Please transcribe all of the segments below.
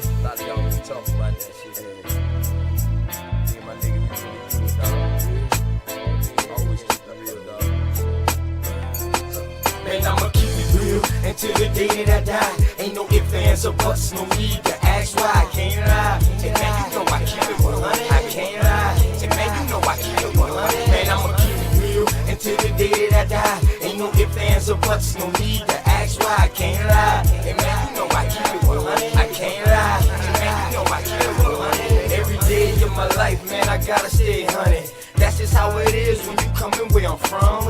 A lot of y'all was talking about that shit. Me and my nigga, we really do it, dog. Always keep it real, dog. Man, I'ma keep it real until the day that I die. Ain't no ifs, ands, or buts, no need to ask why. I can't lie. And man, you know I keep it 100. I can't lie. And man, you know I keep it 100. Man, I'ma keep it real until the day that I die. Ain't no ifs, ands, or buts, no need to ask why. I can't lie. And man, you know I keep it 100. I can't lie. And man, you know I keep it 100. Every day of my life, man, I gotta stay 100. That's just how it is when you coming where I'm from.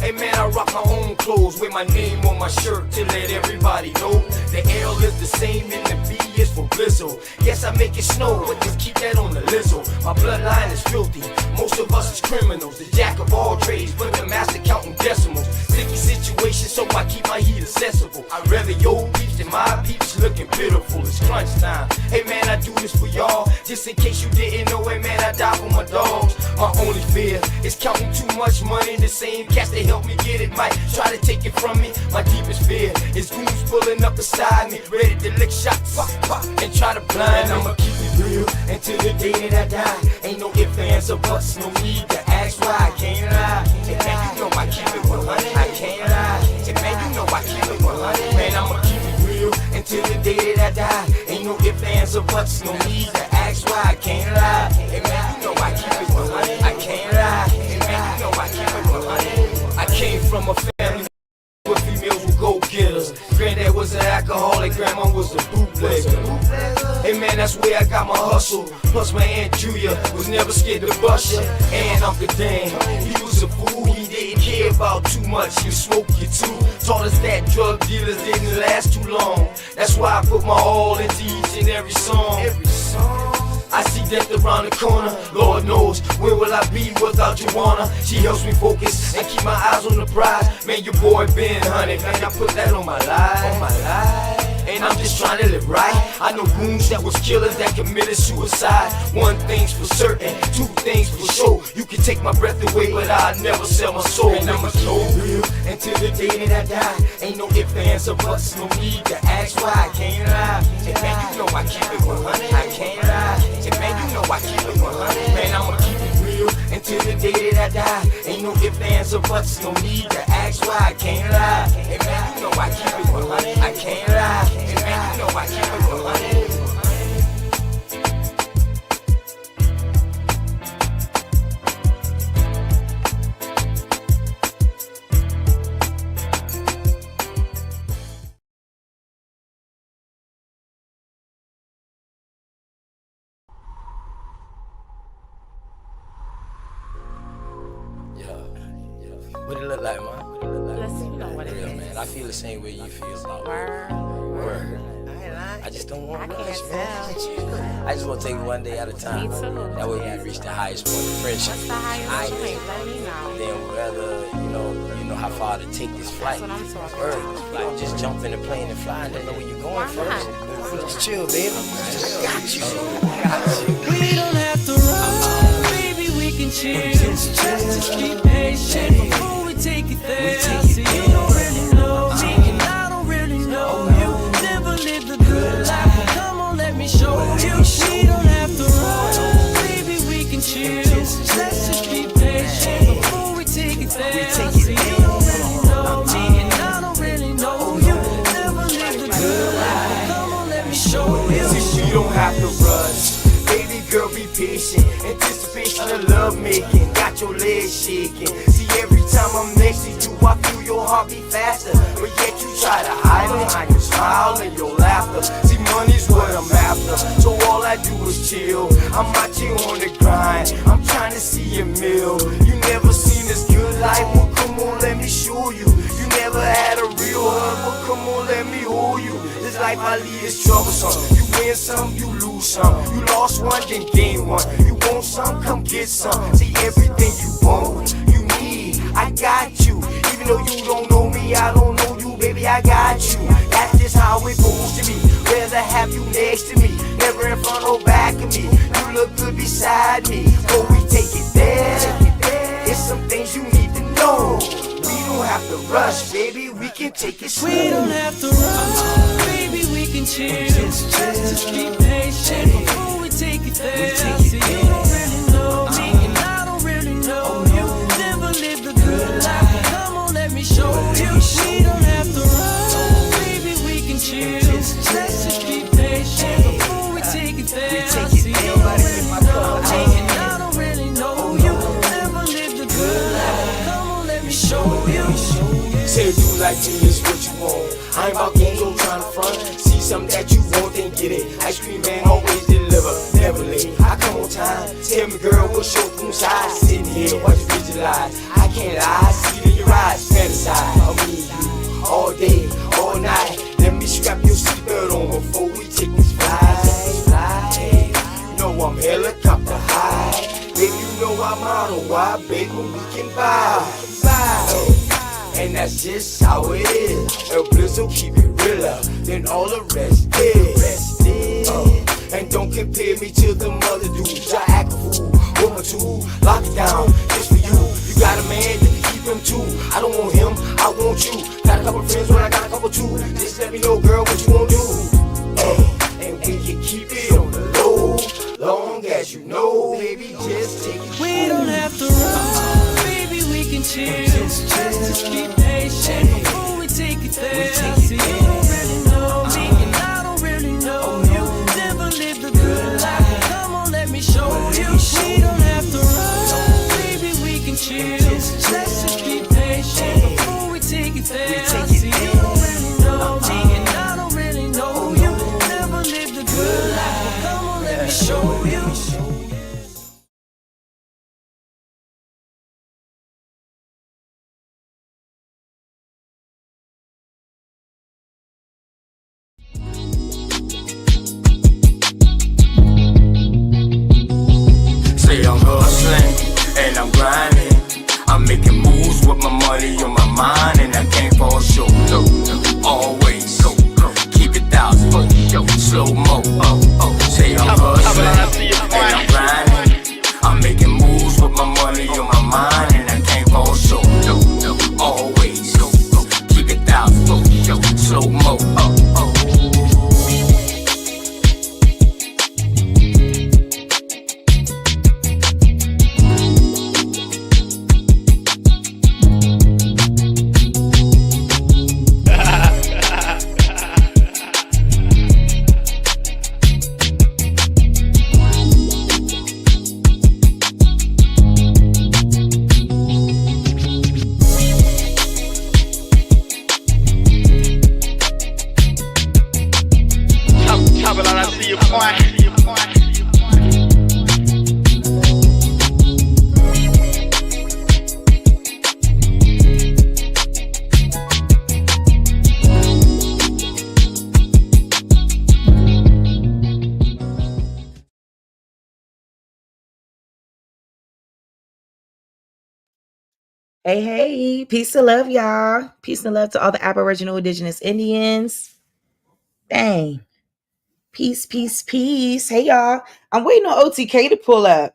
Hey man, I rock my own clothes with my name on my shirt to let everybody know the L is the same and the B is for Blizzle. Yes, I make it snow, but just keep that on the lizzo. My bloodline is filthy, most of us is criminals. The jack of all trades, but the master counting decimals. Sticky situation, so I keep my heat accessible. I'd rather your peeps than my peeps looking pitiful. It's crunch time. Hey man, I do this for y'all, just in case you didn't know. Hey man, I die for my dogs. My only fear is counting too much money. The same cats that help me get it might try to take it from me. My deepest fear is goons pulling up beside me, ready to lick shots, pop, pop, and try to blind me. I'ma keep it real until the day that I die. Ain't no ifs, ands, or buts, no need to ask why. I can't lie. And man, you know I keep it 100. I can't lie. And man, you know I keep it 100. Man, I'ma keep it real until the day that I die. Ain't no ifs, ands, or buts, no need to ask why. I can't lie. And man, you know I keep it 100. I can't lie. And man, you know I keep it 100. I came from a family where females were go-getters. Granddad was an alcoholic, grandma was a bootlegger. Hey man, that's where I got my hustle. Plus my Aunt Julia was never scared to bust ya. And Uncle Dan, he was a fool. He didn't care about too much. You smoke, you too. Taught us that drug dealers didn't last too long. That's why I put my all into each and every song. I see death around the corner. Lord knows, where will I be without Joanna? She helps me focus and keep my eyes on the prize. Man, your boy been 100. Man, I put that on my life. And I'm just trying to live right. I know goons that was killers that committed suicide. One thing's for certain, two things for sure. You can take my breath away, but I'll never sell my soul. And I'ma keep it real until the day that I die. Ain't no ifs, ands, or buts, no need to ask why. I can't lie. And man, you know I keep it 100. I can't lie. And man, you know I keep it 100. Man, I'ma keep it real until the day that I die. Ain't no ifs, ands, or buts, no need to ask why. I can't lie. And man, you know I keep it 100. I can't lie. And man, you know I keep it 100. What it look like, man? Let's see what it Real, is. man. I feel the same way you feel about Word. Word. I just don't want I much, can't man. I just want to take it one day at a time. Me too. That way we can reach the highest point of friendship. What's the highest I point? ain't Let me know. then whether you know how far to take this flight. That's what I'm talking Word. about. You don't just jump in the plane and fly and don't know where you're going Why first. not? Just chill, baby. I got you. I got you. We don't have to run, baby, we can chill. Just keep patient before we take it there. See, you don't really know me, and I don't really know you. Never lived a good life, but come on, let me show you. We don't have to run, baby, we can chill. Let's just keep patient before we take it there. See, you don't really know me, and I don't really know you. Never lived a good life, but come on, let me show you. See, you don't have to rush. Baby girl, be patient. Anticipation of love making, got your legs shaking. See, every time I'm next to you, I feel your heart beat faster. But yet you try to hide behind your smile and your laughter. See, money's what I'm after, so all I do is chill. I'm out here on the grind, I'm trying to see a meal. You never seen this good life, well come on, let me show you. You never had a real hug, well come on, let me hold you. This life I lead is troublesome. You win some, you lose some. You lost one, then gain one. You want some, come get some. See, everything you want, you need, I got you. Even though you don't know me, I don't know you, baby, I got you. That's just how it's supposed to be. Rather have you next to me, never in front or back of me. You look good beside beside me. Before we take it there, it's some things you need to know. We don't have to rush, baby, we can take it slow. We don't have to rush, baby, we can chill. Just be patient before we take it there. See, you don't really know me, and I don't really know you. Never lived a good life, come on, let me show you. We don't have to rush, baby, we can chill. Let's just be patient before we take it there. See, you don't really know me, and I don't really know you. Never lived a good life, come on, let me show you. Say do like me, it's what you want. I ain't about games, I'm trying to front. See something that you want, then get it. Ice cream man always deliver, never late. I come on time. Tell me, girl, what's your room size? Sitting here, watch you visualize. I can't lie, see it in your eyes. Fantasize of me and you all day, all night. Let me strap your seatbelt on before we take this flight. Hey, you know I'm helicopter high. Baby, you know I'm on a wide, baby, we can vibe. And that's just how it is. El Blizzo keep it realer than all the rest is. And don't compare me to them other dudes. I act a fool, woman too. Lock it down, it's for you. You got a man, you can keep him too. I don't want him, I want you. Got a couple friends when I got a couple too. Just let me know, girl, what you wanna do. And we can keep it on the low, long as you know, baby, just take it. We don't have to rush, baby, we can chill. Just be patient before we take it there. See, you don't really know me, and I don't really know you. Never lived a good life, come on, let me show you. We don't have to rush, baby, we can chill. Let's just be patient before we take it there. See, you don't really know me, and I don't really know you. Never lived a good life, come on, let me show you. Say I'm hustling and I'm grinding. I'm making moves with my money on my mind, and I can't fall short. No, always keep it thousand, slow mo. Say I'm hustling and I'm grinding. I'm making moves with my money on my mind, and I can't fall short. Always keep it thousand, slow mo. Hey, peace and love, y'all. Peace and love to all the Aboriginal Indigenous Indians. Dang. Peace, peace, peace. Hey, y'all. I'm waiting on OTK to pull up.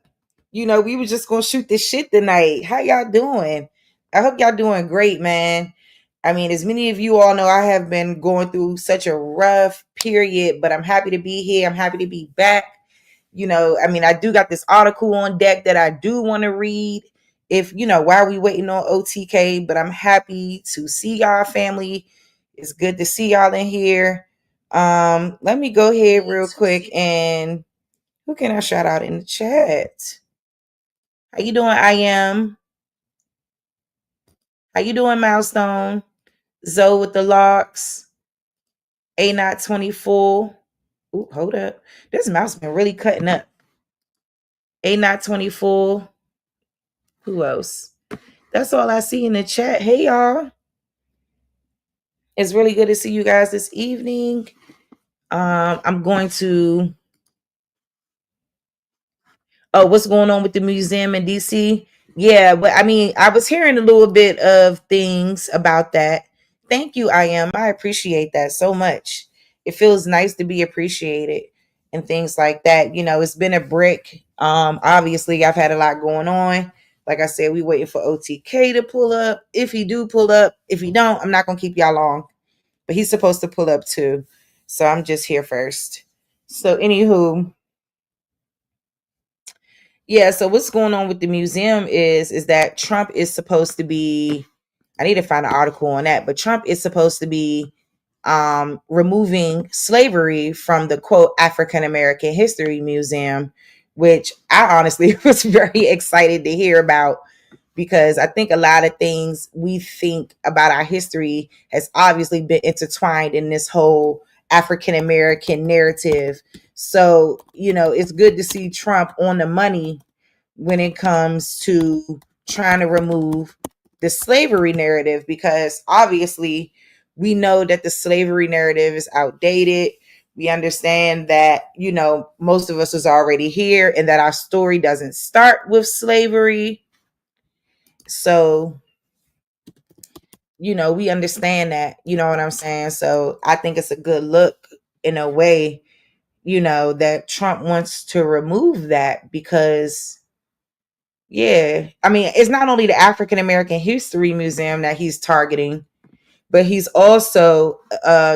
You know, we were just going to shoot this shit tonight. How y'all doing? I hope y'all doing great, man. I mean, as many of you all know, I have been going through such a rough period, but I'm happy to be here. I'm happy to be back. You know, I mean, I do got this article on deck that I do want to read if, you know, while we waiting on OTK, but I'm happy to see y'all, family. It's good to see y'all in here. Let me go ahead real quick, and who can I shout out in the chat? How you doing, I am? How you doing, Milestone? Zoe with the locks. A not 24. Ooh, hold up. This mouse been really cutting up. A not 24. Who else? That's all I see in the chat. Hey, y'all. It's really good to see you guys this evening. I'm going to... Oh, what's going on with the museum in DC? Yeah, but I mean, I was hearing a little bit of things about that. Thank you, I am. I appreciate that so much. It feels nice to be appreciated. and things like that. You know, it's been a brick. Obviously, I've had a lot going on. Like I said, we waiting for OTK to pull up. If he do pull up, if he don't, I'm not gonna keep y'all long. But he's supposed to pull up too. So I'm just here first. So anywho, yeah, so what's going on with the museum is that Trump is supposed to be, I need to find an article on that, but Trump is supposed to be removing slavery from the quote African American History Museum, which I honestly was very excited to hear about, because I think a lot of things we think about our history has obviously been intertwined in this whole African American narrative. So, you know, it's good to see Trump on the money when it comes to trying to remove the slavery narrative, because obviously we know that the slavery narrative is outdated. We understand that, you know, most of us is already here and that our story doesn't start with slavery. So, you know, we understand that, you know what I'm saying? So I think it's a good look in a way, you know, that Trump wants to remove that, because yeah, I mean, it's not only the African American History Museum that he's targeting, but he's also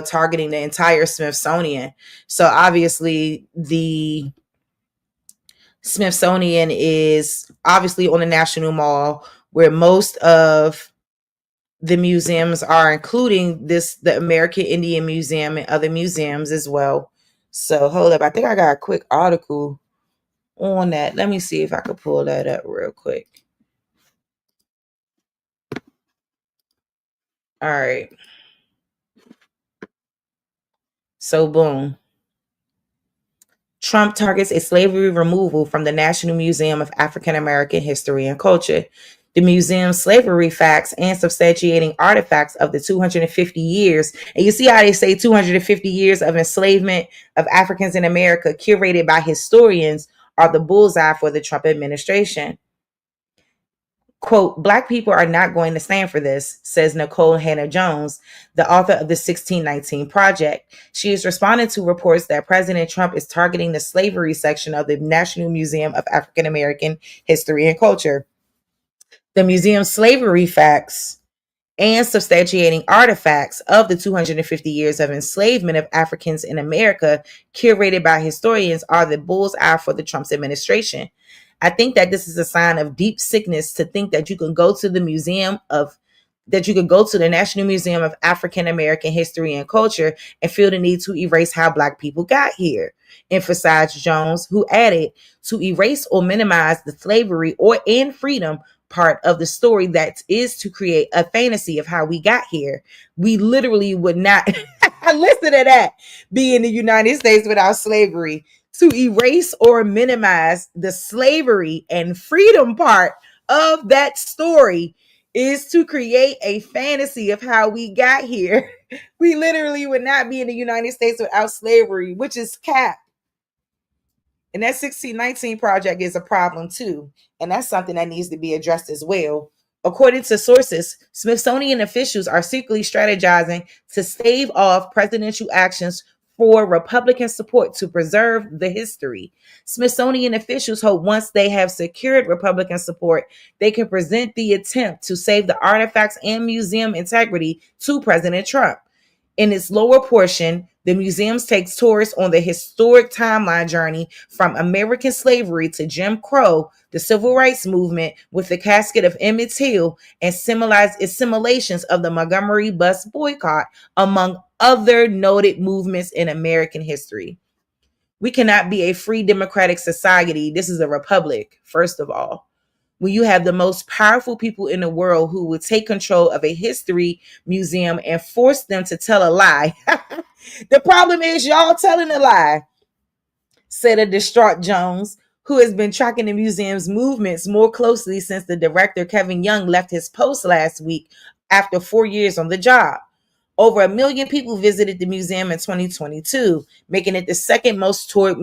targeting the entire Smithsonian. So obviously the Smithsonian is obviously on the National Mall, where most of the museums are, including the American Indian Museum and other museums as well. So hold up, I think I got a quick article on that. Let me see if I could pull that up real quick. All right. So boom. Trump targets a slavery removal from the National Museum of African American History and Culture. The museum's slavery facts and substantiating artifacts of the 250 years. And you see how they say 250 years of enslavement of Africans in America, curated by historians, are the bullseye for the Trump administration. Quote, Black people are not going to stand for this, says Nicole Hannah Jones, the author of the 1619 Project. She is responding to reports that President Trump is targeting the slavery section of the National Museum of African American History and Culture. The museum's slavery facts and substantiating artifacts of the 250 years of enslavement of Africans in America, curated by historians, are the bullseye for the Trump administration. I think that this is a sign of deep sickness to think that you can go to the National Museum of African American History and Culture and feel the need to erase how Black people got here, emphasized Jones, who added, to erase or minimize the slavery or end freedom part of the story that is to create a fantasy of how we got here. We literally would not listen to that, be in the United States without slavery. To erase or minimize the slavery and freedom part of that story is to create a fantasy of how we got here. We literally would not be in the United States without slavery, which is cap. And that 1619 Project is a problem too. And that's something that needs to be addressed as well. According to sources, Smithsonian officials are secretly strategizing to stave off presidential actions for Republican support to preserve the history. Smithsonian officials hope once they have secured Republican support, they can present the attempt to save the artifacts and museum integrity to President Trump. In its lower portion, the museum takes tourists on the historic timeline journey from American slavery to Jim Crow, the civil rights movement, with the casket of Emmett Till and simulations of the Montgomery bus boycott, among other noted movements in American history. We cannot be a free democratic society. This is a republic, first of all. When you have the most powerful people in the world who would take control of a history museum and force them to tell a lie. The problem is y'all telling a lie, said a distraught Jones, who has been tracking the museum's movements more closely since the director Kevin Young left his post last week after 4 years on the job. Over 1 million people visited the museum in 2022, making it the second most toured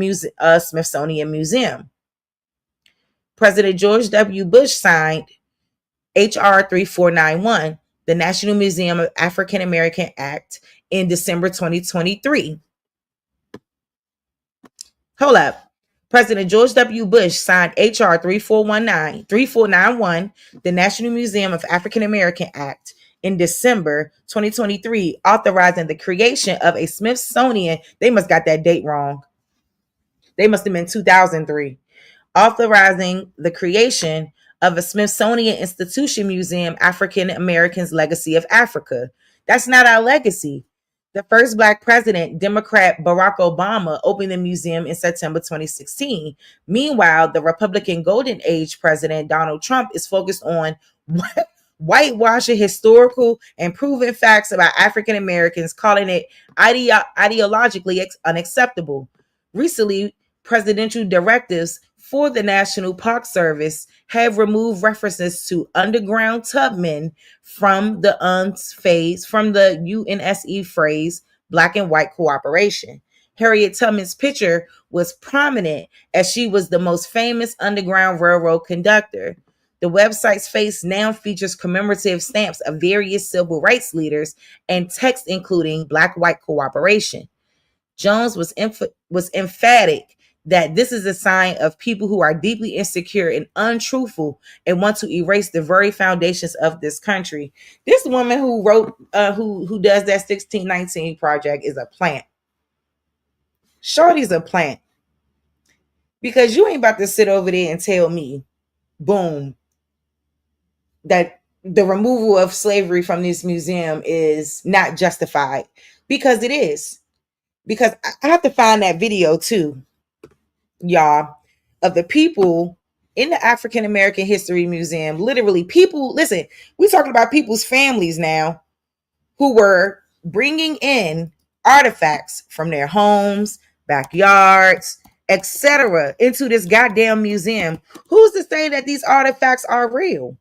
Smithsonian museum. President George W. Bush signed H.R. 3491, the National Museum of African American Act, in December 2023. Hold up. President George W. Bush signed H.R. 3491, the National Museum of African American Act, in December 2023, authorizing the creation of a Smithsonian. They must got that date wrong. They must have been 2003, authorizing the creation of a Smithsonian Institution Museum, African Americans' Legacy of Africa. That's not our legacy. The first Black president, Democrat Barack Obama, opened the museum in September 2016. Meanwhile, the Republican Golden Age president, Donald Trump, is focused on whitewashing historical and proven facts about African Americans, calling it ideologically unacceptable. Recently, presidential directives for the National Park Service have removed references to underground tubmen from the UNSE phrase black and white cooperation. Harriet Tubman's picture was prominent as she was the most famous Underground Railroad conductor. The website's face now features commemorative stamps of various civil rights leaders and text including black-white cooperation. Jones was emphatic that this is a sign of people who are deeply insecure and untruthful and want to erase the very foundations of this country. This woman who wrote, who does that 1619 project is a plant. Shorty's a plant. Because you ain't about to sit over there and tell me, boom, that the removal of slavery from this museum is not justified. Because it is. Because I have to find that video too, y'all, of the people in the African American History Museum. Literally, people, listen, we're talking about people's families now who were bringing in artifacts from their homes, backyards, etc., into this goddamn museum. Who's to say that these artifacts are real?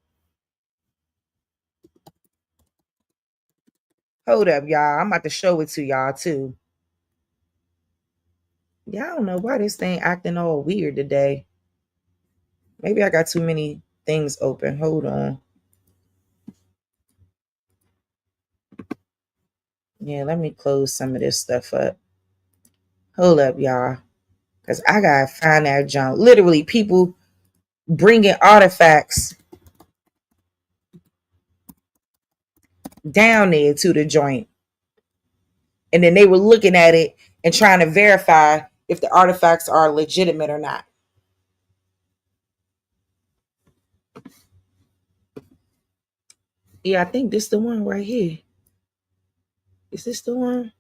Hold up, y'all. I'm about to show it to y'all too. Yeah, I don't know why this thing acting all weird today. Maybe I got too many things open. Hold on. Yeah, let me close some of this stuff up. Hold up, y'all. Because I got to find that junk. Literally, people bringing artifacts down there to the joint. And then they were looking at it and trying to verify if the artifacts are legitimate or not. Yeah, I think this is the one right here. Is this the one?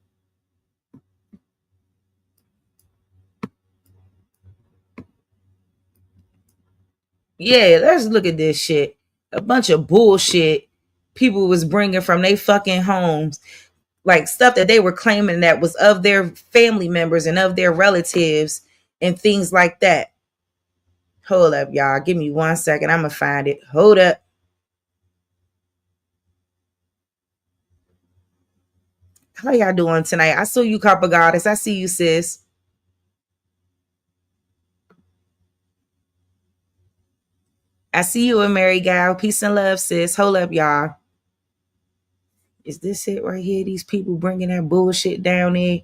Yeah, let's look at this shit. A bunch of bullshit people was bringing from their fucking homes. Like stuff that they were claiming that was of their family members and of their relatives and things like that. Hold up, y'all. Give me 1 second. I'm going to find it. Hold up. How y'all doing tonight? I saw you, Copper Goddess. I see you, sis. I see you, a Mary Gal. Peace and love, sis. Hold up, y'all. Is this it right here? These people bringing that bullshit down there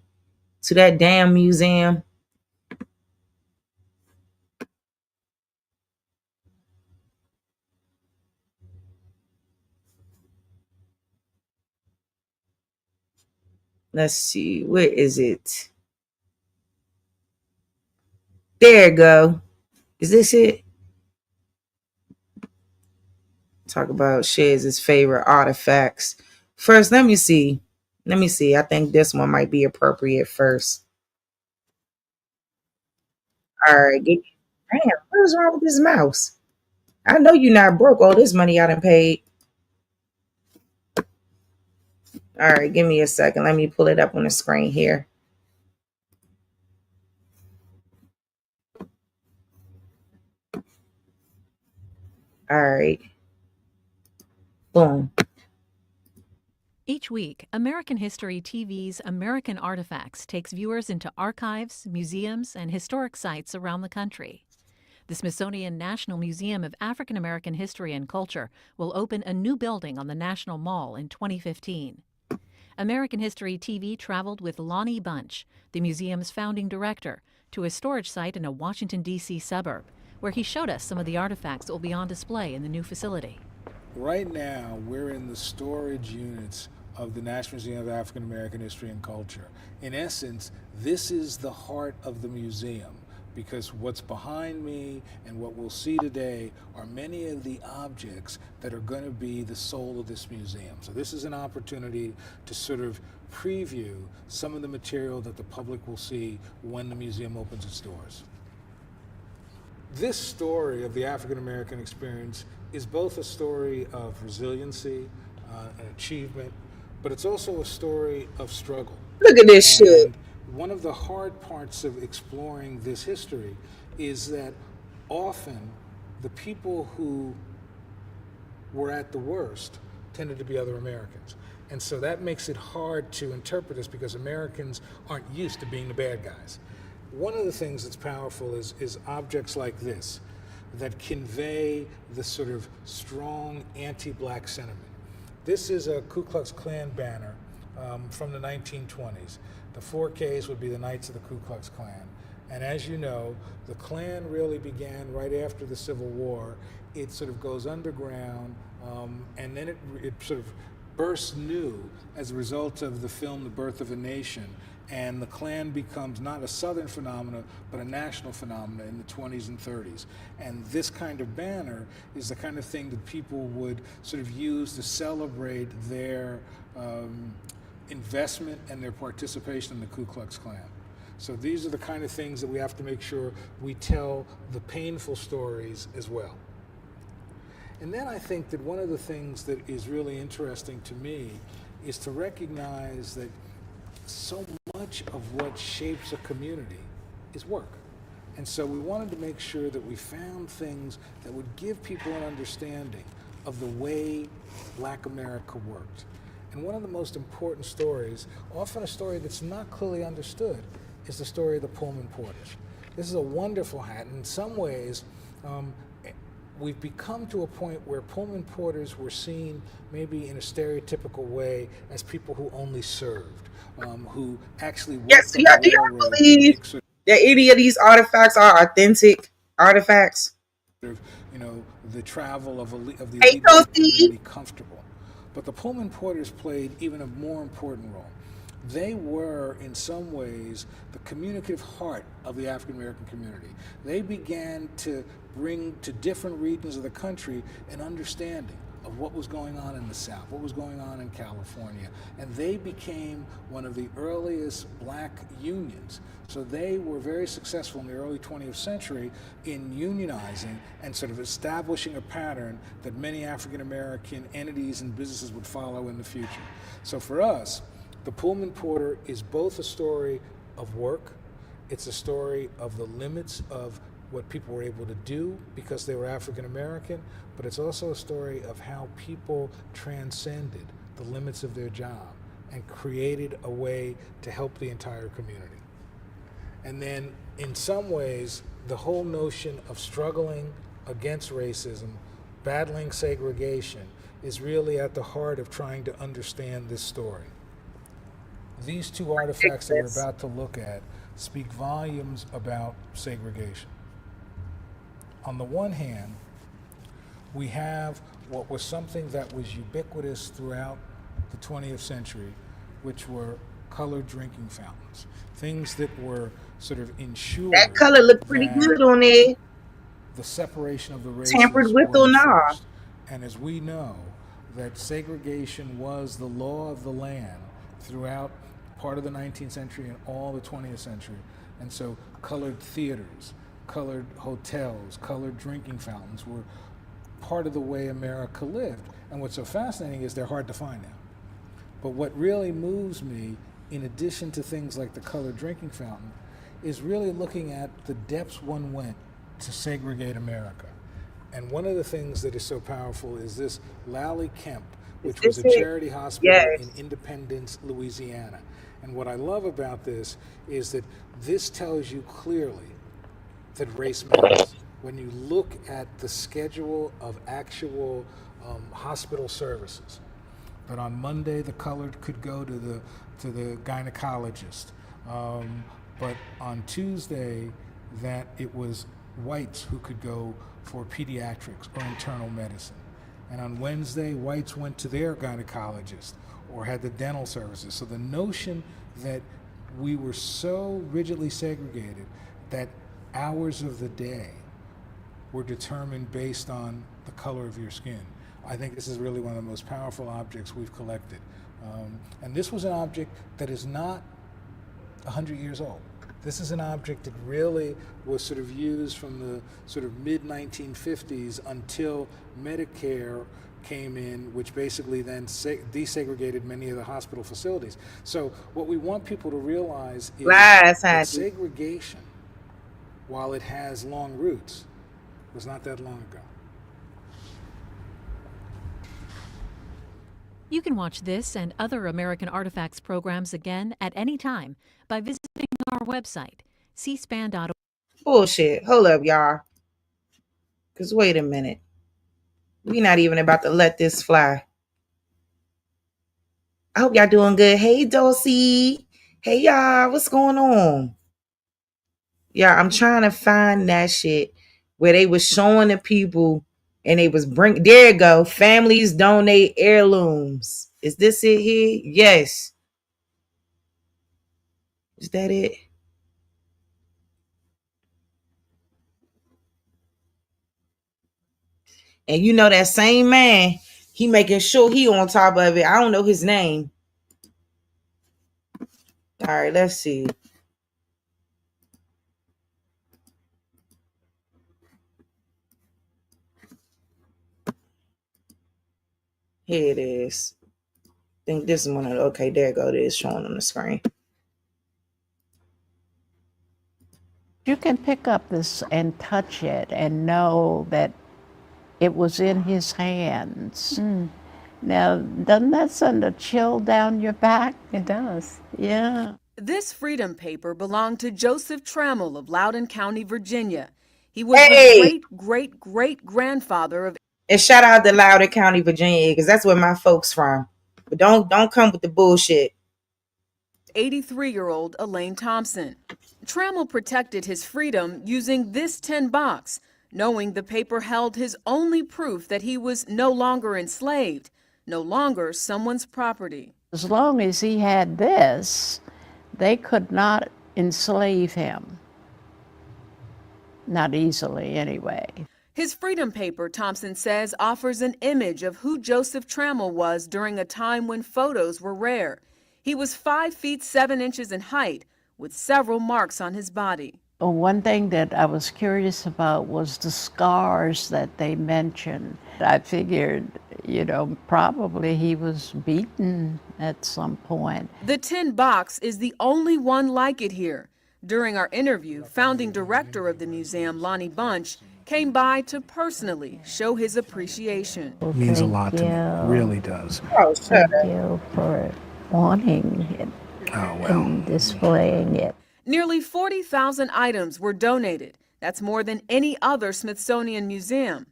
to that damn museum. Let's see. Where is it? There you go. Is this it? Talk about shares his favorite artifacts. First, let me see. I think this one might be appropriate first. All right. Damn, what is wrong with this mouse? I know you're not broke. All this money I done paid. All right, give me a second. Let me pull it up on the screen here. All right. Boom. Each week, American History TV's American Artifacts takes viewers into archives, museums, and historic sites around the country. The Smithsonian National Museum of African American History and Culture will open a new building on the National Mall in 2015. American History TV traveled with Lonnie Bunch, the museum's founding director, to a storage site in a Washington, D.C. suburb, where he showed us some of the artifacts that will be on display in the new facility. Right now, we're in the storage units of the National Museum of African American History and Culture. In essence, this is the heart of the museum, because what's behind me and what we'll see today are many of the objects that are going to be the soul of this museum. So this is an opportunity to sort of preview some of the material that the public will see when the museum opens its doors. This story of the African American experience is both a story of resiliency and achievement, but it's also a story of struggle. Look at this shit. And one of the hard parts of exploring this history is that often the people who were at the worst tended to be other Americans. And so that makes it hard to interpret this because Americans aren't used to being the bad guys. One of the things that's powerful is objects like this that convey the sort of strong anti-black sentiment. This is a Ku Klux Klan banner from the 1920s. The 4Ks would be the Knights of the Ku Klux Klan. And as you know, the Klan really began right after the Civil War. It sort of goes underground, and then it sort of bursts new as a result of the film The Birth of a Nation. And the Klan becomes not a Southern phenomenon, but a national phenomenon in the 20s and 30s. And this kind of banner is the kind of thing that people would sort of use to celebrate their investment and their participation in the Ku Klux Klan. So these are the kind of things that we have to make sure we tell the painful stories as well. And then I think that one of the things that is really interesting to me is to recognize that so much of what shapes a community is work. And so we wanted to make sure that we found things that would give people an understanding of the way Black America worked. And one of the most important stories, often a story that's not clearly understood, is the story of the Pullman Porters. This is a wonderful hat. In some ways, we've become to a point where Pullman Porters were seen maybe in a stereotypical way as people who only served. Who actually Yes, do y'all believe that any of these artifacts are authentic artifacts? You know, the travel of the Hey, elite Toasty. to be comfortable. But the Pullman Porters played even a more important role. They were, in some ways, the communicative heart of the African American community. They began to bring to different regions of the country an understanding of what was going on in the South, what was going on in California. And they became one of the earliest Black unions. So they were very successful in the early 20th century in unionizing and sort of establishing a pattern that many African American entities and businesses would follow in the future. So for us, the Pullman Porter is both a story of work, it's a story of the limits of what people were able to do because they were African American, but it's also a story of how people transcended the limits of their job and created a way to help the entire community. And then in some ways, the whole notion of struggling against racism, battling segregation, is really at the heart of trying to understand this story. These two artifacts that we're about to look at speak volumes about segregation. On the one hand, we have what was something that was ubiquitous throughout the 20th century, which were colored drinking fountains, things that were sort of ensured That color looked pretty good on it. the separation of the races Tampered with were or not? enforced. And as we know, that segregation was the law of the land throughout part of the 19th century and all the 20th century. And so colored theaters, colored hotels, colored drinking fountains were part of the way America lived. And what's so fascinating is they're hard to find now. But what really moves me, in addition to things like the colored drinking fountain, is really looking at the depths one went to segregate America. And one of the things that is so powerful is this Lally Kemp, which was a charity hospital in Independence, Louisiana. And what I love about this is that this tells you clearly that race matters. When you look at the schedule of actual hospital services, that on Monday the colored could go to the gynecologist. but on Tuesday that it was whites who could go for pediatrics or internal medicine. And on Wednesday, whites went to their gynecologist or had the dental services. So the notion that we were so rigidly segregated that hours of the day were determined based on the color of your skin. I think this is really one of the most powerful objects we've collected. And this was an object that is not 100 years old. This is an object that really was sort of used from the sort of mid-1950s until Medicare came in, which basically then desegregated many of the hospital facilities. So what we want people to realize is that segregation, while it has long roots, was not that long ago. You can watch this and other American Artifacts programs again at any time by visiting our website, cspan.org. Bullshit. Hold up, y'all. Because wait a minute. We're not even about to let this fly. I hope y'all doing good. Hey, Dulcie. Hey, y'all. What's going on? Yeah, I'm trying to find that shit where they was showing the people and they was bring. There you go. Families donate heirlooms. Is this it here? Yes. Is that it? And you know that same man, he making sure he on top of it. I don't know his name. All right, let's see. Here it is. I think this is one of the, okay, there you go. It is showing on the screen. You can pick up this and touch it and know that it was in his hands. Now, doesn't that send a chill down your back? It does. Yeah. This freedom paper belonged to Joseph Trammell of Loudoun County, Virginia. He was the great-great-great-grandfather of... And shout out to Loudoun County, Virginia, because that's where my folks from. But don't come with the bullshit. 83-year-old Elaine Thompson. Trammell protected his freedom using this tin box, knowing the paper held his only proof that he was no longer enslaved, no longer someone's property. As long as he had this, they could not enslave him. Not easily, anyway. His freedom paper, Thompson says, offers an image of who Joseph Trammell was during a time when photos were rare. He was 5 feet 7 inches in height, with several marks on his body. One thing that I was curious about was the scars that they mentioned. I figured, probably he was beaten at some point. The tin box is the only one like it here. During our interview, founding director of the museum, Lonnie Bunch, came by to personally show his appreciation. It means a lot to me, it really does. Oh, Thank you for wanting it and displaying it. Nearly 40,000 items were donated. That's more than any other Smithsonian museum.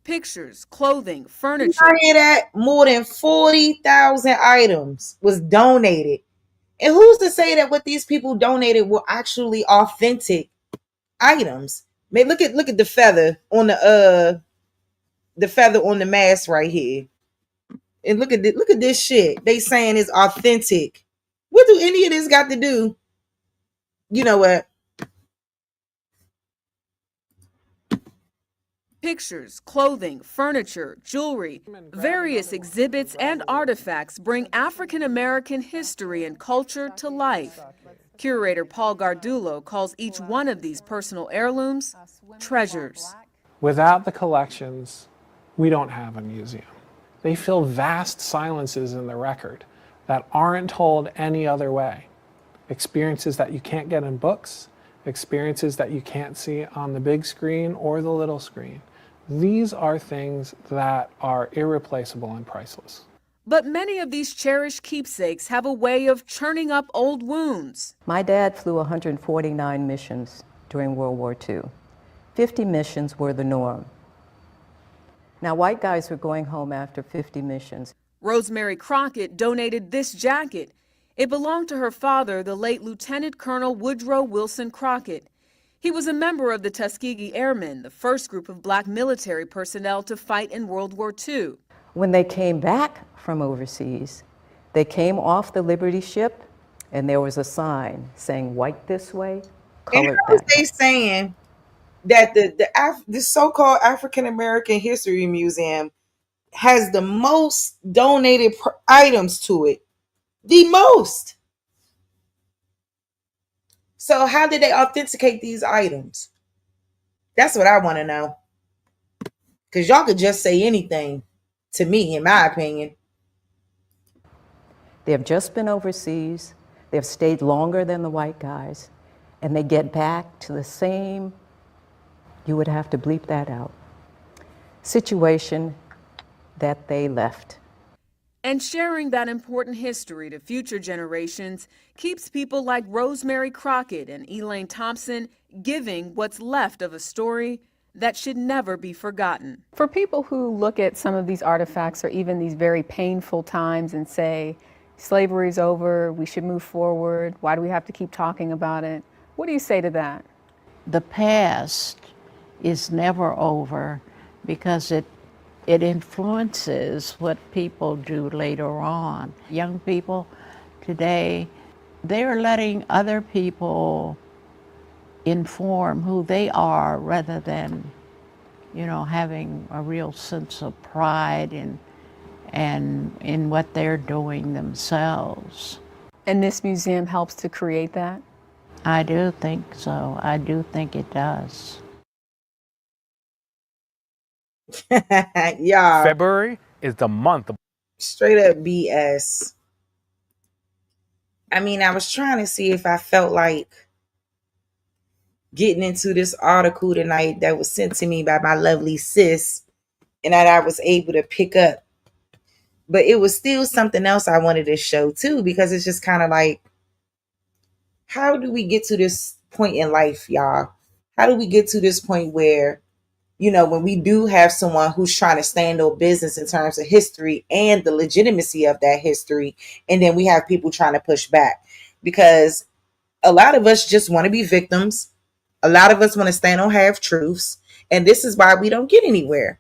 Pictures, clothing, furniture. I hear that? More than 40,000 items was donated. And who's to say that what these people donated were actually authentic items? Man, look at the feather on the feather on the mask right here. And look at this shit. They saying it's authentic. What do any of this got to do? You know what? Pictures, clothing, furniture, jewelry, various exhibits and artifacts bring African American history and culture to life. Curator Paul Gardulo calls each one of these personal heirlooms treasures. Without the collections, we don't have a museum. They fill vast silences in the record that aren't told any other way. Experiences that you can't get in books, experiences that you can't see on the big screen or the little screen. These are things that are irreplaceable and priceless. But many of these cherished keepsakes have a way of churning up old wounds. My dad flew 149 missions during World War II. 50 missions were the norm. Now, white guys were going home after 50 missions. Rosemary Crockett donated this jacket. It belonged to her father, the late Lieutenant Colonel Woodrow Wilson Crockett. He was a member of the Tuskegee Airmen, the first group of black military personnel to fight in World War II. When they came back from overseas, they came off the Liberty ship and there was a sign saying white this way, And colored how is that they way. saying that the so-called African American History Museum has the most donated items to it? The most. So how did they authenticate these items? That's what I want to know. Because y'all could just say anything to me, in my opinion. They have just been overseas, they have stayed longer than the white guys, and they get back to the same, you would have to bleep that out, situation that they left. And sharing that important history to future generations keeps people like Rosemary Crockett and Elaine Thompson giving what's left of a story that should never be forgotten. For people who look at some of these artifacts or even these very painful times and say, slavery's over, we should move forward, why do we have to keep talking about it? What do you say to that? The past is never over because it influences what people do later on. Young people today, they're letting other people inform who they are rather than, having a real sense of pride and in what they're doing themselves. And this museum helps to create that? I do think so. I do think it does. Y'all, February is the month of straight up BS. I mean, I was trying to see if I felt like getting into this article tonight that was sent to me by my lovely sis and that I was able to pick up. But it was still something else I wanted to show too, because it's just kind of like, how do we get to this point in life, y'all? How do we get to this point where, when we do have someone who's trying to stand on business in terms of history and the legitimacy of that history, and then we have people trying to push back? Because a lot of us just want to be victims. A lot of us want to stand on half truths. And this is why we don't get anywhere.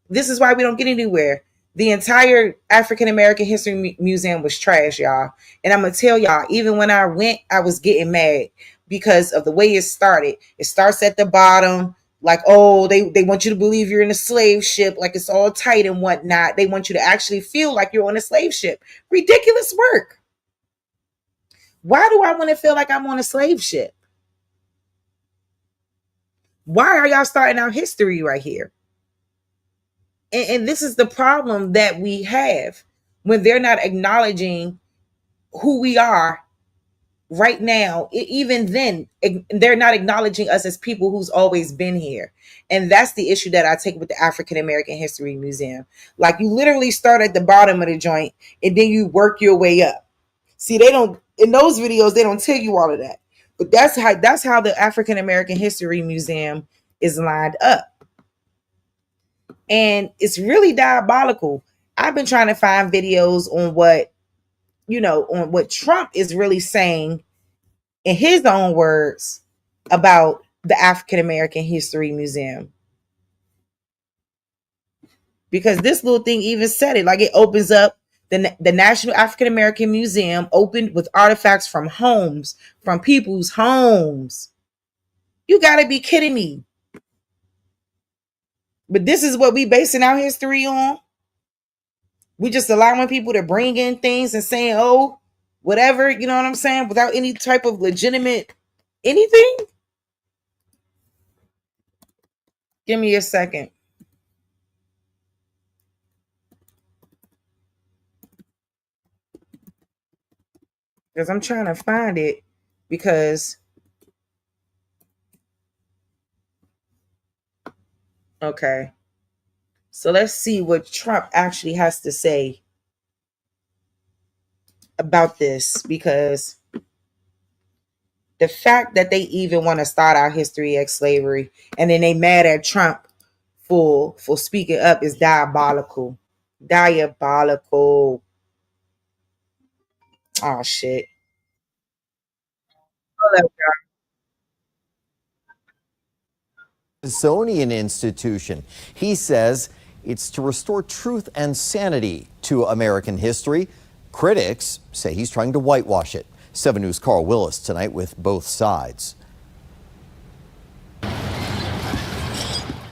This is why we don't get anywhere. The entire African American History Museum was trash, y'all. And I'm going to tell y'all, even when I went, I was getting mad because of the way it started. It starts at the bottom, like, oh, they want you to believe you're in a slave ship, like it's all tight and whatnot. They want you to actually feel like you're on a slave ship. Ridiculous work. Why do I want to feel like I'm on a slave ship? Why are y'all starting our history right here? And this is the problem that we have when they're not acknowledging who we are right now. Even then, they're not acknowledging us as people who's always been here. And that's the issue that I take with the African American History Museum. Like, you literally start at the bottom of the joint and then you work your way up. See, they don't, in those videos, they don't tell you all of that. But that's how the African American History Museum is lined up. And it's really diabolical. I've been trying to find videos on what Trump is really saying in his own words about the African American History Museum. Because this little thing even said it, like, it opens up the National African American Museum opened with artifacts from homes, from people's homes. You gotta be kidding me. But this is what we basing our history on. We just allowing people to bring in things and saying, oh, whatever, you know what I'm saying, without any type of legitimate anything. Give me a second. Because I'm trying to find it, because okay. So let's see what Trump actually has to say about this, because the fact that they even want to start our history ex-slavery and then they mad at Trump for speaking up is diabolical. Diabolical. Oh shit. Hold up, Smithsonian Institution. He says it's to restore truth and sanity to American history. Critics say he's trying to whitewash it. 7 News' Carl Willis tonight with both sides.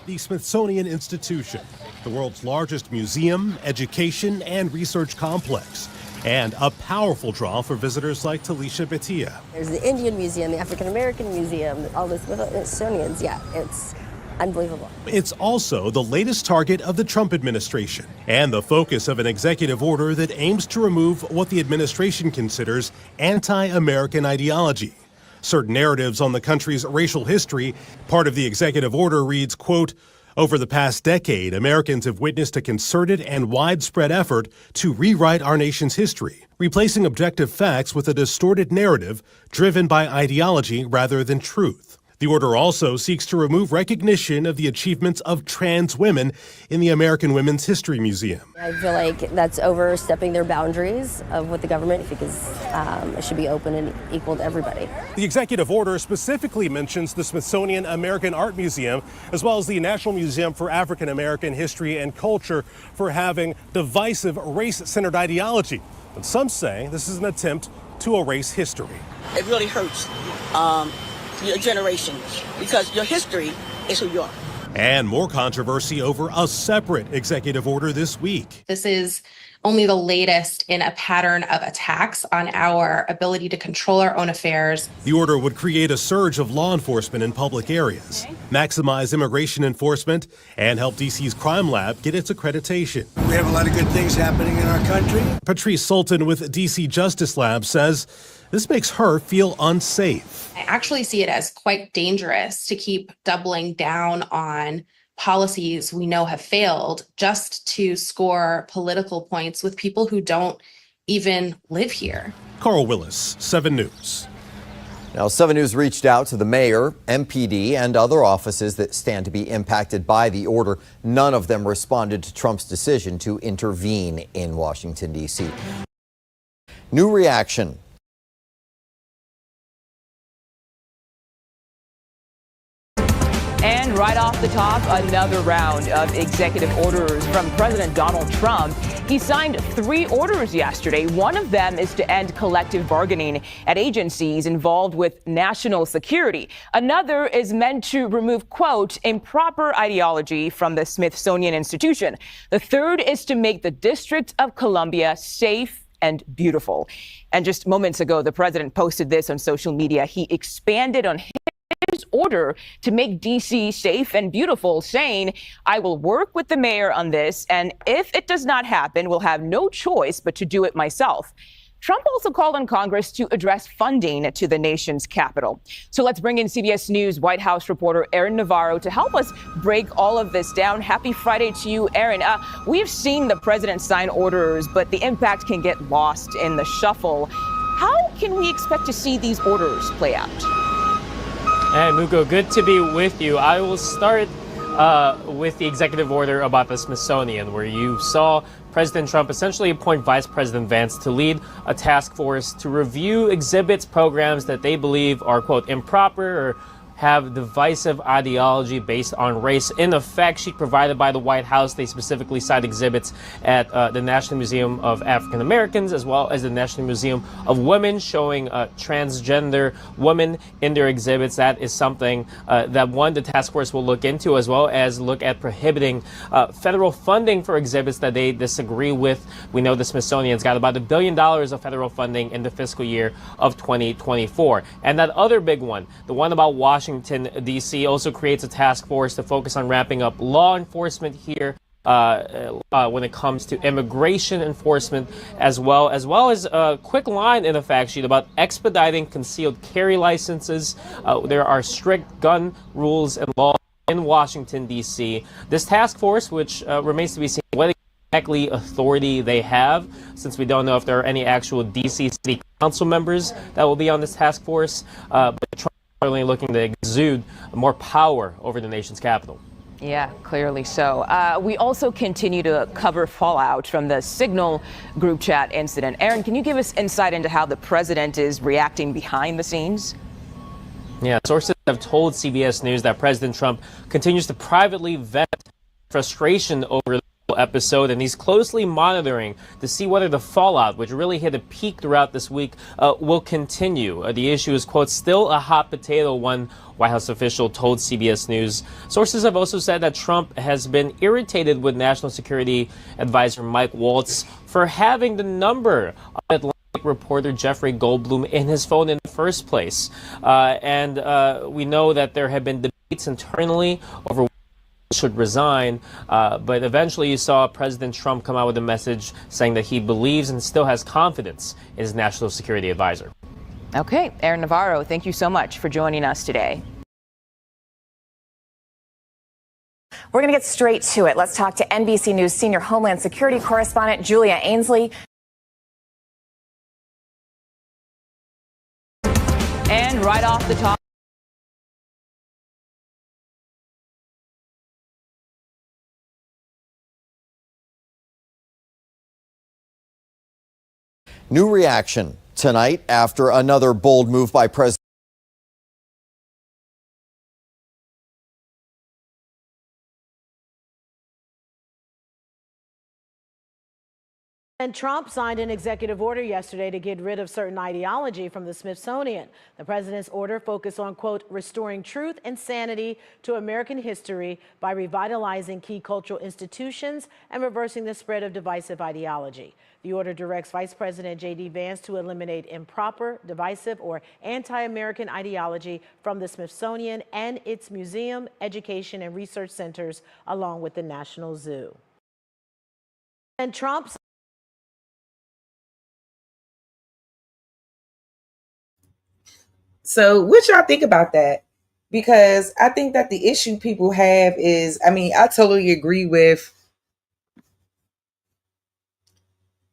The Smithsonian Institution, the world's largest museum, education, and research complex, and a powerful draw for visitors like Talisha Betia. There's the Indian Museum, the African American Museum, all the Smithsonian's. Yeah, it's unbelievable. It's also the latest target of the Trump administration and the focus of an executive order that aims to remove what the administration considers anti-American ideology. Certain narratives on the country's racial history. Part of the executive order reads, quote, "Over the past decade, Americans have witnessed a concerted and widespread effort to rewrite our nation's history, replacing objective facts with a distorted narrative driven by ideology rather than truth." The order also seeks to remove recognition of the achievements of trans women in the American Women's History Museum. I feel like that's overstepping their boundaries of what the government, because it should be open and equal to everybody. The executive order specifically mentions the Smithsonian American Art Museum, as well as the National Museum for African American History and Culture, for having divisive race-centered ideology. But some say this is an attempt to erase history. It really hurts your generation, because your history is who you are. And more controversy over a separate executive order this week. This is only the latest in a pattern of attacks on our ability to control our own affairs. The order would create a surge of law enforcement in public areas, maximize immigration enforcement, and help DC's crime lab get its accreditation. We have a lot of good things happening in our country. Patrice Sultan with DC Justice Lab says this makes her feel unsafe. I actually see it as quite dangerous to keep doubling down on policies we know have failed just to score political points with people who don't even live here. Carl Willis, 7 News. Now, 7 News reached out to the mayor, MPD, and other offices that stand to be impacted by the order. None of them responded to Trump's decision to intervene in Washington, D.C. New reaction. And right off the top, another round of executive orders from President Donald Trump. He signed 3 orders yesterday. One of them is to end collective bargaining at agencies involved with national security. Another is meant to remove, quote, improper ideology from the Smithsonian Institution. The third is to make the District of Columbia safe and beautiful. And just moments ago, the president posted this on social media. He expanded on his order to make D.C. safe and beautiful, saying, "I will work with the mayor on this, and if it does not happen, we'll have no choice but to do it myself." Trump also called on Congress to address funding to the nation's capital. So let's bring in CBS News White House reporter Aaron Navarro to help us break all of this down. Happy Friday to you, Aaron. We've seen the president sign orders, but the impact can get lost in the shuffle. How can we expect to see these orders play out? Hey, Muko, good to be with you. I will start with the executive order about the Smithsonian, where you saw President Trump essentially appoint Vice President Vance to lead a task force to review exhibits, programs that they believe are, quote, improper or have divisive ideology based on race. In a fact sheet provided by the White House, they specifically cite exhibits at the National Museum of African Americans, as well as the National Museum of Women, showing transgender women in their exhibits. That is something that the task force will look into, as well as look at prohibiting federal funding for exhibits that they disagree with. We know the Smithsonian's got about $1 billion of federal funding in the fiscal year of 2024. And that other big one, the one about Washington, D.C., also creates a task force to focus on ramping up law enforcement here when it comes to immigration enforcement, as well as a quick line in the fact sheet about expediting concealed carry licenses. There are strict gun rules and laws in Washington, D.C. This task force, which remains to be seen what exactly authority they have, since we don't know if there are any actual D.C. City Council members that will be on this task force, but Trump certainly looking to exude more power over the nation's capital. Yeah, clearly so. We also continue to cover fallout from the Signal group chat incident. Aaron, can you give us insight into how the president is reacting behind the scenes? Yeah, sources have told CBS News that President Trump continues to privately vent frustration over the episode, and he's closely monitoring to see whether the fallout, which really hit a peak throughout this week, will continue. The issue is, quote, still a hot potato, one White House official told CBS News. Sources have also said that Trump has been irritated with National Security Advisor Mike Waltz for having the number of Atlantic reporter Jeffrey Goldblum in his phone in the first place. And we know that there have been debates internally over should resign, but eventually you saw President Trump come out with a message saying that he believes and still has confidence in his national security advisor. Okay, Aaron Navarro, thank you so much for joining us today. We're going to get straight to it. Let's talk to NBC News senior Homeland Security correspondent Julia Ainsley. And right off the top, New reaction tonight after another bold move by President And Trump signed an executive order yesterday to get rid of certain ideology from the Smithsonian. The president's order focused on, quote, restoring truth and sanity to American history by revitalizing key cultural institutions and reversing the spread of divisive ideology. The order directs Vice President J.D. Vance to eliminate improper, divisive, or anti-American ideology from the Smithsonian and its museum, education, and research centers, along with the National Zoo. And Trump. So what y'all think about that? Because I think that the issue people have is, I mean, I totally agree with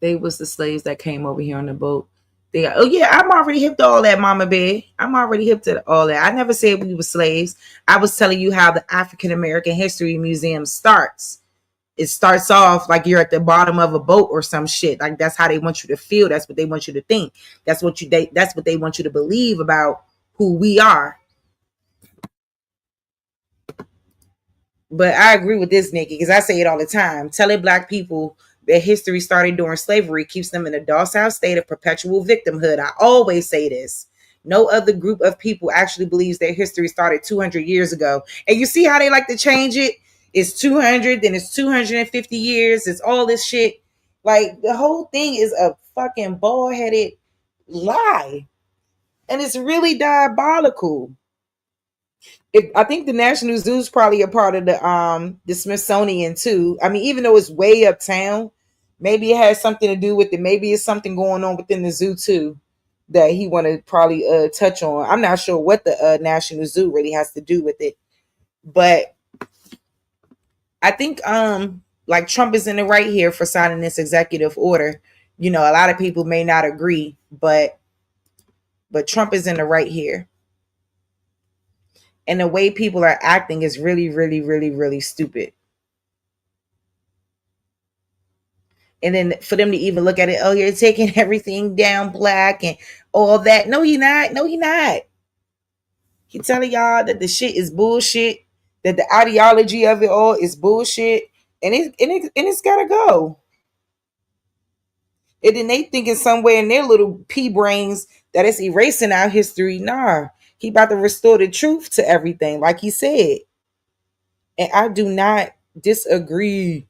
they was the slaves that came over here on the boat. They, oh yeah, I'm already hip to all that, Mama Bear. I'm already hip to all that. I never said we were slaves. I was telling you how the African American History Museum starts. It starts off like you're at the bottom of a boat or some shit. Like that's how they want you to feel. That's what they want you to think. That's what they want you to believe about who we are. But I agree with this, Nikki, because I say it all the time. Telling black people that history started during slavery keeps them in a docile state of perpetual victimhood. I always say this. No other group of people actually believes their history started 200 years ago. And you see how they like to change it? It's 200, then it's 250 years. It's all this shit. Like, the whole thing is a fucking bald-headed lie. And it's really diabolical. I think the National Zoo is probably a part of the Smithsonian too. I mean, even though it's way uptown, maybe it has something to do with it. Maybe it's something going on within the zoo too that he want to probably touch on. I'm not sure what the National Zoo really has to do with it, but I think like Trump is in the right here for signing this executive order. You know, a lot of people may not agree, but Trump is in the right here. And the way people are acting is really, really, really, really stupid. And then for them to even look at it, oh, you're taking everything down black and all that. No, he not. No, he not. He telling y'all that the shit is bullshit, that the ideology of it all is bullshit, and it's gotta go. And then they think in some way in their little pea brains that it's erasing our history. Nah, he about to restore the truth to everything, like he said. And I do not disagree.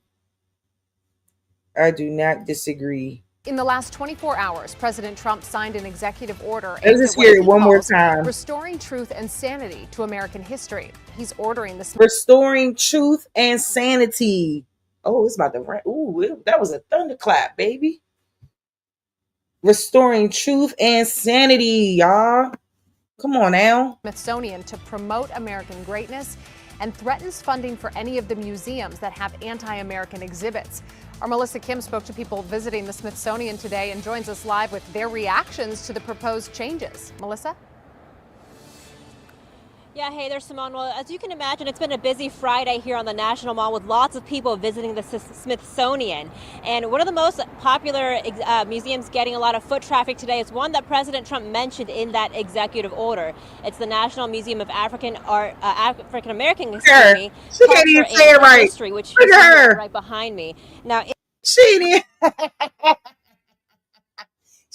I do not disagree. In the last 24 hours, President Trump signed an executive order Let's just hear it one more time. Restoring truth and sanity to American history. He's ordering the restoring truth and sanity. Oh, it's about to rain. Ooh, that was a thunderclap, baby. Restoring truth and sanity, y'all. Come on now. Smithsonian to promote American greatness and threatens funding for any of the museums that have anti-American exhibits. Our Melissa Kim spoke to people visiting the Smithsonian today and joins us live with their reactions to the proposed changes. Melissa? Yeah, hey there, Simone. Well, as you can imagine, it's been a busy Friday here on the National Mall with lots of people visiting the Smithsonian. And one of the most popular museums getting a lot of foot traffic today is one that President Trump mentioned in that executive order. It's the National Museum of African Art, African American, excuse me, She can't Culture even say it and right. History, which Look you see at here her. right behind me. Now, She didn't.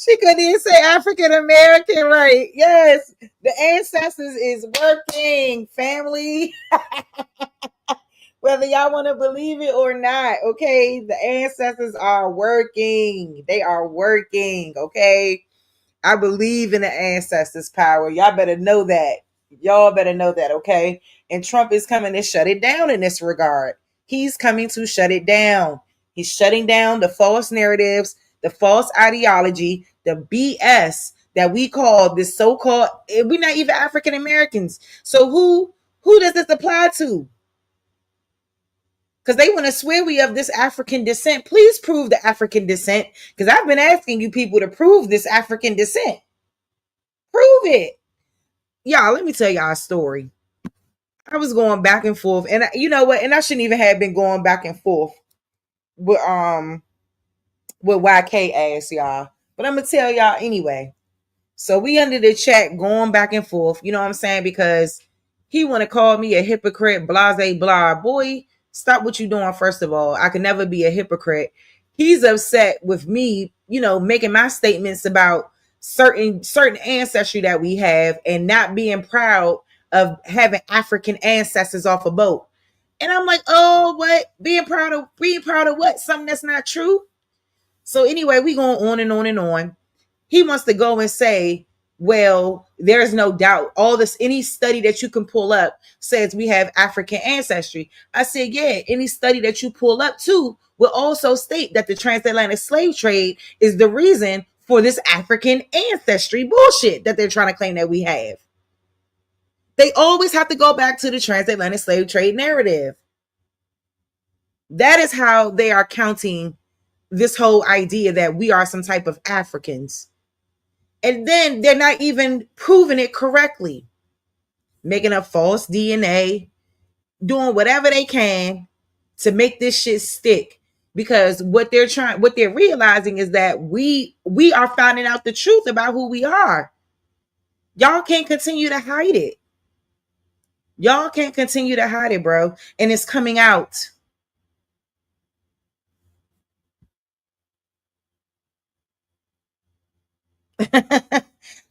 She couldn't even say African American right. Yes, the ancestors is working, family. Whether y'all want to believe it or not, okay? The ancestors are working. They are working, okay? I believe in the ancestors' power. Y'all better know that. Y'all better know that, okay? And Trump is coming to shut it down in this regard. He's coming to shut it down. He's shutting down the false narratives, the false ideology, the BS that we call this so-called, we're not even African Americans. So who does this apply to? Because they want to swear we of this African descent. Please prove the African descent. Because I've been asking you people to prove this African descent. Prove it. Y'all, let me tell y'all a story. I was going back and forth. And you know what? And I shouldn't even have been going back and forth with YK ass, y'all. But I'm going to tell y'all anyway. So we under the chat going back and forth. You know what I'm saying? Because he want to call me a hypocrite, blase, blah. Boy, stop what you doing, first of all. I can never be a hypocrite. He's upset with me, making my statements about certain ancestry that we have and not being proud of having African ancestors off a boat. And I'm like, oh, what? Being proud of what? Something that's not true. So anyway, we going on and on and on. He wants to go and say, well, there's no doubt. Any study that you can pull up says we have African ancestry. I said, yeah, any study that you pull up too will also state that the transatlantic slave trade is the reason for this African ancestry bullshit that they're trying to claim that we have. They always have to go back to the transatlantic slave trade narrative. That is how they are counting this whole idea that we are some type of Africans. And then they're not even proving it correctly, making up false DNA, doing whatever they can to make this shit stick. Because what they're realizing is that we are finding out the truth about who we are. Y'all can't continue to hide it. Y'all can't continue to hide it, bro. And it's coming out.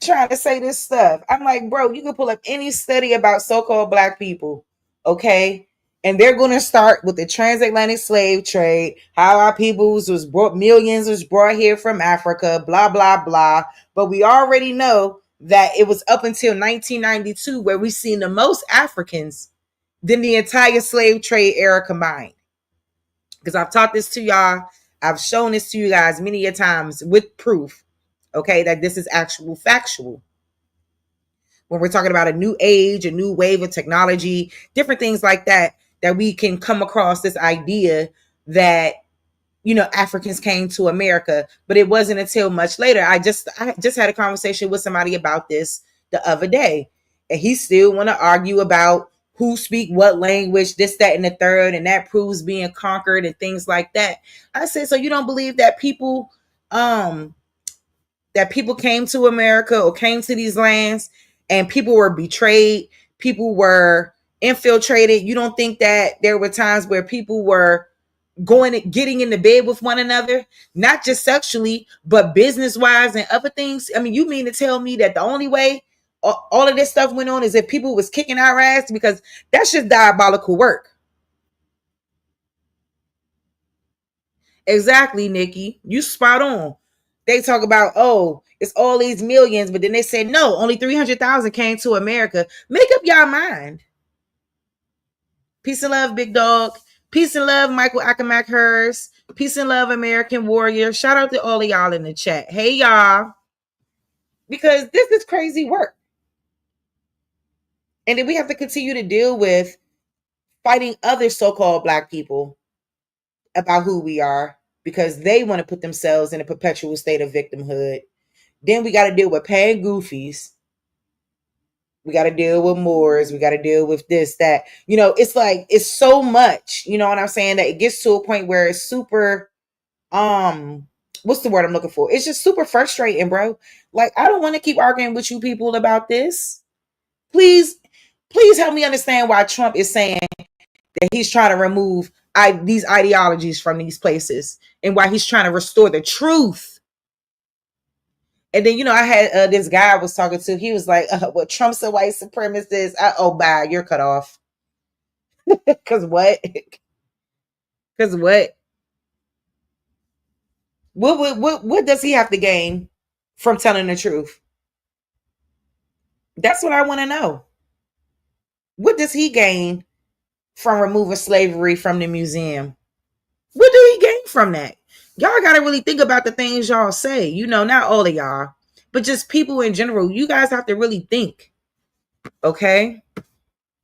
Trying to say this stuff. I'm like, bro, you can pull up any study about so-called black people, okay? And they're going to start with the transatlantic slave trade, how our peoples was brought, millions was brought here from Africa, blah, blah, blah. But we already know that it was up until 1992 where we seen the most Africans than the entire slave trade era combined. Because I've taught this to y'all. I've shown this to you guys many a times with proof, okay, that this is actual factual. When we're talking about a new age, a new wave of technology, different things like that, that we can come across this idea that, Africans came to America. But it wasn't until much later. I just had a conversation with somebody about this the other day, and he still want to argue about who speak what language, this, that, and the third, and that proves being conquered and things like that. I said, so you don't believe that people came to America or came to these lands and people were betrayed, people were infiltrated? You don't think that there were times where people were getting into bed with one another, not just sexually, but business wise and other things? I mean, you mean to tell me that the only way all of this stuff went on is if people was kicking our ass? Because that's just diabolical work. Exactly, Nikki. You spot on. They talk about, oh, it's all these millions, but then they said, no, only 300,000 came to America. Make up your mind. Peace and love, big dog. Peace and love, Michael Akamak Hers. Peace and love, American Warrior. Shout out to all of y'all in the chat. Hey, y'all. Because this is crazy work. And then we have to continue to deal with fighting other so-called black people about who we are because they want to put themselves in a perpetual state of victimhood. Then we got to deal with paying goofies We got to deal with Moors. We got to deal with this, that. It's like, it's so much, you know what I'm saying, that it gets to a point where it's super, what's the word I'm looking for? It's just super frustrating, bro. Like, I don't want to keep arguing with you people about this. Please help me understand why Trump is saying that he's trying to remove these ideologies from these places and why he's trying to restore the truth. And then, I had this guy I was talking to. He was like, well, Trump's a white supremacist. Oh, bye. You're cut off. Because what? Because what? What does he have to gain from telling the truth? That's what I want to know. What does he gain from removing slavery from the museum? What do he gain from that? Y'all got to really think about the things y'all say. Not all of y'all, but just people in general. You guys have to really think. Okay?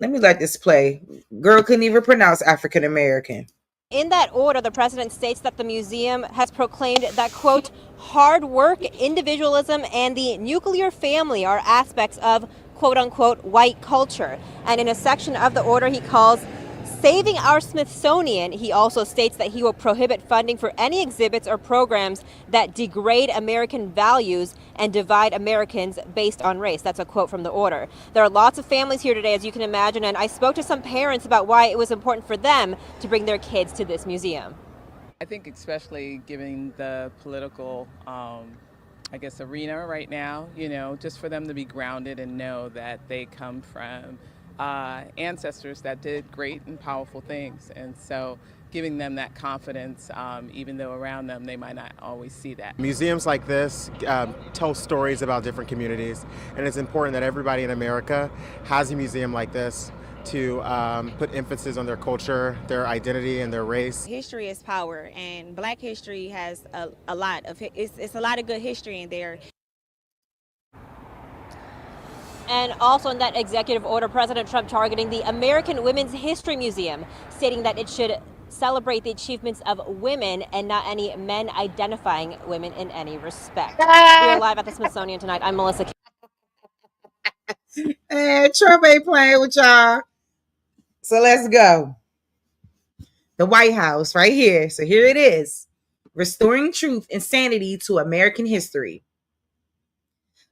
Let me let this play. Girl couldn't even pronounce African American. In that order, the president states that the museum has proclaimed that, quote, hard work, individualism, and the nuclear family are aspects of, quote unquote, white culture. And in a section of the order he calls Saving Our Smithsonian, he also states that he will prohibit funding for any exhibits or programs that degrade American values and divide Americans based on race. That's a quote from the order. There are lots of families here today, as you can imagine, and I spoke to some parents about why it was important for them to bring their kids to this museum. I think especially given the political, arena right now, just for them to be grounded and know that they come from ancestors that did great and powerful things. And so giving them that confidence, even though around them they might not always see that. Museums like this tell stories about different communities, and it's important that everybody in America has a museum like this to put emphasis on their culture, their identity, and their race. History is power, and Black history has a lot of it's a lot of good history in there. And also in that executive order, President Trump targeting the American Women's History Museum, stating that it should celebrate the achievements of women and not any men identifying women in any respect. We're live at the Smithsonian tonight. I'm Melissa. Trump ain't playing with y'all. So let's go. The White House right here. So here it is. Restoring truth and sanity to American history.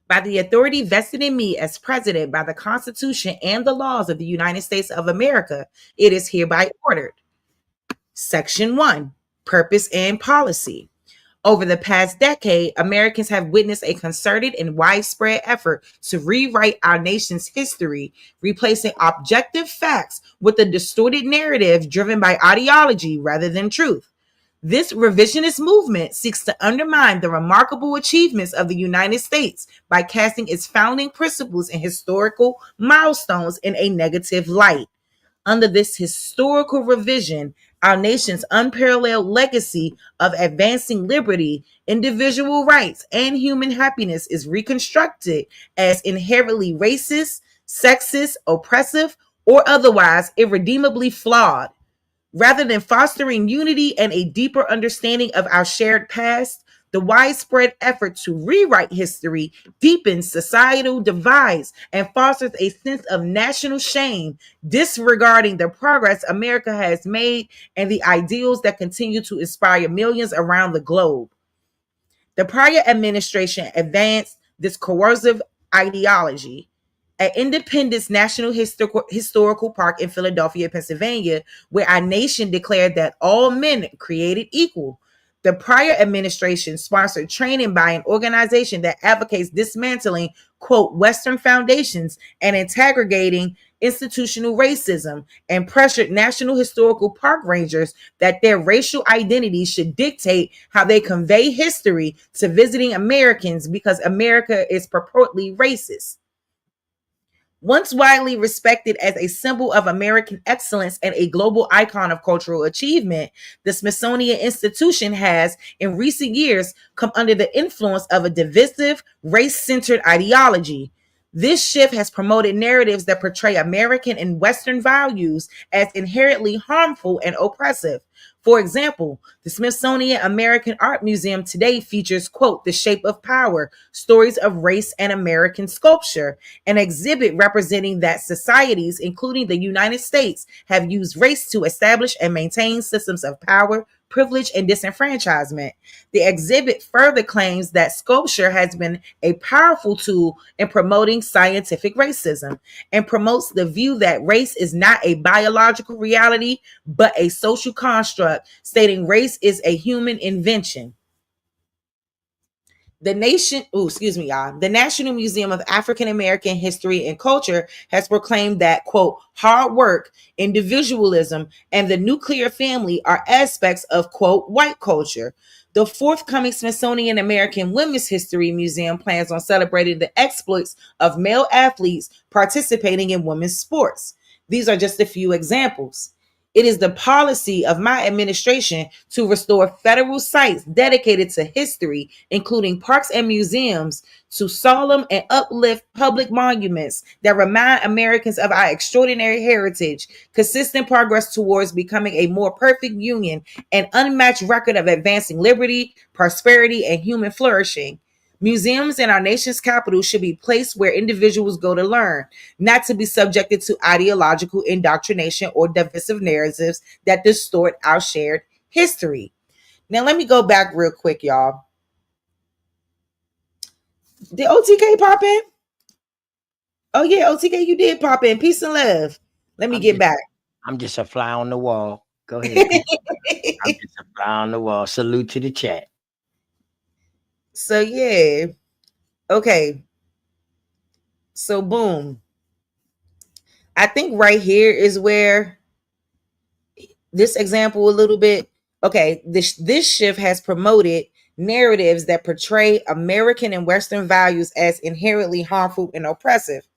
By the authority vested in me as president by the Constitution and the laws of the United States of America, it is hereby ordered. Section 1, Purpose and Policy. Over the past decade, Americans have witnessed a concerted and widespread effort to rewrite our nation's history, replacing objective facts with a distorted narrative driven by ideology rather than truth. This revisionist movement seeks to undermine the remarkable achievements of the United States by casting its founding principles and historical milestones in a negative light. Under this historical revision, our nation's unparalleled legacy of advancing liberty, individual rights, and human happiness is reconstructed as inherently racist, sexist, oppressive, or otherwise irredeemably flawed. Rather than fostering unity and a deeper understanding of our shared past, the widespread effort to rewrite history deepens societal divides and fosters a sense of national shame, disregarding the progress America has made and the ideals that continue to inspire millions around the globe. The prior administration advanced this coercive ideology. At Independence National Historical Park in Philadelphia, Pennsylvania, where our nation declared that all men created equal. The prior administration sponsored training by an organization that advocates dismantling, quote, Western foundations and interrogating institutional racism, and pressured National Historical Park rangers that their racial identity should dictate how they convey history to visiting Americans because America is purportedly racist. Once widely respected as a symbol of American excellence and a global icon of cultural achievement, the Smithsonian Institution has, in recent years, come under the influence of a divisive, race-centered ideology. This shift has promoted narratives that portray American and Western values as inherently harmful and oppressive. For example, the Smithsonian American Art Museum today features, quote, The Shape of Power, Stories of Race and American Sculpture, an exhibit representing that societies, including the United States, have used race to establish and maintain systems of power, privilege, and disenfranchisement. The exhibit further claims that sculpture has been a powerful tool in promoting scientific racism and promotes the view that race is not a biological reality, but a social construct, stating race is a human invention. The National Museum of African American History and Culture has proclaimed that, quote, hard work, individualism, and the nuclear family are aspects of, quote, white culture. The forthcoming Smithsonian American Women's History Museum plans on celebrating the exploits of male athletes participating in women's sports. These are just a few examples. It is the policy of my administration to restore federal sites dedicated to history, including parks and museums, to solemn and uplift public monuments that remind Americans of our extraordinary heritage, consistent progress towards becoming a more perfect union, and unmatched record of advancing liberty, prosperity, and human flourishing. Museums in our nation's capital should be placed where individuals go to learn, not to be subjected to ideological indoctrination or divisive narratives that distort our shared history. Now, let me go back real quick, y'all. Did OTK pop in? Oh, yeah, OTK, you did pop in. Peace and love. Let me get back. I'm just a fly on the wall. Go ahead. I'm just a fly on the wall. Salute to the chat. So, yeah. Okay. So, boom. I think right here is where this example a little bit. Okay, this shift has promoted narratives that portray American and Western values as inherently harmful and oppressive.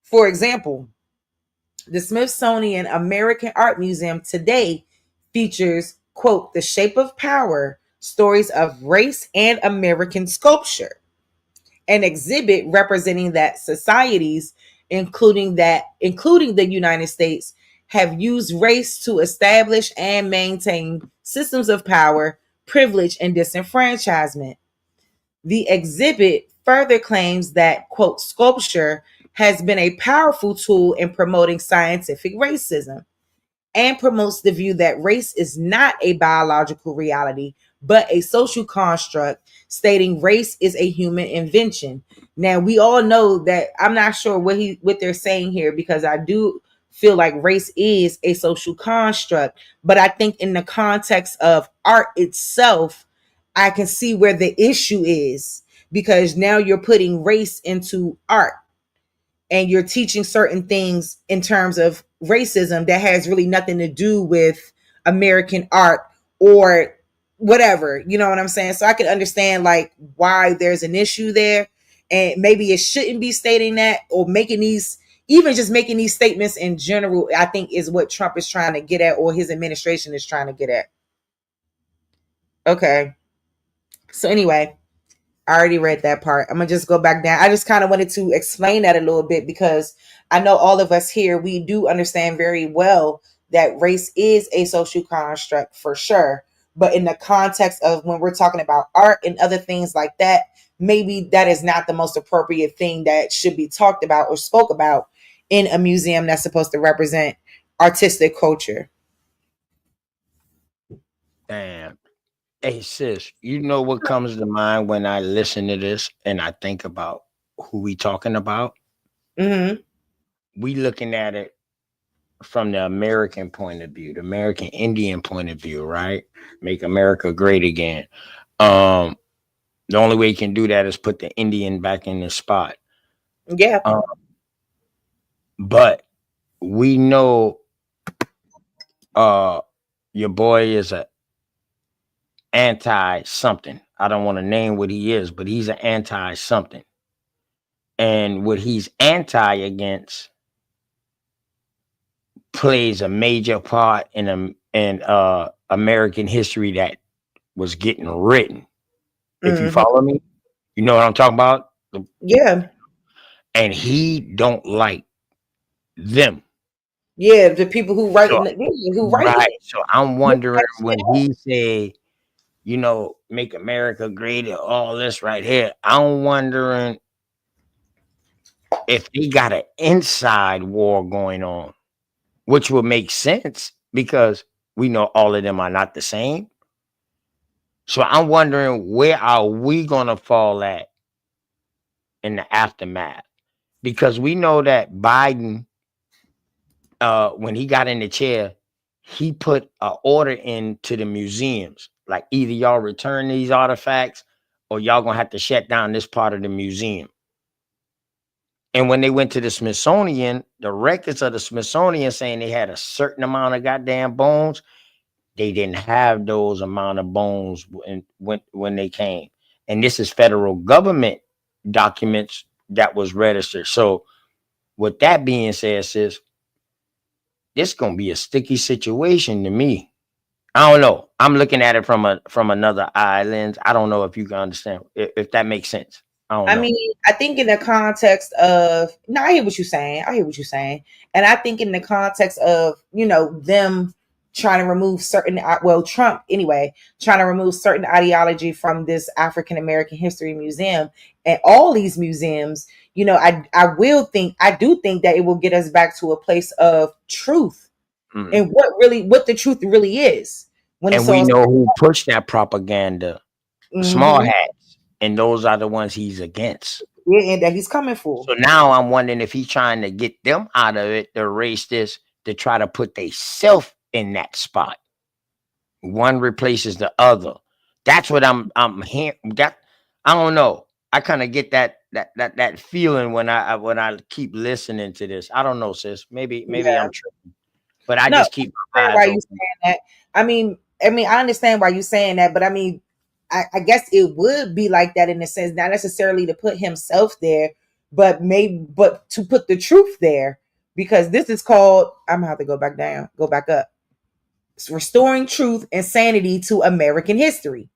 For example, the Smithsonian American Art Museum today features, quote, The Shape of Power, Stories of Race and American Sculpture, an exhibit representing that societies, including the United States, have used race to establish and maintain systems of power, privilege, and disenfranchisement. The exhibit further claims that, quote, sculpture has been a powerful tool in promoting scientific racism and promotes the view that race is not a biological reality, but a social construct, stating race is a human invention. Now, we all know that I'm not sure what they're saying here, because I do feel like race is a social construct, but I think in the context of art itself, I can see where the issue is, because now you're putting race into art and you're teaching certain things in terms of racism that has really nothing to do with American art or whatever, you know what I'm saying? So I can understand like why there's an issue there, and maybe it shouldn't be stating that, or making these, even just making these statements in general, I think is what Trump is trying to get at, or his administration is trying to get at. Okay. So anyway, I already read that part. I'm gonna just go back down. I just kind of wanted to explain that a little bit, because I know all of us here, we do understand very well that race is a social construct for sure. But in the context of when we're talking about art and other things like that, maybe that is not the most appropriate thing that should be talked about or spoke about in a museum that's supposed to represent artistic culture. Damn. Hey, sis, you know what comes to mind when I listen to this and I think about who we talking about? Mm-hmm. We looking at it from the American point of view, the American Indian point of view, right? Make America great again. The only way you can do that is put the Indian back in the spot. Yeah. But we know your boy is a anti something. I don't want to name what he is, but he's an anti something. And what he's anti against plays a major part in American history that was getting written. If you follow me, you know what I'm talking about? Yeah. And he don't like them. Yeah, the people who write So, who write right. it. So I'm wondering when he say, make America great and all this right here. I'm wondering if they got an inside war going on, which would make sense because we know all of them are not the same. So I'm wondering where are we gonna fall at in the aftermath? Because we know that Biden, when he got in the chair, he put an order into the museums. Like either y'all return these artifacts or y'all gonna have to shut down this part of the museum. And when they went to the Smithsonian, the records of the Smithsonian saying they had a certain amount of goddamn bones, they didn't have those amount of bones when they came. And this is federal government documents that was registered. So with that being said, sis, this gonna be a sticky situation to me. I don't know. I'm looking at it from another eye lens. I don't know if you can understand if that makes sense. I don't I know. mean, I think in the context of no, I hear what you're saying. I hear what you're saying, and I think in the context of them trying to remove certain Trump anyway, trying to remove certain ideology from this African American History Museum and all these museums. I do think that it will get us back to a place of truth and what the truth really is when And it's we all. know who pushed that propaganda, small Mhm. hats, and those are the ones he's against. Yeah, and that he's coming for. So now I'm wondering if he's trying to get them out of it to erase this to try to put they self in that spot. One replaces the other. That's what I'm hearing. That I don't know. I kind of get that feeling when I keep listening to this. I don't know, sis. Maybe Yeah. I'm tripping, but I No, just keep I my understand eyes why you open. saying that. I understand why you saying that, but I guess it would be like that in a sense, not necessarily to put himself there, but to put the truth there, because this is called. I'm gonna have to go back up. It's restoring truth and sanity to American history.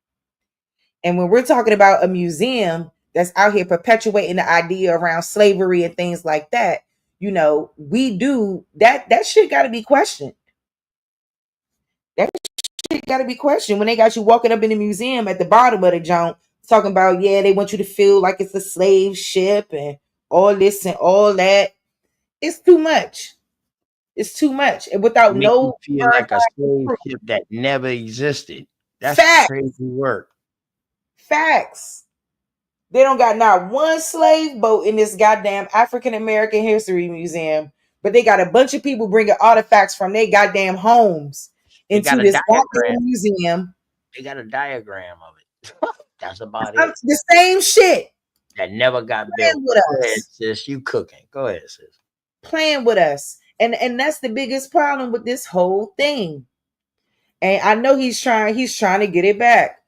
And when we're talking about a museum that's out here perpetuating the idea around slavery and things like that, we do that. That shit got to be questioned. That shit got to be questioned when they got you walking up in the museum at the bottom of the junk talking about, yeah, they want you to feel like it's a slave ship and all this and all that. It's too much. It's too much. And without Make you no feel like a slave ship that never existed. That's facts, crazy work. facts. They don't got not one slave boat in this goddamn African American History Museum, but they got a bunch of people bringing artifacts from their goddamn homes They got into a this diagram. goddamn museum. They got a diagram of it. That's about it. The same shit. That never got built. Playing with Go ahead, us. sis. You cooking. Go ahead, sis. Playing with us. And that's the biggest problem with this whole thing. And I know he's trying to get it back.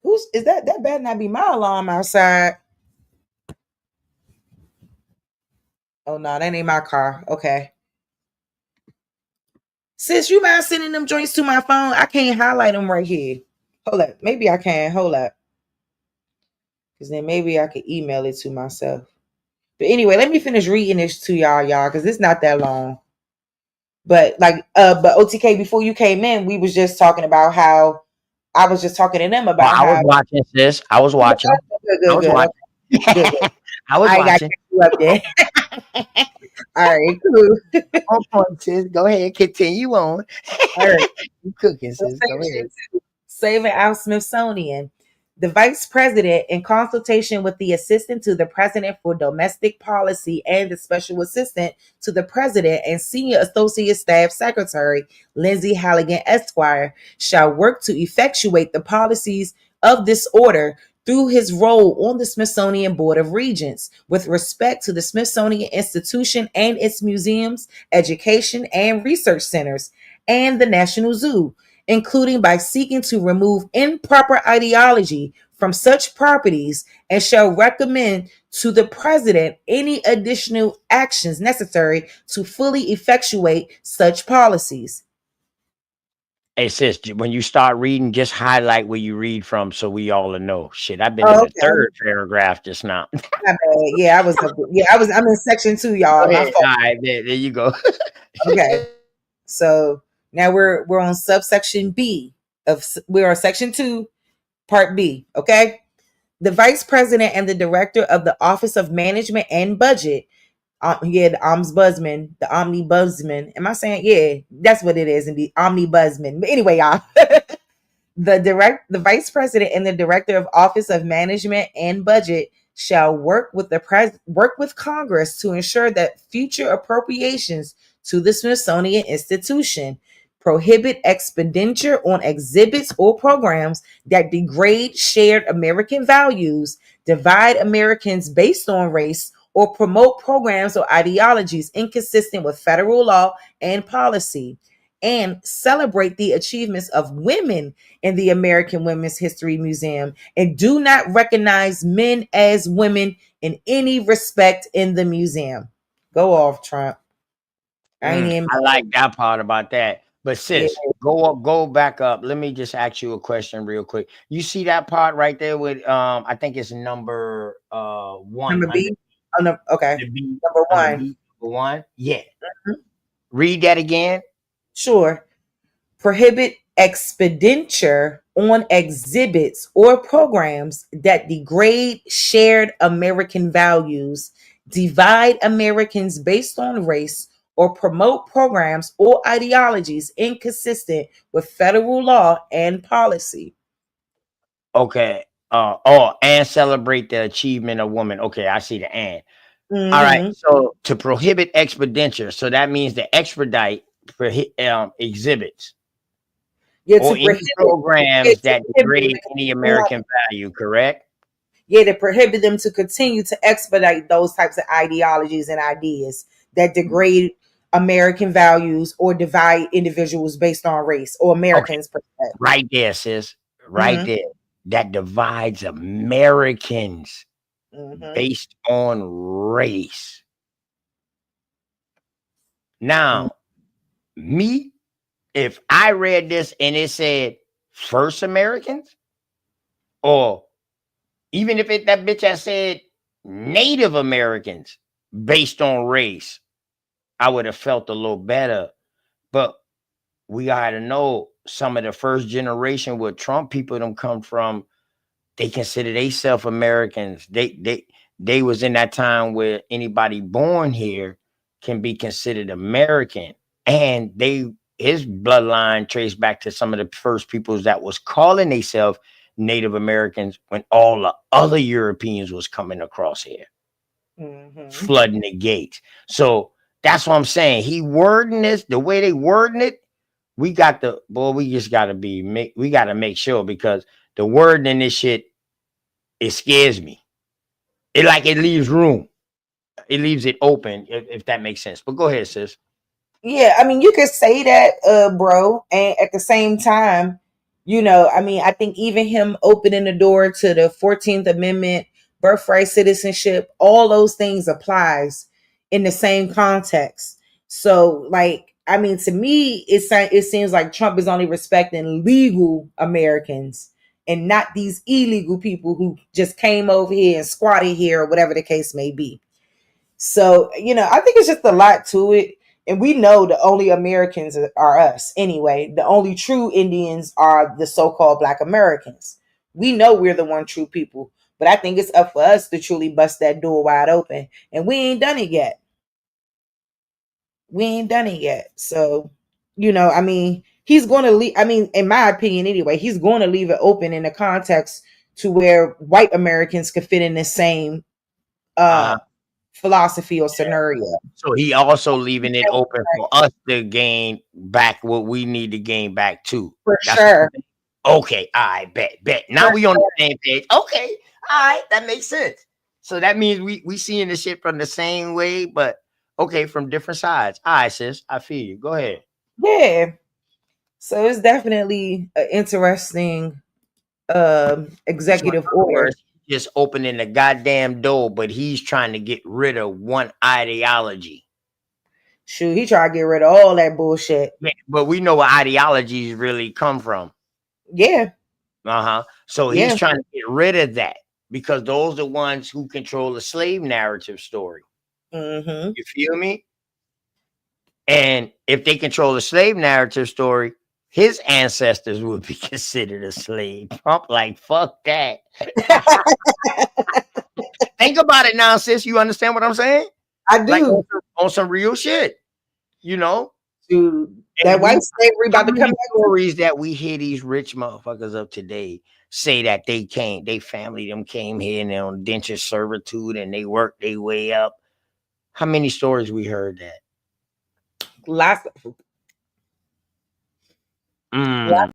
Who's is that? That better not be my alarm outside. Oh no, that ain't my car. Okay. Sis, you mind sending them joints to my phone? I can't highlight them right here. Hold up. Maybe I can. Hold up. Because then maybe I could email it to myself. But anyway, let me finish reading this to y'all, because it's not that long. But but OTK, before you came in, we was just talking about how I was just talking to them about I was how watching, sis. I was watching. I was watching. Good. I was I got watching. you up there. All right, cool. On point, sis. Go ahead. Continue on. All right. You cooking, sis. Go ahead. Saving our Smithsonian. The vice president, in consultation with the assistant to the president for domestic policy and the special assistant to the president and senior associate staff secretary, Lindsay Halligan Esquire, shall work to effectuate the policies of this order through his role on the Smithsonian Board of Regents with respect to the Smithsonian Institution and its museums, education and research centers, and the National Zoo, including by seeking to remove improper ideology from such properties, and shall recommend to the president any additional actions necessary to fully effectuate such policies. Hey sis, when you start reading, just highlight where you read from so we all will know. Shit, I've been in Oh, the okay. third paragraph just now. My bad. Yeah, I was. I'm in section 2, y'all. Go My ahead. fault. All right, there you go. Okay. So now we're on subsection B we're on section 2, part B. Okay. The vice president and the director of the Office of Management and Budget. The omnibusman. Am I saying? Yeah, that's what it is. And the omnibusman. But anyway, y'all. The vice president and the director of Office of Management and Budget shall work with Congress to ensure that future appropriations to the Smithsonian Institution prohibit expenditure on exhibits or programs that degrade shared American values, divide Americans based on race, or promote programs or ideologies inconsistent with federal law and policy, and celebrate the achievements of women in the American Women's History Museum, and do not recognize men as women in any respect in the museum. Go off, Trump. I ain't even. I like that part about that. But Yeah. sis, go back up. Let me just ask you a question real quick. You see that part right there with I think it's number 1 Number B. Oh, no, okay. the B, Number under 1. B, number 1. Yeah. Mhm. Read that again. Sure. Prohibit expenditure on exhibits or programs that degrade shared American values, divide Americans based on race, or promote programs or ideologies inconsistent with federal law and policy. Okay. And celebrate the achievement of women. Okay, I see the and. All right. Mm-hmm. So to prohibit expenditure, so that means to expedite exhibits Yeah, or to any prohibit, programs that degrade any right. American value, correct? Yeah, to prohibit them to continue to expedite those types of ideologies and ideas that degrade American values or divide individuals based on race or Okay. Americans per se. Right there, sis. Right Mm-hmm. there. That divides Americans Mm-hmm. based on race. Now, me, if I read this and it said first Americans, or even if that bitch had said Native Americans based on race, I would have felt a little better. But we gotta know some of the first generation where Trump people them come from, they consider themselves Americans. They was in that time where anybody born here can be considered American. And his bloodline traced back to some of the first peoples that was calling themselves Native Americans when all the other Europeans was coming across here, flooding the gates. So that's what I'm saying. He wording this the way they wording it. We just gotta we gotta make sure, because the wording in this shit, it scares me. It leaves room. It leaves it open, if that makes sense. But go ahead, sis. Yeah, I mean, you could say that, bro, and at the same time, I mean, I think even him opening the door to the 14th Amendment, birthright citizenship, all those things applies in the same context. So, like, I mean, to me, it seems like Trump is only respecting legal Americans and not these illegal people who just came over here and squatted here or whatever the case may be. So, I think it's just a lot to it. And we know the only Americans are us anyway. The only true Indians are the so-called Black Americans. We know we're the one true people. But I think it's up for us to truly bust that door wide open. And we ain't done it yet. So, I mean, he's going to leave. I mean, in my opinion anyway, he's going to leave it open in the context to where white Americans could fit in the same philosophy or scenario. So he also leaving it open for us to gain back what we need to gain back too. For sure. Okay, I bet. Now we on the same page. Okay, all right, that makes sense. So that means we seeing the shit from the same way, but okay, from different sides. All right, sis, I feel you. Go ahead. Yeah. So it's definitely an interesting executive order. Just opening the goddamn door, but he's trying to get rid of one ideology. Shoot, he try to get rid of all that bullshit. Yeah, but we know where ideologies really come from. Yeah. So he's Yeah. trying to get rid of that because those are the ones who control the slave narrative story. Mm-hmm. You feel me? And if they control the slave narrative story, his ancestors would be considered a slave. Trump like, fuck that. Think about it now, sis. You understand what I'm saying? I do. Like on some real shit, you know? Dude, that white slavery about to come back. Stories that we hear these rich motherfuckers of today say that they family them came here and they're on indentured servitude and they worked their way up. How many stories we heard that? Lots of Mm.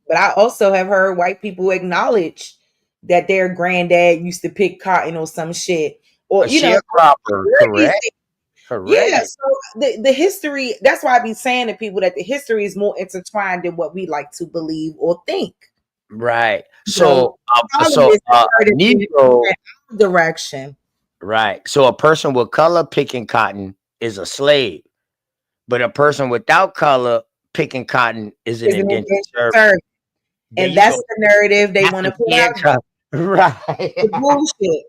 But I also have heard white people acknowledge that their granddad used to pick cotton or some shit. Or, A sharecropper, correct? Yeah, so the history, that's why I be saying to people that the history is more intertwined than what we like to believe or think. Right. So, Negro direction. Right. So a person with color picking cotton is a slave, but a person without color picking cotton is an indentured servant. And that's the narrative they want to put out. Right. The bullshit.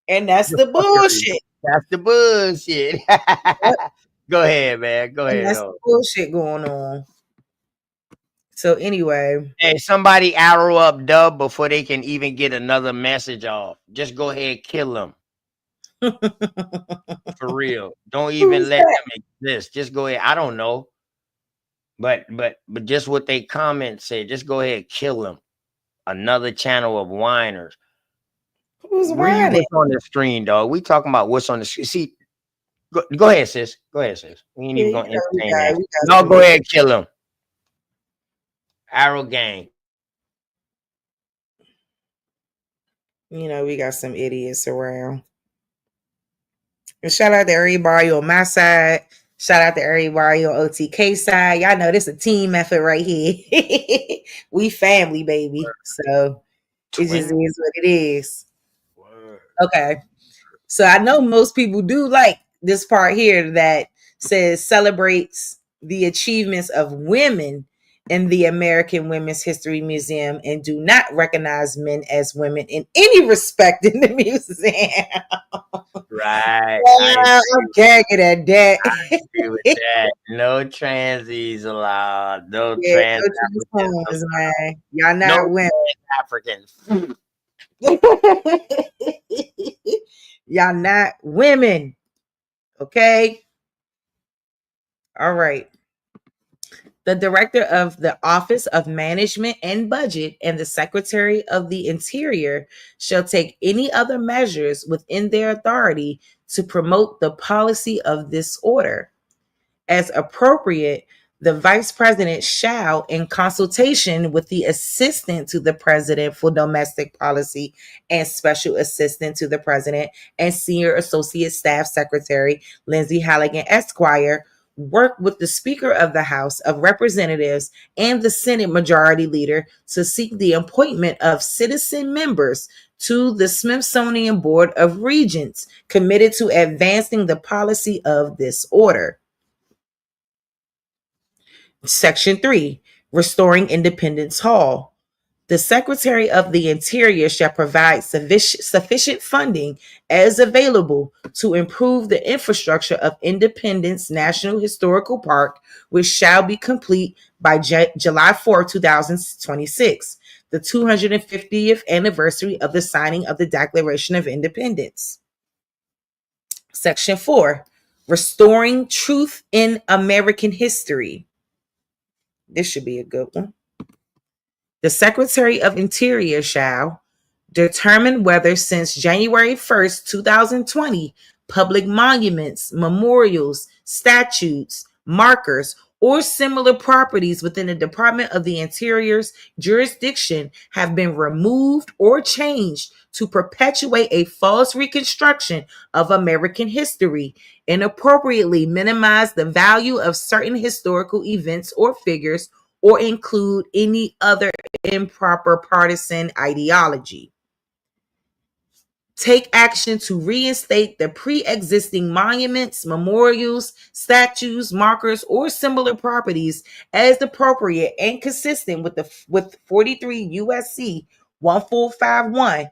And that's the bullshit. That's the bullshit. Go ahead, man. Go ahead. That's the bullshit going on. So anyway. Hey, somebody arrow up Dub before they can even get another message off. Just go ahead, kill them. For real. Don't even let them exist. Just go ahead. I don't know. But just what they comment said, just go ahead, kill them. Another channel of whiners. Who's Read what's on the screen, dog. We talking about what's on the screen. See, go ahead, sis. Go ahead, sis. We ain't even gonna entertain that. No, go ahead, kill him. Arrow gang. You know, we got some idiots around. And shout out to everybody on my side. Shout out to everybody on OTK side. Y'all know this is a team effort right here. We family, baby. So it just is what it is. Okay. So I know most people do like this part here that says celebrates the achievements of women in the American Women's History Museum and do not recognize men as women in any respect in the museum. Right. I'm gagging at that. I agree with that. No transies allowed. No trans Africans. Man. Y'all not women. Africans. Y'all not women. Okay. All right. The director of the Office of Management and Budget and the Secretary of the Interior shall take any other measures within their authority to promote the policy of this order. As appropriate, the Vice President shall, in consultation with the Assistant to the President for Domestic Policy and Special Assistant to the President and Senior Associate Staff Secretary Lindsay Halligan Esquire, work with the Speaker of the House of Representatives and the Senate Majority Leader to seek the appointment of citizen members to the Smithsonian Board of Regents committed to advancing the policy of this order. Section 3, Restoring Independence Hall. The Secretary of the Interior shall provide sufficient funding as available to improve the infrastructure of Independence National Historical Park, which shall be complete by July 4, 2026, the 250th anniversary of the signing of the Declaration of Independence. Section 4, Restoring Truth in American History. This should be a good one. The Secretary of Interior shall determine whether since January 1st, 2020, public monuments, memorials, statues, markers, or similar properties within the Department of the Interior's jurisdiction have been removed or changed to perpetuate a false reconstruction of American history, inappropriately minimize the value of certain historical events or figures, or include any other improper partisan ideology. take action to reinstate the pre-existing monuments, memorials, statues, markers, or similar properties as appropriate and consistent with 43 USC 1451.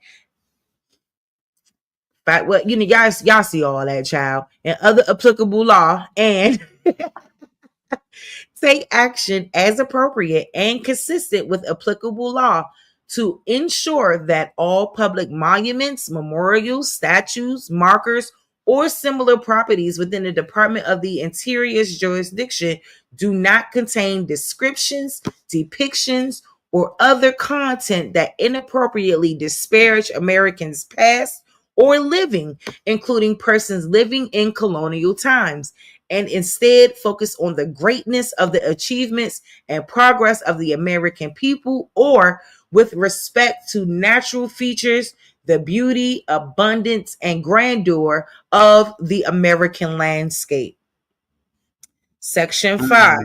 But well, y'all see all that, child, and other applicable law, and take action as appropriate and consistent with applicable law to ensure that all public monuments, memorials, statues, markers, or similar properties within the Department of the Interior's jurisdiction do not contain descriptions, depictions, or other content that inappropriately disparage Americans past or living, including persons living in colonial times, and instead focus on the greatness of the achievements and progress of the American people, or with respect to natural features, the beauty, abundance, and grandeur of the American landscape. Section 5.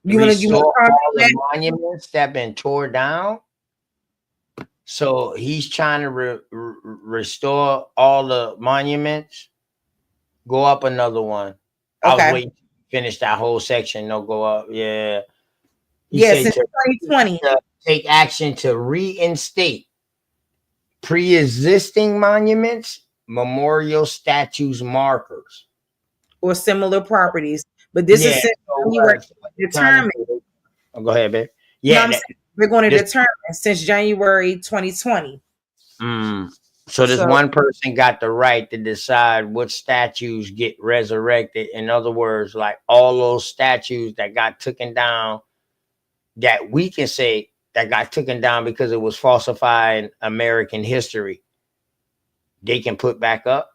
You want to Restore comment all on the that? monuments that been tore down. So he's trying to restore all the monuments. Go up another one. I was waiting to finish that whole section. No, go up. Yeah. He Yes, said in 2020. to take action to reinstate pre-existing monuments, memorials, statues, markers, or similar properties. But this is since January determined. Oh, go ahead, babe. Yeah, Yeah, we're going to determine since January 2020. So this one person got the right to decide what statues get resurrected. In other words, like all those statues that got taken down, that we can say that got taken down because it was falsifying American history, they can put back up.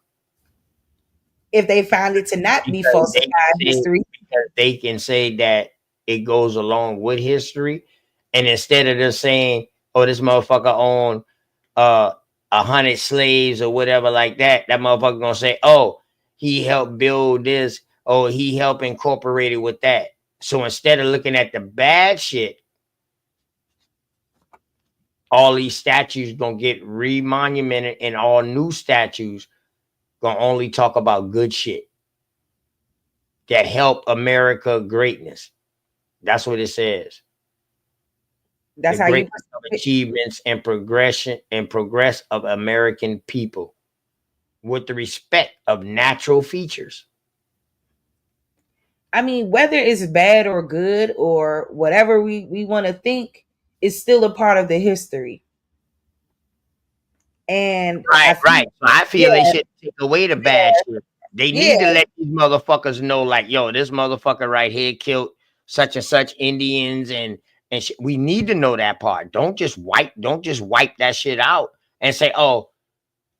If they found it to not be falsified history. Because they can say that it goes along with history. And instead of just saying, oh, this motherfucker owned 100 slaves or whatever like that, that motherfucker gonna say, oh, he helped build this, oh, he helped incorporate it with that. So instead of looking at the bad shit, all these statues gonna get remonumented, and all new statues gonna only talk about good shit that help America greatness. That's what it says. That's the how greatness of achievements and progress of American people with the respect of natural features. I mean, whether it's bad or good or whatever we want to think, it's still a part of the history. And right. So I feel they should take away the bad shit. They need to let these motherfuckers know, like, yo, this motherfucker right here killed such and such Indians and we need to know that part. Don't just wipe that shit out and say, oh,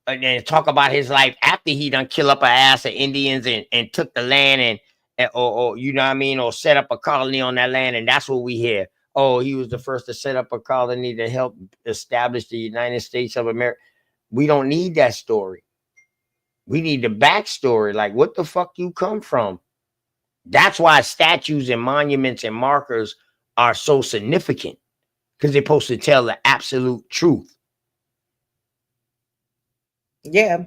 and then talk about his life after he done kill up an ass of Indians and took the land or you know what I mean, or set up a colony on that land, and that's what we hear. Oh, he was the first to set up a colony to help establish the United States of America. We don't need that story. We need the backstory. Like, what the fuck you come from? That's why statues and monuments and markers are so significant, because they're supposed to tell the absolute truth. Yeah.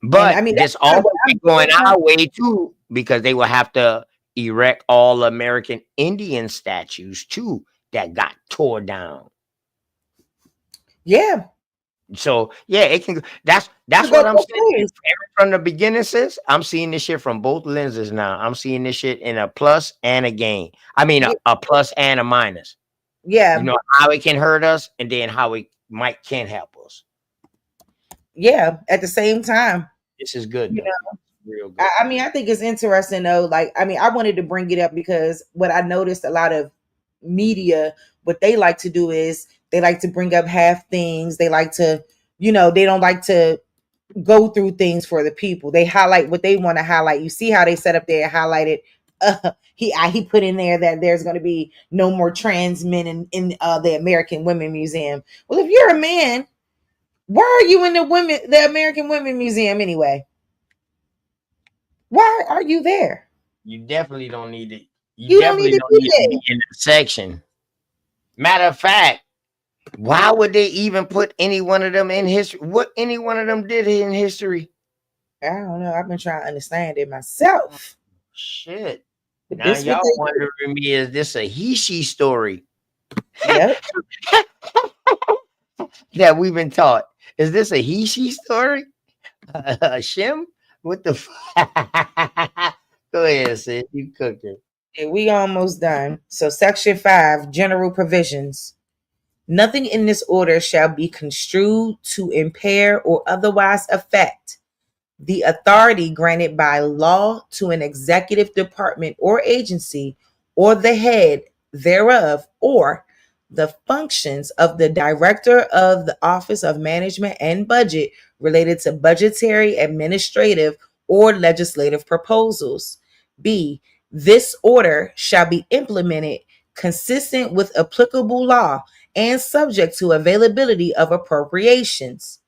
But I mean, this also be going our way too, because they will have to erect all American Indian statues too that got tore down. Yeah. So yeah, it can. That's what I'm saying. From the beginning, sis, I'm seeing this shit from both lenses now. I'm seeing this shit in a plus and a gain. I mean, a plus and a minus. Yeah. You know how it can hurt us, and then how it can help us. Yeah. At the same time. This is good. You know, real good. I mean, I think it's interesting though. Like, I mean, I wanted to bring it up because what I noticed a lot of media, what they like to do is they like to bring up half things. They like to, you know, they don't like to go through things for the people. They highlight what they want to highlight. You see how they set up there and highlighted. He put in there that there's going to be no more trans men in the American Women Museum. Well, if you're a man, why are you in the American Women Museum anyway? Why are you there? You definitely don't need it. You definitely don't need to be in the section. Matter of fact, Why would they even put any one of them in history? What any one of them did in history? I don't know. I've been trying to understand it myself. Shit. But Now this what y'all they wondering me, is this a he-she story Yep. that we've been taught? Is this a he-she story? Shim? What the Go ahead, sis. You cooking. Yeah, we almost done. So section 5, general provisions. Nothing in this order shall be construed to impair or otherwise affect the authority granted by law to an executive department or agency or the head thereof, or the functions of the director of the Office of Management and Budget related to budgetary, administrative, or legislative proposals. B. This order shall be implemented consistent with applicable law and subject to availability of appropriations.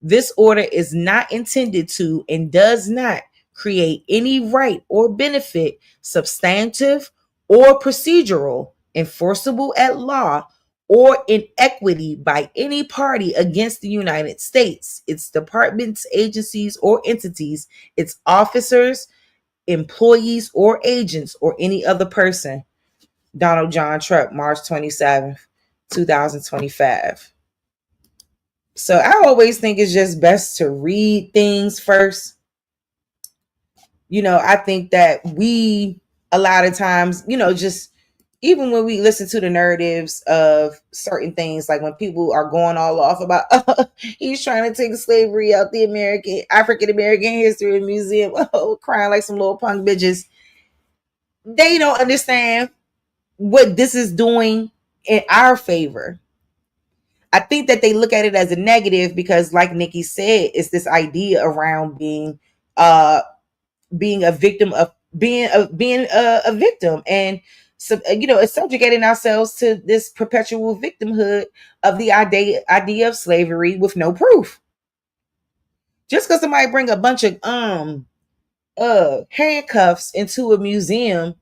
This order is not intended to and does not create any right or benefit, substantive or procedural, enforceable at law, or in equity by any party against the United States, its departments, agencies, or entities, its officers, employees, or agents, or any other person. Donald John Trump, March 27th, 2025. So I always think it's just best to read things first. I think that we, a lot of times, just even when we listen to the narratives of certain things, like when people are going all off about, he's trying to take slavery out the African American history museum, crying like some little punk bitches. They don't understand what this is doing in our favor. I think that they look at it as a negative because, like Nikki said, it's this idea around being a victim of being a victim, and so it's subjugating ourselves to this perpetual victimhood of the idea of slavery with no proof. Just because somebody bring a bunch of handcuffs into a museum,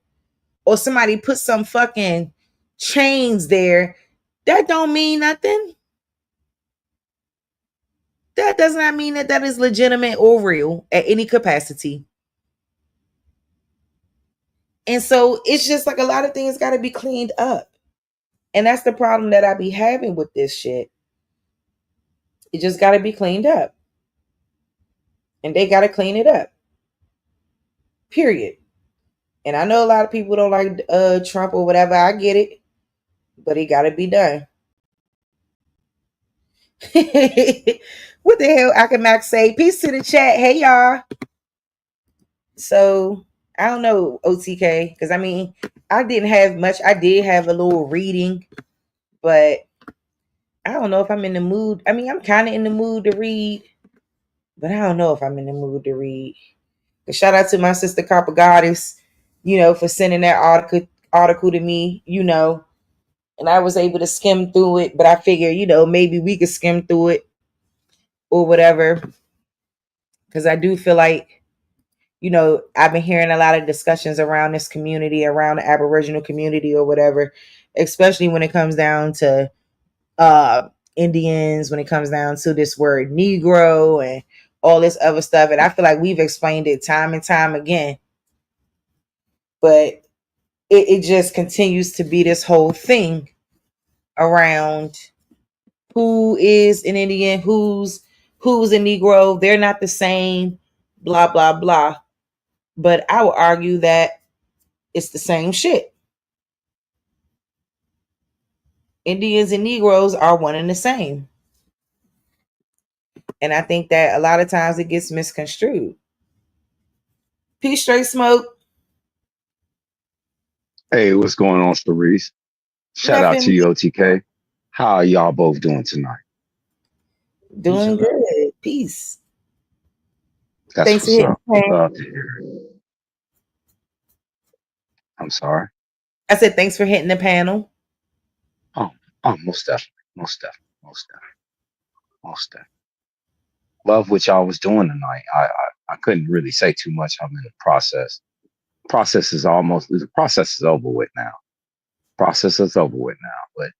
or somebody put some fucking chains there, that don't mean nothing. That does not mean that that is legitimate or real at any capacity. And so it's just like a lot of things got to be cleaned up. And that's the problem that I be having with this shit. It just got to be cleaned up. And they got to clean it up. Period. And I know a lot of people don't like Trump or whatever. I get it. But it got to be done. What the hell? I can Max say, peace to the chat. Hey, y'all. So I don't know, OTK, because I didn't have much. I did have a little reading, but I don't know if I'm in the mood. I'm kind of in the mood to read, but I don't know if I'm in the mood to read. But shout out to my sister Copper Goddess, for sending that article to me, and I was able to skim through it. But I figure, maybe we could skim through it or whatever, because I do feel like, I've been hearing a lot of discussions around this community, around the Aboriginal community or whatever, especially when it comes down to Indians, when it comes down to this word Negro and all this other stuff. And I feel like we've explained it time and time again. But it just continues to be this whole thing around who is an Indian, who's a Negro. They're not the same, blah, blah, blah. But I would argue that it's the same shit. Indians and Negroes are one and the same. And I think that a lot of times it gets misconstrued. Peace, straight smoke. Hey, what's going on, Cerise? Shout out to Nothing. you, OTK. How are y'all both doing tonight? Doing good. Peace. That's Thanks for what's hitting up. the Love panel. to hear it. I'm sorry. I said thanks for hitting the panel. Oh, most definitely. Most definitely. Most definitely. Most definitely. Love what y'all was doing tonight. I couldn't really say too much. I'm in the process. The process is over with now. Process is over with now. But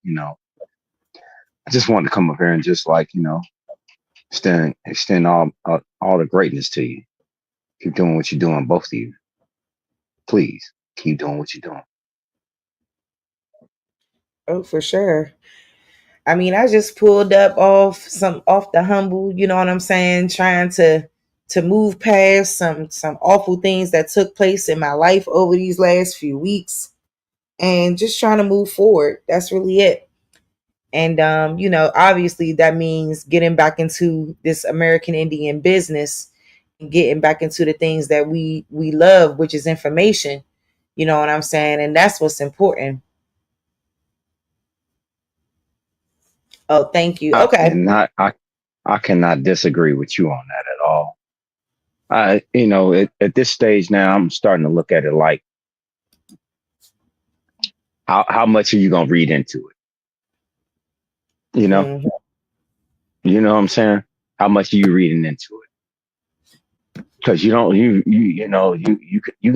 I just wanted to come up here and just like, extend all the greatness to you. Keep doing what you're doing, both of you. Please keep doing what you're doing. Oh, for sure. I mean, I just pulled up off the humble, you know what I'm saying, trying to move past some awful things that took place in my life over these last few weeks and just trying to move forward. That's really it. And obviously that means getting back into this American Indian business and getting back into the things that we love, which is information. You know what I'm saying? And that's what's important. Oh, thank you. Okay. And I cannot disagree with you on that at all. At this stage now, I'm starting to look at it like, how much are you gonna read into it? Mhm. You know what I'm saying? How much are you reading into it? Because you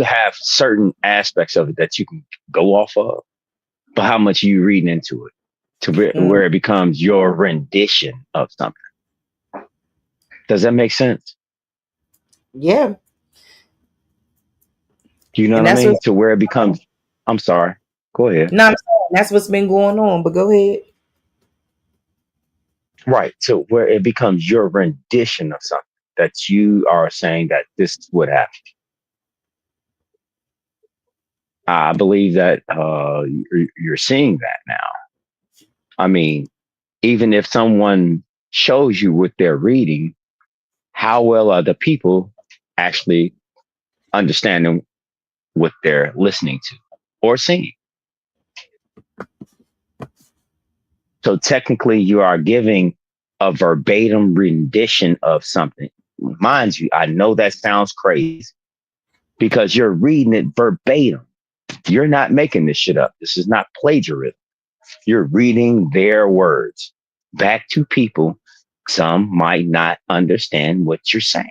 have certain aspects of it that you can go off of, but how much are you reading into it to where it becomes your rendition of something? Does that make sense? Yeah. Do you know And what I that's mean? what To where it becomes. I'm sorry. Go ahead. no, I'm saying that's what's been going on, but go ahead. Right. So where it becomes your rendition of something that you are saying that this would happen. I believe that you're seeing that now. I mean, even if someone shows you what they're reading, how well are the people actually understanding what they're listening to or seeing? So technically, you are giving a verbatim rendition of something. Mind you, I know that sounds crazy because you're reading it verbatim. You're not making this shit up. This is not plagiarism. You're reading their words back to people. Some might not understand what you're saying.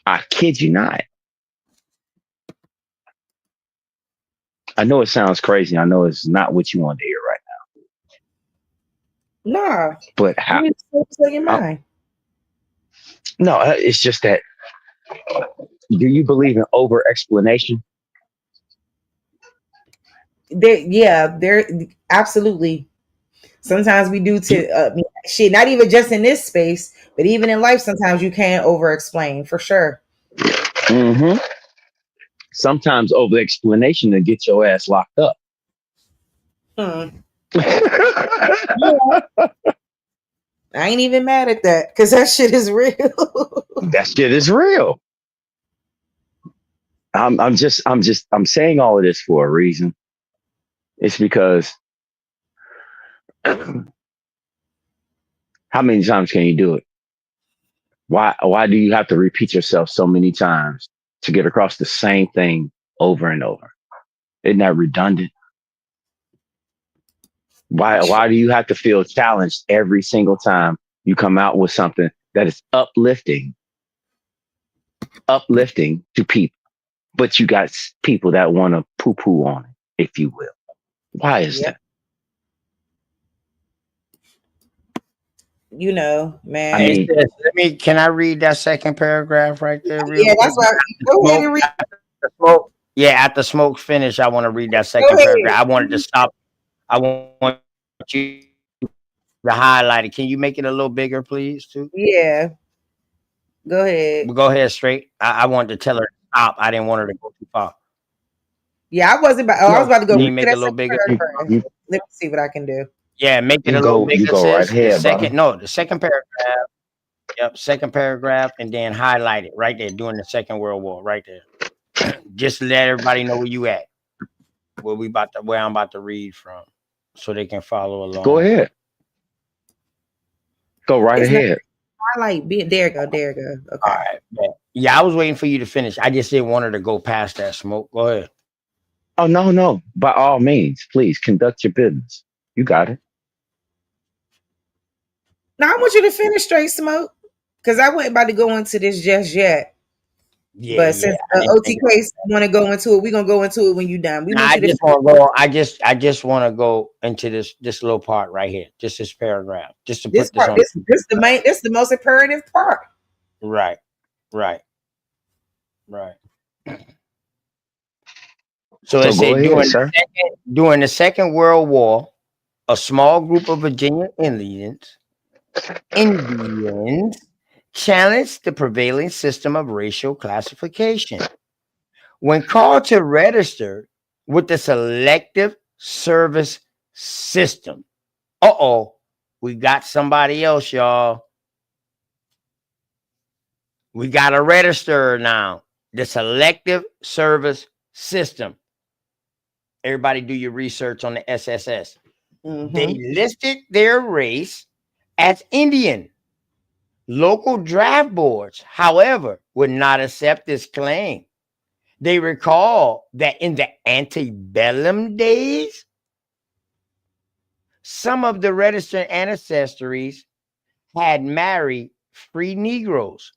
I kid you not. I know it sounds crazy. I know it's not what you want to hear right Nah. now. But how? You need to focus on your mind. No, it's just that. Do you believe in over explanation? They're absolutely. Sometimes we do shit, not even just in this space, but even in life, sometimes you can't over explain for sure. Mm-hmm. Sometimes over explanation to get your ass locked up. Yeah. I ain't even mad at that because that shit is real. That shit is real. I'm saying all of this for a reason. It's because how many times can you do it? Why do you have to repeat yourself so many times to get across the same thing over and over? Isn't that redundant? Why do you have to feel challenged every single time you come out with something that is uplifting to people, but you got people that want to poo-poo on it, if you will? Why is that? Man. Hey, sis, can I read that second paragraph right there real quick? That's why. Go ahead and read. After Smoke finish, I want to read that second paragraph. I wanted to stop. I want you to highlight it. Can you make it a little bigger, please, too? Yeah. Go ahead. Go ahead straight. I wanted to tell her to stop. I didn't want her to go too far. Yeah, I wasn't about. I was about to go. Can you make it a little bigger? Let me see what I can do. Yeah, make it a little bigger. You go right ahead, the second paragraph. Yep, second paragraph, and then highlight it right there during the Second World War, right there. Just to let everybody know where you at, where I'm about to read from, so they can follow along. Go ahead. Go right ahead. Highlight. There you go. Okay. All right. Yeah, I was waiting for you to finish. I just didn't want her to go past that. Smoke. Go ahead. Oh no! By all means, please conduct your business. You got it. Now I want you to finish straight, Smoke, because I wasn't about to go into this just yet. Yeah, But yeah. since I didn't think OTK want to go into it, we're gonna go into it when you're done. We Nah, want I you to. just want to go. I just want to go into this little part right here, just this paragraph, just to This put this part, on. this the main, this the most imperative part. Right, right, right. So it So go said ahead, sir. during the Second World War, a small group of Virginia Indians challenged the prevailing system of racial classification. When called to register with the Selective Service System, we got somebody else, y'all. We got a register now. The Selective Service System. Everybody do your research on the SSS. They listed their race as Indian. Local draft boards, however, would not accept this claim. They recall that in the antebellum days, some of the registered ancestries had married free Negroes.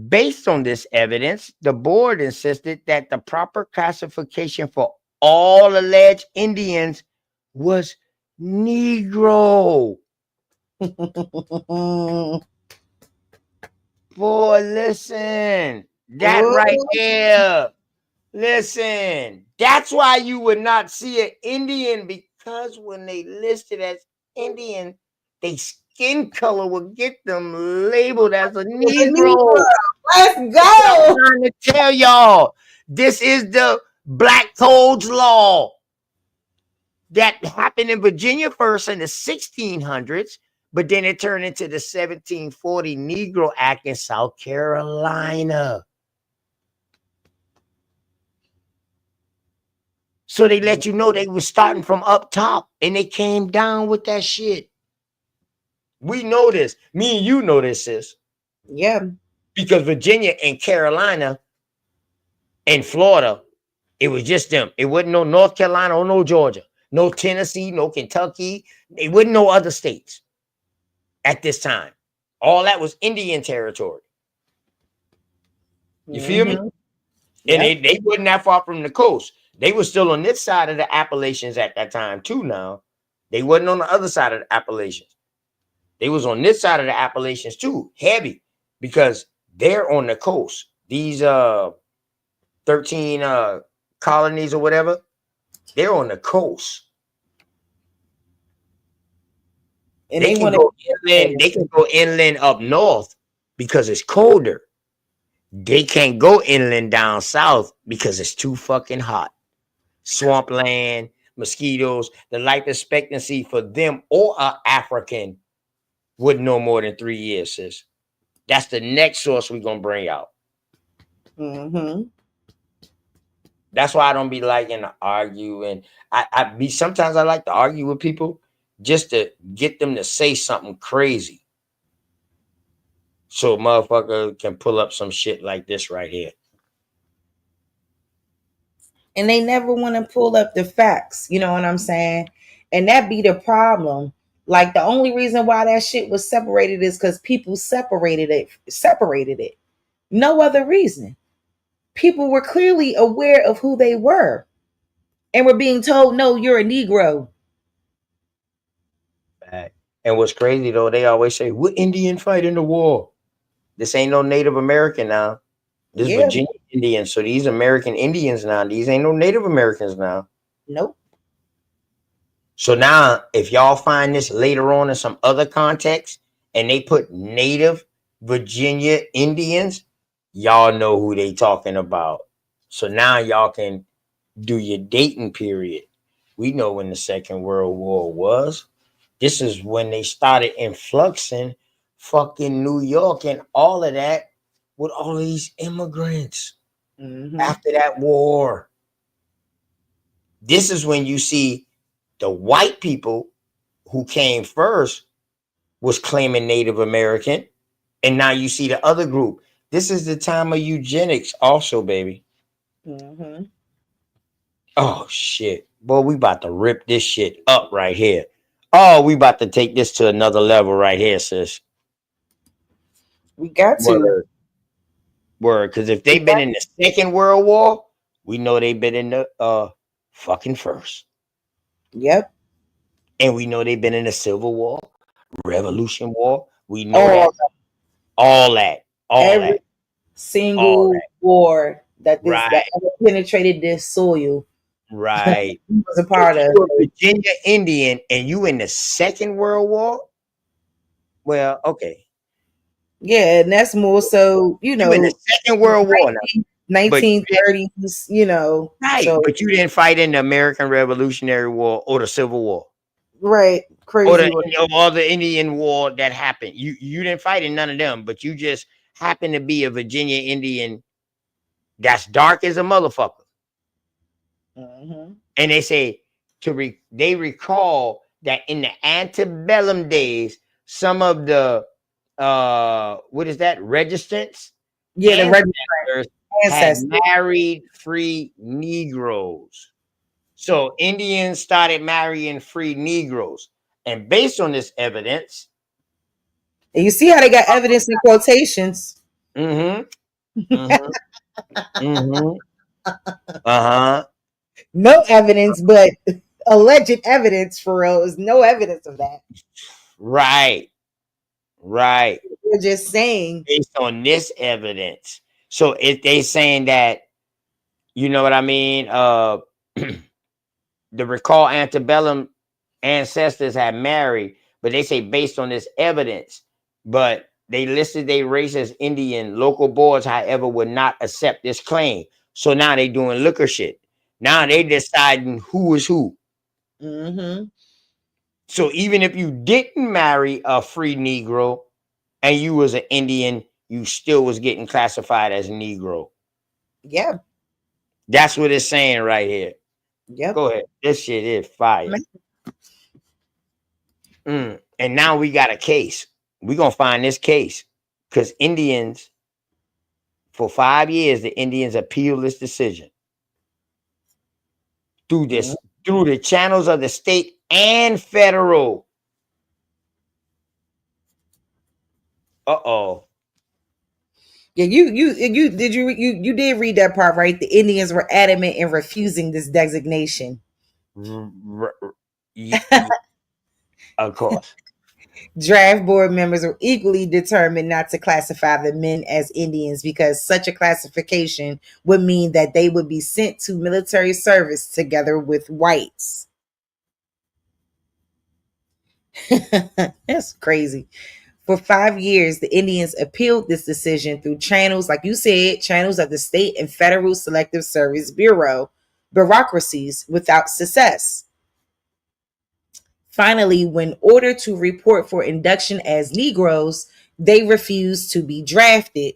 Based on this evidence, the board insisted that the proper classification for all alleged Indians was Negro. Boy, listen, that right there. Listen, that's why you would not see an Indian, because when they listed as Indian, they skin color would get them labeled as a Negro. Let's I'm go. trying to tell y'all, this is the Black Codes Law that happened in Virginia first in the 1600s, but then it turned into the 1740 Negro Act in South Carolina. So they let you know they were starting from up top and they came down with that shit. We know this. Me and you know this, sis. Yeah. Because Virginia and Carolina and Florida, it was just them. It wasn't no North Carolina or no Georgia, no Tennessee, no Kentucky. It wasn't no other states at this time. All that was Indian territory. You feel me? And they wasn't that far from the coast. They were still on this side of the Appalachians at that time too. Now they wasn't on the other side of the Appalachians. They was on this side of the Appalachians too, heavy, because they're on the coast. These 13 colonies or whatever, they're on the coast. And they can go inland. They can go inland up north because it's colder. They can't go inland down south because it's too fucking hot. Swampland, mosquitoes. The life expectancy for them or an African would no more than 3 years, sis. That's the next source we're gonna bring out. That's why I don't be liking to argue, and sometimes I like to argue with people just to get them to say something crazy, so a motherfucker can pull up some shit like this right here. And they never want to pull up the facts. You know what I'm saying? And that be the problem. Like the only reason why that shit was separated is because people separated it. No other reason. People were clearly aware of who they were and were being told, no, you're a Negro. And what's crazy though, they always say, what Indian fight in the war? This ain't no Native American now. This Virginia Indians. So these American Indians now, these ain't no Native Americans now. Nope. So now, if y'all find this later on in some other context and they put Native Virginia Indians, y'all know who they talking about. So now y'all can do your dating period. We know when the Second World War was. This is when they started influxing fucking New York and all of that with all these immigrants after that war. This is when you see the white people who came first was claiming Native American. And now you see the other group. This is the time of eugenics also, baby. Oh, shit. Boy, we about to rip this shit up right here. Oh, we about to take this to another level right here, sis. We got to. Word, because if they've been in the Second World War, we know they've been in the fucking first. Yep. And we know they've been in the Civil War, Revolution War. We know All that. All that. All every that. single war that Right. ever penetrated this soil, Right. he was a So part if of. you're a Virginia Indian and you in the Second World War, well, okay. Yeah, and that's more so, You in the Second World War now. But 1930s, right, so but you didn't fight in the American Revolutionary War or the Civil War right, or crazy. the Indian War that happened. You didn't fight in none of them, but you just happen to be a Virginia Indian that's dark as a motherfucker. Mm-hmm. And they say they recall that in the antebellum days, some of the what is that, registrants? Yeah, the Ancestors had ancestors. married free Negroes. So Indians started marrying free Negroes. And based on this evidence, And you see how they got evidence in quotations. mm-hmm, mm-hmm, mm-hmm, uh-huh. No evidence, but alleged evidence for real. There's no evidence of that. Right, right. We're just saying. Based on this evidence. So if they saying that, you know what I mean? The recall antebellum ancestors had married, but they say based on this evidence, but they listed their race as Indian. Local boards, however, would not accept this claim. So now they doing liquor shit. Now they deciding who is who. Mm-hmm. So even if you didn't marry a free Negro and you was an Indian, you still was getting classified as Negro. Yeah. That's what it's saying right here. Yep. Go ahead. This shit is fire. And now we got a case. We're going to find this case because Indians, for 5 years, the Indians appealed this decision through the channels of the state and federal. Uh-oh. Yeah, you did read that part, right? The Indians were adamant in refusing this designation. Of course. Draft board members were equally determined not to classify the men as Indians because such a classification would mean that they would be sent to military service together with whites. That's crazy. For 5 years, the Indians appealed this decision through channels, like you said, channels of the state and federal selective service bureaucracies without success. Finally, when ordered to report for induction as Negroes, they refused to be drafted.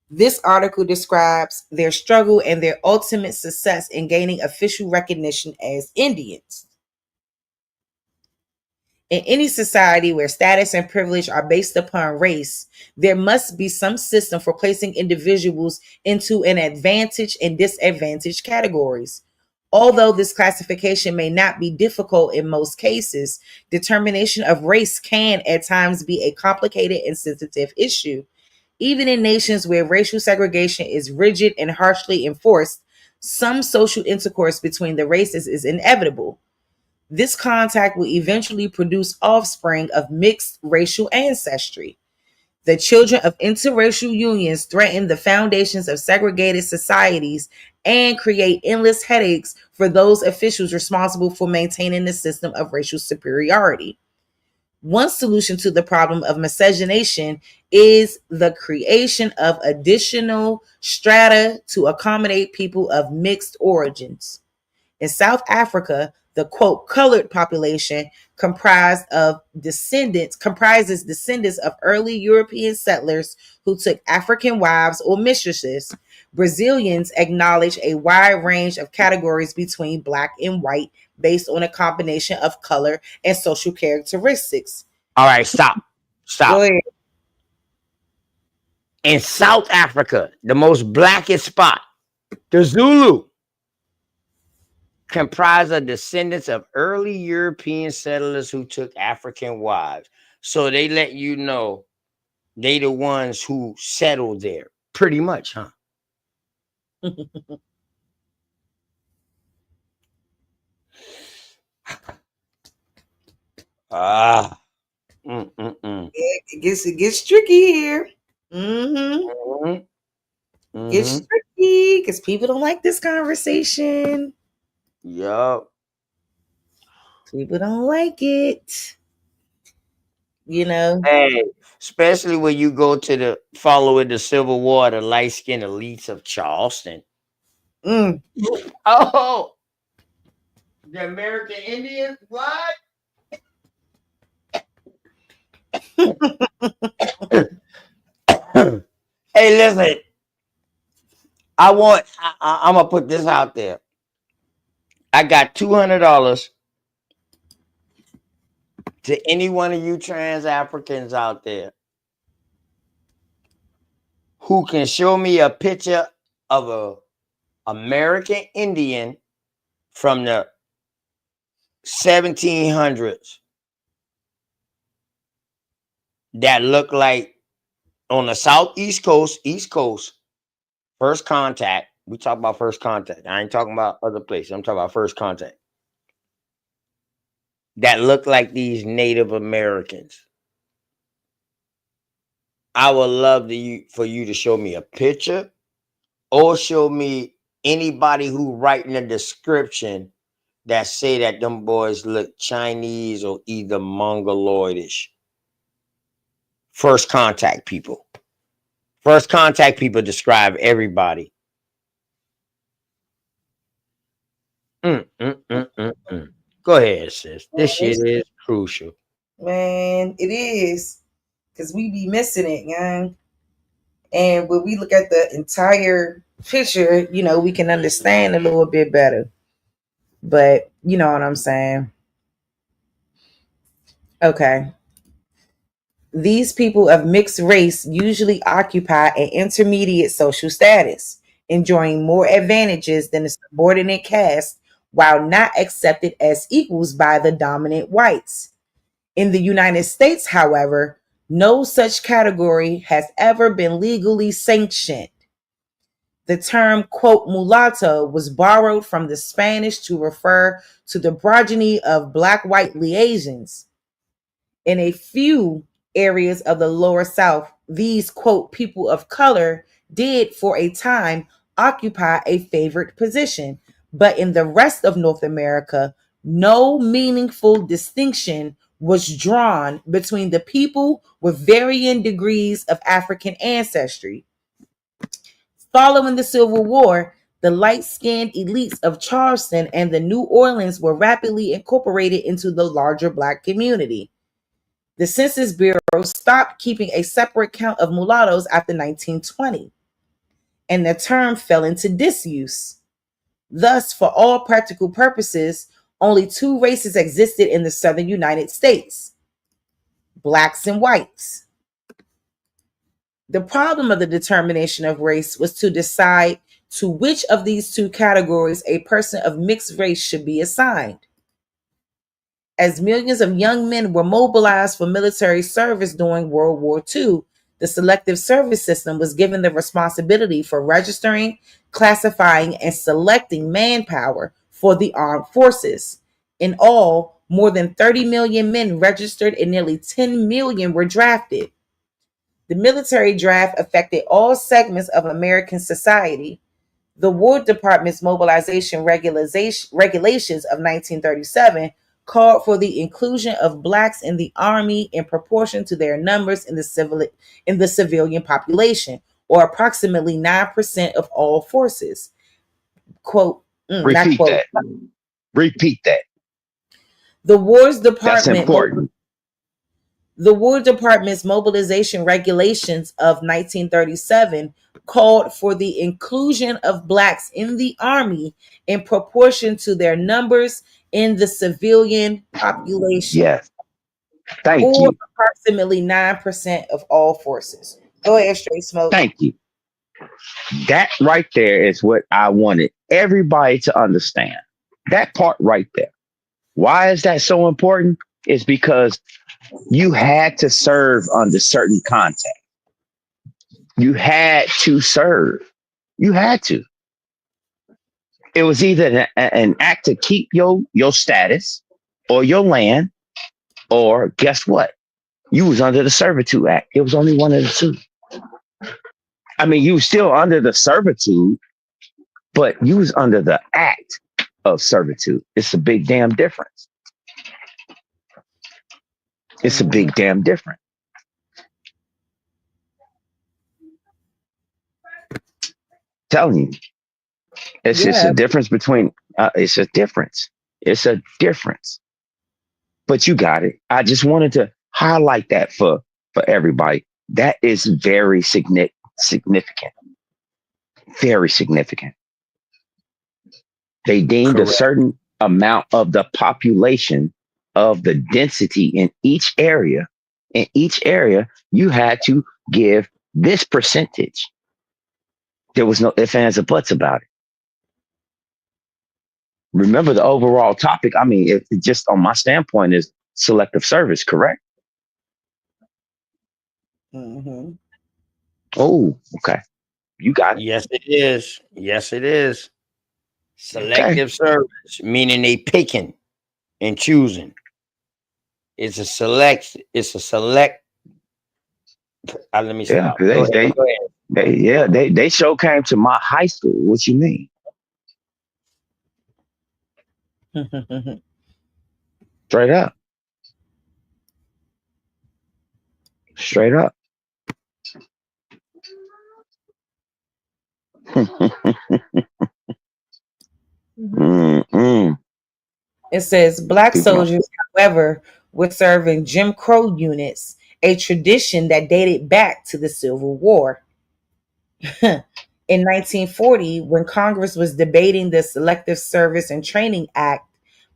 This article describes their struggle and their ultimate success in gaining official recognition as Indians. In any society where status and privilege are based upon race, there must be some system for placing individuals into an advantaged and disadvantaged categories. Although this classification may not be difficult in most cases, determination of race can at times be a complicated and sensitive issue. Even in nations where racial segregation is rigid and harshly enforced, some social intercourse between the races is inevitable. This contact will eventually produce offspring of mixed racial ancestry. The children of interracial unions threaten the foundations of segregated societies and create endless headaches for those officials responsible for maintaining the system of racial superiority. One solution to the problem of miscegenation is the creation of additional strata to accommodate people of mixed origins. In South Africa, the quote colored population comprises descendants of early European settlers who took African wives or mistresses. Brazilians acknowledge a wide range of categories between black and white based on a combination of color and social characteristics. All right, stop. Go ahead. In South Africa, the most blackest spot, the Zulu, comprised of descendants of early European settlers who took African wives. So they let you know they the ones who settled there. Pretty much, huh? Ah. It gets tricky here. It's tricky because people don't like this conversation. Yup. People don't like it. You know. Hey, especially when you go to the following the Civil War, the light skinned elites of Charleston. Oh, the American Indians? What? Hey, listen. I'm gonna put this out there. I got $200 to any one of you trans Africans out there who can show me a picture of a American Indian from the 1700s that look like on the southeast coast, east coast, first contact. We talk about first contact. I ain't talking about other places. I'm talking about first contact. That look like these Native Americans. I would love for you to show me a picture or show me anybody who writing a description that say that them boys look Chinese or either Mongoloidish. First contact people. First contact people describe everybody. Go ahead, sis. This shit is crucial. Man, it is. Because we be missing it, gang. And when we look at the entire picture, you know, we can understand a little bit better. But you know what I'm saying? Okay. These people of mixed race usually occupy an intermediate social status, enjoying more advantages than the subordinate caste while not accepted as equals by the dominant whites. In the United States, however, no such category has ever been legally sanctioned. The term, quote, mulatto was borrowed from the Spanish to refer to the progeny of black-white liaisons. In a few areas of the lower South, these, quote, people of color did for a time occupy a favored position. But in the rest of North America, no meaningful distinction was drawn between the people with varying degrees of African ancestry. Following the Civil War, the light-skinned elites of Charleston and the New Orleans were rapidly incorporated into the larger Black community. The Census Bureau stopped keeping a separate count of mulattoes after 1920, and the term fell into disuse. Thus, for all practical purposes, only two races existed in the southern United States: blacks and whites. The problem of the determination of race was to decide to which of these two categories a person of mixed race should be assigned. As millions of young men were mobilized for military service during World War II, the selective service system was given the responsibility for registering, classifying, and selecting manpower for the armed forces. In all, more than 30 million men registered and nearly 10 million were drafted. The military draft affected all segments of American society. The War Department's mobilization regulations of 1937 called for the inclusion of blacks in the Army in proportion to their numbers in the civilian population, or approximately 9% of all forces. Quote, Repeat that. Repeat that. The War Department. That's important. The War Department's mobilization regulations of 1937 called for the inclusion of blacks in the Army in proportion to their numbers in the civilian population. Yes. Thank or you. approximately 9% of all forces. Go ahead, Straight Smoke. Thank you. That right there is what I wanted everybody to understand. That part right there. Why is that so important? It's because you had to serve under certain context. You had to serve. You had to. It was either an act to keep your status or your land, or guess what? You was under the Servitude Act. It was only one of the two. I mean, you was still under the servitude, but you was under the act of servitude. It's a big damn difference. It's a big damn difference. Telling you, it's just a difference between. It's a difference. It's a difference. But you got it. I just wanted to highlight that for everybody. That is very significant. Very significant. They deemed a certain amount of the population of the density in each area. In each area, you had to give this percentage. There was no ifs, ands, or buts about it. Remember the overall topic. I mean, it just on my standpoint is selective service, correct? Mm-hmm. Oh, okay. You got it. Yes, it is. Yes, it is. Selective service, meaning they picking and choosing. It's a select. Let me stop. They show came to my high school. What you mean? Straight up. Straight up. It says black soldiers, however, were serving Jim Crow units, a tradition that dated back to the Civil War. In 1940, when Congress was debating the Selective Service and Training Act,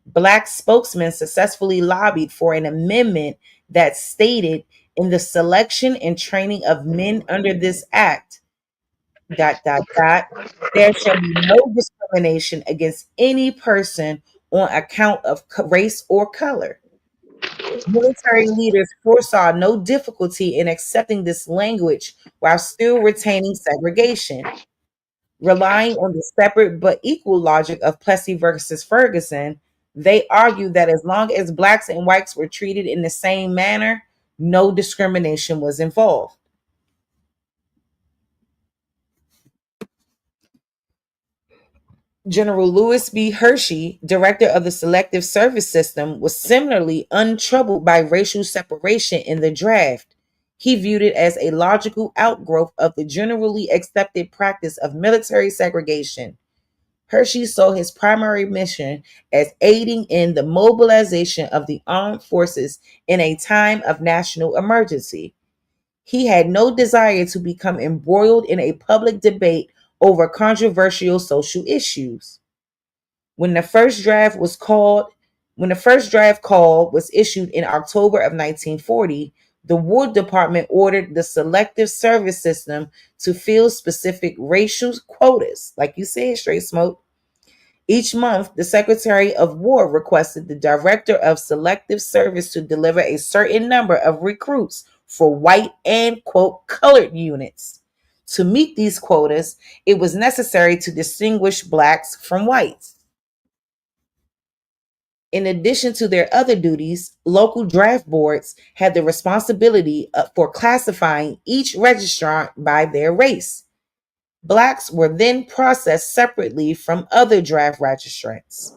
black spokesmen successfully lobbied for an amendment that stated in the selection and training of men under this act, ... there shall be no discrimination against any person on account of race or color. Military leaders foresaw no difficulty in accepting this language while still retaining segregation. Relying on the separate but equal logic of Plessy versus Ferguson, they argued that as long as blacks and whites were treated in the same manner, no discrimination was involved. General Louis B. Hershey, director of the Selective Service System, was similarly untroubled by racial separation in the draft. He viewed it as a logical outgrowth of the generally accepted practice of military segregation. Hershey saw his primary mission as aiding in the mobilization of the armed forces in a time of national emergency. He had no desire to become embroiled in a public debate over controversial social issues. When the first draft call was issued in October of 1940, the War Department ordered the Selective Service System to fill specific racial quotas, like you said, Straight Smoke. Each month, the Secretary of War requested the Director of Selective Service to deliver a certain number of recruits for white and, quote, colored units. To meet these quotas, it was necessary to distinguish blacks from whites. In addition to their other duties, local draft boards had the responsibility for classifying each registrant by their race. Blacks were then processed separately from other draft registrants.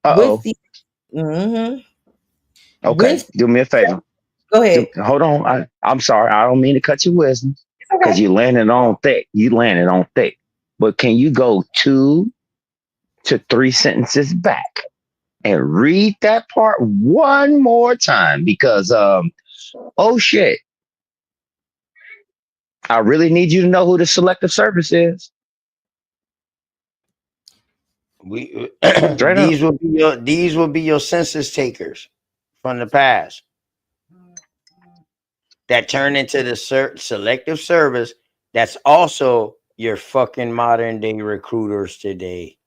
Okay, do me a favor. Go ahead. Hold on. I'm sorry. I don't mean to cut your wisdom because you landed on thick. But can you go 2 to 3 sentences back and read that part one more time? Because oh shit, I really need you to know who the Selective Service is. These will be your census takers from the past that turn into the Selective Service. That's also your fucking modern day recruiters today.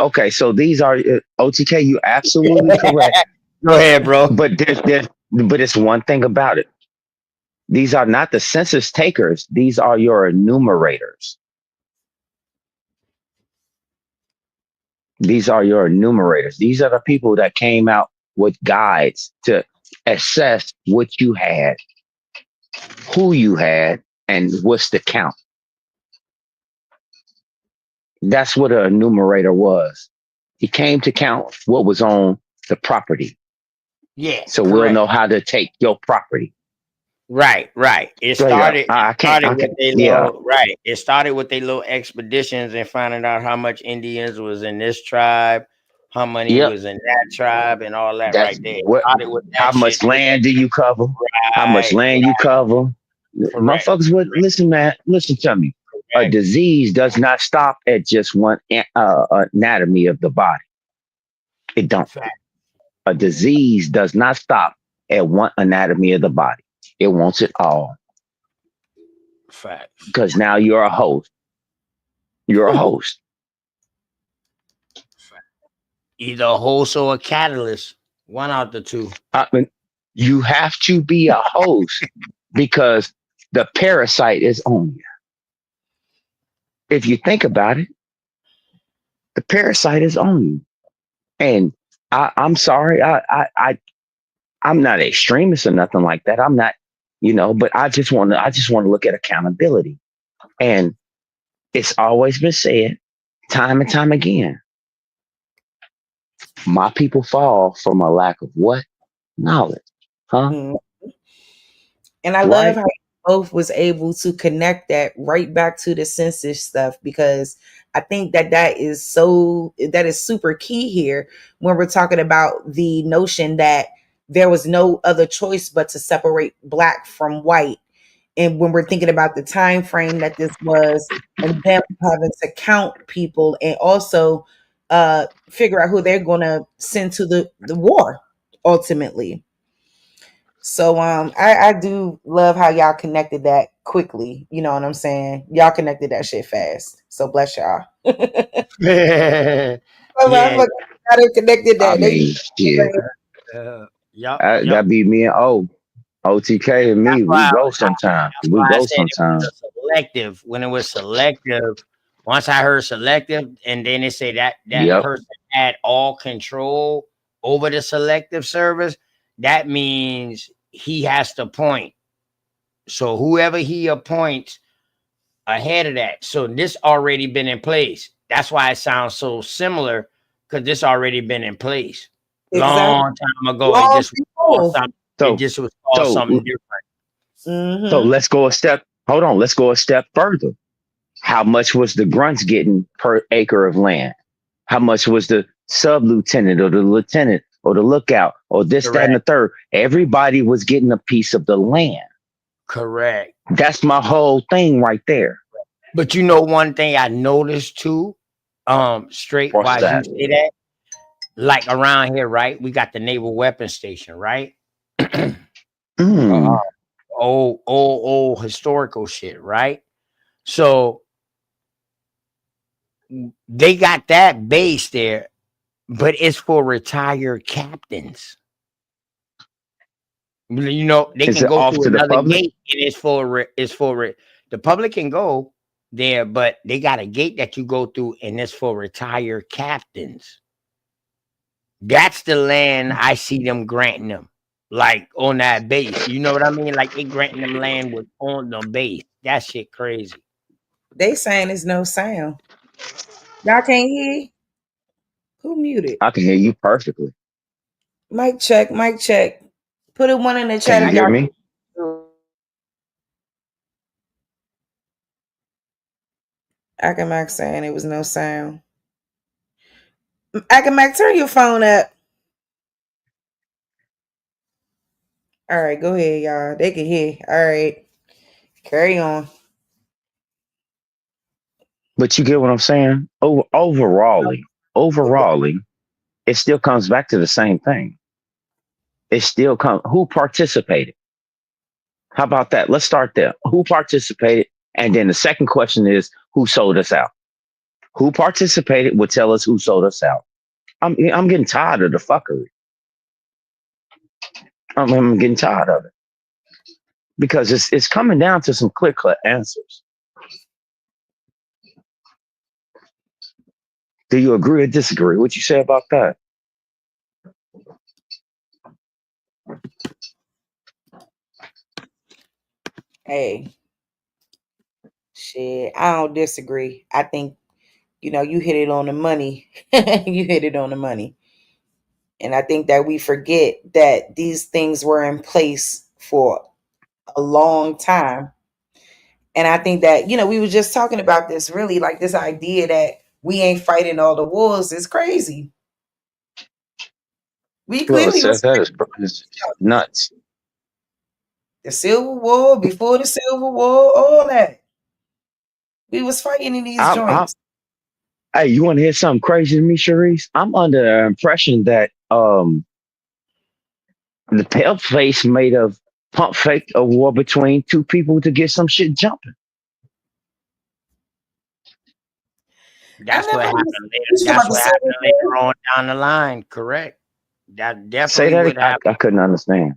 Okay, so these are OTK. You absolutely correct. Go ahead, bro. But it's one thing about it. These are not the census takers. These are your enumerators. These are your enumerators. These are the people that came out with guides to assess what you had, who you had, and what's the count. That's what an enumerator was. He came to count what was on the property. Yeah, So we'll correct. know how to take your property. Right, right. It Straight up. started. I It started can't. with their Yeah. little right. It started with their little expeditions and finding out how much Indians was in this tribe, how many Yep. was in that tribe, and all that That's right there. It what. started with How that shit. much land do you cover? How much Right, land you cover? correct, Motherfuckers would listen, man. Listen to me. A correct. disease does not stop at just one anatomy of the body. It don't. Fact, A disease does not stop at one anatomy of the body. It wants it all. facts. Because now you're a host. You're a host. Either a host or a catalyst. One out the two. I mean, you have to be a host because the parasite is on you. If you think about it, the parasite is on you. And I'm sorry, I'm not an extremist or nothing like that. I'm not, but I just want to look at accountability. And it's always been said time and time again. My people fall from a lack of what? Knowledge. Huh? And I love Right? how you both was able to connect that right back to the census stuff, because I think that is super key here when we're talking about the notion that there was no other choice but to separate black from white. And when we're thinking about the time frame that this was, and them having to count people and also figure out who they're going to send to the war ultimately. So I do love how y'all connected that quickly. You know what I'm saying? Y'all connected that shit fast. So bless y'all. Yeah. I connected I that. mean, shit. Yup. That be me and OTK and me. We go sometime. That's We why I go said it sometime. was a selective. When it was selective, once I heard selective, and then they say that Yep. person had all control over the selective service, that means he has to point. So whoever he appoints ahead of that. So this already been in place. That's why it sounds so similar, because this already been in place. Exactly. Long time ago. Long It just was called something. So- It just was called so- something different. So let's go a step. Hold on. Let's go a step further. How much was the grunts getting per acre of land? How much was the sub lieutenant or the lieutenant or the lookout or this, that, and the third? Everybody was getting a piece of the land. Correct. That's my whole thing right there. But you know, one thing I noticed too, straight What's why that? you say that, like around here, right? We got the naval weapons station, right? Old historical shit, right? So they got that base there, but it's for retired captains. You know, they Is can it go off through to the another public? gate, and the public can go there, but they got a gate that you go through, and it's for retired captains. That's the land I see them granting them, like on that base. You know what I mean? Like they granting them land with on the base. That shit crazy. They saying there's no sound. Y'all can't hear? Who muted? I can hear you perfectly. Mic check, mic check. Put a one in the chat Can you if hear y'all me? Akamax saying it was no sound. Akamax, turn your phone up. All right, go ahead, y'all. They can hear. All right. Carry on. But you get what I'm saying? Overall, it still comes back to the same thing. It still comes. Who participated? How about that? Let's start there. Who participated? And then the second question is, who sold us out? Who participated would tell us who sold us out. I'm getting tired of the fuckery. I'm getting tired of it. because it's coming down to some clear-cut answers. Do you agree or disagree? What you say about that? Hey, shit, I don't disagree. I think, you hit it on the money. You hit it on the money. And I think that we forget that these things were in place for a long time. And I think that, we were just talking about this, really, like this idea that we ain't fighting all the wars is crazy. We Well, clearly was that is nuts. the Civil War, before the Civil War, all that. We was fighting in these joints. Hey, you want to hear something crazy to me, Sharice? I'm under the impression that the pale face made a pump fake a war between two people to get some shit jumping. That's what happened later. That's what happened later on down the line. Correct. That Say definitely that would happen. I couldn't understand.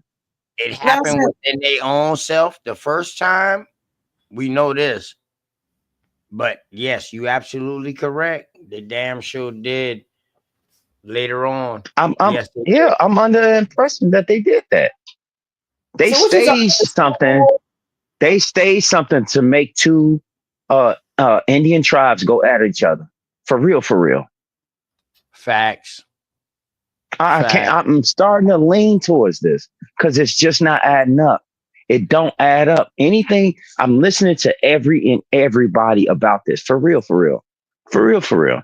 It happened within their own self the first time. We know this. But yes, you absolutely correct. They damn sure did later on. I'm Yes, I'm under the impression that they did that. They staged something. They staged something to make two Indian tribes go at each other. For real, for real. Facts. I'm starting to lean towards this because it's just not adding up. It don't add up. Anything I'm listening to everybody about this. For real, for real. For real, for real.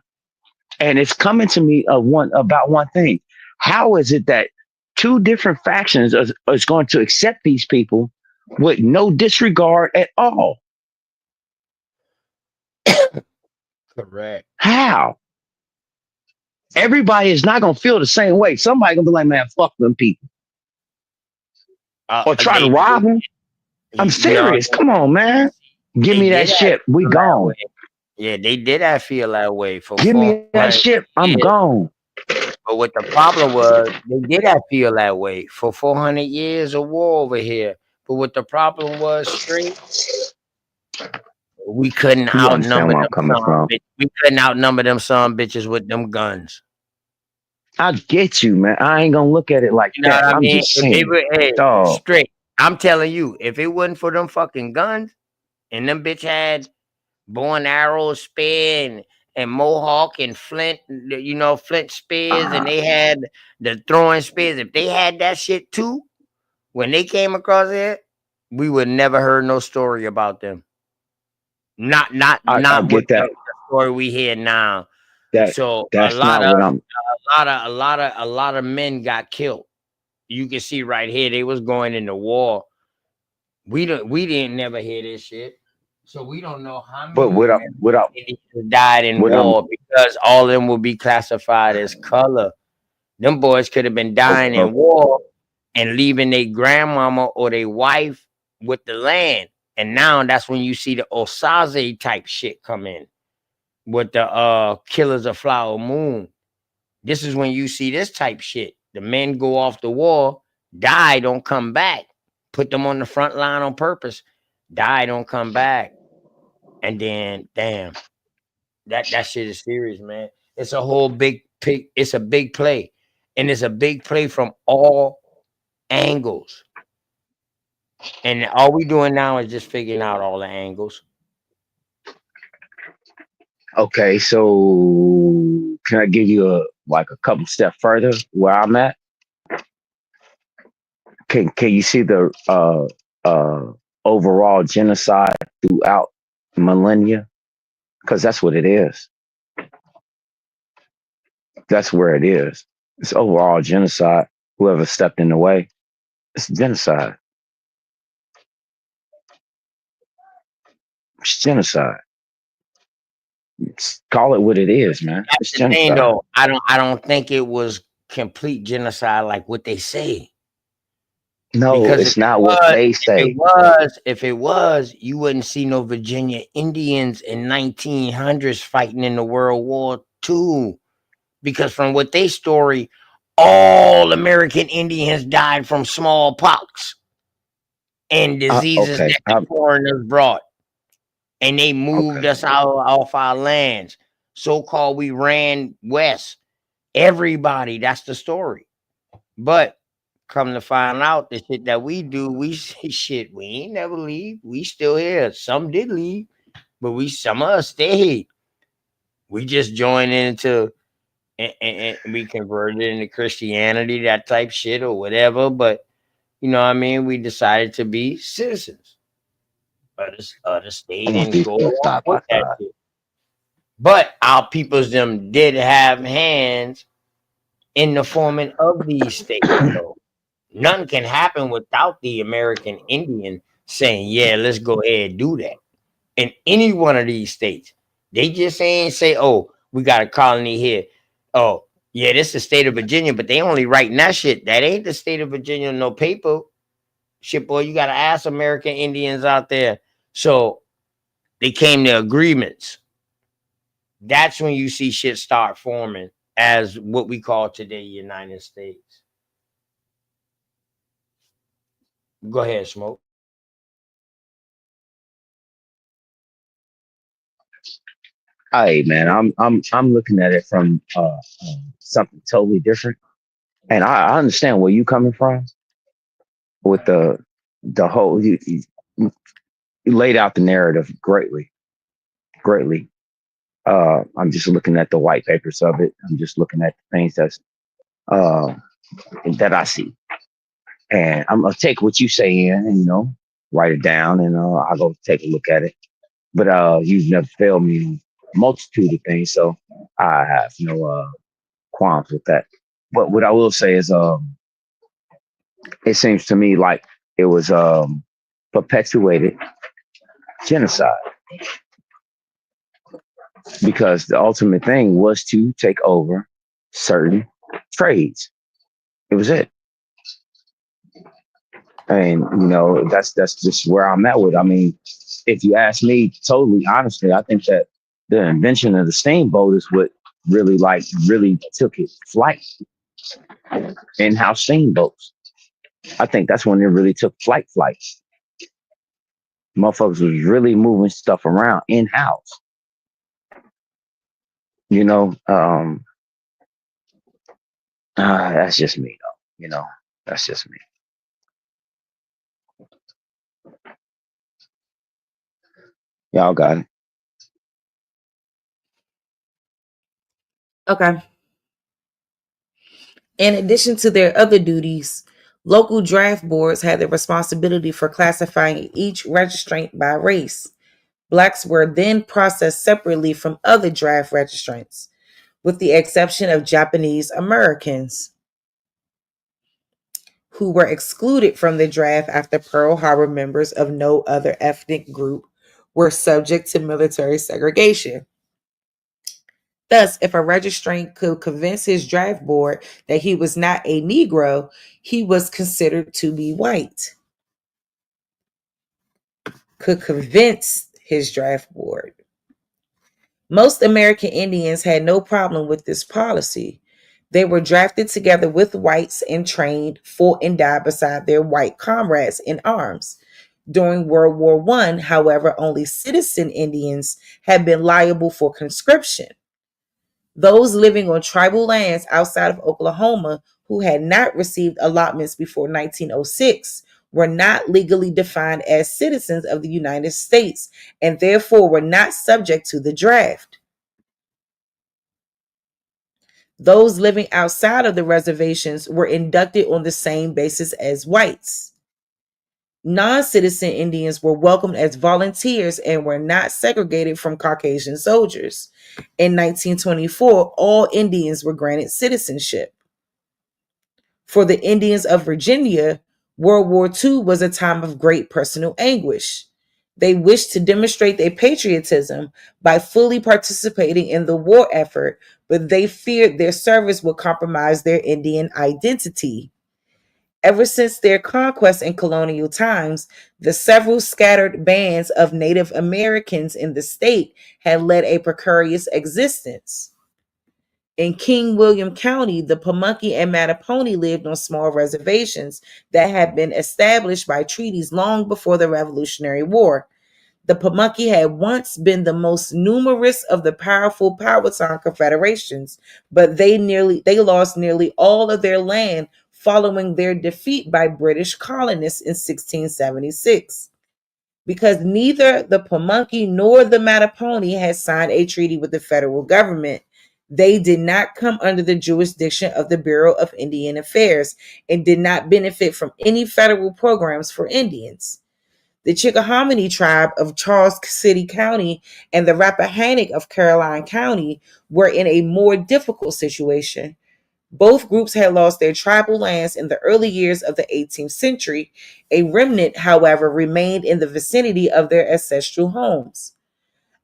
And it's coming to me about one thing. How is it that two different factions is going to accept these people with no disregard at all? Correct. How? Everybody is not going to feel the same way. Somebody going to be like, man, fuck them people. Or try to rob them. I'm serious. Come on, man. Give me that shit. We gone. Yeah, they did I feel that way for Give me that shit. I'm gone. But what the problem was, they did I feel that way for 400 years of war over here. But what the problem was, straight, we couldn't You understand outnumber where I'm them coming from. We couldn't outnumber them son bitches with them guns. I get you, man. I ain't gonna look at it like You know that. what I I'm mean? just If they saying, were dog. straight, I'm telling you, if it wasn't for them fucking guns, and them bitch had bow and arrow, spear, and mohawk and flint, flint spears, and they had the throwing spears. If they had that shit too, when they came across it, we would never heard no story about them. Not I with get that. the story we hear now. So That's not what I'm. a lot of men got killed. You can see right here they was going into war. We didn't never hear this shit. So we don't know how many Indians died in war because all of them will be classified as color. Them boys could have been dying in war and leaving their grandmama or their wife with the land. And now that's when you see the Osaze type shit come in with the Killers of Flower Moon. This is when you see this type shit. The men go off the war, die, don't come back. Put them on the front line on purpose. Die, don't come back. And then, damn, that shit is serious, man. It's a whole it's a big play. And it's a big play from all angles. And all we doing now is just figuring out all the angles. Okay, so can I give you a couple steps further where I'm at? Can you see the overall genocide throughout millennia? Because that's what it is. That's where it is. It's overall genocide. Whoever stepped in the way, it's genocide. It's genocide. Call it what it is, man. It's That's the thing, genocide. though. I don't think it was complete genocide like what they say. No, Because it's not what they say. If it was, you wouldn't see no Virginia Indians in 1900s fighting in the World War II. Because from what they story, all American Indians died from smallpox. and diseases Okay. that the foreigners brought, and they moved Okay. us out off our lands. So-called we ran west. Everybody, that's the story. But come to find out, the shit that we do, we say shit. We ain't never leave. We still here. Some did leave, but some of us stayed. We just joined into and we converted into Christianity, that type shit or whatever. But you know what I mean? We decided to be citizens of the state I'm gonna and do go some along side by with that side. shit. But our peoples them did have hands in the forming of these states. So none can happen without the American Indian saying, yeah, let's go ahead and do that. In any one of these states, they just ain't say, oh, we got a colony here. Oh, yeah, this is the state of Virginia, but they only writing that shit. That ain't the state of Virginia, no paper. Shit, boy, you got to ask American Indians out there. So they came to agreements. That's when you see shit start forming as what we call today United States. Go ahead, Smoke. Hey man, I'm looking at it from something totally different, and I understand where you coming from with the whole you laid out the narrative greatly, greatly. I'm just looking at the white papers of it. I'm just looking at the things uh, that I see, and I'm gonna take what you say in, and write it down, and I'll go take a look at it. But you've never failed me in a multitude of things, so I have no qualms with that. But what I will say is, it seems to me like it was perpetuated genocide, because the ultimate thing was to take over certain trades. It was it. And that's just where I'm at with it. I mean, if you ask me totally honestly, I think that the invention of the steamboat is what really took it flight. In-house steamboats. I think that's when it really took flight. Motherfuckers was really moving stuff around in-house. You know, that's just me though. That's just me. Y'all got it. Okay. In addition to their other duties, local draft boards had the responsibility for classifying each registrant by race. Blacks were then processed separately from other draft registrants, with the exception of Japanese Americans, who were excluded from the draft after Pearl Harbor. Members of no other ethnic group were subject to military segregation. Thus, if a registrant could convince his draft board that he was not a Negro, he was considered to be white. Could convince his draft board. Most American Indians had no problem with this policy. They were drafted together with whites and trained, fought and died beside their white comrades in arms. During World War I, however, only citizen Indians had been liable for conscription. Those living on tribal lands outside of Oklahoma who had not received allotments before 1906 were not legally defined as citizens of the United States and therefore were not subject to the draft. Those living outside of the reservations were inducted on the same basis as whites. Non-citizen Indians were welcomed as volunteers and were not segregated from Caucasian soldiers. In 1924, all Indians were granted citizenship. For the Indians of Virginia, World War II was a time of great personal anguish. They wished to demonstrate their patriotism by fully participating in the war effort, but they feared their service would compromise their Indian identity. Ever since their conquest in colonial times, the several scattered bands of Native Americans in the state had led a precarious existence. In King William County, the Pamunkey and Mattapony lived on small reservations that had been established by treaties long before the Revolutionary War. The Pamunkey had once been the most numerous of the powerful Powhatan confederations, but they lost nearly all of their land following their defeat by British colonists in 1676. Because neither the Pamunkey nor the Mattapony had signed a treaty with the federal government, they did not come under the jurisdiction of the Bureau of Indian Affairs and did not benefit from any federal programs for Indians. The Chickahominy tribe of Charles City County and the Rappahannock of Caroline County were in a more difficult situation. Both groups had lost their tribal lands in the early years of the 18th century. A remnant, however, remained in the vicinity of their ancestral homes.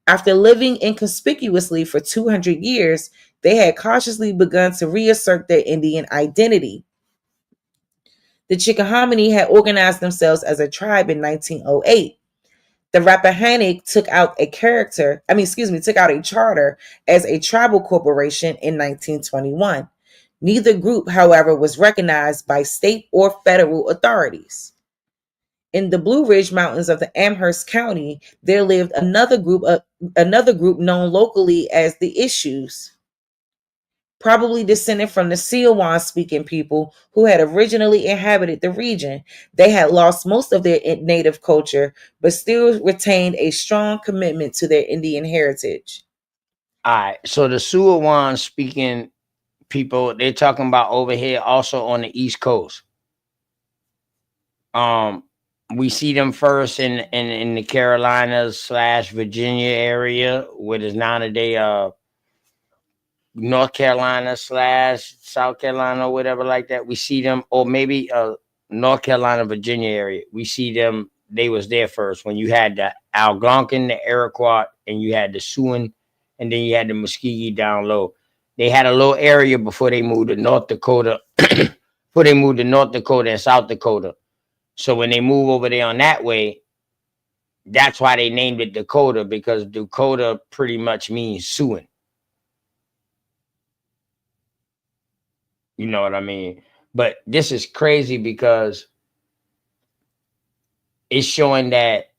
After living inconspicuously for 200 years, they had cautiously begun to reassert their Indian identity. The Chickahominy had organized themselves as a tribe in 1908. The Rappahannock took out a charter as a tribal corporation in 1921. Neither group, however, was recognized by state or federal authorities. In the Blue Ridge Mountains of the Amherst County, there lived another group known locally as the Issues, probably descended from the Siouan-speaking people who had originally inhabited the region. They had lost most of their native culture, but still retained a strong commitment to their Indian heritage. All right. So the Siouan speaking people, they're talking about over here also on the East Coast. We see them first in the Carolinas / Virginia area, what is now today North Carolina / South Carolina or whatever like that. We see them, or maybe North Carolina, Virginia area. We see them, they was there first when you had the Algonquin, the Iroquois, and you had the Siouan, and then you had the Muskogee down low. They had a little area before they moved to North Dakota, before they moved to North Dakota and South Dakota. So when they move over there on that way, that's why they named it Dakota, because Dakota pretty much means Siouan. You know what I mean? But this is crazy because it's showing that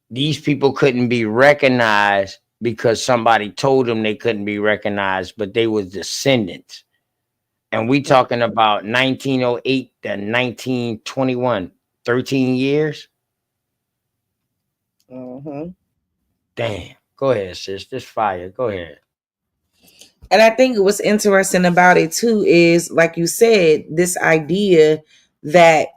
these people couldn't be recognized because somebody told them they couldn't be recognized, but they was descendants. And we talking about 1908 to 1921, 13 years. Mm-hmm. Damn. Go ahead, sis. This fire. Go ahead. And I think what's interesting about it too is, like you said, this idea that,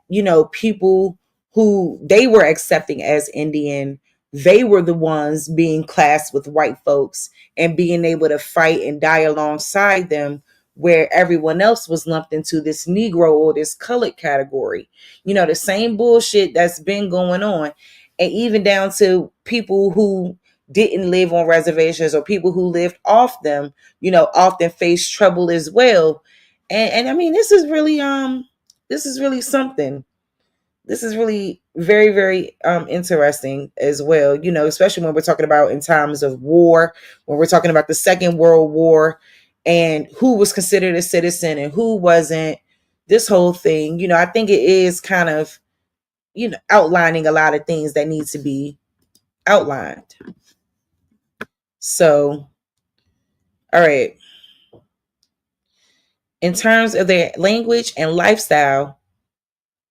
people who they were accepting as Indian, they were the ones being classed with white folks and being able to fight and die alongside them, where everyone else was lumped into this Negro or this colored category. The same bullshit that's been going on. And even down to people who didn't live on reservations or people who lived off them, often face trouble as well. And I mean, this is really something. This is really very, very interesting as well, especially when we're talking about in times of war, when we're talking about the Second World War and who was considered a citizen and who wasn't. This whole thing, I think it is kind of, outlining a lot of things that need to be outlined. So, all right. In terms of their language and lifestyle,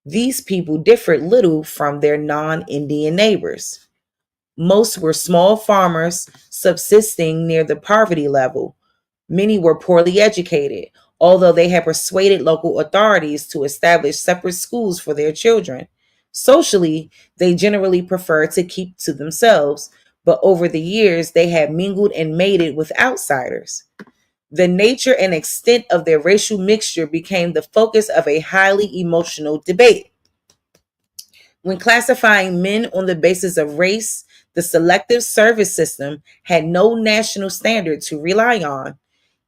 these people differed little from their non-Indian neighbors. Most were small farmers subsisting near the poverty level. Many were poorly educated, although they had persuaded local authorities to establish separate schools for their children. Socially, they generally preferred to keep to themselves, but over the years, they had mingled and mated with outsiders. The nature and extent of their racial mixture became the focus of a highly emotional debate. When classifying men on the basis of race, the selective service system had no national standard to rely on.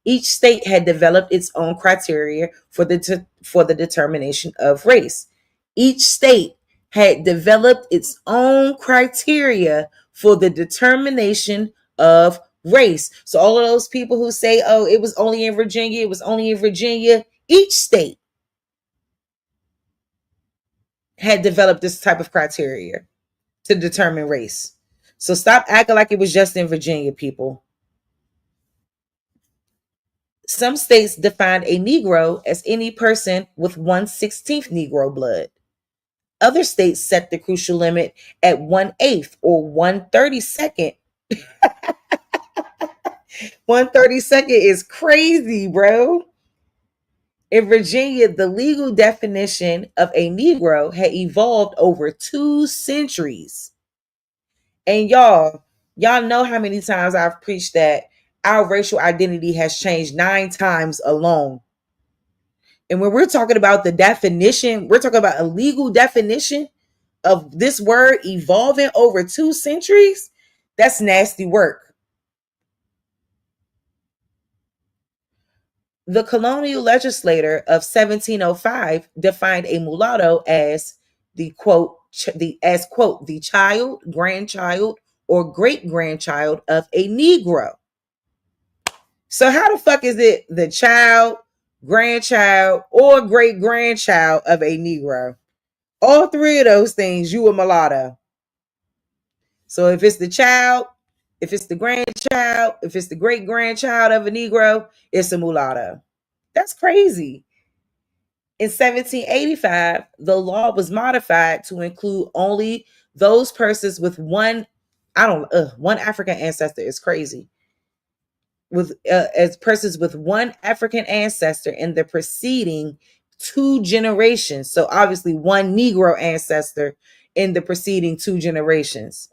Each state had developed its own criteria for the determination of race. Each state had developed its own criteria for the determination of race. So all of those people who say, oh, it was only in Virginia, each state had developed this type of criteria to determine race. So stop acting like it was just in Virginia, people. Some states defined a Negro as any person with 1/16 Negro blood. Other states set the crucial limit at 1/8 or 1/32. 1/32 is crazy, bro. In Virginia, the legal definition of a Negro had evolved over 2 centuries. And y'all know how many times I've preached that our racial identity has changed 9 times alone. And when we're talking about the definition, we're talking about a legal definition of this word evolving over 2 centuries. That's nasty work. The colonial legislator of 1705 defined a mulatto as the quote, the child, grandchild, or great grandchild of a Negro. So how the fuck is it the child, grandchild, or great grandchild of a Negro? All 3 of those things, you a mulatto. So if it's the child, if it's the grandchild, if it's the great grandchild of a Negro, it's a mulatto. That's crazy. In 1785, the law was modified to include only those persons with one African ancestor. Is crazy. With as persons with one African ancestor in the preceding 2 generations. So obviously one Negro ancestor in the preceding 2 generations.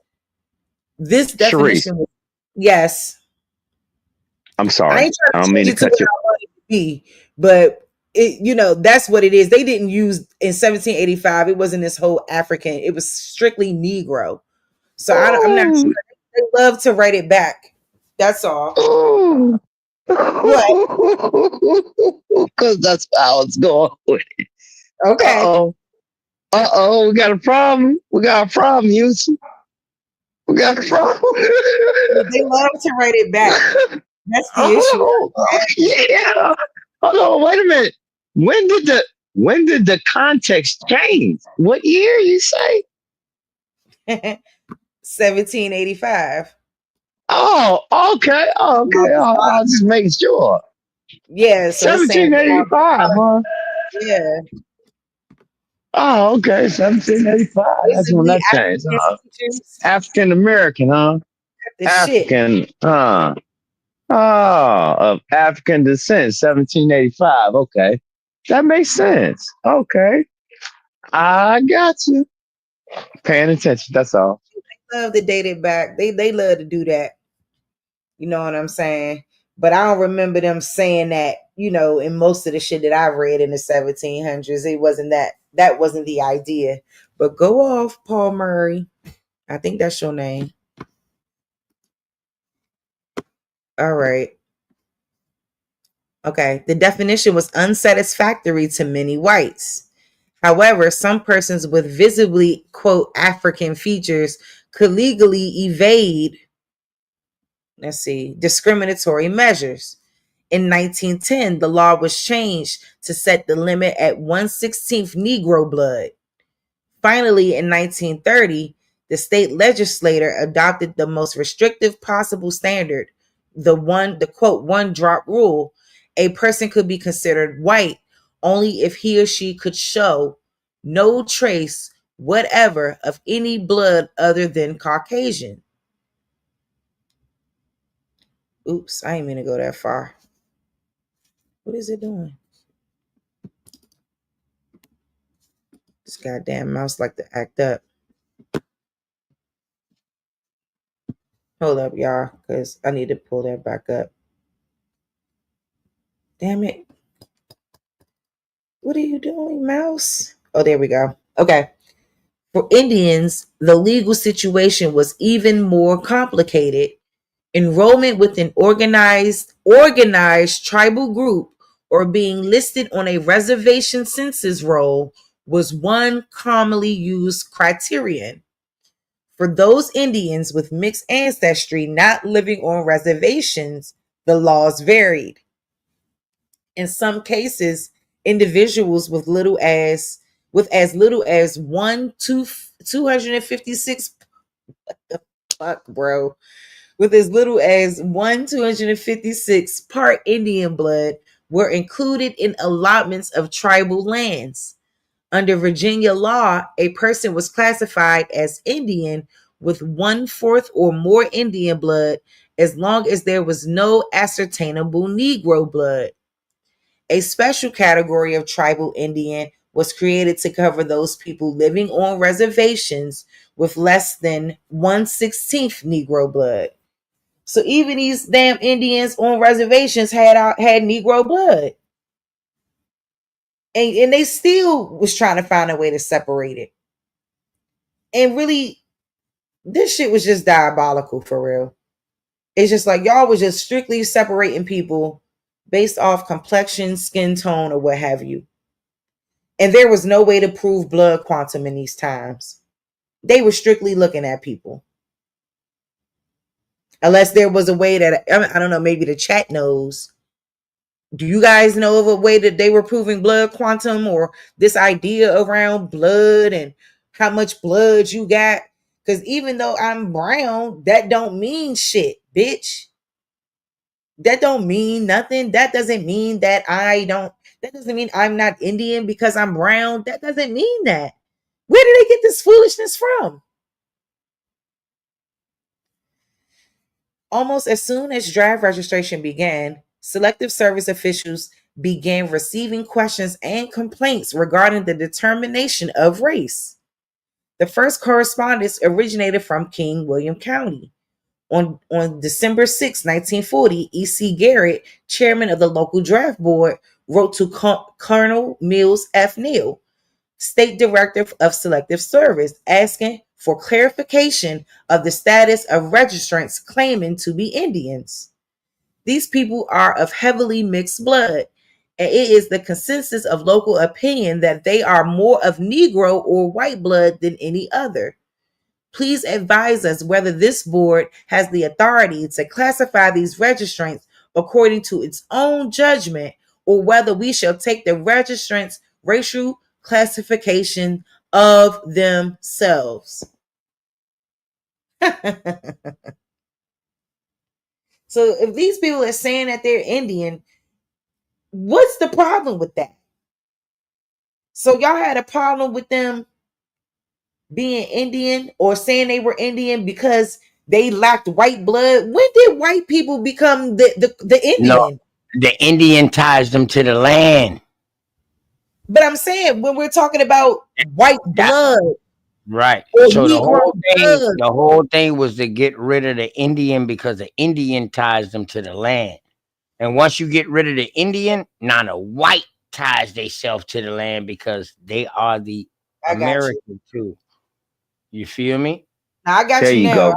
This definition, yes. I'm sorry. I ain't trying to don't mean change to it to cut what you. I want it to be, but it, that's what it is. They didn't use in 1785. It wasn't this whole African. It was strictly Negro. So I'm not sure. They love to write it back. That's all. What? Because that's how it's going. Okay. We got a problem. We got a problem, Houston. We got a problem. They love to write it back. That's the issue. Yeah. Hold on, wait a minute. When did the context change? What year you say? 1785. Oh, okay. I'll just make sure. Yeah, so it's saying 1785, huh? Yeah. Oh, okay. 1785. That's when that changed. African American, huh? African, of African descent, 1785. Okay. That makes sense. Okay. I got you. Paying attention. That's all. They love to date it back. They love to do that. You know what I'm saying? But I don't remember them saying that, in most of the shit that I've read in the 1700s. It wasn't that wasn't the idea. But go off, Paul Murray. I think that's your name. All right. Okay. The definition was unsatisfactory to many whites. However, some persons with visibly, quote, African features could legally evade, discriminatory measures. In 1910, the law was changed to set the limit at 1/16 Negro blood. Finally, in 1930, the state legislature adopted the most restrictive possible standard, the quote, 1-drop rule. A person could be considered white only if he or she could show no trace whatever of any blood other than Caucasian. Oops, I didn't mean to go that far. What is it doing? This goddamn mouse like to act up. Hold up, y'all, because I need to pull that back up. Damn it. What are you doing, mouse? Oh, there we go. Okay. For Indians, the legal situation was even more complicated. Enrollment with an organized tribal group or being listed on a reservation census roll was one commonly used criterion. For those Indians with mixed ancestry not living on reservations, the laws varied. In some cases, individuals with as little as 256 fuck, bro. With as little as 256 part Indian blood were included in allotments of tribal lands. Under Virginia law, a person was classified as Indian with 1/4 or more Indian blood as long as there was no ascertainable Negro blood. A special category of tribal Indian was created to cover those people living on reservations with less than 1/16 Negro blood. So even these damn Indians on reservations had Negro blood. And they still was trying to find a way to separate it. And really, this shit was just diabolical for real. It's just like y'all was just strictly separating people based off complexion, skin tone, or what have you. And there was no way to prove blood quantum in these times. They were strictly looking at people. Unless there was a way that, I don't know, maybe the chat knows. Do you guys know of a way that they were proving blood quantum or this idea around blood and how much blood you got? Because even though I'm brown, that don't mean shit, bitch. That don't mean nothing. That doesn't mean that doesn't mean I'm not Indian because I'm brown. That doesn't mean that. Where did they get this foolishness from? Almost as soon as draft registration began, Selective Service officials began receiving questions and complaints regarding the determination of race. The first correspondence originated from King William County. On December 6, 1940, E.C. Garrett, chairman of the local draft board, wrote to Colonel Mills F. Neal, state director of Selective Service, asking for clarification of the status of registrants claiming to be Indians. These people are of heavily mixed blood, and it is the consensus of local opinion that they are more of Negro or white blood than any other. Please advise us whether this board has the authority to classify these registrants according to its own judgment, or whether we shall take the registrants' racial classification of themselves. So if these people are saying that they're Indian, what's the problem with that? So y'all had a problem with them being Indian or saying they were Indian because they lacked white blood? When did white people become the Indian? No, the Indian ties them to the land. But I'm saying when we're talking about white blood, right? Or so Negro the whole thing was to get rid of the Indian because the Indian ties them to the land. And once you get rid of the Indian, now the white ties themselves to the land because they are the American too. You feel me? Now I got There you you now. go. I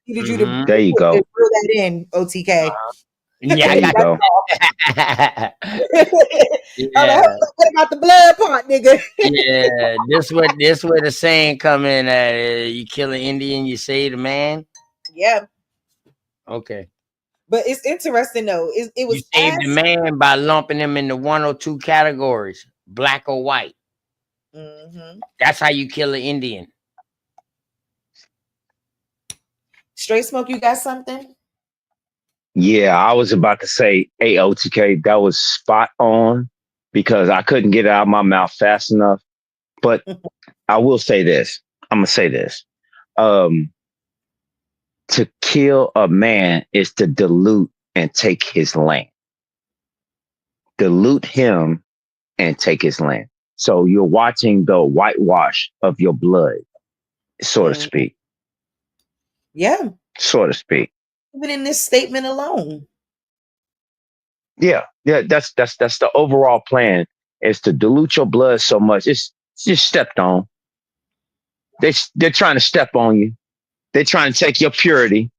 needed you to There you go. throw that in, OTK. Yeah, There you go. Yeah. What about the blood part, nigga? Yeah, this where the saying come in at you kill an Indian, you save the man. Yeah. Okay. But it's interesting though. It was You save the man by lumping them into one or two categories, black or white. Mm-hmm. That's how you kill an Indian. Straight Smoke, you got something? Yeah, I was about to say, hey, OTK, that was spot on because I couldn't get it out of my mouth fast enough. But I will say this. I'm going to say this. To kill a man is to dilute and take his land. Dilute him and take his land. So you're watching the whitewash of your blood, so to speak. Yeah. So to speak. Even in this statement alone. Yeah, that's the overall plan is to dilute your blood so much. It's just stepped on. They're trying to step on you. They're trying to take your purity.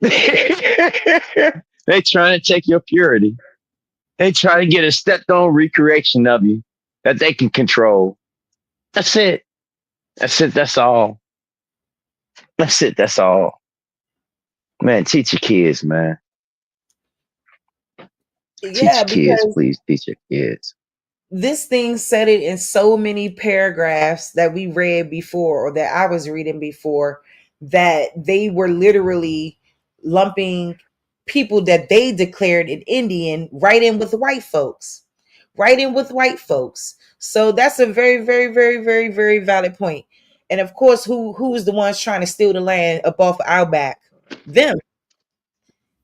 They're trying to take your purity. They try to get a stepped on recreation of you that they can control. That's it. That's it. That's all. That's it. That's all. Man, teach your kids, man. Teach Yeah, your kids, because please. Teach your kids. this thing said it in so many paragraphs that we read before, or that I was reading before, that they were literally lumping people that they declared an Indian right in with white folks. Right in with white folks. So that's a very, very, very, very, very valid point. And of course, who is the ones trying to steal the land up off our back? Them.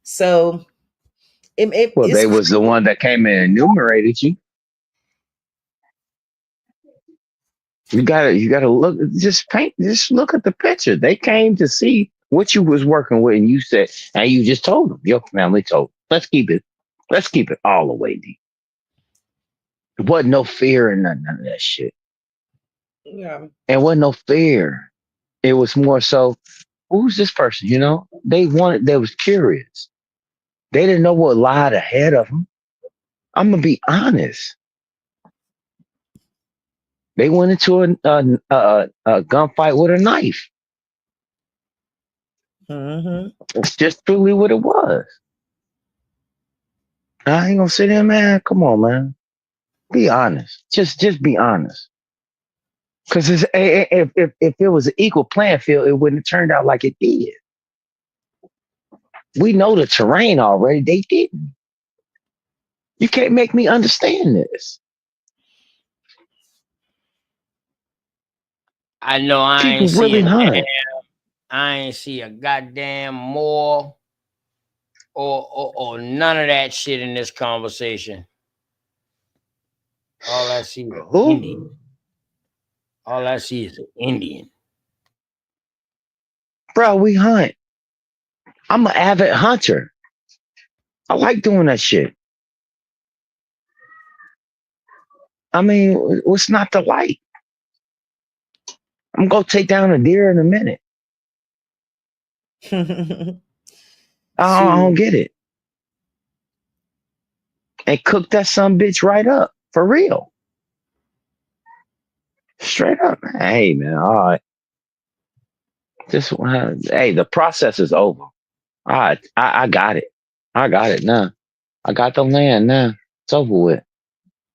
So Well, it's they was the one that came and enumerated you. You gotta look, just look at the picture. They came to see what you was working with, and you said, and you just told them, your family told them, let's keep it all the way deep. There wasn't no fear in none of that shit. yeah. There wasn't no fear. It was more so, who's this person? They was curious. They didn't know what lied ahead of them. I'm gonna be honest. They went into a gunfight with a knife. Mm-hmm. It's just truly what it was. I ain't gonna sit there, man. Come on, man. Be honest. Just be honest. Because if it was an equal playing field, it wouldn't have turned out like it did. We know the terrain already. They didn't. You can't make me understand this. I know I People ain't see really hunt. I ain't see a goddamn more or none of that shit in this conversation. All I see is Indian. All I see is an Indian. Bro, we hunt. I'm an avid hunter. I like doing that shit. I mean, what's not to like? I'm gonna take down a deer in a minute. I don't get it. And cook that some bitch right up. For real. Straight up. Hey, man. All right. Hey, the process is over. All right. I got it. I got it now. I got the land now. It's over with.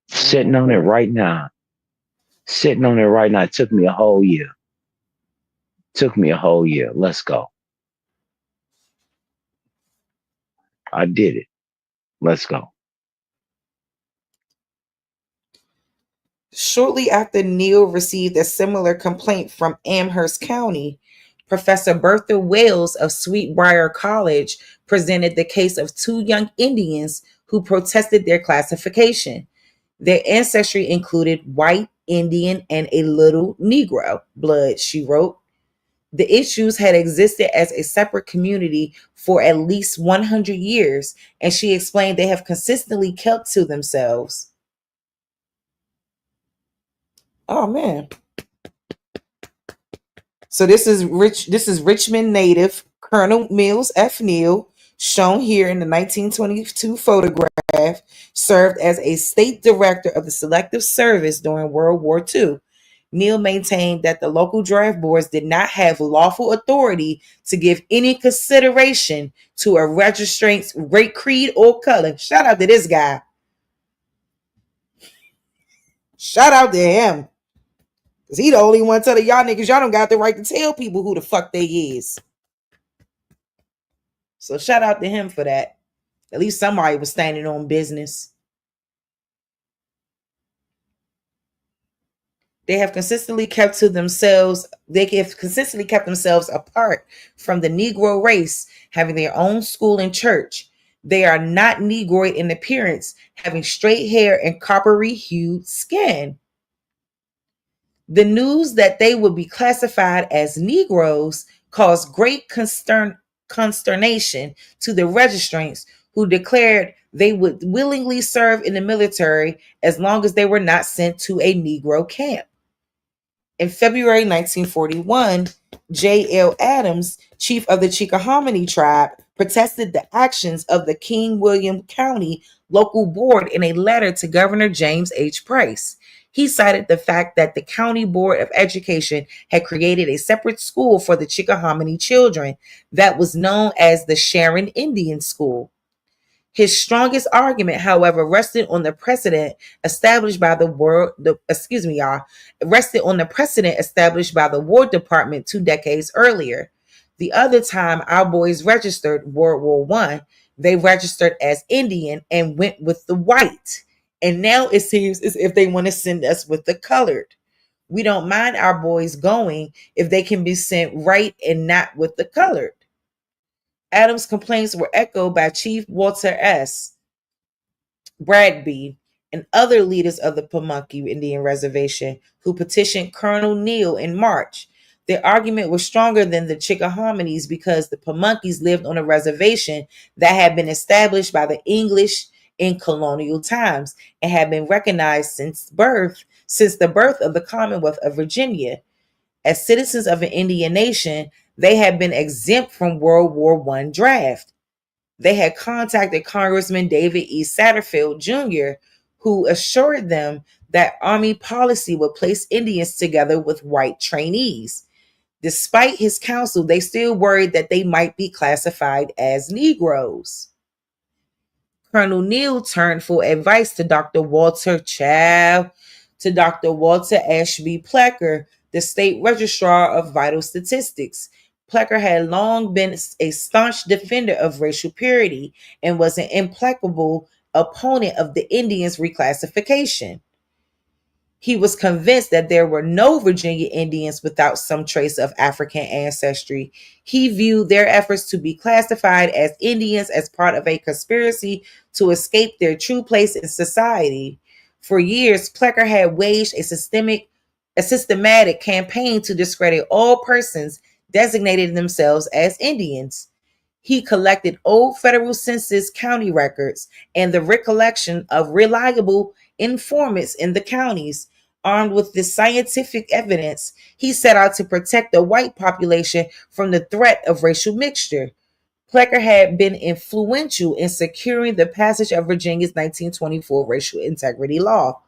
Sitting on it right now. Sitting on it right now. It took me a whole year. Let's go. I did it. Let's go. Shortly after Neal received a similar complaint from Amherst County, Professor Bertha Wales of Sweetbriar College presented the case of two young Indians who protested their classification. Their ancestry included white, Indian, and a little Negro blood, she wrote. The issues had existed as a separate community for at least 100 years, and she explained they have consistently kept to themselves. Oh man. So this is Richmond native Colonel Mills F. Neal, shown here in the 1922 photograph, served as a state director of the Selective Service during World War II. Neal maintained that the local draft boards did not have lawful authority to give any consideration to a registrant's race, creed, or color. Shout out to this guy. Shout out to him. Because he the only one telling y'all niggas y'all don't got the right to tell people who the fuck they is. So shout out to him for that. At least somebody was standing on business. They have consistently kept themselves apart from the Negro race, having their own school and church. They are not Negroid in appearance, having straight hair and coppery-hued skin. The news that they would be classified as Negroes caused great consternation to the registrants, who declared they would willingly serve in the military as long as they were not sent to a Negro camp. In February 1941, J.L. Adams, chief of the Chickahominy tribe, protested the actions of the King William County local board in a letter to Governor James H. Price. He cited the fact that the County Board of Education had created a separate school for the Chickahominy children that was known as the Sharon Indian School. His strongest argument, however, rested on the precedent established by the War Department 2 decades earlier. The other time our boys registered World War I, they registered as Indian and went with the white. And now it seems as if they want to send us with the colored. We don't mind our boys going if they can be sent right and not with the colored. Adams' complaints were echoed by Chief Walter S. Bradby and other leaders of the Pamunkey Indian Reservation who petitioned Colonel Neal in March. Their argument was stronger than the Chickahominies because the Pamunkeys lived on a reservation that had been established by the English in colonial times and had been recognized since the birth of the Commonwealth of Virginia. As citizens of an Indian nation, they had been exempt from World War I draft. They had contacted Congressman David E. Satterfield Jr., who assured them that Army policy would place Indians together with white trainees. Despite his counsel, they still worried that they might be classified as Negroes. Colonel Neal turned for advice to Dr. Walter Ashby Plecker, the state registrar of vital statistics. Plecker had long been a staunch defender of racial purity and was an implacable opponent of the Indians' reclassification. He was convinced that there were no Virginia Indians without some trace of African ancestry. He viewed their efforts to be classified as Indians as part of a conspiracy to escape their true place in society. For years, Plecker had waged a systematic campaign to discredit all persons designating themselves as Indians. He collected old federal census county records and the recollection of reliable informants in the counties. Armed with this scientific evidence, he set out to protect the white population from the threat of racial mixture. Plecker had been influential in securing the passage of Virginia's 1924 racial integrity law.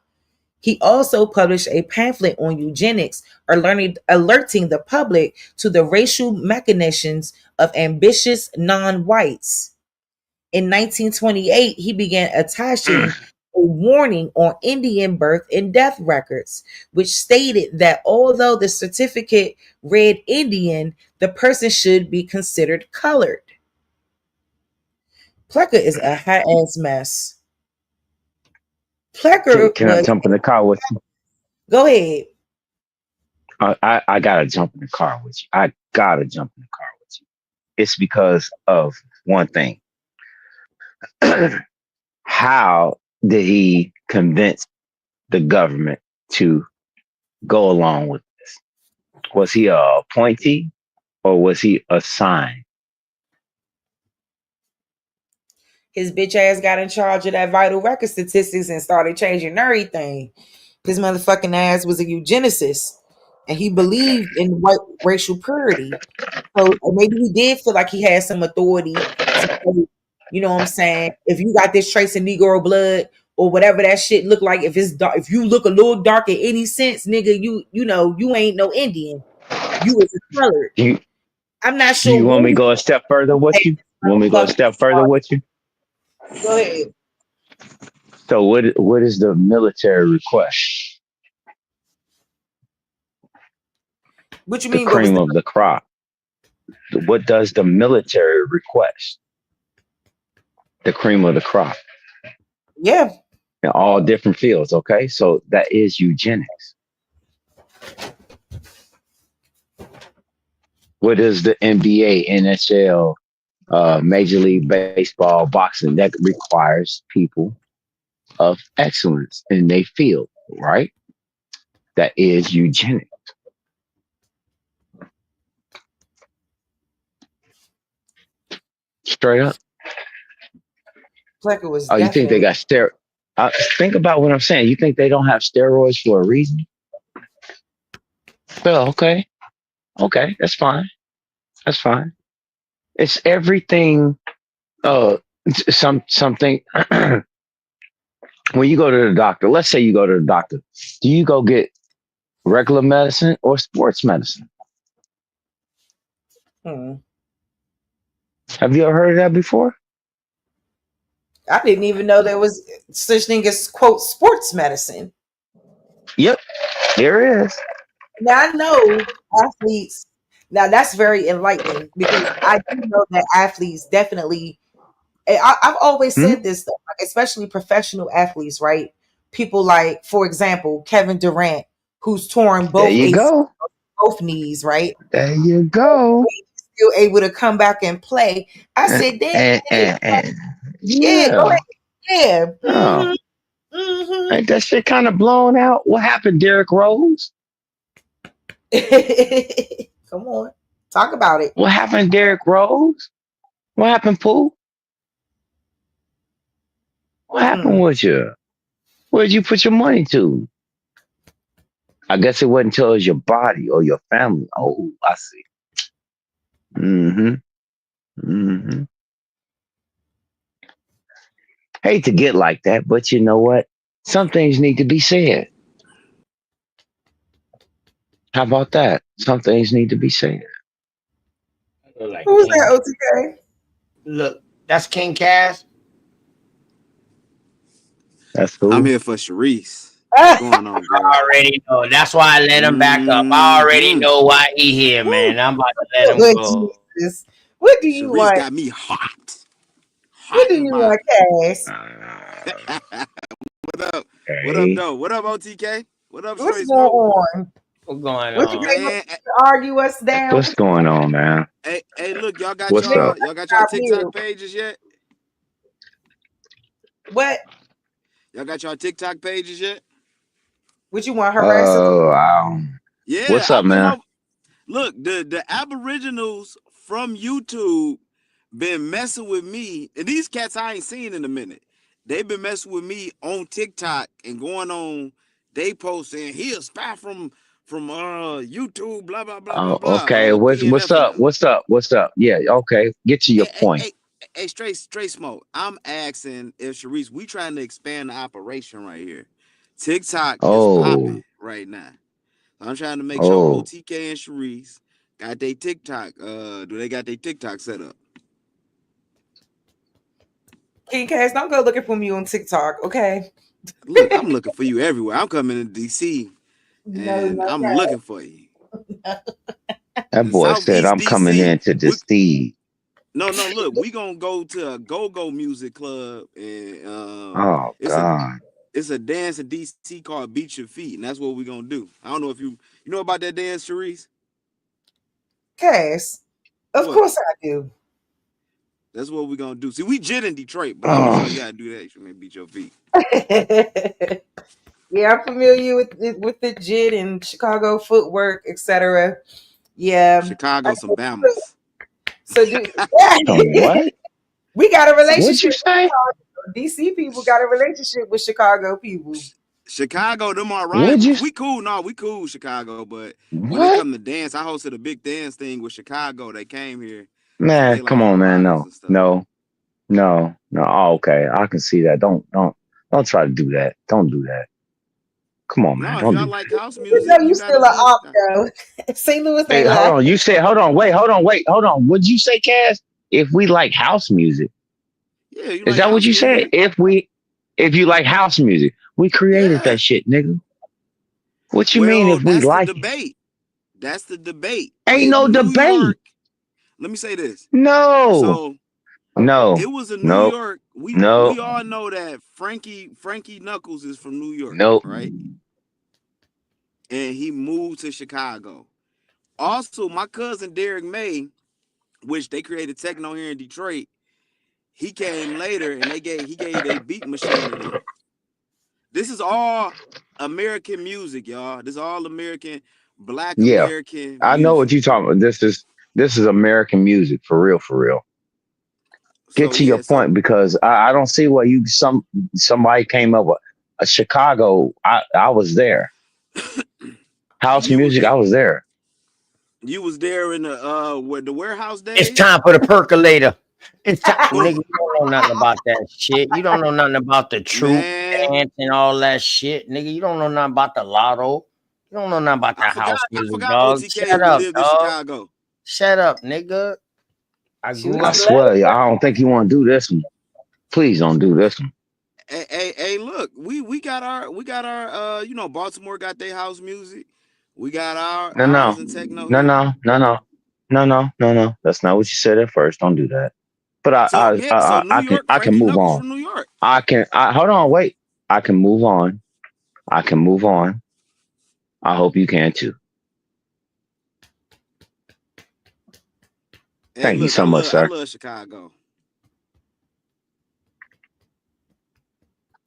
He also published a pamphlet on eugenics, alerting the public to the racial machinations of ambitious non-whites. In 1928, he began attaching a warning on Indian birth and death records, which stated that although the certificate read Indian, the person should be considered colored. Plecker is a hot ass mess. Plecker Can I jump in the car with you? Go ahead. I gotta jump in the car with you. I gotta jump in the car with you. It's because of one thing. How did he convince the government to go along with this? Was he a appointee or was he assigned? His bitch ass got in charge of that vital record statistics and started changing everything. His motherfucking ass was a eugenicist and he believed in white racial purity. So maybe he did feel like he had some authority to, you know what I'm saying? If you got this trace of Negro blood or whatever that shit look like, if it's dark, if you look a little dark in any sense, nigga, you know, you ain't no Indian. You is a colored. I'm not sure. You want me to go a step further with you? You want me to go a step further with you? Go ahead. So what is the military request? What you mean? The cream of the crop. What does the military request? The cream of the crop. Yeah. In all different fields, okay? So that is eugenics. What is the NBA, NHL, Major League Baseball, boxing? That requires people of excellence in their field, right? That is eugenics. Straight up. Plecker was. Oh, you think they got think about what I'm saying. You think they don't have steroids for a reason? Well, okay, that's fine. That's fine. It's everything. Something. When you go to the doctor, let's say you go to the doctor, do you go get regular medicine or sports medicine? Hmm. Have you ever heard of that before? I didn't even know there was such thing as quote sports medicine. Yep, there is. Now I know athletes. Now that's very enlightening because I do know that athletes definitely. I've always Hmm? said this, though, like, especially professional athletes, right? People like, for example, Kevin Durant, who's torn There both you go. both knees, right? There you go. Still able to come back and play. I And, said, damn, and yeah, go yeah. ahead, yeah. Oh, Mm-hmm. ain't that shit kind of blown out? What happened, Derrick Rose? Come on, talk about it. What happened, Derrick Rose? What happened, Pooh? What happened with you? Where'd you put your money to? I guess it wasn't until it was your body or your family. Oh, I see. Mm-hmm. Mm-hmm. Hate to get like that, but you know what? Some things need to be said. How about that? Some things need to be said. Look like Who's King. that, OTK? Look, that's King Cass. That's I'm cool. here for Sharice. What's going on, girl? I already know. That's why I let him back up. I already Mm-hmm. know why he here, man. I'm about to let him Lord go. Jesus. What do you Sharice want? got me hot. What Hot do and you want, bothered. Cass? What up? What up, Okay. though? What up, OTK? What up, What's Straight going Smoke? on? What's going What you on? think? Man, Argue us down? What's What you going on, man? hey, look, y'all got What's up? y'all TikTok pages yet? What? Y'all got y'all TikTok pages yet? What you want? Harass us? Oh, wow. Yeah, What's up, man? look, the Aboriginals from YouTube been messing with me, and these cats I ain't seen in a minute. They've been messing with me on TikTok and going on. They post saying he a spy from YouTube, blah blah blah blah Oh, blah. okay. What's BNF and up? them. What's up? What's up? Yeah, okay. Get to your Hey, hey, point. hey, hey, straight smoke. I'm asking if Sharice, we trying to expand the operation right here. TikTok is popping Oh, right now. I'm trying to make sure oh. OTK and Sharice got their TikTok. Do they got their TikTok set up? King Cass, don't go looking for me on TikTok, okay? Look, I'm looking for you everywhere. I'm coming to DC No, and no, I'm looking for you. That In boy said Southeast I'm coming DC, in to deceive. no, look, we gonna go to a go-go music club and Oh God. it's a dance in DC called Beat Your Feet, and that's what we're gonna do. I don't know if you know about that dance, Sharice? Cass, of What? course I do. That's what we're gonna do. See, we jit in Detroit, but I'm gonna show Oh, you how to do that. You may beat your feet. Yeah, I'm familiar with the JIT and Chicago footwork, etc. Yeah. Chicago, some Bamas. So do some what? we got a What'd relationship you with say? Chicago. DC people got a relationship with Chicago people. Chicago, them our What'd you? rivals. We cool, no, we cool, Chicago. But when it What? come to dance, I hosted a big dance thing with Chicago. They came here, so Man, they like come on, our man. rivals No, and stuff. no, no, no. Oh, okay, I can see that. Don't try to do that. Don't do that. Come on, man. No, if Don't y'all do like that. house You music, know you you gotta still an love op Chicago. though. St. Louis Hey, ain't hold laughing. on. You said, hold on, wait, hold on. What'd you say, Cass? If we like house music, Yeah, you is like that what house you said? music? If you like house music, we created Yeah. that shit, nigga. What you mean Well, if we that's the like it? debate. That's the debate. Ain't If no New debate. York, let me say this. No, So no, it was a New no, York. no, We all know that Frankie Knuckles is from New York, no. right? And he moved to Chicago. Also, my cousin Derek May, which they created techno here in Detroit, he came later and he gave a beat machine to them. This is all American music, y'all. This is all American, Black Yeah, American I know what music. you talking about. This is American music for real, for real. Get So to your yeah, so point because I don't see why somebody came up with a Chicago. I was there. House you music. I was there. you was there in the warehouse It's days. time for the percolator. It's time, Who nigga. You don't know nothing about that shit. You don't know nothing about the truth. man, dance and all that shit, nigga. You don't know nothing about the lotto. You don't know nothing about the I house forgot. I music, forgot dog. OTK Shut up, lived in dog. Chicago. Shut up, nigga. I grew I up. swear, I don't think you want to do this one. Please don't do this one. Hey, look, we got our Baltimore got their house music. We got No, ours no, in techno no, here. no, no, no, no, no, no, no. That's not what you said at first. Don't do that. But So New York, I can Frankie move Knuckles on. from New York. Hold on, wait. I can move on. I can move on. I hope you can too. Hey, Thank you look, so much, I sir. love Chicago.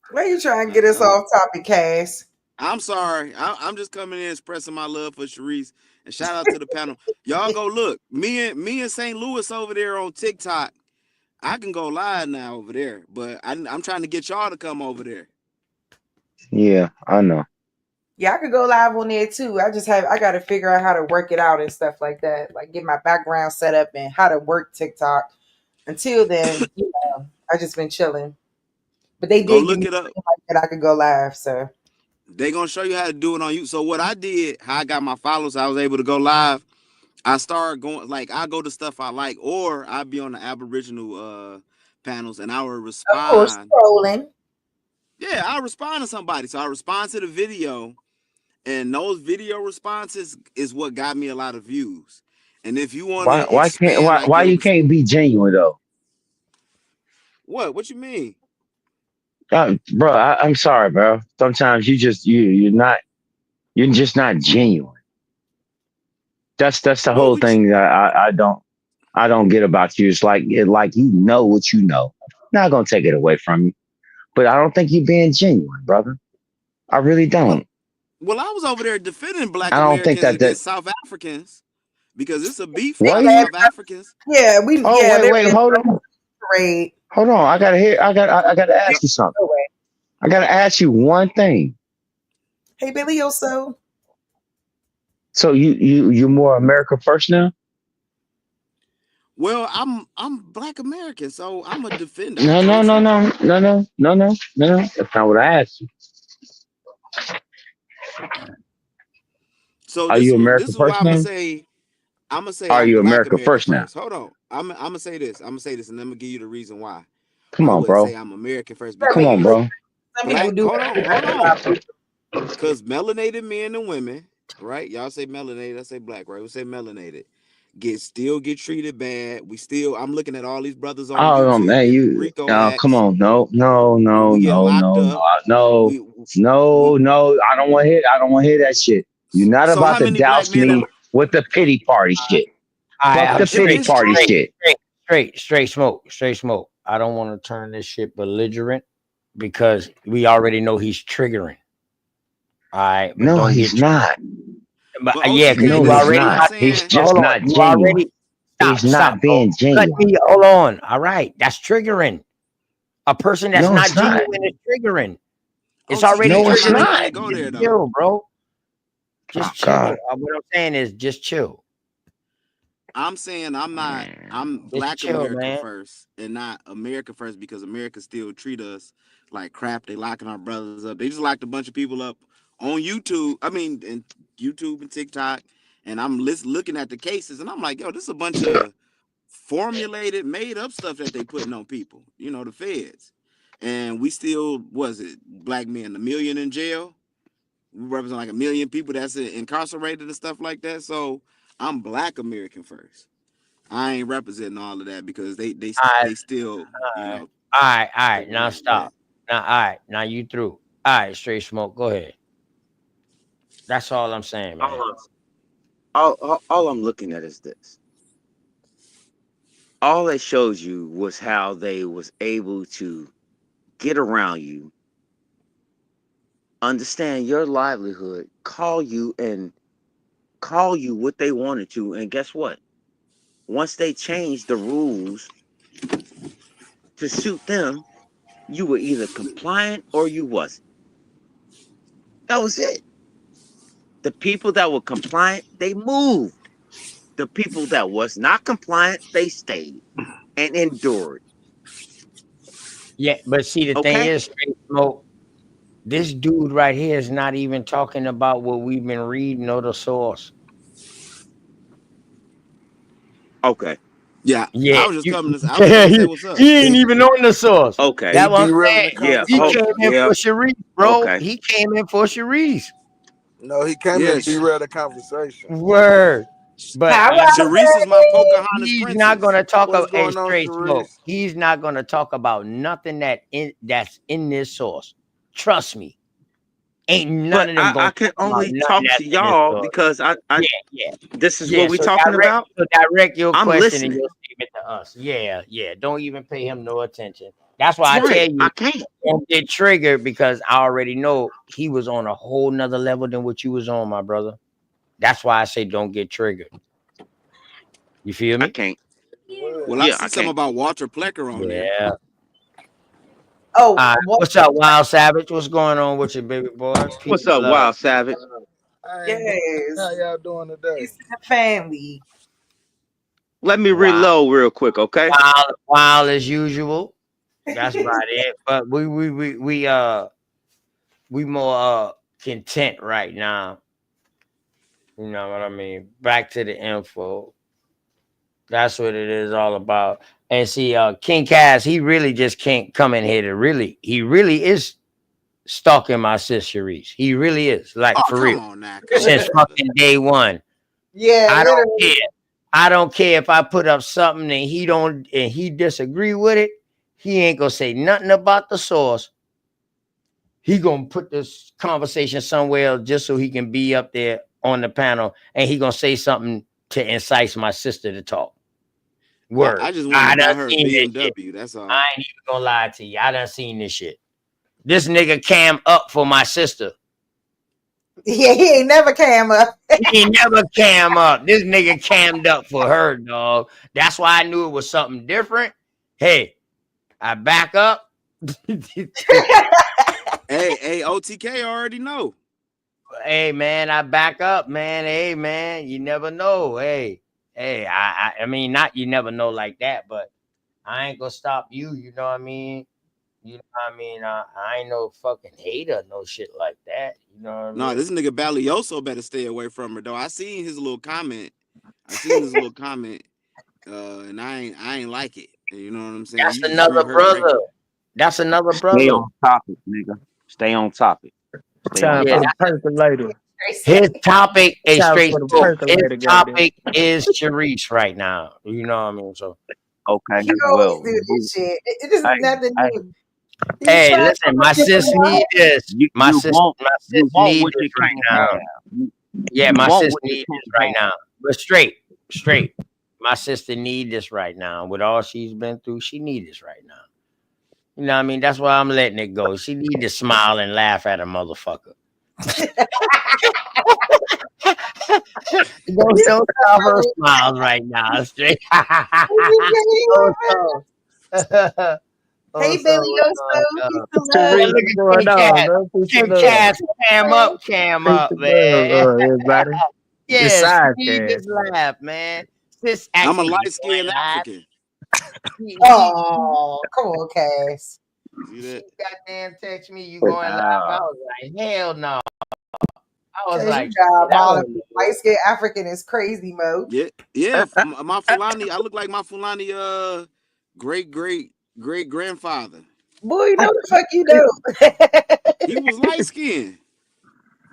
Why you trying to get us off topic, Cass? I'm sorry. I'm just coming in expressing my love for Sharice, and shout out to the panel. Y'all go look. Me and St. Louis over there on TikTok. I can go live now over there, but I'm trying to get y'all to come over there. Yeah, I know. Yeah, I could go live on there too. I got to figure out how to work it out and stuff like that. Like get my background set up and how to work TikTok. Until then, I just been chilling. But they Go did give look me it up. something like that I could go live. So They gonna show you how to do it on you. So what I did, how I got my followers, I was able to go live. I started going like I go to stuff I like, or I be on the Aboriginal panels, and I will of course, respond. scrolling. Yeah, I respond to somebody. So I respond to the video, and those video responses is what got me a lot of views. And if you want to expand like why your you can't be genuine though? what you mean? Bro, I'm sorry, bro. Sometimes you're just not genuine. That's the Well, whole thing that I don't get about you. It's like you know what you know. Not gonna take it away from you, but I don't think you're being genuine, brother. I really don't. well, I was over there defending Black I don't think Americans that against South Africans because it's a beef what? by South Africans. Yeah, Oh wait, hold on, great. hold on. I gotta ask you something. I gotta ask you one thing. Hey, Billy Oso. So you're more America first now? Well, I'm Black American, so I'm a defender. I No, no, told no, you. no, no, no, no, no, no. That's not what I asked you. So Are this you this America is why first now? I'm gonna say Are I'm you Black America American first now? first. Hold on. I'm gonna say this. I'm gonna say this, and I'm gonna give you the reason why Come I on, wouldn't bro. say I'm American first Come on, because bro. Some people do. hold on. Because melanated men and women, right? Y'all say melanated, I say black, right? We say melanated. Still get treated bad. I'm looking at all these brothers on Oh no, YouTube man, getting you. RICO Oh, come acts. on, no, no, no, We getting no, locked no, up. no, We no, no. I don't want to hear. I don't want to hear that shit. You're not so about how to many black douse men me with the pity party shit. Fuck I'm the pity it's party true. shit. straight smoke. I don't want to turn this shit belligerent because we already know he's triggering. All right, but No, don't he's get. not. But But yeah, because OTK, No, you this is he's what already I'm not. got. He's saying. just Hold on, not you genuine. already He's stop, not bro. being Cut genuine. me. Hold on. All right, that's triggering. A person that's No, not it's not. genuine is triggering. It's already OTK, No, I'm it's not triggering. telling you to not. go Just there though. chill, bro. Oh Just chill. God. What I'm saying is just chill. I'm saying I'm Just Black chill, America man. first and not America first because America still treat us like crap. They locking our brothers up. They just locked a bunch of people up on YouTube. I mean, and YouTube and TikTok. And I'm looking at the cases and I'm like, yo, this is a bunch of formulated, made up stuff that they putting on people. You know, the feds. And we still, black men, 1 million in jail. We represent like 1 million people that's incarcerated and stuff like that. So I'm Black American first. I ain't representing all of that because All right, they still, all right. treat me Now like that. stop. Now, all right. Now you through. All right, straight smoke. Go ahead. That's all I'm saying, man. All I'm looking at is this. All it shows you was how they was able to get around you, understand your livelihood, call you what they wanted to, and guess what? Once they changed the rules to suit them, you were either compliant or you wasn't. That was it. The people that were compliant, they moved. The people that was not compliant, they stayed and endured. Yeah, but see, the thing Okay? is, straight smoke. This dude right here is not even talking about what we've been reading or the source. Okay. Yeah, Yeah, I was just you, coming. I was coming to say what's up. he ain't even on the source. Okay. That's what I'm derailing saying. the Yeah. He conversation. came in Yeah. for Sharice, bro. Okay. He came in for Sharice. No, he came to Yes. derail the conversation. Word. But How about Sharice is my Pocahontas he's not princess. gonna talk What's about a going on, straight smoke. Sharice? He's not gonna talk about nothing that's in this source. Trust me. Ain't none But of them I gonna can talk about only nothing talk that's to in this y'all source. because I Yeah. this is Yeah. what we talking about. So direct your I'm question and listening. your statement to us. Yeah. Don't even pay him no attention. That's why I Right. tell you, I can't. don't get triggered because I already know he was on a whole nother level than what you was on, my brother. That's why I say don't get triggered. You feel I me? can't. Well, I Yeah, see I something can't. about Walter Plecker on there. Yeah. Oh, What's up, Wild Savage? What's going on with you, baby boy? Peace What's and up, love. Wild Savage? yes. How y'all doing today? Peace to the family. Let me Wild, reload real quick, okay? wild as usual. That's about it. But we more content right now. You know what I mean? Back to the info. That's what it is all about. And see, King Cass, he really just can't come in here to he really is stalking my sister Reese. He really is, like Oh, for come real. on now. Come Since on, brother. fucking day one. Yeah, I don't literally. care. I don't care if I put up something and he disagree with it. He ain't gonna say nothing about the source. He gonna put this conversation somewhere else just so he can be up there on the panel, and he gonna say something to incite my sister to talk. Word. I just wanted I to buy done her a seen this shit. BMW. That's all. I ain't even gonna lie to you. I done seen this shit. This nigga cam up for my sister. Yeah, he ain't never came up. He ain't never cam up. This nigga cammed up for her, dog. That's why I knew it was something different. Hey, I back up. Hey, OTK already know. Hey, man, I back up, man. Hey, man, you never know. Hey, I mean, not you never know like that, but I ain't gonna stop you. You know what I mean? You know what I mean? I ain't no fucking hater, no shit like that. You know what I No, mean? this nigga Balioso better stay away from her though. I seen his little comment. And I ain't like it. You know what I'm saying? That's You just another reheard. brother. That's another Stay brother. on topic, nigga. Stay on topic. Stay on Time for Yeah, the topic. percolator. his topic is Time straight for the smoke. His percolator, goddamn. topic is Sharice right now. You know what I mean? So, Okay, You always well, do this shit. This is hey, nothing hey, new. You hey, try listen, my sis need this. My you sis want need what this you right can't now. have. Yeah, You my want sis what you need this can't right have. now. But straight. My sister need this right now. With all she's been through, she need this right now. You know what I mean? That's why I'm letting it go. She need to smile and laugh at a motherfucker. Don't stop her smiles right now. Straight. Hey, Billy Oso. Man, Sharice, look what's at going on, man? Peace and King love. Cass, cam Peace up, and love, man. everybody. It's Yes, side she need cast. this laugh, man. Sis I'm asked a me, light you skinned going live? African. Oh, come on, Cass. See that? Goddamn text me, you going live? I was like, hell no. I was Cass, you like, shit, I diabolical. don't know. Light skinned African is crazy mode. Yeah. My Fulani. I look like my Fulani. Great grandfather. Boy, no the fuck you don't. He was light skinned.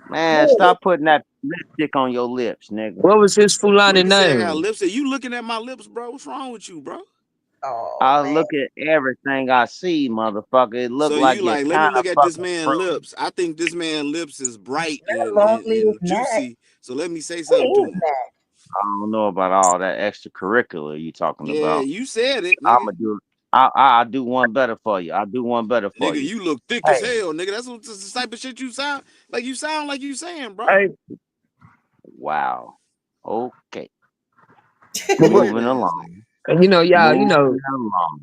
Man, stop putting that lipstick on your lips, nigga. What was his Fulani Nigga said I got name? lipstick. You looking at my lips, bro? What's wrong with you, bro? Oh, I man. look at everything I see, motherfucker. It look So like you you're like, let me kind of look at this fucking man's broke. lips. I think this man's lips is bright Lonely is and not. juicy. So let me say He something to is him. not. I don't know about all that extracurricular you talking Yeah, about. you said it, I'ma nigga. do. I'll do one better for you. I'll do one better for Nigga, you. you look thick as Hey, hell, nigga. That's what the type of shit you sound like. You sound like you saying, bro. Hey, wow. Okay. Weird Moving ass along. and you know, y'all, Moving along.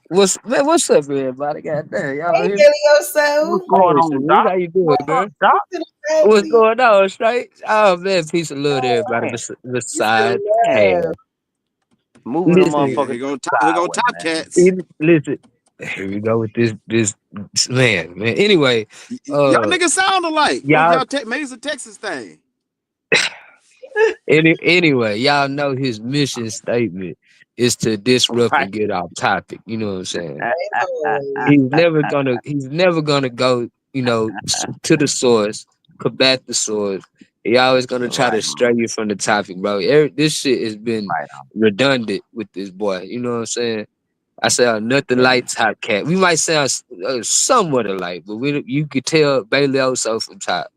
what's up, everybody? Goddamn, y'all Hey, here? Billy Oso. What's going Hey, on, Sharice, Doc? how you doing, What's up, man? Doc? To the What's family. going on, straight? Oh man, peace and love to everybody. Man, Peace and Beside, hey, love. moving them listen, motherfuckers Here go sideways, top man. cats. listen. Here we go with this man. Anyway, Y'all niggas sound alike. Or y'all y'all maybe it's a Texas thing. anyway, y'all know his mission statement is to disrupt and get off topic. You know what I'm saying? He's never gonna go, to the source, combat the source. He always gonna try to stray you from the topic, bro. This shit has been redundant with this boy. You know what I'm saying? I sound nothing like Top Cat. We might sound somewhat alike, but you could tell Bailey also from Top.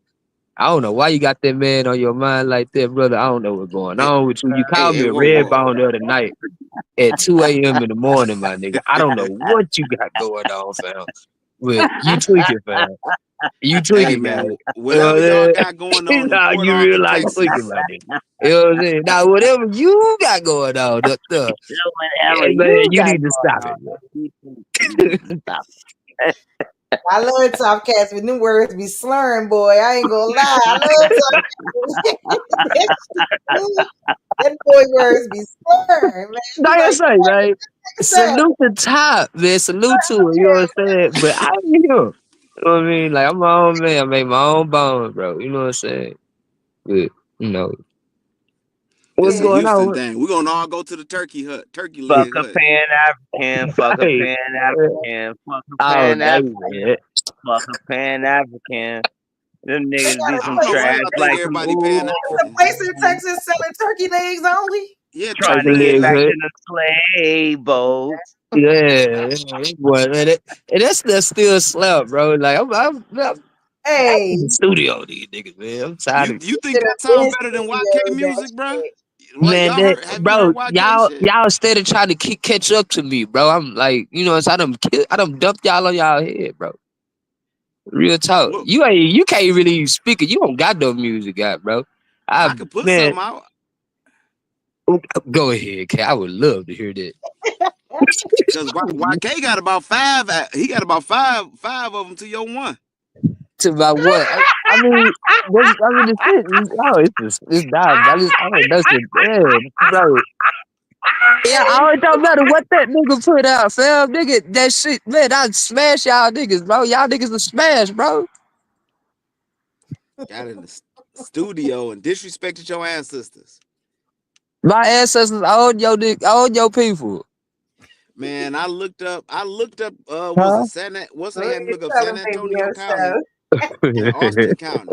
I don't know why you got that man on your mind like that, brother. I don't know what's going on with you. You called me a red bone the other night at 2 a.m. in the morning, my nigga. I don't know what you got going on, fam. But you tweaking, fam. You tweaking, man. Whatever y'all got going on, nah, report you on to realize Texas. tweaking, my nigga. You know what I'm saying? Now, whatever you got going on, hey, man, you need to stop it, bro. I love Top Cats, but them words be slurring, boy. I ain't gonna lie. I love Top Cats. That boy words be slurring, man. Like I say, right? Salute the Top, man. Salute to it. You know what I'm saying? But I ain't here. You know what I mean? Like, I'm my own man. I make my own bones, bro. You know what I'm saying? But, what's It's a going Houston on? thing. We're gonna all go to the turkey Fuck leg a hut. Pan-African, fuck a Pan-African, fuck a Pan-African, fuck a Pan-African. Them niggas be some trash like some The place in Texas selling turkey legs only. Yeah, trying to get back to the slave boat. Yeah, boy, man, and that's still slap, bro. Like I'm Hey, in the studio, these niggas, man. I'm tired of You think that sound better than YK music, bro? Like, man, y'all heard? Have you heard YK shit? y'all instead of trying to catch up to me, bro. I'm like, I done dumped y'all on y'all head, bro. Real talk. Look, You can't really speak it. You don't got no music out, bro. I could put something out. Go ahead, K. I would love to hear that. Because YK got about five. He got about five of them to your one. To my what? I mean, the shit. It's down. I don't know shit. Damn, bro. Yeah, it don't matter what that nigga put out, fam. Nigga, that shit, man, I smash y'all niggas, bro. Y'all niggas will smash, bro. Got in the studio and disrespected your ancestors. My ancestors own your people. Man, I looked up what's they had me look up San Antonio County and Austin County.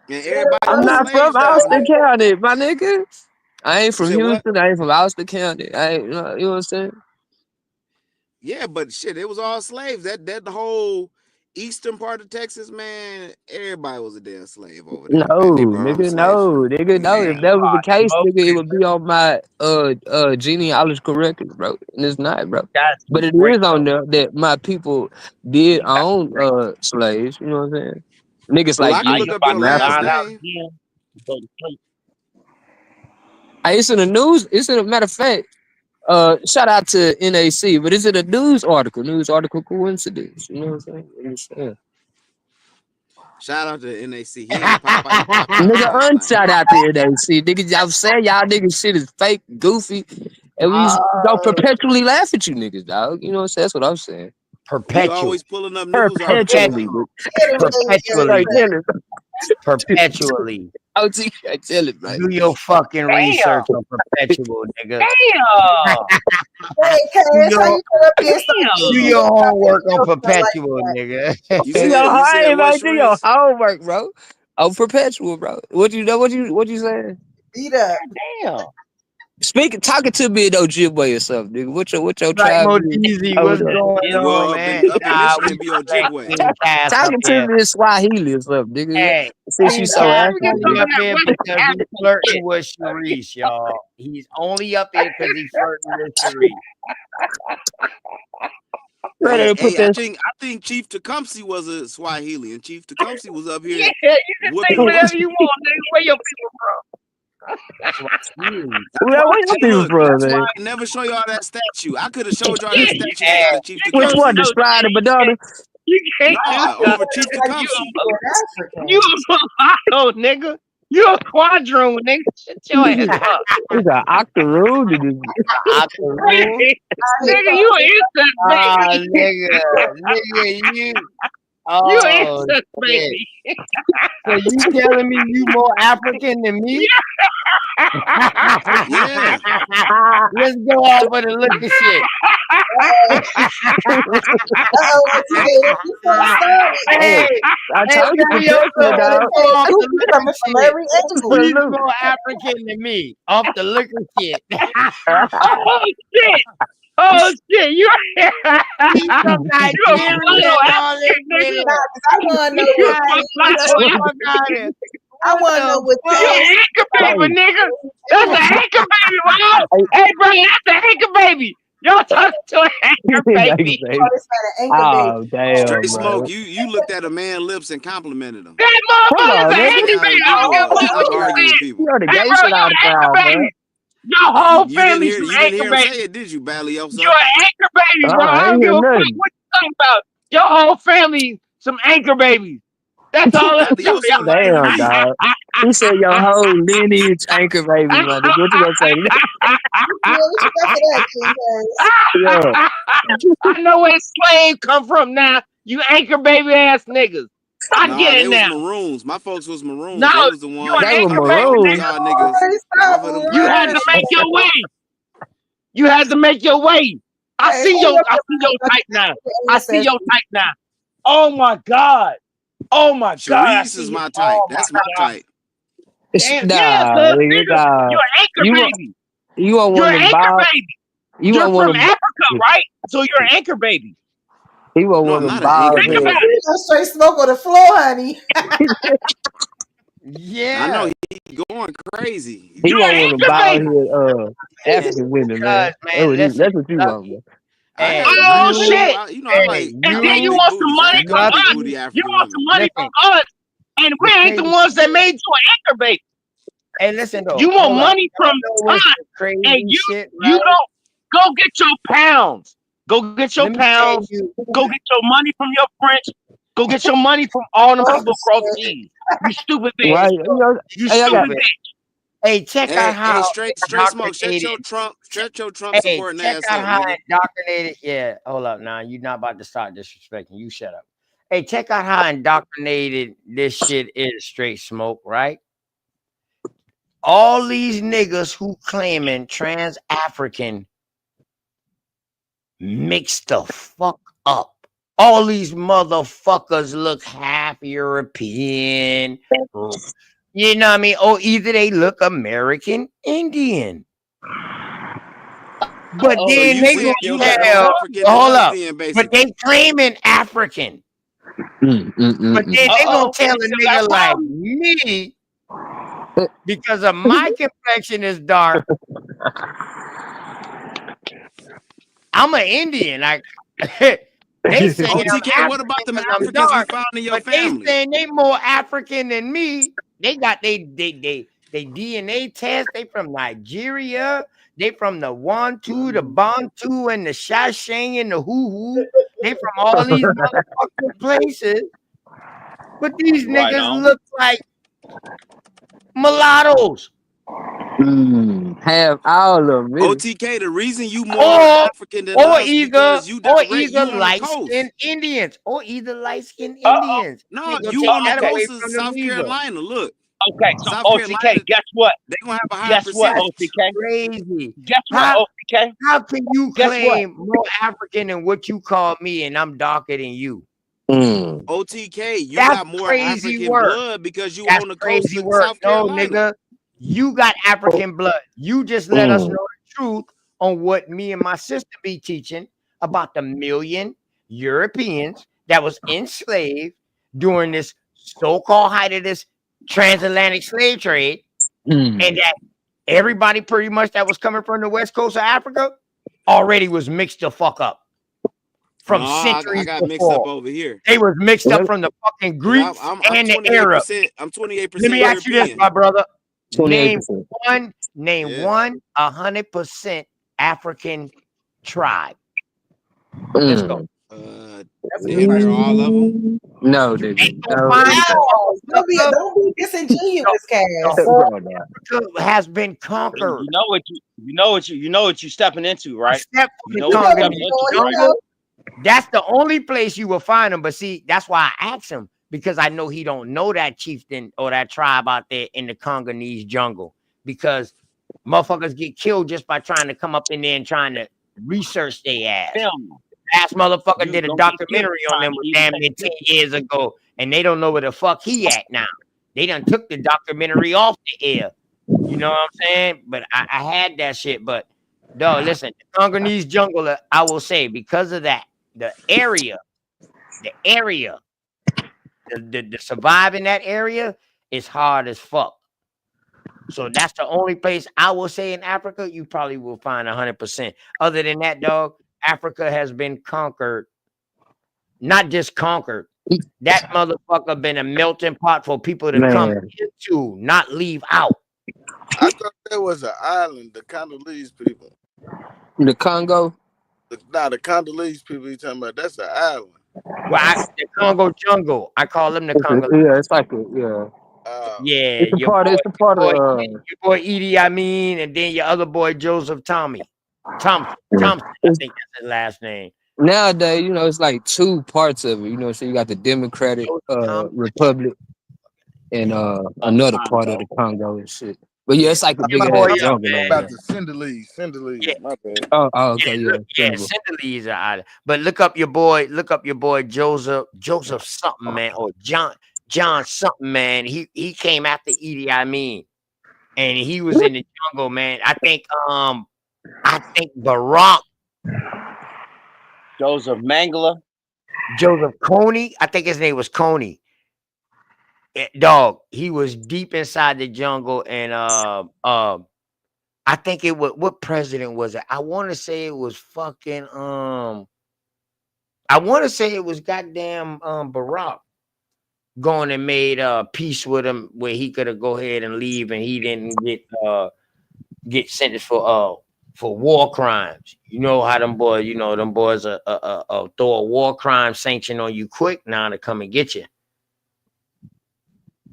And everybody I'm not from Austin there. County, my nigga. I ain't from Houston. I ain't from Austin County. I ain't, you know what I'm saying? Yeah, but shit, it was all slaves. That the whole eastern part of Texas, man, everybody was a damn slave over there. No, They brought nigga, no. If that was the case, nigga, it would be on my genealogy records, bro. And it's not, bro. But it is on there that my people did own slaves. You know what I'm saying? Niggas well, like I can look up your last name. It's in the news. It's in a matter of fact. Shout out to NAC, but is it a news article? News article coincidence? You know what I'm saying? Shout out to NAC. He ain't pop out. He popped out Nigga, last night. shout out to NAC. Nigga, I'm saying y'all niggas shit is fake, goofy, and we don't perpetually laugh at you niggas, dog. You know what I'm saying? That's what I'm saying. You always pulling up news articles. Perpetually. I tell it, man. Do your fucking research on perpetual, nigga. Damn. Do your homework on perpetual, nigga. You said what, do your homework, bro. On perpetual, bro. What you saying? Beat up. Damn. Talking to me in Ojibwe or something, nigga. What your tribe? Mojeezy, what's going on, man? Up in Michigan, be Ojibwe. Talking to me in Swahili or something, nigga. Hey, since you so active, up here because he's flirting with Sharice, y'all. He's only up here because he's flirting with Sharice. Hey, I think Chief Tecumseh was a Swahili, and Chief Tecumseh was up here. Yeah, you can say whatever you want, nigga. Where your people from? That's why I never show y'all that statue. I could have showed y'all that statue they got of Chief Tecumseh. Which one? Describe the banana. You can't over Chief Tecumseh. You a mulatto, nigga. You a quadroon, nigga. Shut your ass up. We got octoroon in this. Octoroon. Nigga, you an incest baby. Nigga, you. You an incest baby. So you telling me you more African than me? Yeah. Let's go off of the look of shit. Hey, I told you Mario, complexion, dog. let's go off the look Coming of from shit. every angle. He's more African than me off the look of shit. Oh shit! Oh shit! You're He's from Nigeria and all this shit. I want to know what I want to know what You're an anchor baby, nigga. That's an anchor baby, wow. Hey, bro, that's an anchor baby. Y'all talking to an anchor baby. Oh damn, Straight bro. smoke. You looked at a man's lips and complimented him. That motherfucker's an anchor baby. I don't give a fuck what you Arguing with said. people. You heard the Hey, gay bro, shit you're out an of the anchor crowd, bro. baby. Your whole You didn't family's hear. some You didn't anchor hear him baby. say it, did you, Balioso? You're an anchor baby, bro. I I don't ain't give hear a fuck nothing. what you talking about. Your whole family some anchor babies. That's all that's Balioso not even Damn, me. dog. He said your whole lineage anchor baby, man. What you gonna say? Yeah. I know where slave come from now. You anchor baby ass niggas. I Nah, get they it was now. maroons. My folks was maroons. No, They was the you ones an anchor up baby, off nigga. y'all niggas off of them You had to make your way. You had to make your way. I see your type now. I see your type now. Oh my God. Oh my God. I Sharice see is you. my type. Oh my That's my God. type. Damn, Nah, yeah, cuz nigga, nigga, nah. you're an anchor You baby. You want You're one an of them anchor bald? baby. You You're want one from of them? Africa, right? So you're an anchor baby. He want No, one I'm of them not an anchor bald Think heads. about baby. it. Straight smoke on the floor, honey. I know Yeah. he going crazy. He You're want an one of them anchor bald baby. head African women, man. Listen, That's what you want, Lucky. man. I Hey, have Oh you shit. know I like And then you big want some booties. I money ain't from got big us. booty You African want some women. money listen. from us. And we The ain't the crazy ones that shit made is, you an anchor baby. hey, listen though. You want Hold up. money Y'all from know what's us. the crazy And shit, you right? don't go get your pounds. Go get your Let me tell pounds. you. Go get your money from your French. Go get your money from all them Oh, people across seas. You stupid bitch. Right? You know, You hey, I got. stupid bitch. Hey, check out Hey, how straight smoke. Shut indoctrinated. your Trump Hey, supporting check ass out up, how nigga. indoctrinated. Yeah, hold up now. You're not about to start disrespecting. You shut up. Hey, check out how indoctrinated this shit is, straight smoke, right? All these niggas who claiming trans African mixed the fuck up. All these motherfuckers look half European. You know what I mean? Or either they look American Indian. But Uh-oh. So then you they saying gonna you look more tell, African than hold us up, then, but basically. they claiming African. But then they gonna Uh-oh. tell a Still got nigga like problems. me, because of my complexion is dark, I'm an Indian. Like they saying I'm OTK, what African about them because I'm Africans we dark, found in your but they family? saying they more African than me. They got they DNA test. They from Nigeria. They from the Wantu, the Bantu, and the Shashang and the Hoo. They from all these motherfucking places. But these Right niggas on. look like mulattoes. Have all of them. Really. OTK, the reason you more African than us because you direct you on the light coast. skinned Indians. Or either light skinned Uh-oh. Indians. No, Ain't gonna you take on the that away coast of from them South either. Carolina. Look, Okay, so South OTK, Carolina, guess what? they gonna have a higher Guess what, percentage. OTK? Crazy. Guess what, OTK? How can you Guess what? claim more African than what you call me and I'm darker than you? OTK, you That's got more crazy African work. blood because you That's on the coast crazy of work. South No, Carolina. nigga. You got African blood. You just let us know the truth on what me and my sister be teaching about the million Europeans that was enslaved during this so-called height of this transatlantic slave trade, and that everybody pretty much that was coming from the west coast of Africa already was mixed the fuck up from No, centuries I got mixed before. up over here. They was mixed up from the fucking Greeks I'm and the Arabs. 28% Let me ask you this, European. my brother. Name 28%. one 100% African tribe. Let's go. Damn near all of them. No, nigga. No, Don't be disingenuous, Cass. The whole Africa has been conquered. You know what you stepping into, right? Except for You the know what you're Congo stepping into, right? jungle. That's the only place you will find him. But see, that's why I asked him, because I know he don't know that chieftain or that tribe out there in the Congolese jungle, because motherfuckers get killed just by trying to come up in there and trying to research their ass. Film. Last motherfucker You did a don't get killed documentary on trying them to was even damn take near a 10 picture. years ago, and they don't know where the fuck he at now. They done took the documentary off the air. You know what I'm saying? But I had that shit. But dog, listen, the Congolese jungle, I will say, because of that, the area, the survive in that area is hard as fuck. So that's the only place I will say in Africa you probably will find 100%. Other than that, dog, Africa has been conquered. Not just conquered. That motherfucker been a melting pot for people to come man. into, not leave out. I thought that was an island, the Congolese people. The Congo? The Congolese people you talking about, that's an island. Well, the Congo jungle. I call them the Congo. Yeah, it's like a, yeah. Yeah, It's a part. It's a part of. your boy Edie Amin, and then your other boy Joseph Thompson. I think that's his last name. Nowadays, you know, it's like two parts of it. You know, so you got the Democratic Republic and another part of the Congo and shit. But yeah, it's like a big ass jungle over About there. the Sindalese, my bad. Oh, okay, yeah. Sindalese are island. But look up your boy Joseph something, man, or John something, man. He came after Edie Amin, and he was in the jungle, man. I think Barack Joseph Mangala. Joseph Kony, I think his name was Kony. Dog, he was deep inside the jungle, and I think it was, what president was it? I want to say it was fucking I want to say it was goddamn Barack going and made peace with him where he could have go ahead and leave, and he didn't get sentenced for war crimes. You know how them boys, throw a war crime sanction on you quick now to come and get you.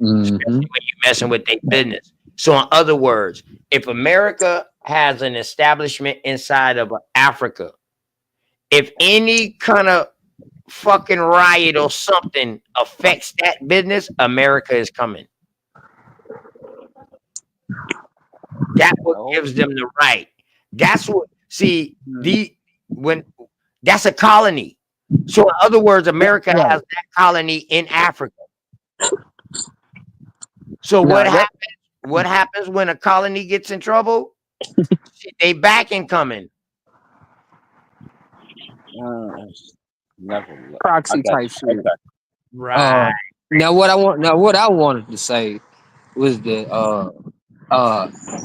Especially when you're messing with their business. So in other words, if America has an establishment inside of Africa, if any kind of fucking riot or something affects that business, America is coming. That's what gives them the right. That's what, see, that's a colony. So in other words, America has that colony in Africa. So what happens when a colony gets in trouble? They back and coming. Proxy type shit. Right. Now what I wanted to say was that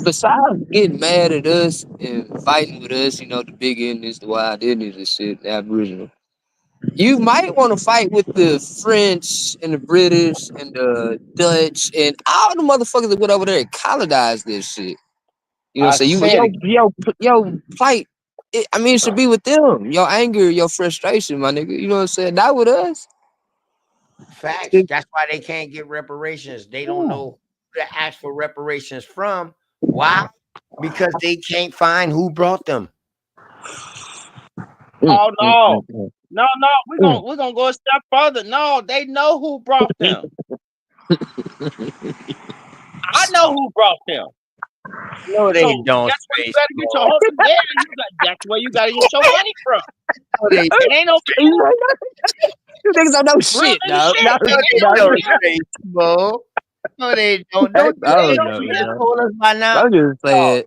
besides getting mad at us and fighting with us, you know, the big Indians, the wild Indians and shit, the Aboriginal, you might want to fight with the French and the British and the Dutch and all the motherfuckers that went over there and colonized this shit. You know, so your plight, it should be with them. Your anger, your frustration, my nigga. You know what I'm saying? Not with us. Facts. That's why they can't get reparations. They don't know who to ask for reparations from. Why? Because they can't find who brought them. Oh no. We're gonna go a step further. No, they know who brought them. I know who brought them. No, they don't. That's where you better get your that's where you gotta get your money from. It ain't no You niggas don't know shit, dog. No, they don't. Don't told us by now. I'm just saying.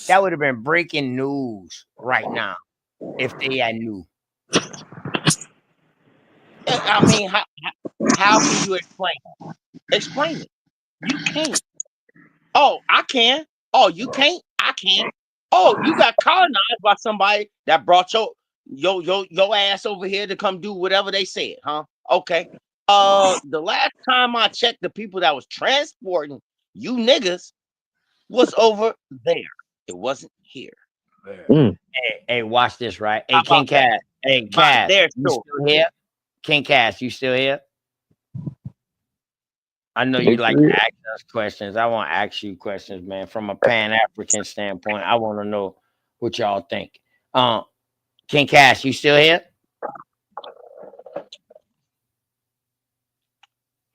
That would have been breaking news right now if they had knew. I mean, how can you explain it? Explain it. You can't. Oh, I can. Oh, you can't. I can. Oh, you got colonized by somebody that brought your ass over here to come do whatever they said, huh? Okay. The last time I checked, the people that was transporting you niggas was over there. It wasn't here. Hey, watch this, right? Hey, King Cat. Hey, But Cass, there's you two. still here? King Cass, you still here? I know you Yes, like sir. to ask us questions. I want to ask you questions, man. From a Pan-African standpoint, I want to know what y'all think. King Cass, you still here?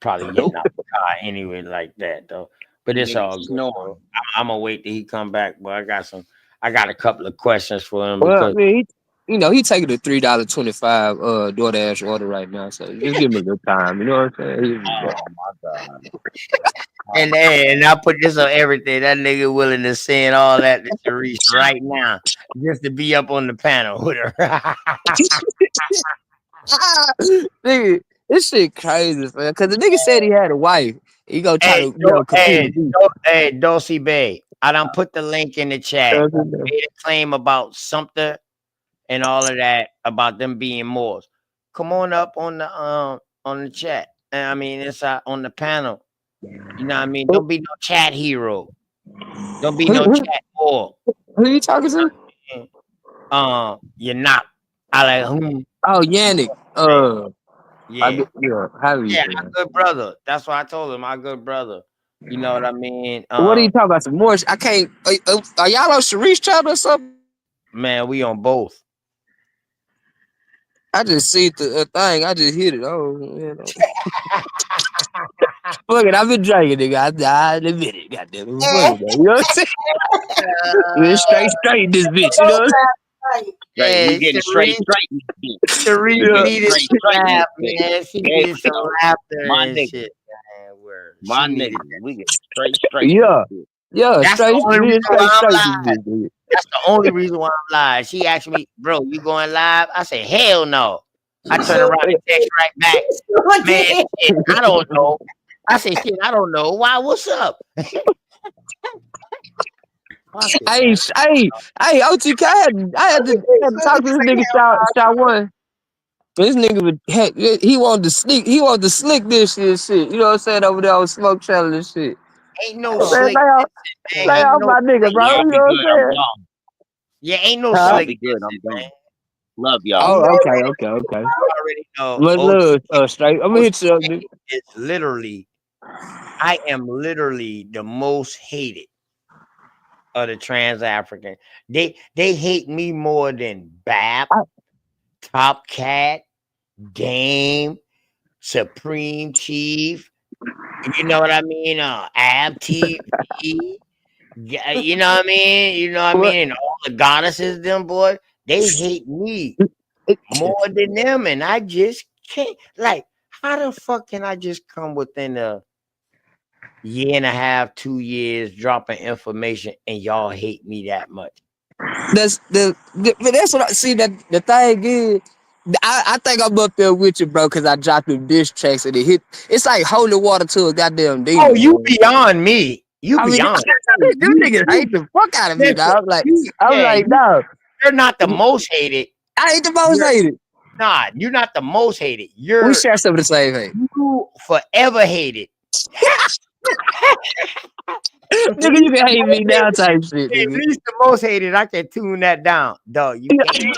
Probably getting out the car anyway, like that though. But it's Nigga all good. snoring. Though. I'm gonna wait till he come back. But I got a couple of questions for him Well, I because mean, he taking a $3.25 DoorDash order right now, so just give him a good time. You know what I'm saying? Oh my god. and I put this on everything. That nigga willing to send all that to Sharice right now just to be up on the panel with her. Nigga, this shit crazy, man. Cause the nigga said he had a wife. He gonna try to, compete with me. Hey, Dulcie Bay. I done put the link in the chat. Made a claim about Sumter and all of that about them being Moors. Come on up on the chat. I mean, it's on the panel. You know what I mean? Don't be no chat hero. Don't be no chat Moor. Who you talking to? You're not. I like whom? Oh, Yannick. Yeah. How are you? Yeah, my good brother. That's why I told him, my good brother. You know what I mean? What are you talking about? Some more? I can't. Are y'all on Sharice channel or something? Man, we on both. I just see the thing. I just hit it. Oh, you know. Fuck it. I've been drinking, nigga. I admit it. Goddamn it. Fuck it, man. You know what I'm saying? Straight this bitch. You know what I'm saying? Right, we Hey, getting straight. Sharice Yeah. needed some laugh, Nigga. man. She There needed you some go. laughter My and nigga. shit. Man, word. My She needed nigga. We get straight. Yeah. Yeah. That's the Straight. only reason why I'm Straight this live. bitch, nigga. That's the only reason why I'm live. She asked me, bro, you going live? I said, hell no. I turn around and text right back. Man, shit, I don't know. I said, shit, I don't know. Why? What's up? Hey, OTK, I had to talk to this nigga shot one. This nigga he wanted to slick this shit. You know what I'm saying? Over there on Smoke Channel and shit. Ain't no Man, slick. Man, lay ain't off no my nigga, bro. Y'all You be know good. what I'm I'm saying? gone. Yeah, ain't no Y'all slick. be good. I'm Man. gone. Love y'all. Oh, okay. You already know. Much love, straight. I'm gonna hit you up, nigga. It's literally, I am literally the most hated of the trans African. They hate me more than Bap, Top Cat, Dame, Supreme Chief. You know what I mean? Ab TV. You know what I mean? You know what I mean? And all the goddesses, them boys, they hate me more than them, and I just can't. Like, how the fuck can I just come within a year and a half, 2 years, dropping information, and y'all hate me that much? That's what I see. That the thing is, I think I'm up there with you, bro, because I dropped them diss tracks and it hit. It's like holy water to a goddamn demon. Oh, you bro. beyond me. You I mean, beyond. them niggas hate the fuck out of me, dog. I'm like, no. no. You're not the most hated. I ain't the most hated. Nah, you're not the most hated. We share some of the same hate. You forever hated. Nigga, you can hate me now type shit, At nigga. least the most hated, I can tune that down. Dog, you can't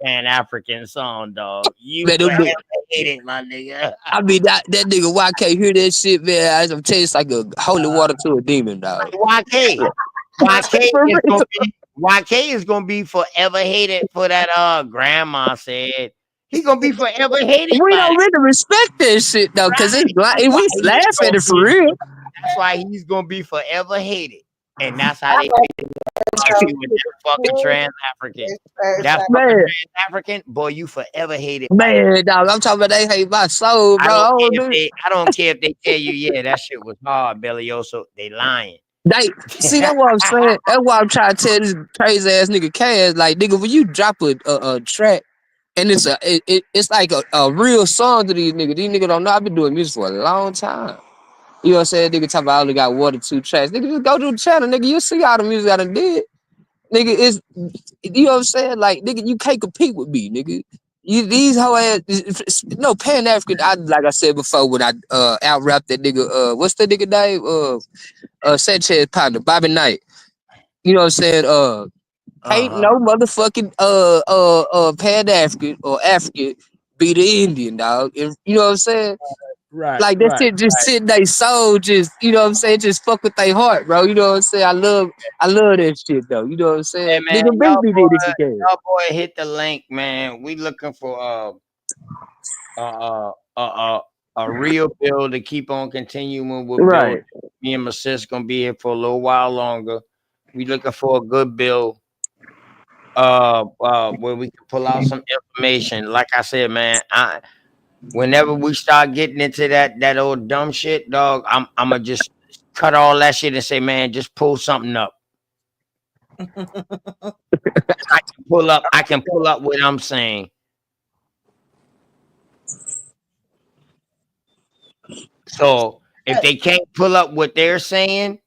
Pan-African song, dog. You Man, them forever niggas- hated, my nigga. I mean, that nigga YK hear that shit, man. I'm telling you, it's like a holy water to a demon, dog. YK is gonna be forever hated for that grandma said. He gonna be forever hated. We don't really respect that shit though, cause it's like we laugh at it for real. That's why he's gonna be forever hated, and that's how they with that fucking trans African. That fucking trans African boy, you forever hated. Man, dog, I'm talking about they hate my soul, bro. I don't care if they tell you, yeah, that shit was hard, Bellioso. They lying. See, that's what I'm saying. That's why I'm trying to tell this crazy ass nigga Cass, like, nigga, when you drop a track and it's like a real song to these niggas don't know. I've been doing music for a long time. You know what I'm saying? Nigga talk about I only got 1 or 2 tracks. Nigga, just go to the channel, nigga. You'll see all the music I done did. Nigga, you know what I'm saying? Like, nigga, you can't compete with me, nigga. These whole ass, no, Pan-African, like I said before, when I out-rap that nigga, what's that nigga name? Sanchez partner, Bobby Knight. You know what I'm saying? Ain't no motherfucking Pan African or African be the Indian, dog. And you know what I'm saying? Right, Like that right, shit just right. sit in their soul, just you know what I'm saying, just fuck with their heart, bro. You know what I'm saying? I love that shit though. You know what I'm Hey saying? man, Nigga be there if you can. y'all boy hit the link, man. We looking for uh, uh, uh, uh, a real bill to keep on continuing with build. Right. Me and my sis gonna be here for a little while longer. We looking for a good bill, where we can pull out some information. Like I said, man, whenever we start getting into that old dumb shit, dog, I'm gonna just cut all that shit and say, man, just pull something up. I can pull up what I'm saying. So if they can't pull up what they're saying,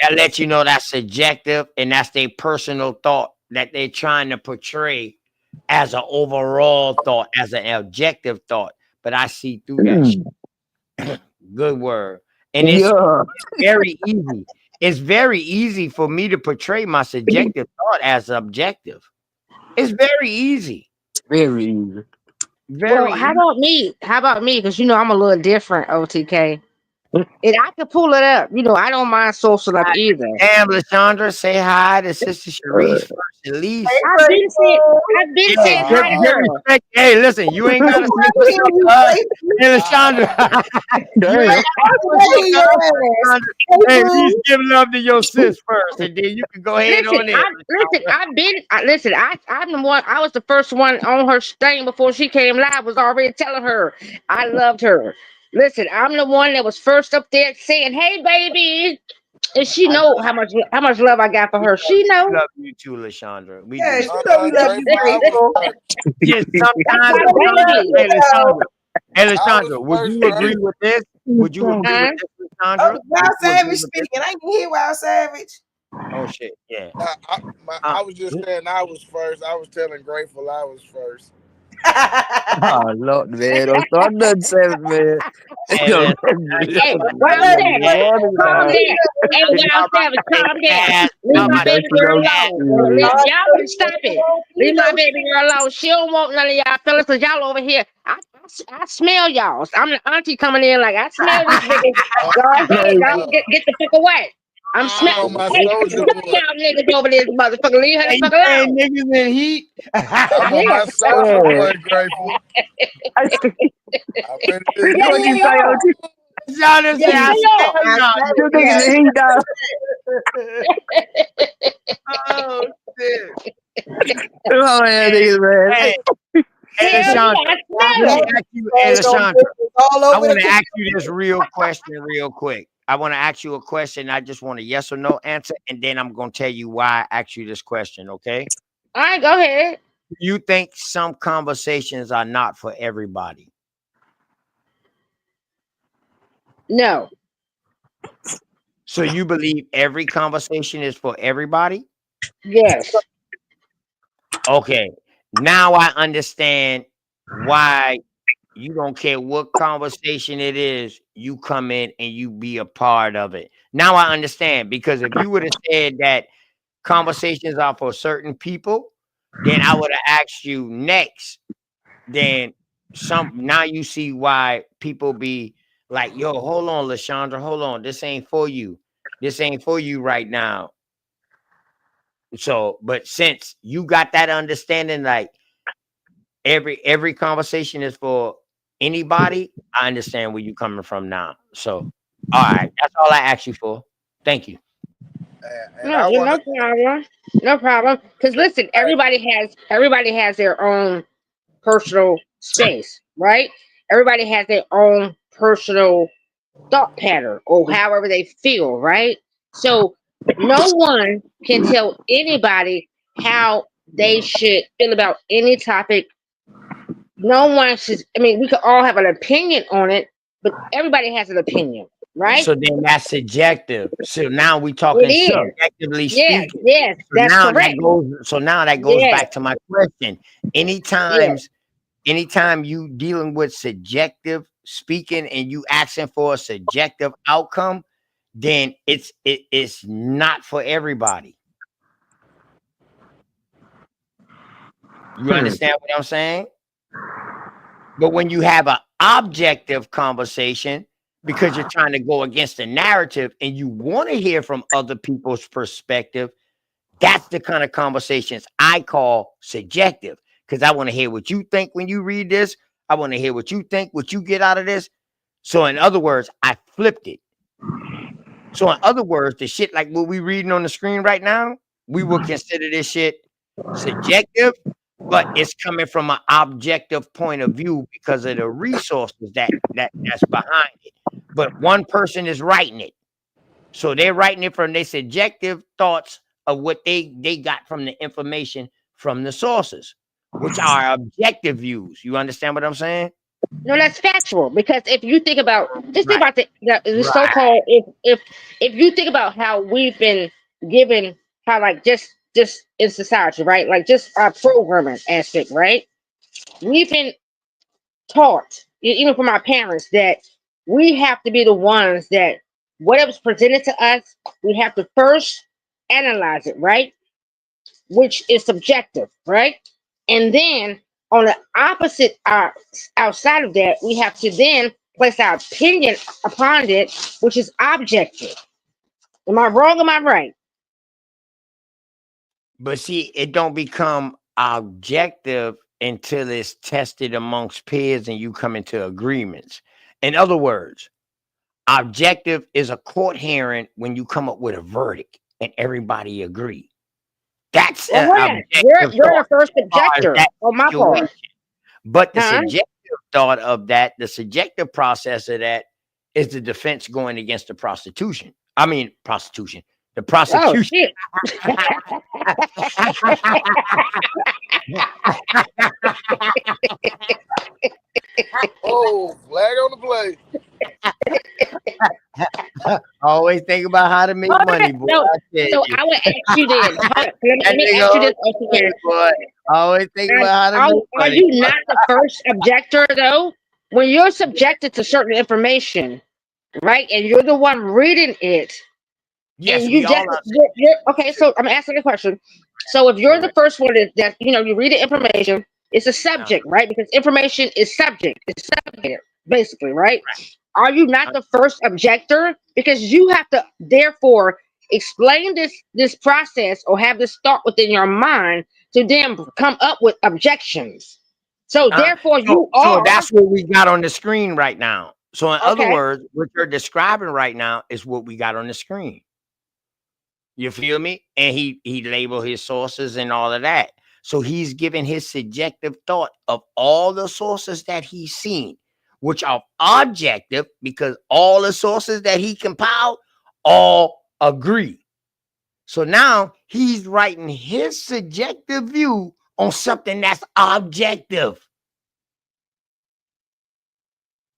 that lets you know that's subjective and that's their personal thought that they're trying to portray as an overall thought, as an objective thought. But I see through that shit. Good word. And it's Yeah. very easy. It's very easy for me to portray my subjective thought as objective. It's very easy. Very easy. Well, Very how easy. about me? How about me? Because you know I'm a little different, OTK. And I can pull it up. You know, I don't mind social up either. Damn, Lashandra, say hi to Sister Sharice first, at least. I've been said, I've been Yeah, said hi to give her. respect. Hey, listen, you ain't gotta say what's up to us. Hey, Lashandra, you ain't Damn. gotta say what's up to us, Lashandra. Hey, at least give love to your sis first, and then you can go ahead Listen, on in. I'm the one. I was the first one on her thing before she came live. Was already telling her I loved her. Listen, I'm the one that was first up there saying, "Hey, baby," and she I know how much love I got for her. She we know. love you too, Lashandra. We Yes, do. you know we love you, Grateful. I was grateful. first. Yes, That's sometimes, my We Lashandra. love baby. you, Hey, though. Lashandra. Hey, I was Lashandra, would first you agree grade. with this? Would you agree with Huh? this, Oh, Lashandra? Wild Would you agree Savage with this? speaking. I can hear Wild Savage. Oh shit, yeah. I was just saying I was first. I was telling Grateful I was first. Oh Lord, man. Don't start nothing, Savage, man. Hey, Don't listen, I ain't Hey, talking about Wild But nothing look, like Savage, but that. warning, calm dog. down. Hey, I'm Wild talking about Savage, they calm down. ass. Leave I'm my about That's baby what girl I'm they ass. alone. saying. Y'all better stop it. Leave my baby girl alone. She don't want none of y'all fellas, cause y'all over here. I smell y'all. I'm the auntie coming in like I smell this nigga. Uh, Go ahead, uh, y'all get the fuck away. I'm put smelling. on my Hey, soldier some of boy. y'all niggas over this motherfucker. Leave her the Hey, you fuck saying alone. niggas in heat? I'm on my soldier Yeah. boy. Grateful. I'm ready to Yes, What hit. you they say, are. OG? Y'all say Yes, I they are. smell I y'all. say You we niggas had in heat, dog. Oh shit. Oh, yeah, Hey, niggas, man. hey, hey, Hell Lashandra. yeah, I Let smell me them. ask you, hey, flags on Lashandra. business all I over want the to place. ask you this real question, real quick. I want to ask you a question. I just want a yes or no answer, and then I'm gonna tell you why I asked you this question. Okay? All right, go ahead. Do you think some conversations are not for everybody? No. So you believe every conversation is for everybody? Yes. Okay. Now I understand why you don't care what conversation it is, you come in and you be a part of it. Now I understand, because if you would have said that conversations are for certain people, then I would have asked you next. Then now you see why people be like, yo, hold on, Lashandra, hold on. This ain't for you. This ain't for you right now. So, but since you got that understanding, like every conversation is for anybody, I understand where you coming from now. So, all right, that's all I asked you for. Thank you. And No, I want no problem. No problem. Because to. listen, everybody has their own personal space, right? Everybody has their own personal thought pattern or however they feel, right? So no one can tell anybody how they should feel about any topic. No one should. I mean, we could all have an opinion on it, but everybody has an opinion, right? So then that's subjective. So now we It talking is. subjectively Yes, speaking. yes, that's correct. So now that goes Yes, back to my question. yes. Anytime you dealing with subjective speaking and you asking for a subjective outcome, then it's not for everybody. You understand what I'm saying? But when you have an objective conversation, because you're trying to go against the narrative and you want to hear from other people's perspective, that's the kind of conversations I call subjective, because I want to hear what you think when you read this. I want to hear what you think, what you get out of this. So in other words, I flipped it. So in other words, the shit like what we reading on the screen right now, we would consider this shit subjective, but it's coming from an objective point of view because of the resources that's behind it. But one person is writing it. So they're writing it from their subjective thoughts of what they got from the information from the sources, which are objective views. You understand what I'm saying? No, that's factual, because if you think about, just think Right. about the Right. so-called, if you think about how we've been given, how like just in society, right? Like just our programming aspect, right? We've been taught, even from our parents, that we have to be the ones that whatever's presented to us, we have to first analyze it, right? Which is subjective, right? And then on the opposite outside of that, we have to then place our opinion upon it, which is objective. Am I wrong? Am I right? But see, it don't become objective until it's tested amongst peers and you come into agreements. In other words, objective is a court hearing when you come up with a verdict and everybody agree. That's Well, objective you're the thought first as far as objector that on my situation. part, But the huh? subjective thought of that, the subjective process of that is the defense going against the prostitution. I mean, prostitution. The Oh prosecution. shit! Oh, flag on the play. Always think about how to make Hold money, on. boy. No, I tell so you. I would ask you then. Hold on. Let That me nigga ask you this always question. boy. Always think about how to make Are money. you not the first objector though? When you're subjected to certain information, right, and you're the one reading it, Yes, and we you all just are. you're okay. So I'm asking a question. So if you're the first one that you read the information, it's a subject, right? Because information is subject, it's subject, basically, right? Are you not the first objector? Because you have to therefore explain this process or have this thought within your mind to then come up with objections. So therefore, you So are that's what we got on the screen right now. So in other okay. words, what you're describing right now is what we got on the screen. You feel me? And he labeled his sources and all of that. So he's giving his subjective thought of all the sources that he's seen, which are objective because all the sources that he compiled all agree. So now he's writing his subjective view on something that's objective.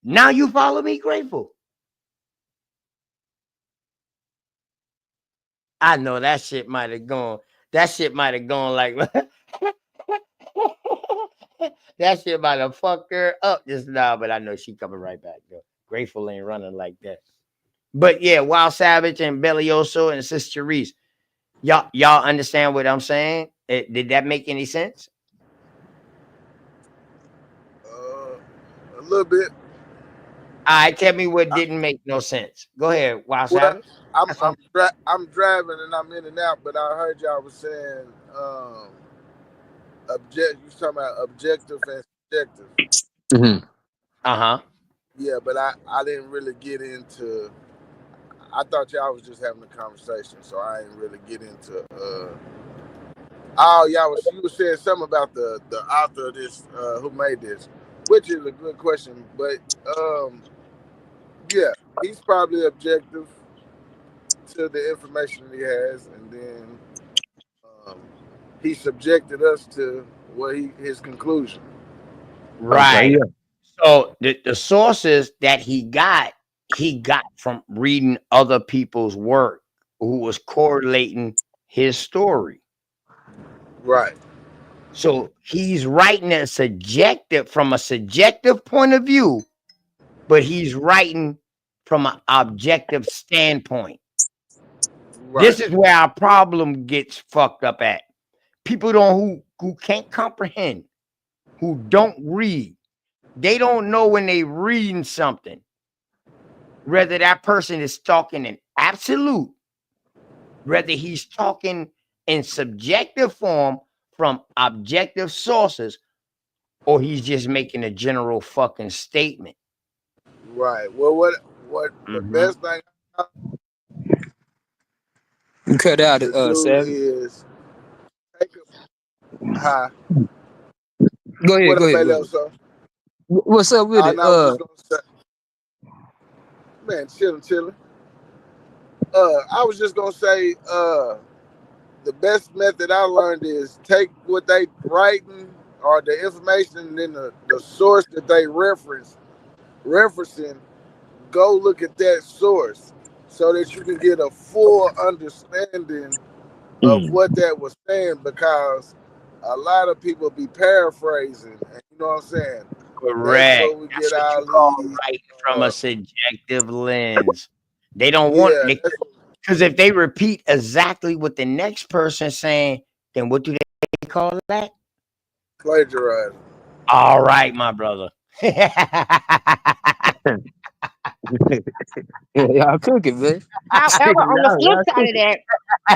Now you follow me, Grateful. I know that shit might have gone. That shit might have gone like that shit might have fucked her up just now, but I know she coming right back though. Grateful ain't running like that. But yeah, Wild Savage and Bellioso and Sister Reese, y'all understand what I'm saying? Did that make any sense? A little bit. All right, tell me what didn't make no sense. Go ahead, Wild Well, Savage. I'm driving and I'm in and out, but I heard y'all was saying you was talking about objective and subjective. Mm-hmm. Uh-huh. Yeah, but I didn't really get into. I thought y'all was just having a conversation, so I didn't really get into. You were saying something about the author of this, who made this, which is a good question, but yeah, he's probably objective to the information he has, and then he subjected us to his conclusion. Right. Okay, yeah. So the sources that he got from reading other people's work who was correlating his story. Right. So he's writing from a subjective point of view, but he's writing from an objective standpoint. Right. This is where our problem gets fucked up at. People who can't comprehend, who don't read. They don't know when they reading something, whether that person is talking in absolute, whether he's talking in subjective form from objective sources, or he's just making a general fucking statement. Right. Well, what the best thing You cut out, to do Savage. is take a Go ahead, what go I ahead, made go up ahead. so. What's up with it? And I was just gonna say, man, chilling. I was just gonna say, the best method I learned is take what they writing or the information and then the source that they referencing, go look at that source so that you can get a full understanding of what that was saying, because a lot of people be paraphrasing, and you know what I'm saying? That's Correct. where we That's get what you all call these writing from a subjective lens. They don't want yeah, because if they repeat exactly what the next person saying, then what do they call that? plagiarizing. All right, my brother. Y'all cooking, man. However, on the flip Y'all side of cooking. that,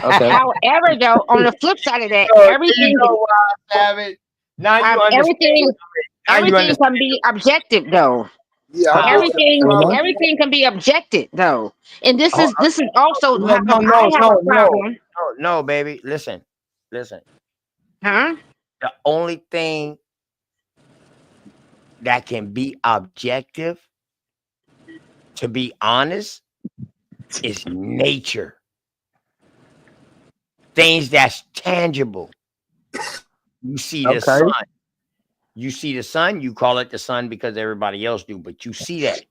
Okay. however, though, on the flip side of that, So there you everything, go, Savage. Now you understand. Now you everything understand. can be objective, though. Yeah, I How? get you. Everything can be objected, though, and this Oh, is also no, how no, I no, have no, a no, problem. no, baby. Listen. Huh? The only thing that can be objective, to be honest, is nature. Things that's tangible. You see the Okay. sun. You see the sun, you call it the sun because everybody else do, but you see that.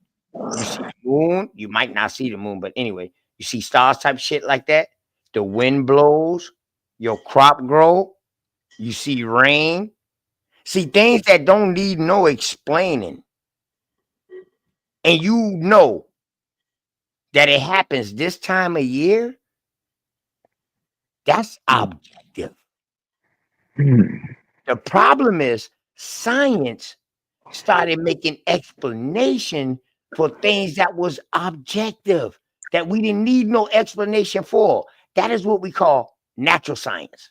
You see the moon, you might not see the moon, but anyway, you see stars type shit like that. The wind blows, your crop grow, you see rain. See things that don't need no explaining. And you know that it happens this time of year. That's objective. The problem is science started making explanation for things that was objective, that we didn't need no explanation for. That is what we call natural science.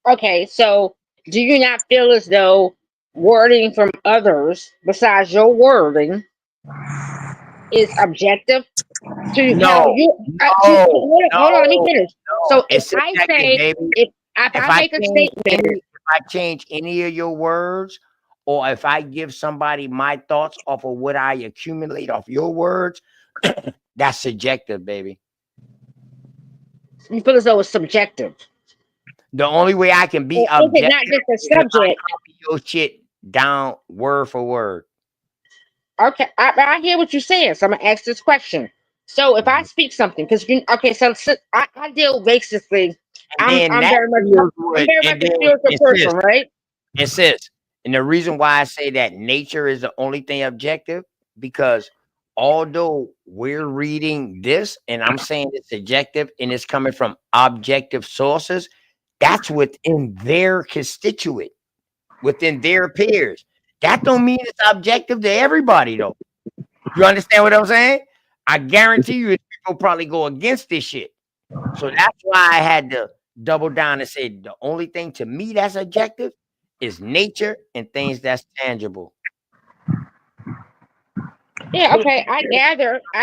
Okay, so do you not feel as though wording from others besides your wording is objective to how No, you? Hold on, let me finish. So if it's I subjective, say, baby. if If I I make a change statement, any of your words, or if I give somebody my thoughts off of what I accumulate off your words, that's subjective, baby. you feel as though it's subjective. The only way I can be Or is it not objective just a is if I subject? copy your shit down word for word. Okay, I hear what you're saying, so I'm gonna ask this question. So if I speak something, because so I deal basically, And then I'm that very much deals with, a spiritual person, right? and the reason why I say that nature is the only thing objective, because although we're reading this and I'm saying it's subjective and it's coming from objective sources, that's within their constituent, within their peers. That don't mean it's objective to everybody though. You understand what I'm saying? I guarantee you people probably go against this shit. So that's why I had to double down and say the only thing to me that's objective is nature and things that's tangible. Yeah, okay, I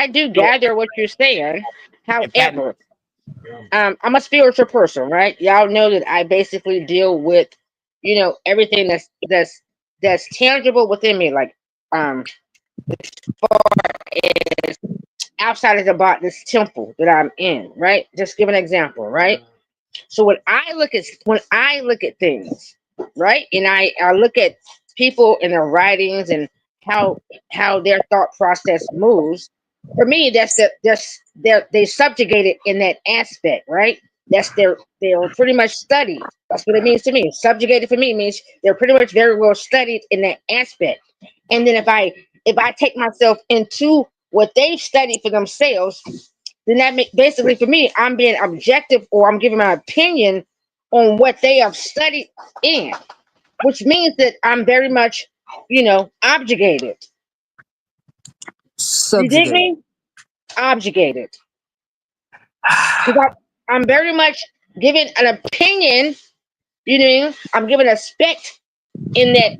do So gather what you're saying. if that However, I'm a spiritual person, right? Y'all know that I basically deal with, everything that's tangible within me, like is outside of this temple that I'm in, right? Just give an example, right? So when I look at things, right, and I look at people and their writings and how their thought process moves, for me, they subjugated in that aspect, right? They're pretty much studied. That's what it means to me. Subjugated for me means they're pretty much very well studied in that aspect. And then if I take myself into what they studied for themselves, then that basically for me, I'm being objective or I'm giving my opinion on what they have studied in, which means that I'm very much, objected. You dig Subjugated. me? Objected. Because I'm very much giving an opinion, you know, I'm giving a spec in that,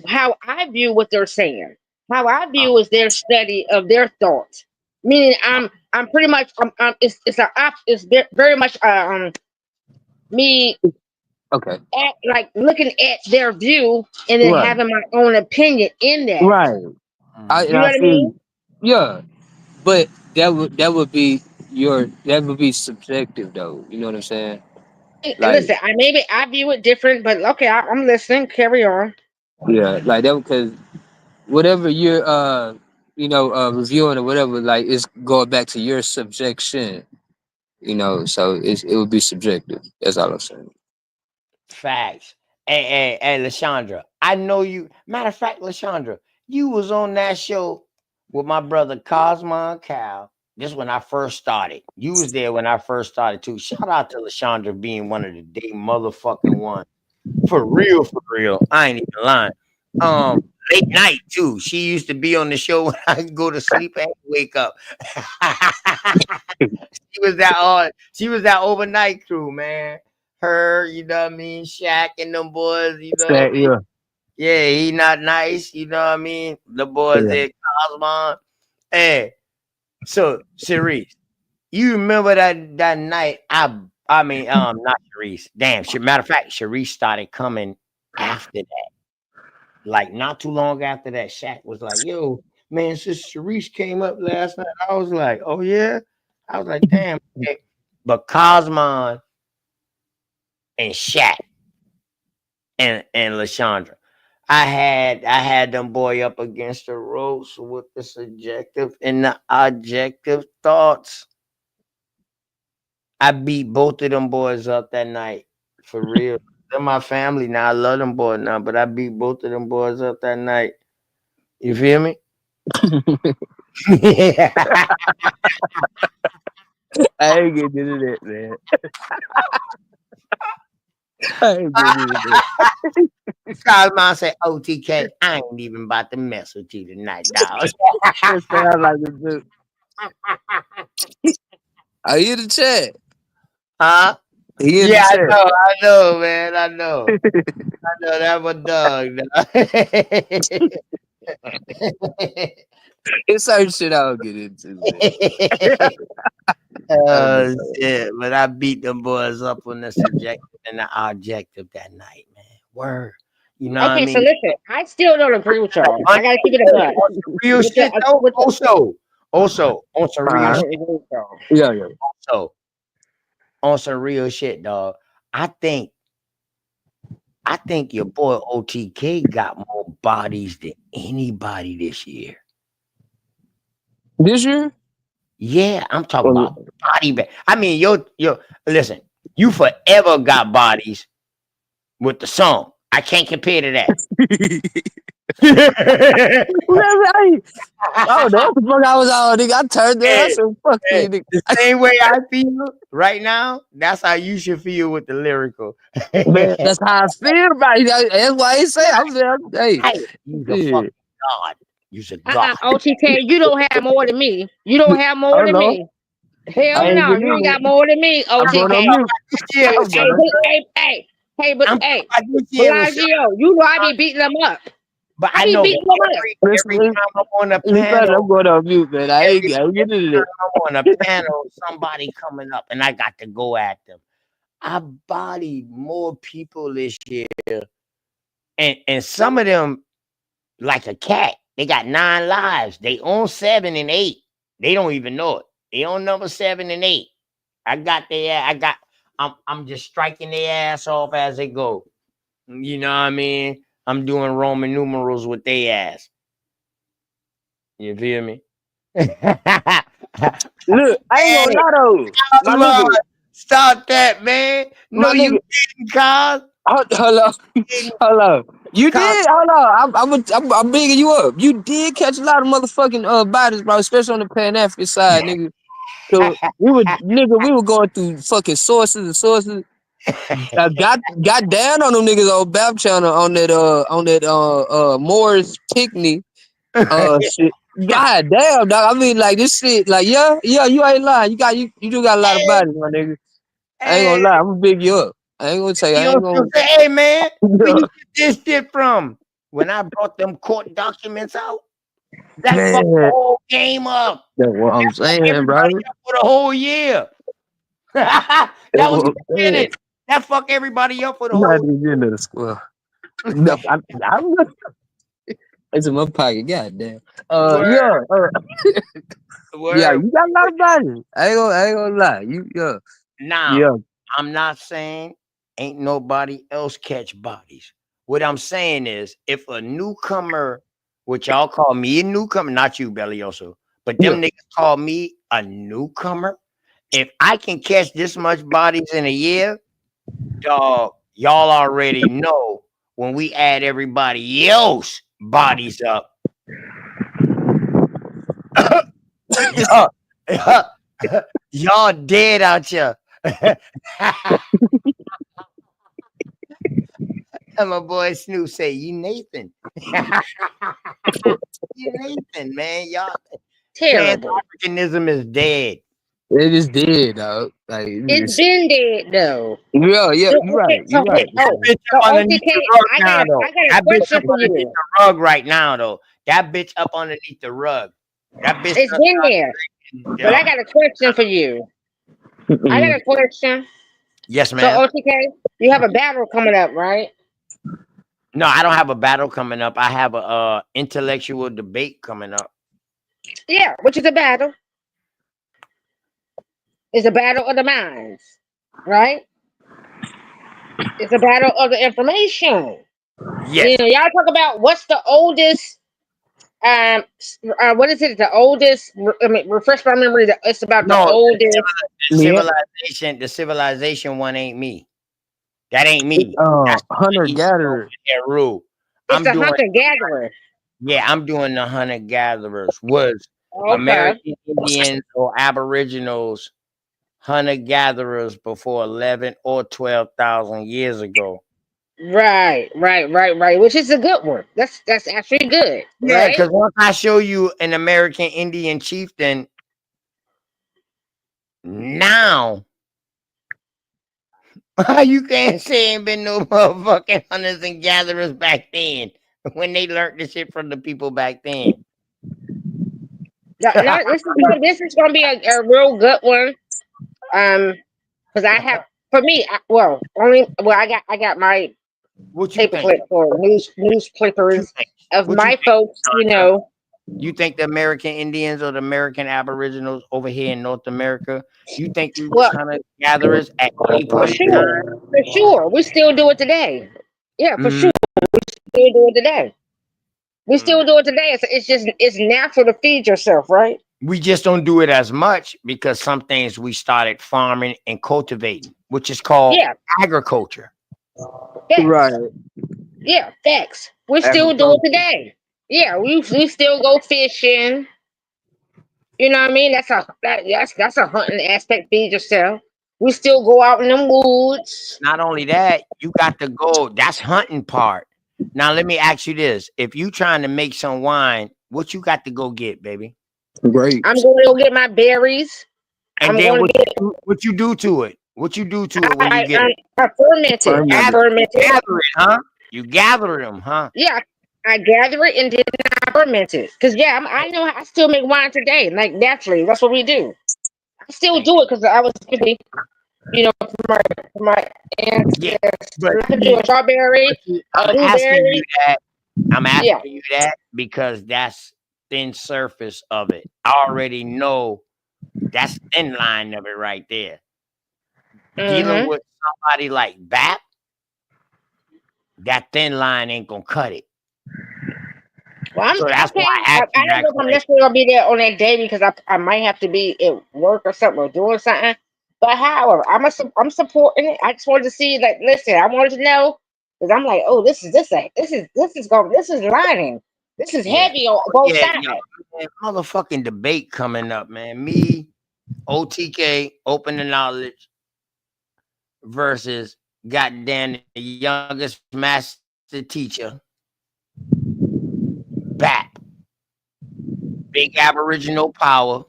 how I view what they're saying. How I view is their study of their thoughts. Meaning I'm pretty much very much me Okay. like looking at their view and then Right. having my own opinion in that. Right. You know I what I feel mean? you. Yeah. But that would be subjective though. You know what I'm saying? And Like listen, I view it different, but okay, I'm listening. Carry on. yeah, like that because whatever you're reviewing or whatever, like it's going back to your subjection. So it would be subjective. That's all I'm saying. Facts. Hey, Lashandra. I know you. Matter of fact, Lashandra, you was on that show with my brother Cosmo and Cal. This when I first started. You was there when I first started too. Shout out to Lashandra being one of the day motherfucking one. For real, for real. I ain't even lying. Late night too. She used to be on the show when I go to sleep and wake up. She was that overnight crew, man. Her, you know what I mean, Shaq and them boys, you know what I mean? Yeah. Yeah, he not nice, you know what I mean? The boys Yeah. there, Cosmon. Hey, so Cerise, you remember that night? I mean, not Cerise. Damn, matter of fact, Cerise started coming after that. Like not too long after that, Shaq was like, "Yo, man, since Sharice came up last night," I was like, "Oh yeah," I was like, "Damn." Okay. But Cosmon and Shaq and Lashandra, I had them boy up against the ropes with the subjective and the objective thoughts. I beat both of them boys up that night for real. They're my family now. I love them boys now, but I beat both of them boys up that night. You feel me? I ain't getting into that, man. I ain't getting into that. Cosmo said, "OTK, I ain't even about to mess with you tonight, dog." It sounds like a joke. I hear the chat. Huh? He in the Yeah, chat. I know, man. I know. I know that was dog. It's certain shit I don't get into, man. Oh shit! But I beat them boys up on the subjective and the objective that night, man. Word. You know what I Okay, so mean? listen, I still don't agree with y'all. I gotta keep it a bud. On some real shit though. Also on some real I shit. don't agree with y'all. Yeah. Also on some real shit, dog. I think your boy OTK got more bodies than anybody this year. This year? Yeah, I'm talking about body bag. I mean, yo, listen, you forever got bodies with the song. I can't compare to that. Oh, that's the fuck I was on, nigga. I turned there. I Hey, said, fuck you, nigga. the same way I feel right now, that's how you should feel with the lyrical. Man, that's how I feel about it. That's why he say I'm there. Hey, Hey, you's a fucking god. You's a god. OTK, you don't have more than me. You don't have I more don't than know. me. Hell I ain't no, getting you ain't in got it. more than me, I'm going on OTK. mute. Yeah, I'm going on this year with Bellagio, you know I be beating them up. But I I be know, but beating them up. every time I'm on a Listen, I'm panel, going on mute, man. I ain't getting into it. I'm on a panel, somebody coming up, and I got to go at them. I bodied more people this year, and some of them like a cat. They got 9 lives. They own 7 and 8. They don't even know it. They own number 7 and 8. I'm just striking their ass off as they go. You know what I mean? I'm doing Roman numerals with their ass. You feel me? Look, I ain't gonna lie though. My Lord, nigga. stop that, man. No, My you nigga. didn't, Cos. Hold on. You did. Hold on. I'm bigging you up. You did catch a lot of motherfucking bodies, bro, especially on the Pan African side, nigga. So we were going through fucking sources and sources. I got down on them niggas on Bap channel on that Morris Pickney shit. God damn, dog. I mean, like this shit, like yeah, you ain't lying. You do got a lot of bodies, my nigga. I ain't gonna lie, I'm gonna big you up. I ain't gonna tell you, I You ain't know, gonna. say, hey man, where you get this shit from? When I brought them court documents out, that fucked the Man, whole game up. that's what I'm That fucked saying, everybody bro. up for the whole year. That That's was what the I'm saying. beginning. That fucked everybody up for the I'm not whole even into the square. No, I'm not. It's in my pocket. Goddamn. word. Yeah. Yeah, Word. you got a lot of bodies. I ain't gonna lie. Now, Yeah. I'm not saying ain't nobody else catch bodies. What I'm saying is, if a newcomer, which y'all call me a newcomer, not you, Bellioso, but Yeah. them niggas call me a newcomer. If I can catch this much bodies in a year, dog, y'all already know when we add everybody else bodies up. y'all, y'all dead out here. And my boy Snoop say, "You Nathan, you Nathan, man. Y'all Pan Terrible. Africanism is dead." It is dead, dog. Like It's been dead though. yeah, So, you're okay, right. You're right. That oh, bitch so up underneath OTK, the rug I now, got though. a That bitch question up for underneath you. the rug right now, though. That bitch up underneath the rug. That bitch It's done been started there, but drinking, I got a question for you. I got a question. Yes, So ma'am. OTK, you have a battle coming up, right? No, I don't have a battle coming up. I have a intellectual debate coming up. Yeah, which is a battle. It's a battle of the minds, right? It's a battle of the information. You Yes. know, y'all talk about what's the oldest. What is it? The oldest. I mean, refresh my memory. It's about the No, oldest. Yeah. the civilization one ain't me. That ain't me. That's Hunter the gatherer. rule. It's I'm a doing hunter gatherer. Yeah, I'm doing the hunter gatherers. Was Okay. American Indians or Aboriginals hunter gatherers before 11 or 12,000 years ago? Right. Which is a good one. That's actually good, Yeah, right? because once I show you an American Indian chieftain, now you can't say ain't been no motherfucking hunters and gatherers back then when they learned this shit from the people back then. Now, this is gonna be a real good one. Because I have for me, I got my What you paper think? clip for news What you clippers think? of What you my think, folks. You Sandra? know, You think the American Indians or the American Aboriginals over here in North America, you think we was well, hunter gatherers at any point in time? for sure, we still do it today. Yeah, for Mm, sure, still do it today. We mm. still do it today. It's natural to feed yourself, right? We just don't do it as much because some things we started farming and cultivating, which is called Yeah, agriculture. facts. Right. Yeah, facts. We still do it Agriculture. today. Yeah, we still go fishing. You know what I mean? That's a hunting aspect. Feed yourself. We still go out in the woods. Not only that, you got to go. That's hunting part. Now let me ask you this: if you trying to make some wine, what you got to go get, baby? I'm Grapes. going to go get my berries. And I'm then going to get. what you do to it? What you do to it when you get it? I ferment it. I Fermented. ferment You it. gather it, huh? You gather them, huh? Yeah, I gather it and then I ferment it. Cause yeah, I know I still make wine today. Like naturally, that's what we do. I still Thank do it because I was busy, you know, for my Yeah, ancestors. but I could do see, a strawberry, a I'm asking you blueberry. that. I'm Yeah. asking you that because that's thin surface of it. I already know that's thin line of it right there. Dealing Mhm. with somebody like that, that thin line ain't gonna cut it. Well, I'm So that's why okay. I asked I you don't that know if I'm question. necessarily gonna be there on that day because I might have to be at work or something or doing something. But however, I'm supporting it. I just wanted to see like listen, I wanted to know because I'm like, oh, this is lining. This is Yeah. heavy on Oh, both yeah, sides. yo, man, motherfucking debate coming up, man. Me, OTK, open the knowledge, versus goddamn the youngest master teacher, BAP, big Aboriginal power,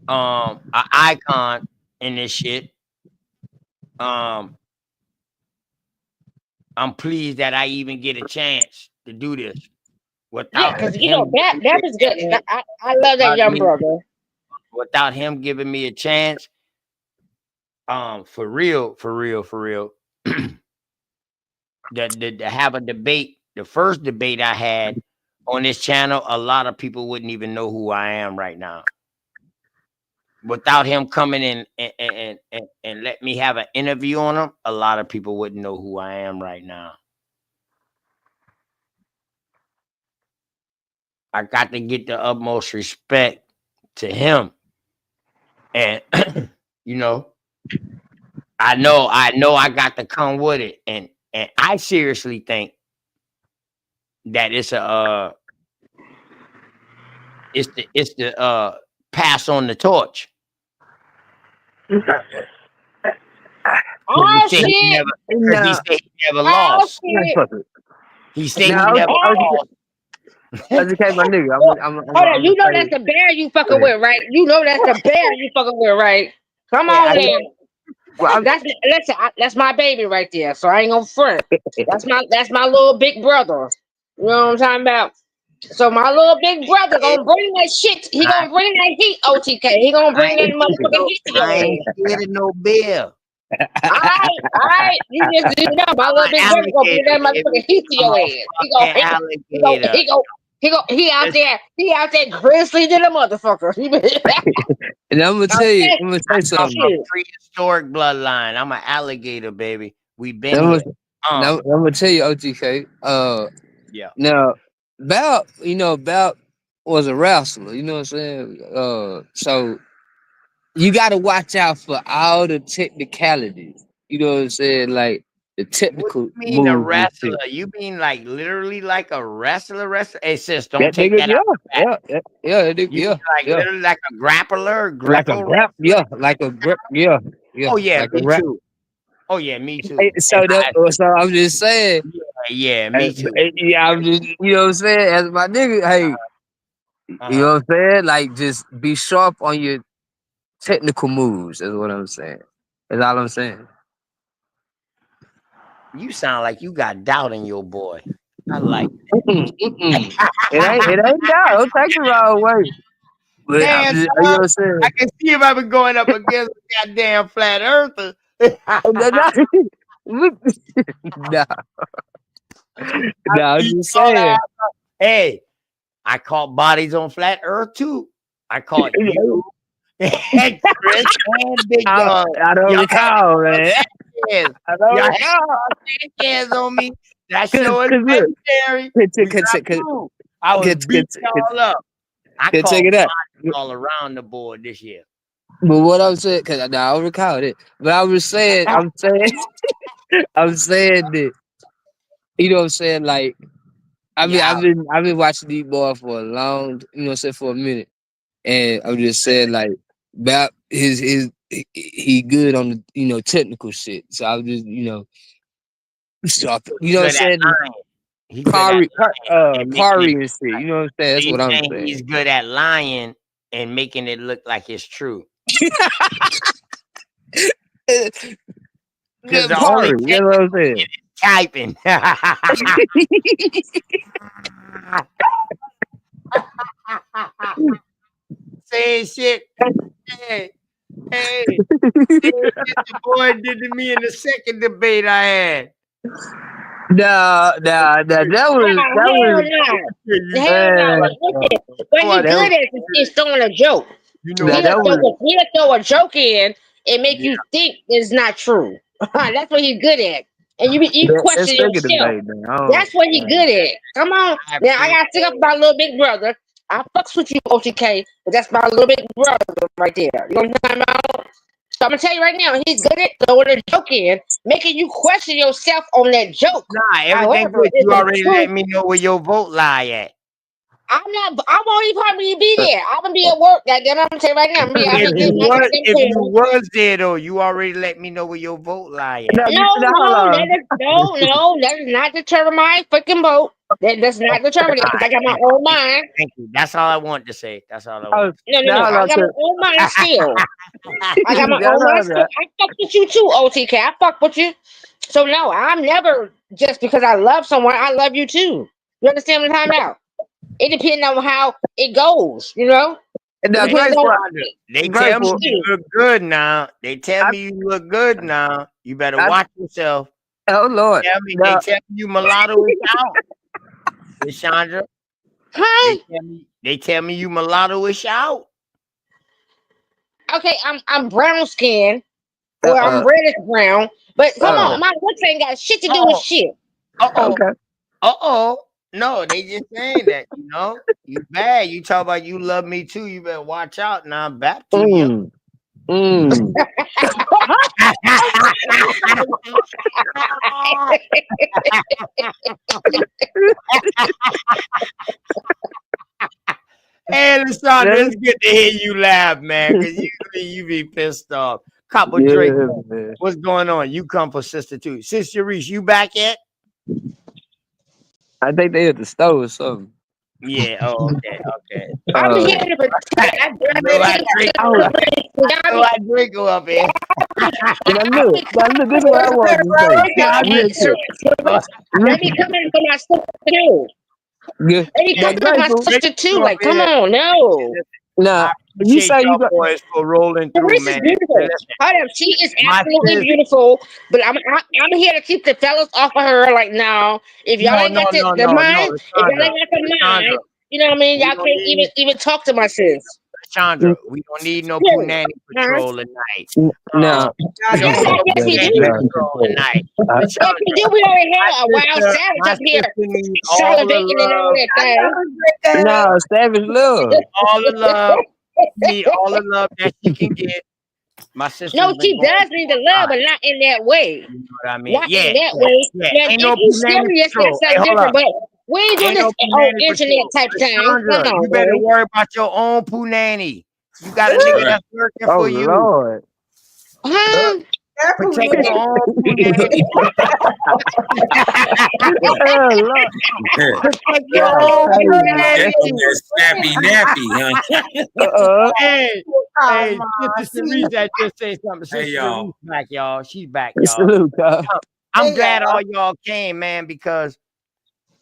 an icon in this shit. I'm pleased that I even get a chance to do this Yeah, without because you him know that giving me that a was good. chance. I love that young brother. Without him giving me a chance. For real. To have a debate, the first debate I had on this channel, a lot of people wouldn't even know who I am right now. Without him coming in and let me have an interview on him, a lot of people wouldn't know who I am right now. I got to get the utmost respect to him. And you know I I got to come with it. And I seriously think that it's the pass on the torch. Oh He shit! never Oh lost. shit! He said he never lost. Okay, my nigga. Hold on, you know that's the bear you fucking with, right? You know that's the bear you fucking with, right? Come on, man. That's my baby right there. So I ain't gonna front. That's my little big brother. You know what I'm talking about? So my little big brother gonna bring that shit. He gonna bring that heat, OTK. He gonna bring that motherfucking heat to your I ain't ass. scared of no bear. All right. You know my little big brother gonna bring that motherfucking heat to your ass. He out there grizzly to the motherfucker. And I'm gonna tell you something. I'm a prehistoric bloodline. I'm an alligator, baby. We been I'm here. gonna tell you, OTK. Yeah. Now, Bout was a wrestler. You know what I'm saying? So you got to watch out for all the technicalities. You know what I'm saying? Like the technical What do you mean a moves and wrestler? shit. You mean like literally like a wrestler? Hey, sis, don't That take nigga, that out. that nigga, You mean like literally like a grappler, like a Greco grap, like a grip, Oh yeah, like a me rap. too. Oh yeah, me too. Hey, so I'm just saying. Yeah, me too. I'm just, you know what I'm saying? As my nigga, hey, you know what I'm saying? Like, just be sharp on your technical moves. Is what I'm saying. That's all I'm saying. You sound like you got doubt in your boy. I like It ain't doubt. Don't take it the wrong way. But Damn, you know what I'm saying? I can see if I've been going up against a goddamn flat earther. Nah. I'm just saying. Hey, I caught bodies on flat earth too. I caught you and Chris and Big Dog. I don't recall, man. I don't Y'all recall. hands on me. That show is legendary. I was beating y'all up. I caught check it out. bodies all around the board this year. But what I'm saying, because I don't recall it. But I was saying, I'm saying that, you know what I'm saying? Like, I've been watching these boys for a long, you know what I'm saying, for a minute. And I'm just saying, like, about he good on the, you know, technical shit. So I was just, you know what I'm saying? Parry and shit. You know what I'm saying? That's what I'm saying. He's good at lying and making it look like it's true. Because the only you know what I'm saying? is typing. Saying shit. Hey, the boy did to me in the second debate I had. Nah, that was Hell no. What he good at is throwing a joke. You know He'll throw a joke in and make you think it's not true. That's what he's good at. And you question yourself. That's what he's good at. Come on. Now I gotta stick up my little big brother. I fucks with you, OTK, but that's my little big brother right there. You know what I'm talking about? So I'm gonna tell you right now, he's good at throwing a joke in, making you question yourself on that joke. Nah, everything good. You already let me know where your vote lie at. I won't even probably be there. I'm gonna be at work. Goddamn, I'm gonna tell you right now. I'm gonna be out here getting my goddamn If you food. was there though, you already let me know where your vote lie at. No, that is not determine my freaking vote. That does not determine it because I got my own mind. Thank you. That's all I wanted to say. That's all I wanted. No. I got my own mind still. I got my own mind still. I fuck with you too, OTK. I fuck with you. So no, I'm never just because I love someone. I love you too. You understand what I'm talking about? It depends on how it goes. You know. Now, It depends on- they tell me you look good now. They tell me you look good now. You better watch yourself. Oh Lord! They tell me you mulatto is out, Miss Chandra. Huh? They tell me you mulatto-ish out. Okay, I'm brown skin, or I'm reddish brown. But come on, my looks ain't got shit to do with shit. No, they just saying that, you know. You bad. You talk about you love me too. You better watch out now. I'm back to you. Hey, Lashondra, it's good to hear you laugh, man, because usually you be pissed off. Couple Drake, man. what's going on? You come for sister too. Sister Reese, you back yet? I think they at the store or something. Yeah. Oh, okay. I'm here to protect. I Drake go up here. Now look, this is what I want to say. Let me come in for my sister too. Yeah. Let me come in for my sister too. Like, come on, no. Now, you say you got boys for rolling through, Reese man. is beautiful. Hold up, she is absolutely beautiful. But I'm here to keep the fellas off of her. Like, no, if y'all ain't got the mind, if y'all ain't got the mind, you know what I mean? Y'all can't even talk to my sis. Chandra, we don't need no punani patrol tonight. No. Yes, we do. Tonight. Yes, we do. We already have a wild savage up here salivating and all that thing. No, savage love. All the love. Need all the love that she can get. My sister. No, she does need the love, but not in that way. You know what I mean? Not in that way. Now, Ain't if no you serious, that's something different. But we ain't doing this internet type thing. Come on, you better worry about your own punani. You got a nigga that's working for you. Lord. Huh? Protect your own punani. Protect your own punani. Snappy nappy, huh? Hey, Sister Teresa just say something. Sister Teresa's back, y'all. She's back, y'all. Salute, I'm glad all y'all came, man, because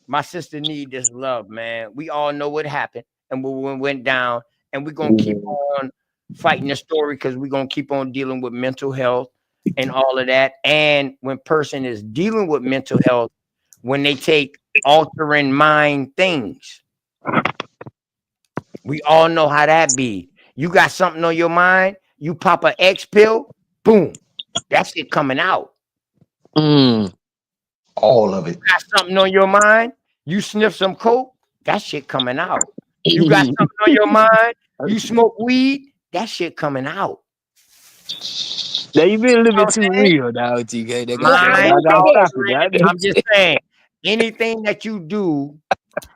my sister need this love, man. We all know what happened and what went down, and we're gonna keep on fighting the story because we're gonna keep on dealing with mental health and all of that. And when person is dealing with mental health, when they take altering mind things, we all know how that be. You got something on your mind, you pop an X pill, boom, that shit coming out. All of it. You got something on your mind, you sniff some coke, that shit coming out. You got something on your mind, you smoke weed, that shit coming out. Now you been a little bit too real now, TK. I'm just saying, anything that you do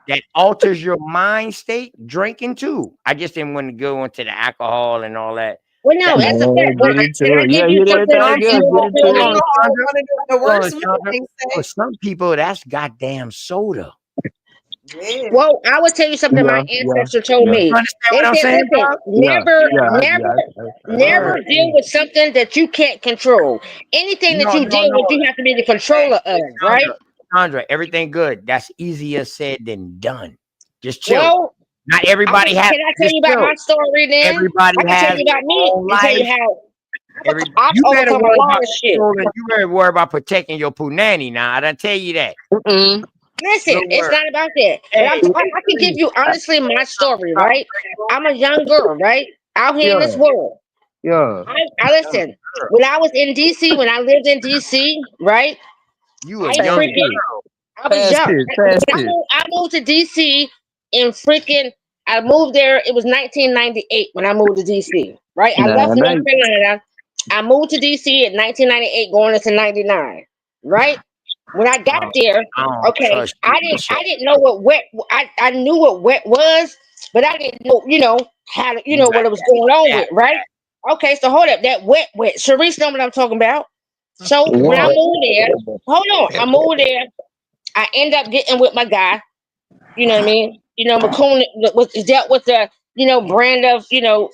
that alters your mind state, drinking too. I just didn't want to go into the alcohol and all that. Well, no, that's a fact. But can I give you something? For some people, that's goddamn soda. Well, I will tell you something my ancestor told me. You understand what I'm They saying, said, never deal with something that you can't control. Anything that you deal with, you have to be the controller of, right? Sandra, everything good. That's easier said than done. Just chill. Well, not everybody has. Can I tell you about my story then? Everybody I can has tell you about me and tell you how I've you better overcome worry a lot about of shit. You better worry about protecting your punani now. I done tell you that. Listen, it's not about that. But I can give you honestly my story, right? I'm a young girl, right? Out here in this world. Yeah. I listen. When I was in DC, when I lived in DC, right? You a young girl. I was young. I moved to DC in freaking. I moved there. It was 1998 when I moved to DC, right? I left North Carolina. I moved to DC in 1998, going into 99, right? When I got there, I don't okay, trust you. I didn't know what wet. I knew what wet was, but I didn't know, how to, what it was going on with, right? Okay, so hold up, that wet. Sharice know what I'm talking about. So when I moved there, hold on, I moved there. I end up getting with my guy. You know what I mean? McCoon was dealt with the, brand of, the,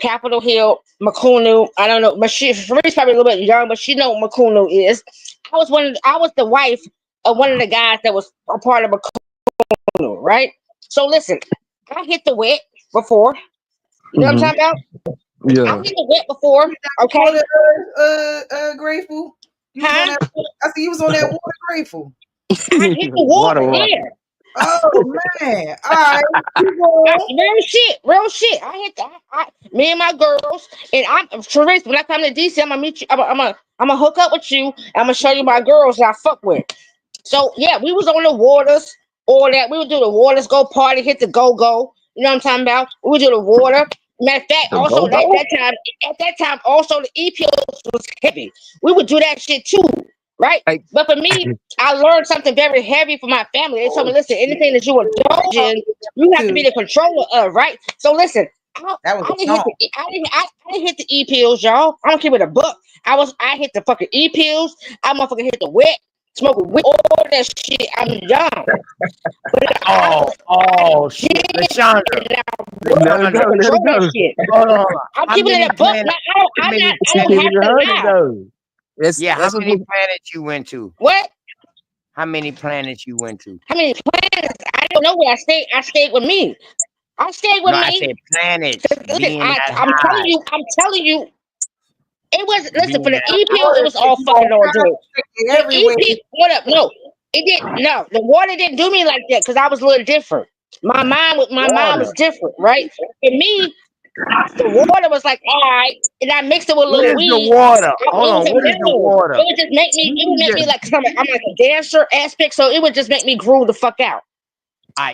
Capitol Hill, McCoon. I don't know, but she's probably a little bit young, but she know what McCoon is. I was the wife of one of the guys that was a part of McCoon, right? So listen, I hit the wet before. You know what I'm talking about? I hit the wet before. Okay. Grateful. You was Huh? on that. I see you was on that water. Grateful. I hit the water. Yeah. Oh man! All right, real shit. I hit me and my girls, and I'm Sharice. When I come to DC, I'm gonna meet you. I'm gonna hook up with you. I'm gonna show you my girls that I fuck with. So yeah, we was on the waters, all that. We would do the waters, go party, hit the go. You know what I'm talking about? We would do the water. Matter of fact, also at that time, also the EPOs was heavy. We would do that shit too, right? But for me, I learned something very heavy for my family. They told me, listen, anything that you indulge in, you have to be the controller of, right? So listen, I didn't hit the E pills, y'all. I don't care what a buck. I hit the fucking E pills. I motherfucking hit the wet, smoking weed, all that shit. I'm young. Shit, Lashondra. I'm keeping it a buck. I don't have to lie. How many planets you went to? What? How many planets you went to? How many planets? I don't know where I stayed. I stayed with me. I stayed with me. I said planets. Listen, I'm telling you. It was listen for the EPO. It was all fucking on dope. The EP, what up? No, it didn't. No, the water didn't do me like that because I was a little different. My mind was different, right? For me, the water was like, all right, and I mixed it with a little weed. What is the water? Hold on, what is the water? It would just make me. It would make me like I'm like a dancer aspect, so it would just make me groove the fuck out.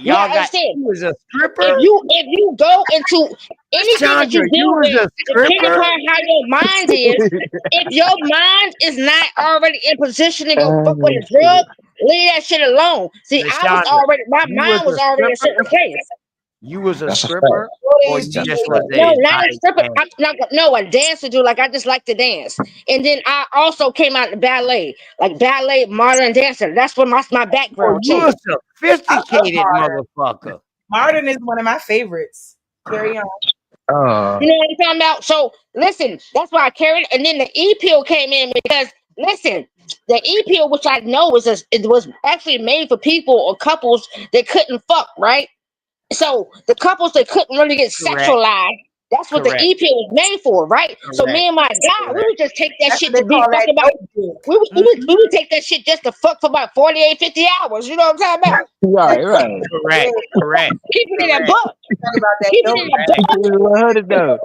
Y'all got you was a stripper. If you go into anything that you deal with, depending upon how your mind is, if your mind is not already in position to go fuck with a drug, leave that shit alone. See, my mind was already in a certain place. You was a stripper, or you just was not a stripper. No, a dancer, dude. Like I just like to dance, and then I also came out to ballet, like ballet, modern dancer. That's what my background. You a sophisticated motherfucker. Modern is one of my favorites. Carry on. You know what I'm talking about? So listen, that's why I carried. And then the E pill came in because listen, the E pill, which I know it was actually made for people or couples that couldn't fuck, right? So the couples that couldn't really get sexualized, that's what the E pill was made for, right? So me and my guy, we would just take that shit to be fucking about. We would take that shit just to fuck for about 48, 50 hours. You know what I'm talking about? Right. Correct. Keeping it a buck. Keeping it a buck.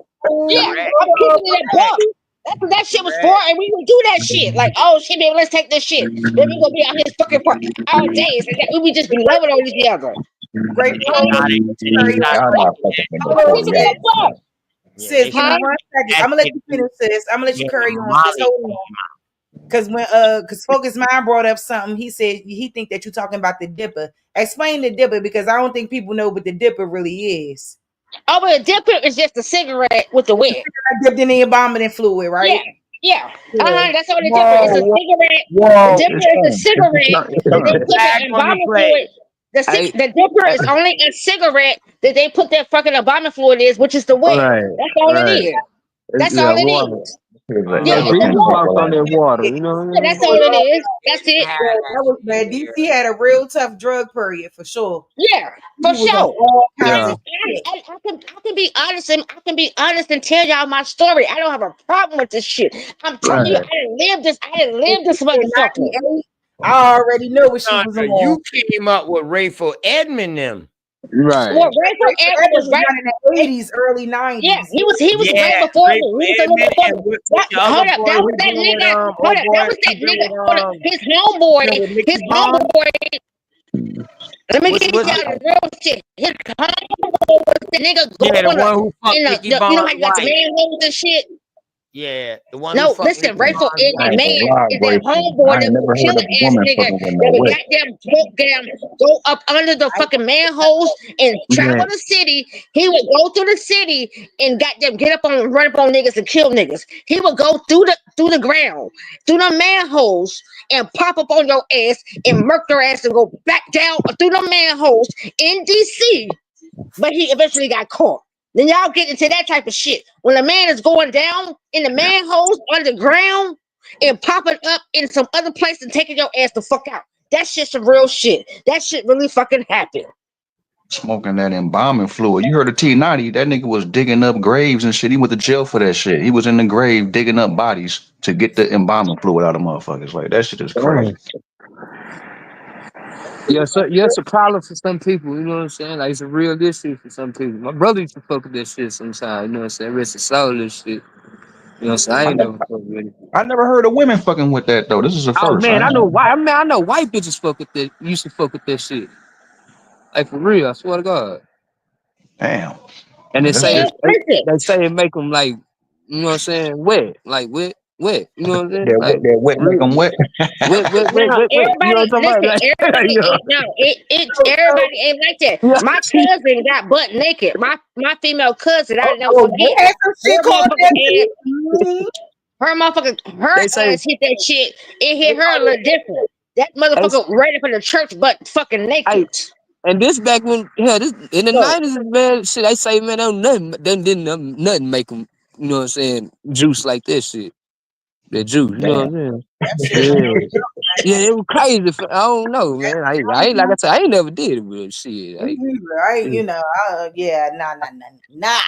Yeah, I'm keeping it a buck. That's what that shit was for, and we would do that shit. Like, oh shit, man, let's take this shit. Then we gonna be out here fucking for all days. We would just be loving on each other. Great. Sis, give me 1 second. I'm gonna let you finish, sis. I'm gonna let you carry on, sis. Hold on. Because Focus Mind brought up something. He said he think that you're talking about the dipper. Explain the dipper because I don't think people know what the dipper really is. Oh, but the dipper is just a cigarette with the wick. Dipped in the embalming fluid, right? Yeah. That's all the dipper is. A cigarette. The dipper is a cigarette. That they put the embalming fluid. The dipper is only a cigarette that they put that fucking embalming fluid is, which is the wick. That's all it is. That's all it is. Yeah, on that water, you know what I mean? That's all it is. That's it. That was bad. DC had a real tough drug period for sure. Yeah, for sure. I can be honest and I can be honest and tell y'all my story. I don't have a problem with this shit. I'm telling you, I didn't live this motherfucker. I already know what she was on. You came up with Rayful Edmond them. Right. Well, Rayful Edmond was right in the 80s, early 90s. Yeah, he was right before me. He was a little before. Hold up, that was that nigga. Hold up, that was that nigga. Hold up, his homeboy. Let me get you down the real shit. His homeboy was the nigga going the one who fucked Nicky you know how you got the manholes and shit. Yeah, the one who No, fucked listen, Nicki Rachel Minaj. and I the ain't man gonna lie, is that Gracie. homeboy I that ain't would never kill heard an of a ass woman nigga fucking with that no would witch. go up under the fucking manholes and travel Man, the city. He would go through the city and goddamn get up on run up on niggas and kill niggas. He would go through the ground, through the manholes and pop up on your ass and murk your ass and go back down through the manholes in DC. But he eventually got caught. Then y'all get into that type of shit. When a man is going down in the manholes underground and popping up in some other place and taking your ass the fuck out. That shit's some real shit. That shit really fucking happened. Smoking that embalming fluid. You heard of T90? That nigga was digging up graves and shit. He went to jail for that shit. He was in the grave digging up bodies to get the embalming fluid out of motherfuckers. Like that shit is crazy. Yeah, so yeah, it's a problem for some people, you know what I'm saying? Like it's a real issue for some people. My brother used to fuck with that shit sometimes, you know what I'm saying? Rest his soul and shit. You know what I'm saying? I ain't never fuck with it. I never heard of women fucking with that though. This is a Oh first. man, I know why. I mean, I know white bitches fuck with that. Used to fuck with that shit. Like for real, I swear to God. Damn. And That shit. they say it make them like, you know what I'm saying? Wet, like wet. You know what I'm saying? Like That wet make them wet. No, wet. You know everybody, what I'm talking listen, about? everybody Like, ain't no, everybody ain't like that. yeah. My cousin got butt naked. My female cousin, I never Oh, forget. they had some shit Her called that motherfucking too. head, Mhm. her They say ass hit that shit. It they hit her a call little different. That it. motherfucker right up in the church, but fucking Hey, naked. and this back when this in the So, 90s, man, shit, I say, man, don't nothing, then didn't nothing make them, you know what I'm saying, juice like this shit. That juice, you know what I'm saying? Yeah, it was crazy. I don't know, man. I ain't like I said, I ain't never did it, but shit. Right, you know, yeah, nah.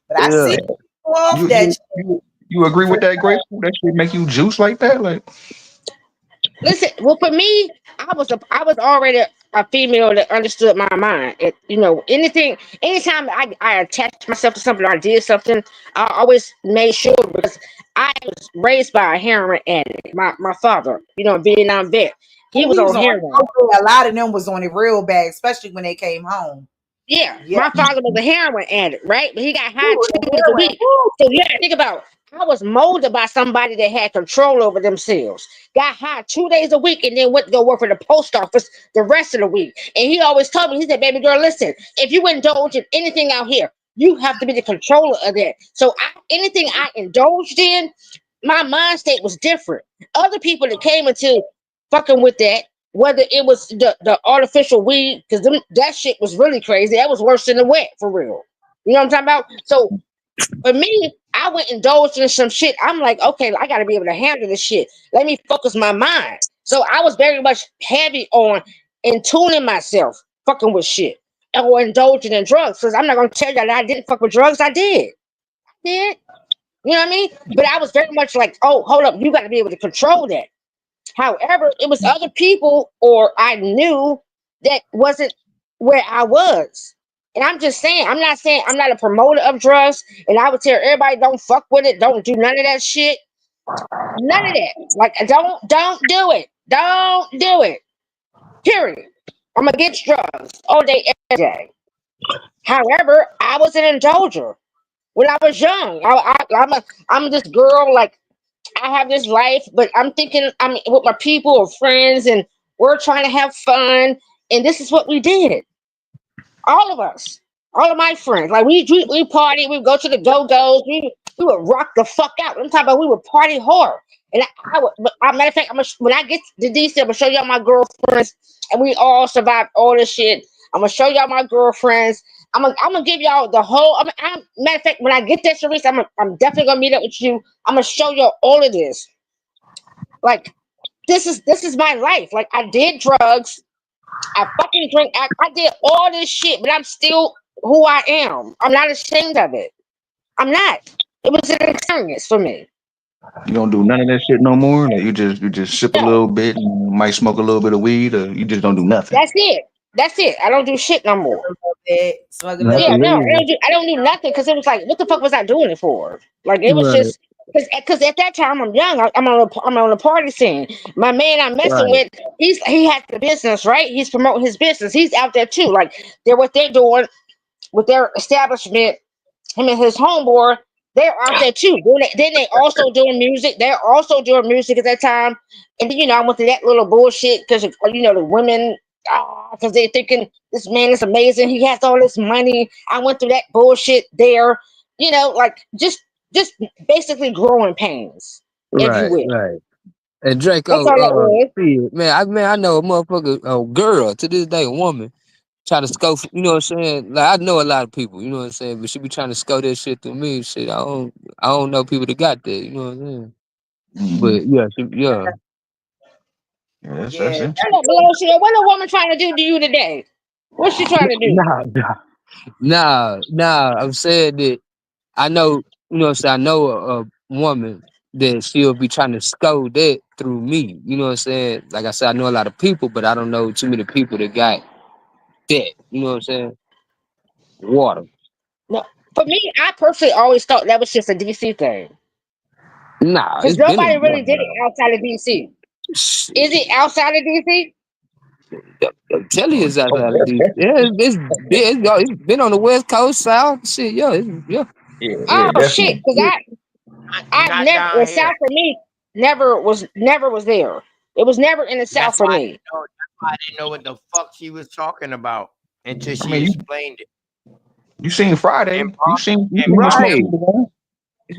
But I Yeah. see off You that. you you you agree with that, Grace? That shit make you juice like that? Like listen, well, for me, I was already a female that understood my mind. You know, anytime I attached myself to something or I did something, I always made sure because I was raised by a heroin addict. My father, you know, Vietnam vet, he was He was on on. heroin. A lot of them was on it real bad, especially when they came home. Yeah, Yeah, my father was a heroin addict, right? But he got high Ooh, 2 the days a heroin. week. So you gotta think about it. I was molded by somebody that had control over themselves. Got high 2 days a week and then went to go work for the post office the rest of the week. And he always told me, he said, baby girl, listen, if you indulge in anything out here, you have to be the controller of that. So anything I indulged in, my mind state was different. Other people that came into fucking with that, whether it was the artificial weed, because that shit was really crazy. That was worse than the wet, for real. You know what I'm talking about? So for me, I went indulged in some shit. I'm like, okay, I got to be able to handle this shit. Let me focus my mind. So I was very much heavy on in tuning myself, fucking with shit, or indulging in drugs. Because I'm not gonna tell you that I didn't fuck with drugs. I did. You know what I mean? But I was very much like, oh, hold up, you got to be able to control that. However, it was other people or I knew that wasn't where I was. And I'm just saying, I'm not saying I'm not a promoter of drugs, and I would tell everybody don't fuck with it, don't do none of that shit. None of that. Like don't do it. Don't do it. Period. I'm against drugs all day, every day. However, I was an indulger when I was young. I'm this girl, like I have this life, but I'm thinking I'm with my people or friends, and we're trying to have fun. And this is what we did. All of us, all of my friends, like we party, we go to the go-go's, we would rock the fuck out. I'm talking about we would party hard. And I would, but matter of fact, when I get to DC, I'm gonna show y'all my girlfriends, and we all survived all this shit. I'm gonna show y'all my girlfriends. I'm gonna give y'all the whole. Matter of fact, when I get there, Sharice, I'm definitely gonna meet up with you. I'm gonna show y'all all of this. Like this is my life. Like I did drugs. I fucking drink. I did all this shit, but I'm still who I am. I'm not ashamed of it. I'm not. It was an experience for me. you don't do none of that shit no more. Like you just sip a little bit and might smoke a little bit of weed, or you just don't do nothing. That's it. That's it. I don't do shit no more. Smoke a Yeah, little no, bit. I don't do nothing because it was like, what the fuck was I doing it for? Like it was Right, just because at that time I'm young. I'm on a party scene. My man I'm messing right. with, he has the business, right? He's promoting his business. He's out there too. Like they're what they're doing with their establishment. Him and his homeboy. They're out there too. Then they also doing music. They're also doing music at that time. And then, I went through that little bullshit because, the women, because they're thinking this man is amazing. He has all this money. I went through that bullshit there. Like just basically growing pains, if you Right, will. right. And That's all that Draco, was. shit, man, I know a motherfucker, a girl to this day, a woman, try to scope. You know what I'm saying? Like I know a lot of people. You know what I'm saying? But she be trying to scope that shit through me. Shit, I don't know people that got that. You know what I'm saying? But yeah, yeah. That's Yeah, interesting. What a woman trying to do to you today? What's she trying to do? Nah. I'm saying that I know. You know what I'm saying? I know a woman that she'll be trying to scope that through me. You know what I'm saying? Like I said, I know a lot of people, but I don't know too many people that got that. You know what I'm saying? Water. No, for me, I personally always thought that was just a DC thing. Nah, Because it's been nobody in really did it water. outside of DC. Is it outside of DC? I'm telling you, it's outside of DC. Yeah, it's been on the West Coast, South. Shit, yeah. Oh shit! Definitely. Because I've Not never, down the here. South for me never was there. It was never in the South That's for why I me. didn't know. That's why I didn't know what the fuck she was talking about until I she mean, explained it. you seen Friday. And You seen the smoke. Right.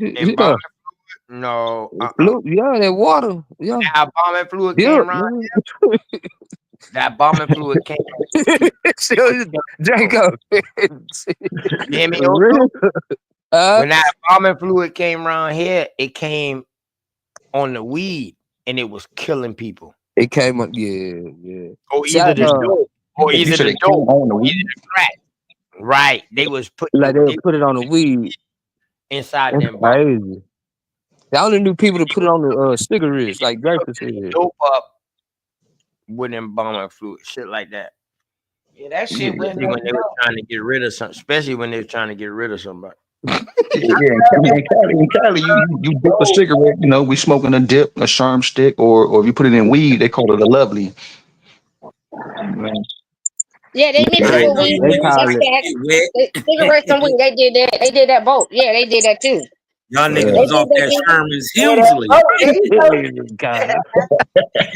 Yeah. embalming fluid? No. Yeah, that water. Yeah. That embalming fluid Yeah. came around. That embalming fluid came. Draco. You hear me, Really? Oso? When that embalming fluid came around here, it came on the weed and it was killing people. It came up, yeah. Or See, either the dope, or You either said the it came dope, on the or either weed. the crack. Right. They was putting like they'll they put it on the weed. inside That's them bottles. crazy. I only knew people to put it on the cigarettes, like Draco said. Dope up with embalming fluid, shit like that. Yeah, that Especially shit went when they were up. trying to get rid of something. Especially when they were trying to get rid of somebody. Yeah, in Cali, you dip a cigarette. We smoking a dip, a sharm stick, or if you put it in weed, they call it a lovely. Yeah, they mix Yeah, it I with know weed you they too. niggas call That's it. like that. to get Cigarettes and wet. weed, they did that. They did that both. Yeah, they did that too. Y'all They niggas Yeah. was did off that that too. Sherman's Yeah, that, Hemsley. oh, there you go.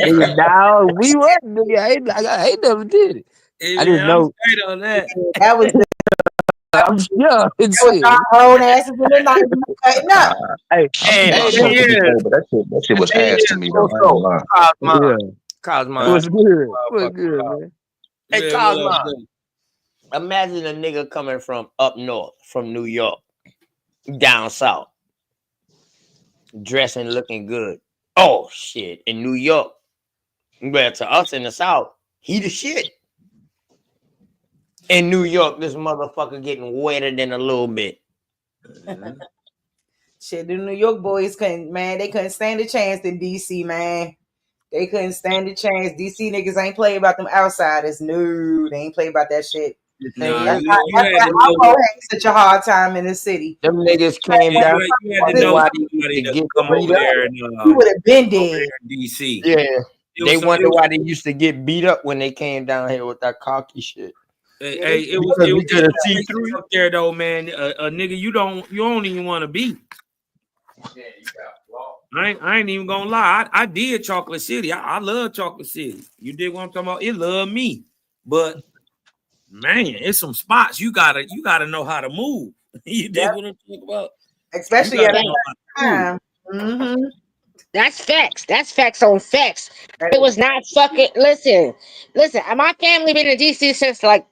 Nigga, no, we were. Nigga, I ain't never did it. Hey I didn't man, I'm know. straight on that. That was Yeah, it's was our it. grown asses in the 90s cutting up. Hey, I Hey, smoked it yeah. before, but that shit was Hey, ass to yeah. me though. I ain't gonna Also, lie. Cosmo. yeah. Cosmo. What's good? What's Motherfucker. good, man? Hey, Man, what Cosmo. up, though? Imagine a nigga coming from up north, from New York, down south, dressing, looking good. Oh shit! In New York, well, to us in the south, he the shit. In New York, this motherfucker getting wetter than a little bit. Shit, the New York boys they couldn't stand a chance in DC, man. They couldn't stand a chance. DC niggas ain't play about them outsiders. No, they ain't play about that shit. The thing Nah, is, you had to know. Alpo had such a hard time in the city. them niggas came Yeah, down. you had to Wonder know why somebody they to used to come get beat over up. there and He would have been over dead. there in DC. Yeah, It they was wonder why they used to get beat up when they came down here with that cocky shit. Hey, it was Because we just couldn't see places through. up there though, man. A nigga you don't even want to be. I ain't even gonna lie. I did Chocolate City. I love Chocolate City. You dig what I'm talking about? It loved me. But man, it's some spots you gotta know how to move. You dig what I'm talking about? You Especially gotta at that know how to move. time. Mm-hmm. That's facts. That's facts on facts. It was not fucking. Listen. My family been in DC since like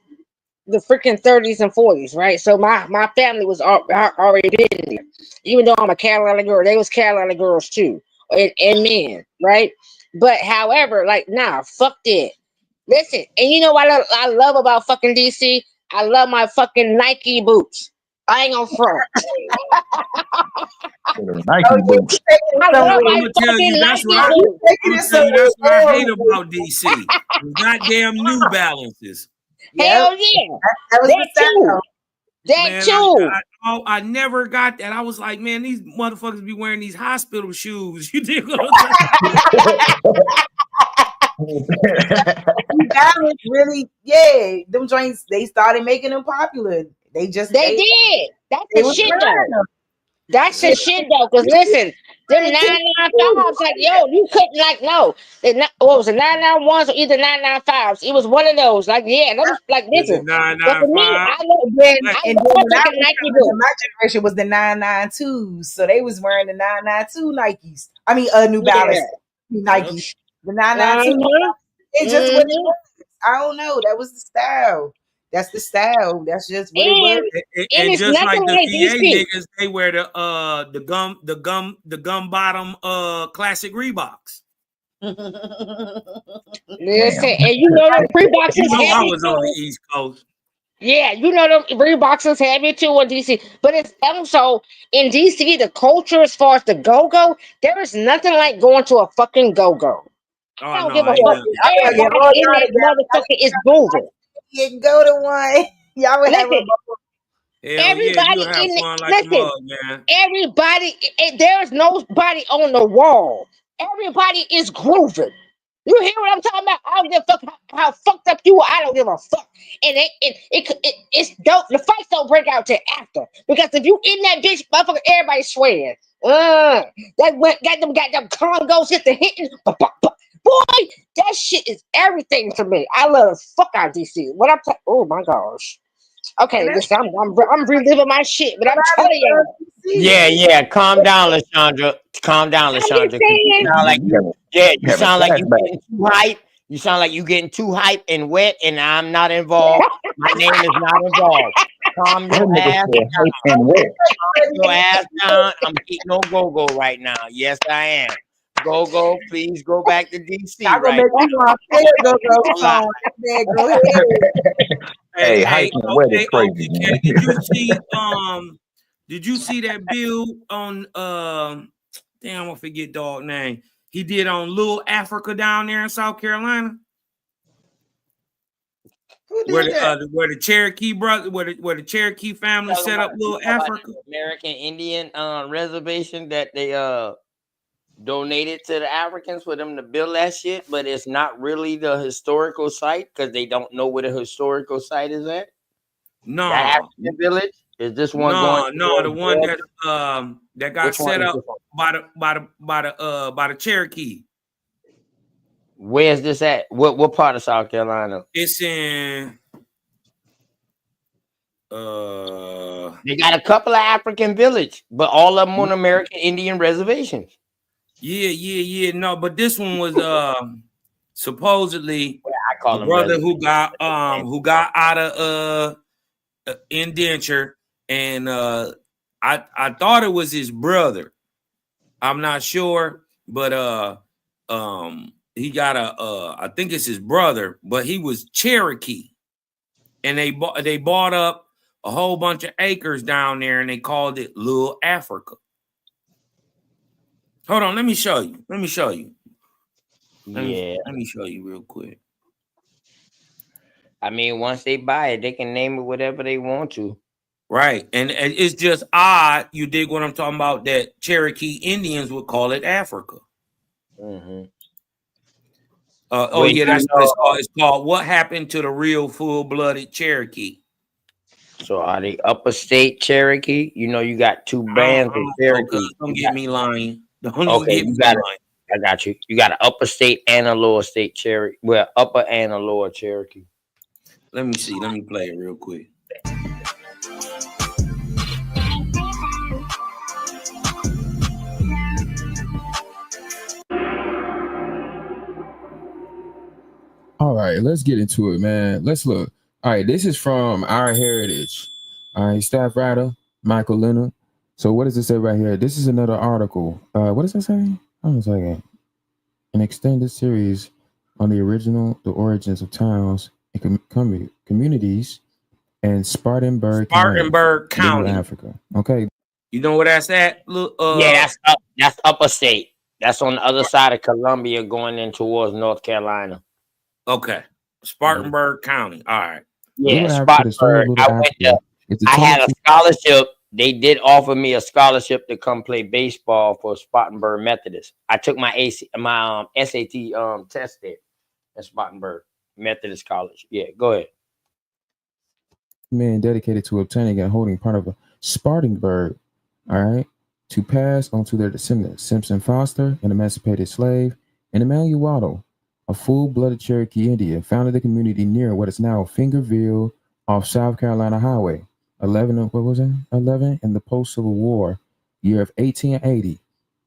the freaking 30s and 40s, right? So my family was already been there. Even though I'm a Carolina girl, they was Carolina girls too, and men, right? But however, like, nah, fuck that. Listen, and you know what I love about fucking DC? I love my fucking Nike boots. I ain't gonna front. Nike boots. I I'm love my gonna tell you fucking that's what Nike boots. I'm gonna tell you that's what I hate about DC. The goddamn New Balances. Hell yeah. That was the That too. style. That Man, too. I never got that. I was like, man, these motherfuckers be wearing these hospital shoes. You dig what I'm saying? Balance really, yeah. Them joints, they started making them popular. They did. That's they the was shit wearing though. them. That's the shit though, because listen, them 995s, like, yo, you couldn't, like, no. What was it, 991s or either 995s? It was one of those. Like, yeah, that was like, Is it listen. But for me, 995? I love And then when I fucking was Nike coming, boots. my generation was the 992s. So they was wearing the 992 Nikes. I mean, New Balance Yeah. Nikes. The 992. Uh-huh. It's just what it was. I don't know. That was the style. That's the style. That's just what it was. And it's just nothing like the like VA DC. niggas, they wear the gum bottom classic Reeboks. Listen, and you know them Reeboks You is know I heavy was on the too. East Coast. Yeah, you know them Reeboks is heavy too in DC. But it's also in DC, the culture as far as the go-go, there is nothing like going to a fucking go-go. Oh I don't no, give a ain't fuck. nothing. I want to get Everybody all in y'all that together. motherfucker is moving. You can go to one. Y'all would have a Listen, Hell yeah, you'll have fun like a mug, man. everybody, there's nobody on the wall. Everybody is grooving. You hear what I'm talking about? I don't give a fuck how fucked up you are. I don't give a fuck. And it's dope. The fights don't break out till after. Because if you in that bitch, motherfucker, everybody's sweating. Got them congos hit the hitting. Boy, that shit is everything to me. I love the fuck out of DC. Oh my gosh. Okay, listen, I'm reliving my shit, but I'm telling you. Yeah. Calm down, Lashandra. Calm down, I'm Lashandra. just saying. You sound like you having sound like you flashbacks. getting too hype. You sound like you getting too hype and wet, and I'm not involved. My name is not involved. Calm That your nigga ass said hype and wet. Calm your ass down. I'm getting no go-go right now. Yes, I am. Go, please go back to DC I'm gonna right make you want to go song. Man, go ahead. Hey, hype and wet is crazy, man. Did you see that bill on damn, I forget dog name. He did on Little Africa down there in South Carolina? Who did that? Where the Cherokee brother, where the Cherokee family set up Little Africa? American Indian reservation that they donated to the Africans for them to build that shit, but it's not really the historical site because they don't know where the historical site is at. No, that African village is this one going? No, the one that got set up by the Cherokee. Where's this at? What part of South Carolina? It's in they got a couple of African villages, but all of them on American Indian reservations. Yeah. No, but this one was supposedly I call the him brother who got out of indenture, and I thought it was his brother. I'm not sure, but he got I think it's his brother, but he was Cherokee, and they bought up a whole bunch of acres down there, and they called it Little Africa. Hold on, let me show you. Let me show you real quick. I mean, once they buy it, they can name it whatever they want to. Right. And it's just odd, you dig what I'm talking about, that Cherokee Indians would call it Africa. Mm-hmm. That's what it's called. It's called What Happened to the Real Full-Blooded Cherokee. So are they upper state Cherokee? You know, you got two bands of Cherokee. Don't get me lying. I got you. You got an upper state and a lower state Cherokee. Well, upper and a lower Cherokee. Let me see. Let me play it real quick. All right, let's get into it, man. Let's look. All right, this is from Our Heritage. All right, staff writer Michael Leonard. So what does it say right here? This is another article. What does it say? Hold on a second. An extended series on the origins of towns and communities in Spartanburg County, Africa. Okay. You know where that's at? Yeah, that's upper state. That's on the other side of Columbia, going in towards North Carolina. Okay, Spartanburg County. All right. Yeah, Spartanburg. I had a scholarship. They did offer me a scholarship to come play baseball for Spartanburg Methodist. I took my SAT test there at Spartanburg Methodist College. Yeah, go ahead. Man dedicated to obtaining and holding part of a Spartanburg, all right, to pass on to their descendants. Simpson Foster, an emancipated slave, and Emmanuel Waddle, a full-blooded Cherokee Indian, founded the community near what is now Fingerville off South Carolina Highway. 11 in the post-Civil War year of 1880.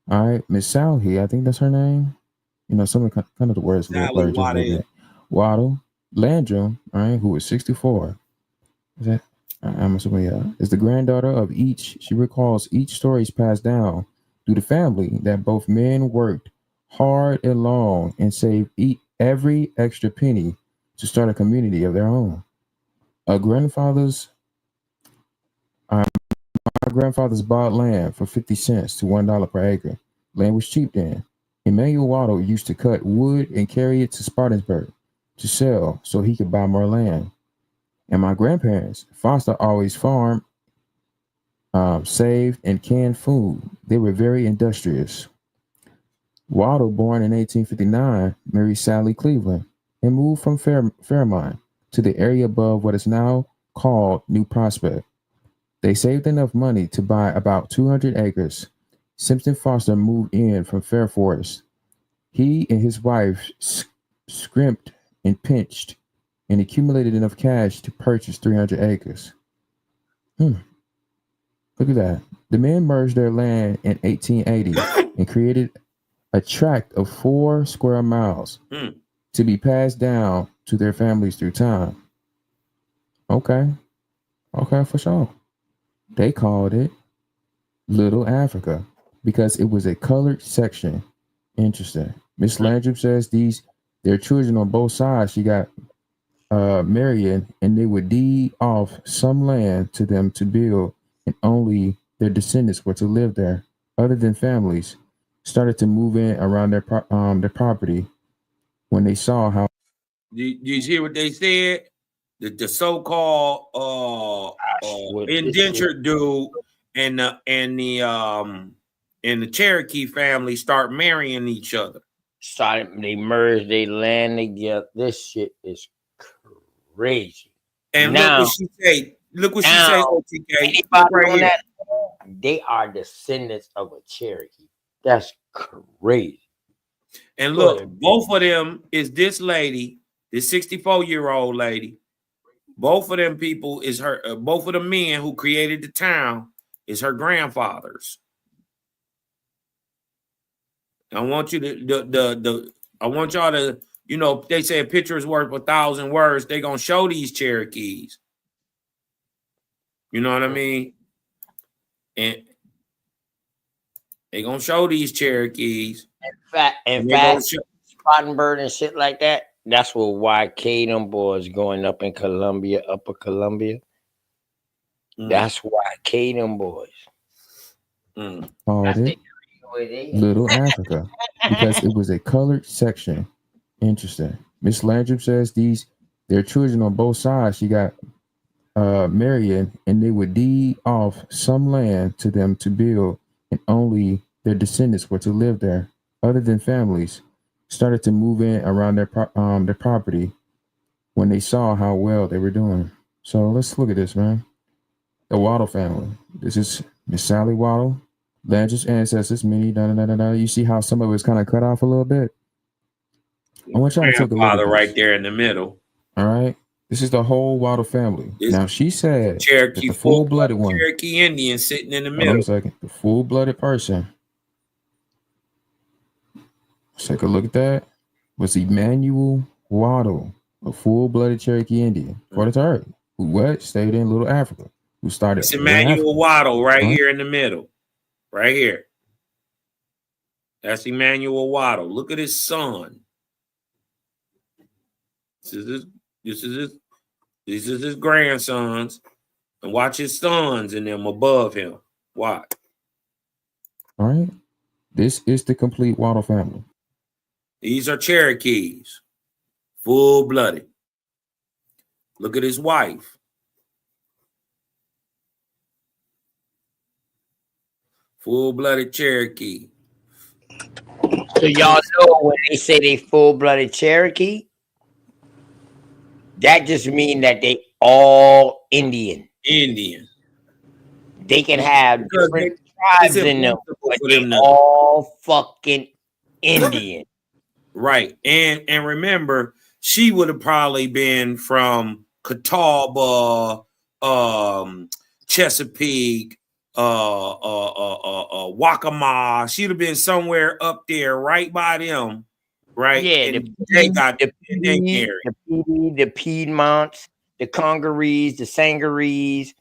All right, Miss Sally, I think that's her name. You know, some of the, kind of the words a little Sally blurred just a little bit. Waddle Landrum, all right, who was 64. Is that? I'm assuming, yeah. Is the granddaughter of each. She recalls each story is passed down through the family that both men worked hard and long and saved every extra penny to start a community of their own. Our grandfathers bought land for 50 cents to $1 per acre. Land was cheap then. Emmanuel Waddle used to cut wood and carry it to Spartanburg to sell so he could buy more land. And my grandparents, Foster always farmed, saved, and canned food. They were very industrious. Waddle, born in 1859, married Sally Cleveland and moved from Fairmont to the area above what is now called New Prospect. They saved enough money to buy about 200 acres. Simpson Foster moved in from Fair Forest. He and his wife scrimped and pinched and accumulated enough cash to purchase 300 acres. Look at that. The men merged their land in 1880 and created a tract of 4 square miles to be passed down to their families through time. Okay, for sure. They called it Little Africa because it was a colored section. Interesting. Miss Landrum says their children on both sides. She got married, and they would deed off some land to them to build, and only their descendants were to live there. Other than families started to move in around their property when they saw how. Did you hear what they said? The so-called indentured dude and the Cherokee family start marrying each other. They merged their land together. This shit is crazy. And now, look what she say. Look what she say, OTK. Right that, they are descendants of a Cherokee. That's crazy. And look, both of them is this lady, this 64-year-old lady. Both of them people is her. Both of the men who created the town is her grandfathers. I want you to I want y'all to, you know, they say a picture is worth 1,000 words. They're gonna show these Cherokees. You know what I mean? And they're gonna show these Cherokees. In fact, Spartanburg and shit like that. That's what YK them boys going up in Columbia, Upper Columbia. That's YK them boys. Called it Little Africa because it was a colored section. Interesting. Miss Landrum says their children on both sides. She got married, and they would deed off some land to them to build, and only their descendants were to live there. Other than families started to move in around their property when they saw how well they were doing. So let's look at this, man. The Waddle family. This is Miss Sally Waddle, Landrum's ancestors, many. You see how some of it's kind of cut off a little bit. I want y'all to take a look at this. Right there in the middle. All right. This is the whole Waddle family. Now she said Cherokee, the full-blooded one. Cherokee Indian sitting in the Hold on middle. a second. The full-blooded person. Let's take a look at that. Was Emmanuel Waddle, a full-blooded Cherokee Indian, for the Target, who stayed in Little Africa, who started. It's Emmanuel Waddle right here in the middle, right here. That's Emmanuel Waddle. Look at his son. This is his grandsons, and watch his sons and them above him. Watch. All right. This is the complete Waddle family. These are Cherokees, full-blooded. Look at his wife. Full-blooded Cherokee. So y'all know when they say they full-blooded Cherokee, that just means that they all Indian. Indian. They can have different it's tribes in them, impossible but for they them to all fucking Indian. right. And remember, she would have probably been from Catawba, Chesapeake, Waccamaw. She'd have been somewhere up there, right by them, right? Yeah, And they got they married. the Piedmonts, the Congarees, the Sangarees,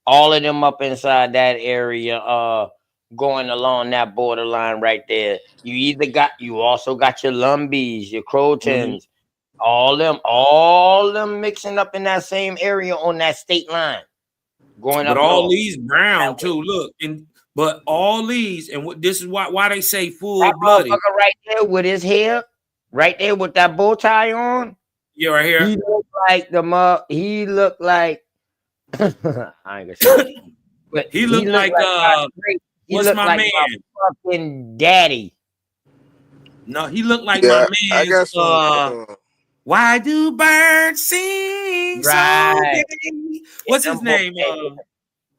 all of them up inside that area, going along that borderline right there. You also got your Lumbees, your Crotons, all them mixing up in that same area on that state line, going But up all north. these brown too. Look, but all these, and what this is why they say full That blooded. motherfucker right there with his hair, right there with that bow tie on. Yeah, right here. He looked like he looked like I ain't gonna say it. But he looked like my great, he what's looked my like man? my fucking daddy. No, he looked like Yeah, my I man's got some. why do birds sing so Right. gay? What's his name?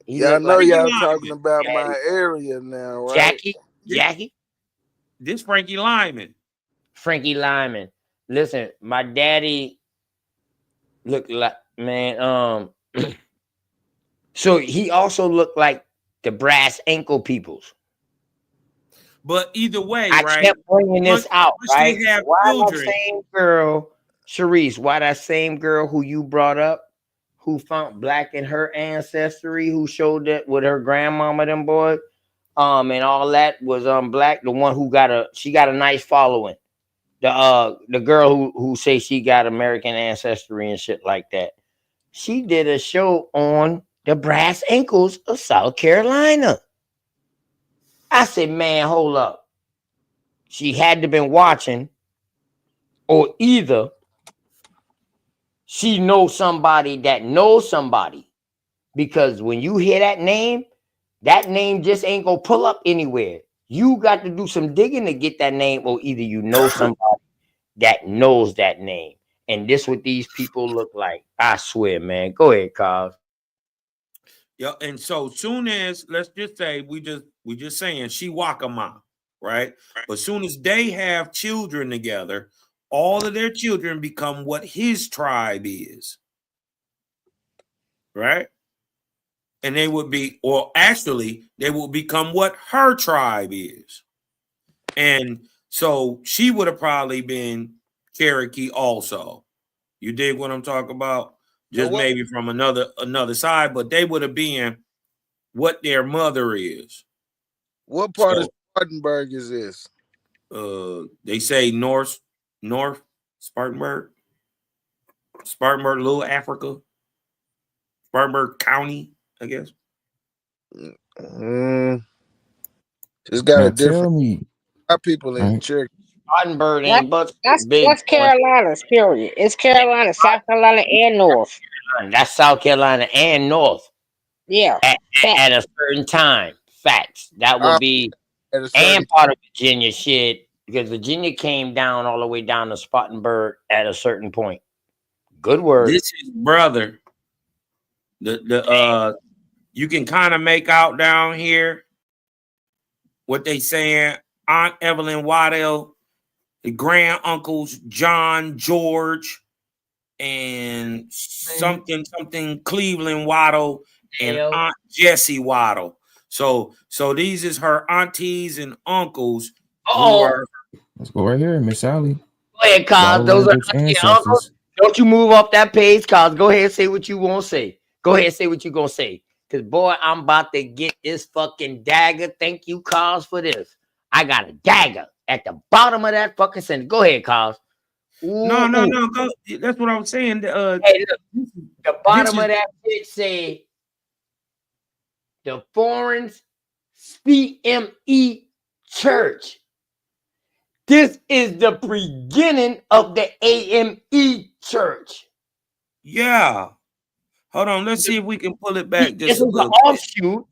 He Yeah, I looked know like y'all Lyman. talking about Daddy. my area now, right? Jackie. This Frankie Lyman. Frankie Lyman. Listen, my daddy looked like man. So he also looked like the brass ankle peoples. But either way, I right? kept bringing this out, once right? they have Why children, that same girl, Sharice? Why that same girl who you brought up, who found black in her ancestry, who showed that with her grandmama, them boys, and all that was black. The one who she got a nice following. The girl who say she got American ancestry and shit like that. She did a show on the brass ankles of South Carolina. I said, man, hold up. She had to been watching, or either she knows somebody that knows somebody. Because when you hear that name just ain't gonna pull up anywhere. You got to do some digging to get that name, or either you know somebody that knows that name. And this what these people look like. I swear, man. Go ahead, Carl. yeah. And so soon as let's just say we just saying she Waccamaw, right? But soon as they have children together, all of their children become what his tribe is, right? And they would be, or actually, they will become what her tribe is. And so she would have probably been Cherokee also. You dig what I'm talking about? Just maybe from another side, but they would have been what their mother is. What part of Spartanburg is this? They say North Spartanburg, Little Africa, Spartanburg County, I guess. It's got Now a different. tell me, Our people in right? Cherokee. Spartanburg ain't but That's big. Carolina's period. It's Carolina, South Carolina, and North. That's South Carolina and North. Yeah. At a certain time. Facts. That would be and part of Virginia shit, because Virginia came down all the way down to Spartanburg at a certain point. Good word. This is brother. You can kind of make out down here what they saying. Aunt Evelyn Waddell, the grand uncles John George, and something Cleveland Waddle, and Aunt Jessie Waddle. So these is her aunties and uncles who are. Let's go right here, Miss Sally. Go ahead, Cos. Those are aunties and uncles. Don't you move off that page, Cos. Go ahead and say what you want to say. Go ahead and say what you gonna say. Cause boy, I'm about to get this fucking dagger. Thank you, Cos, for this. I got a dagger at the bottom of that fucking sentence. Go ahead, Cos. No. Go, that's what I was saying. Hey, look, the bottom of that shit say the Foreign CME Church. This is the beginning of the AME Church. Yeah. Hold on. Let's see if we can pull it back just this is a an little offshoot.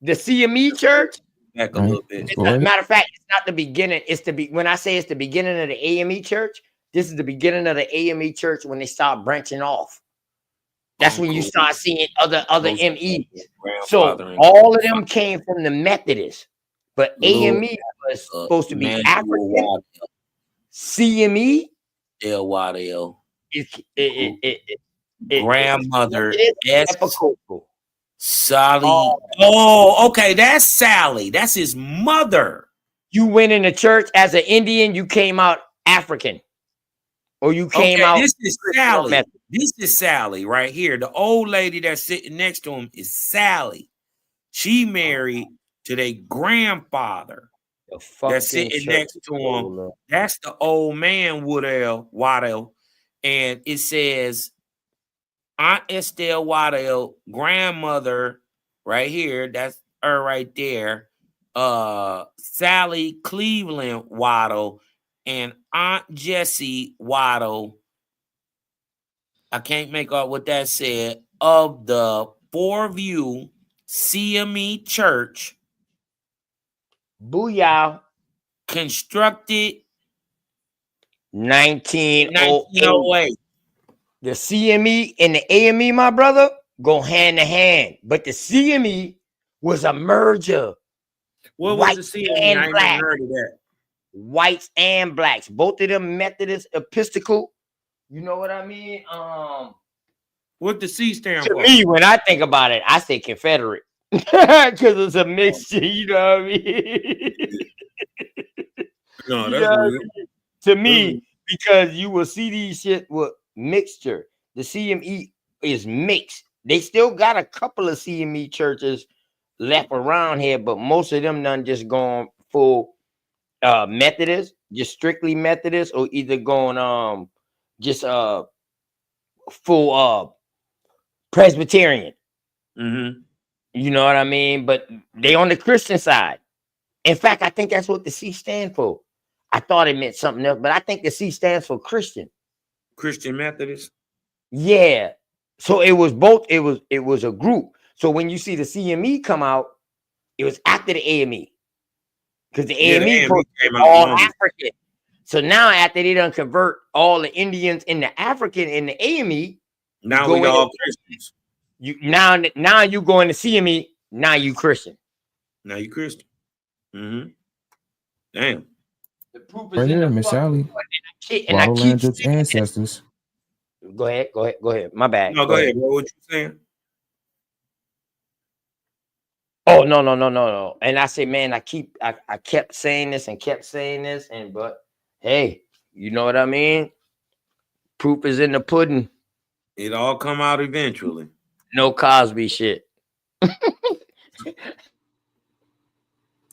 The CME Church. Back a little bit. As a matter of fact, it's not the beginning. It's when I say it's the beginning of the AME Church, this is the beginning of the AME Church when they start branching off. That's when you uncle, start seeing other most MEs. So grandfather, and all of them came from the Methodists, but Lord, AME was supposed to be Emmanuel African. Waddell, CME L. Waddell, is it's grandmother Methodist S. Episcopal. Sally. Oh, okay, that's Sally. That's his mother. You went into church as an Indian, you came out African, or you came Okay, out this is Christian or Sally. Methodist. This is Sally right here. The old lady that's sitting next to him is Sally. She married to their grandfather The that's fucking sitting church next is to him. full. That's the old man Waddell. And it says Aunt Estelle Waddell, grandmother, right here. That's her right there. Sally Cleveland Waddell and Aunt Jessie Waddell. I can't make out what that said. Of the Fourview CME Church. Booyah. Constructed 1908. The CME and the AME, my brother, go hand in hand. But the CME was a merger. What was the Whites CME? and I ain't never blacks. heard of that. Whites and blacks. Both of them Methodist Episcopal. You know what I mean? What the C stand To for? me, when I think about it, I say Confederate. Because it's a mixture, you know what I mean? No, You that's know what I real. mean? To me, because you will see these shit with mixture. The CME is mixed. They still got a couple of CME churches left around here, but most of them done just gone full Methodist, just strictly Methodist, or either going just full Presbyterian. Mm-hmm. You know what I mean? But they on the Christian side. In fact, I think that's what the C stands for. I thought it meant something else, but I think the C stands for Christian. Christian Methodist. Yeah. So it was both. It was a group. So when you see the CME come out, it was after the AME. Because the Yeah, the AME AME came out all long. African. So now after they done convert all the Indians into African in the AME, Now we all Christians. You now you go into CME, now you Christian. Now you Christian. Mm-hmm. Damn. The proof Right here, Miss Sally. And I Waddle keep Landrup's ancestors. Go ahead. My bad. No, go ahead, bro. What you saying? Oh, no. And I say, man, I kept saying this, and but hey, you know what I mean? Proof is in the pudding. It all come out eventually. No Cosby shit.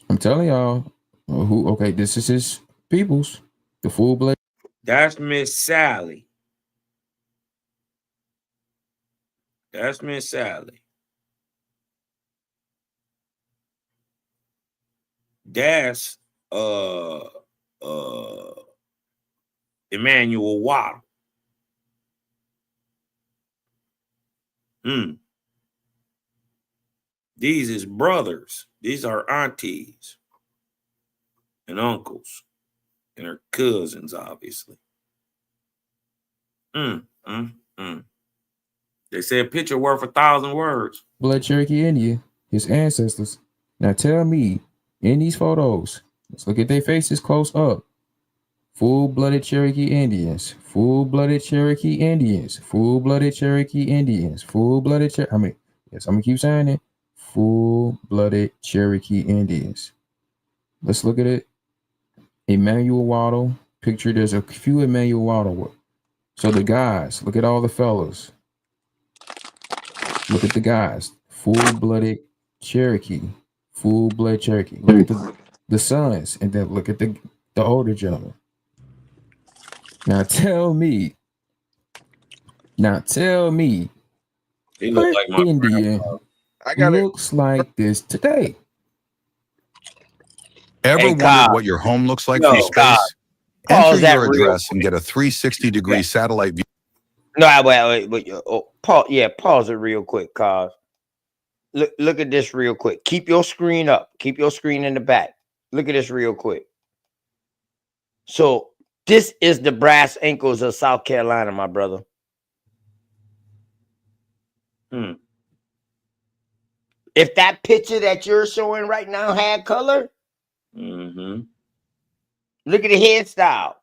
I'm telling y'all, this is his peoples, the full blood. That's Miss Sally. That's Miss Sally. That's Emmanuel Waddell. These is brothers. These are aunties and uncles and her cousins, obviously. They say a picture worth 1,000 words. Blood Cherokee Indian, his ancestors. Now tell me, in these photos, let's look at their faces close up. Full-blooded Cherokee Indians, full-blooded Cherokee Indians, full-blooded Cherokee Indians, full-blooded I'm gonna keep saying it. Full-blooded Cherokee Indians. Let's look at it. Emmanuel Waddell. Picture, there's a few Emmanuel Waddell. So the guys, look at all the fellas. Look at the guys. Full-blooded Cherokee. Full-blood Cherokee. Look at the sons, and then look at the older gentleman. Now tell me. He look What like my Indian looks like this today? Ever wondered what your home looks like from space? Enter your address and get a 360-degree satellite view. No, wait. Pause it real quick, cause look at this real quick. Keep your screen up. Keep your screen in the back. Look at this real quick. So this is the brass ankles of South Carolina, my brother. If that picture that you're showing right now had color, Mm-hmm. look at the hairstyle.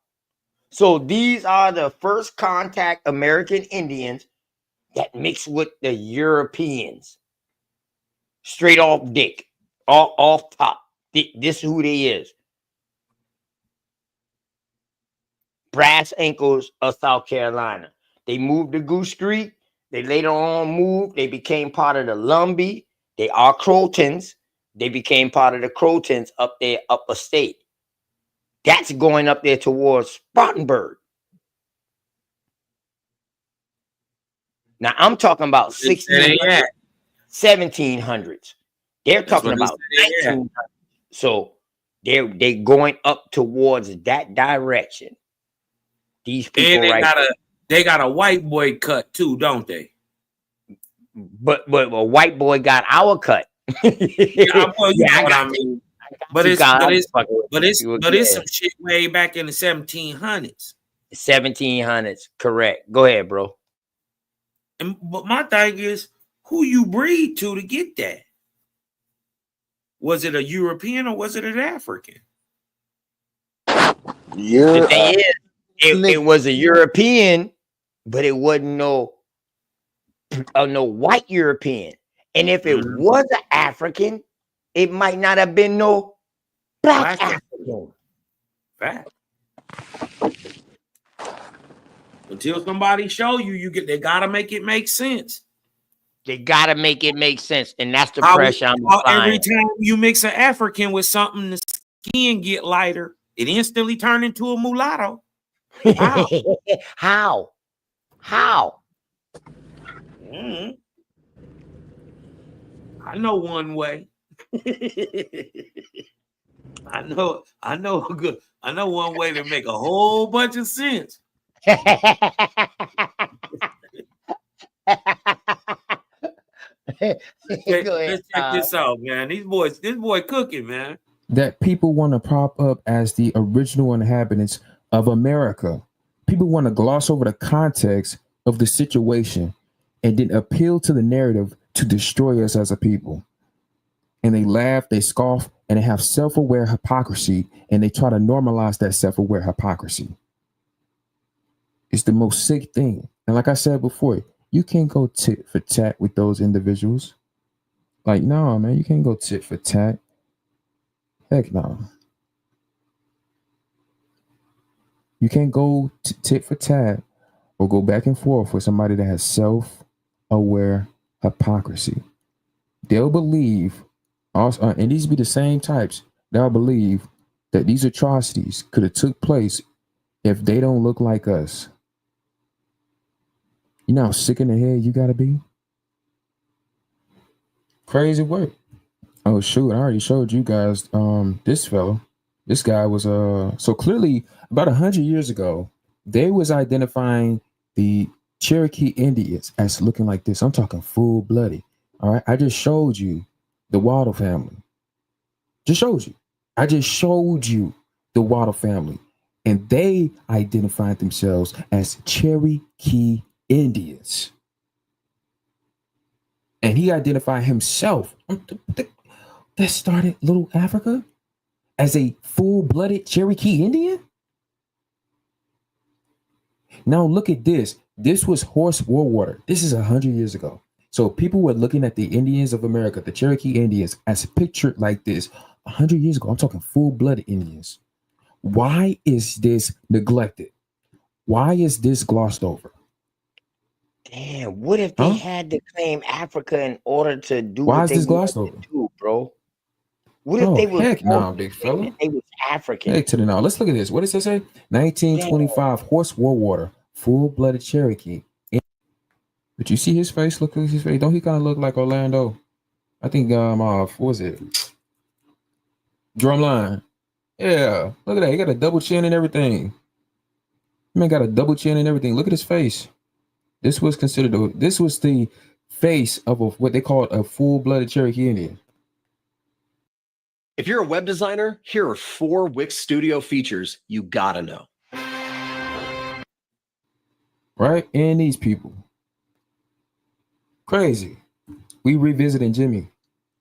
So these are the first contact American Indians that mix with the Europeans. Straight off dick. Off top. This is who they is. Brass ankles of South Carolina. They moved to Goose Street. They later on moved. They became part of the Lumbee. They are Crotons. They became part of the Crotons up there, upper state. That's going up there towards Spartanburg. Now I'm talking about 1600s, 1700s. They're talking about 1900s. So they're going up towards that direction. These people, And right? they got a white boy cut too, don't they? But a white boy got our cut. Yeah, well, you know what I mean. But it's some shit way back in the 1700s. 1700s, correct. Go ahead, bro. But my thing is, who you breed to get that? Was it a European or was it an African? The thing is, it was a European, but it wasn't no white European. And if it was an African, it might not have been no black African. Fact. Until somebody show you, they gotta make it make sense. They gotta make it make sense, and that's the pressure I'm applying. Every time you mix an African with something, the skin get lighter. It instantly turn into a mulatto. How? How? I know one way. I know one way to make a whole bunch of sense. Let's check this out, man. This boy cooking, man. That people want to prop up as the original inhabitants of America. People want to gloss over the context of the situation and then appeal to the narrative to destroy us as a people. And they laugh, they scoff, and they have self-aware hypocrisy, and they try to normalize that self-aware hypocrisy. It's the most sick thing. And like I said before, you can't go tit for tat with those individuals. Like, no, man, you can't go tit for tat. Heck no. You can't go tit for tat or go back and forth with somebody that has self-aware hypocrisy. They'll believe, also, and these be the same types, they'll believe that these atrocities could have took place if they don't look like us. You know how sick in the head you gotta be? Crazy work. Oh shoot, I already showed you guys this fellow. This guy was so clearly about 100 years ago, they was identifying the Cherokee Indians as looking like this. I'm talking full-blooded. All right. I just showed you the Waddle family. I just showed you the Waddle family. And they identified themselves as Cherokee Indians. And he identified himself that started Little Africa as a full-blooded Cherokee Indian. Now look at this. This was Horse Warwater. This is 100 years ago. So people were looking at the Indians of America, the Cherokee Indians, as pictured like this 100 years ago. I'm talking full-blooded Indians. Why is this neglected? Why is this glossed over? Damn, what if they had to claim Africa in order to do Why what is they this glossed wanted over? to do, bro? What if they was heck no, big fella. They was African? Heck to the now. Let's look at this. What does it say? 1925 Horse Warwater, full-blooded Cherokee. But you see his face? Look at his face. Don't he kind of look like Orlando? I think what was it? Drumline. Yeah. Look at that. He got a double chin and everything. Man got a double chin and everything. Look at his face. This was the face of what they called a full-blooded Cherokee Indian. If you're a web designer, here are 4 Wix Studio features you gotta know. Right? And these people. Crazy. We revisiting Jimmy.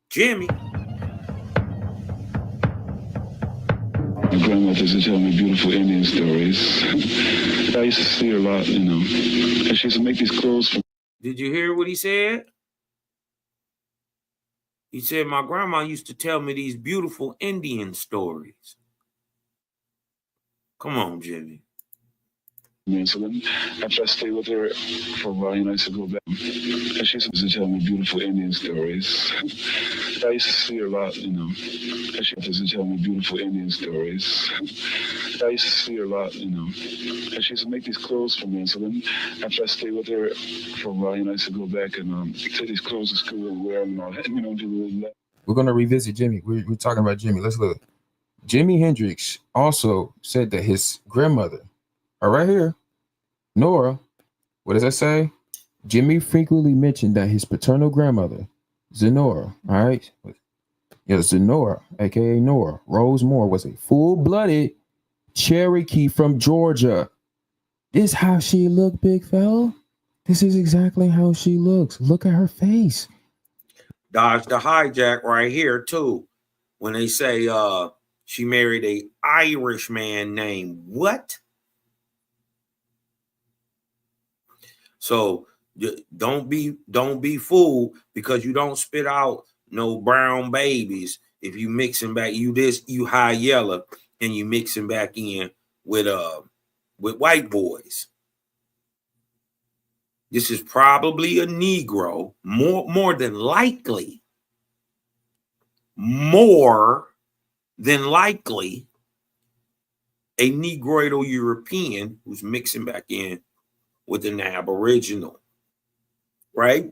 Jimmy. My grandmother used to tell me beautiful Indian stories. I used to see her a lot, you know. And she used to make these clothes for. Did you hear what he said? He said, my grandma used to tell me these beautiful Indian stories. Come on, Jimmy. Yeah, so then after I stayed with her for a while, you know, I used to go back. And she used to tell me beautiful Indian stories. I used to see her a lot, you know. And she used to tell me beautiful Indian stories. I used to see her a lot, you know. And she used to make these clothes for me. So then after I stayed with her for a while, you know, I used to go back and take these clothes to school and wear them and all that, you know, do that. We're gonna revisit Jimmy. We're talking about Jimmy. Let's look. Jimi Hendrix also said that his grandmother, right here, Nora, what does that say? Jimmy frequently mentioned that his paternal grandmother, Zenora, all right? Yeah, Zenora, aka Nora Rose Moore, was a full-blooded Cherokee from Georgia. This how she looked, big fella. This is exactly how she looks. Look at her face. Dodge the hijack right here, too. When they say she married a Irish man named what? So don't be fooled because you don't spit out no brown babies. If you mixing back, you high yellow and you mixing back in with white boys. This is probably a Negro, more than likely. More than likely a Negroidal European who's mixing back in with an Aboriginal, right?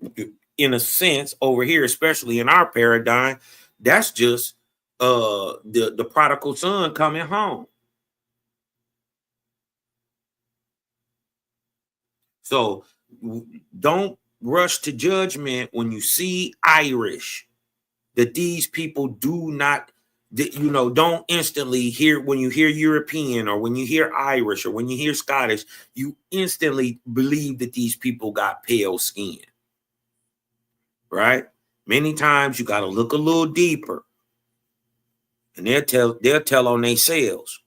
In a sense, over here, especially in our paradigm, that's just the prodigal son coming home. So don't rush to judgment when you see Irish, that these people do not, you know, don't instantly hear, when you hear European or when you hear Irish or when you hear Scottish, you instantly believe that these people got pale skin, right? Many times you got to look a little deeper and they'll tell on themselves.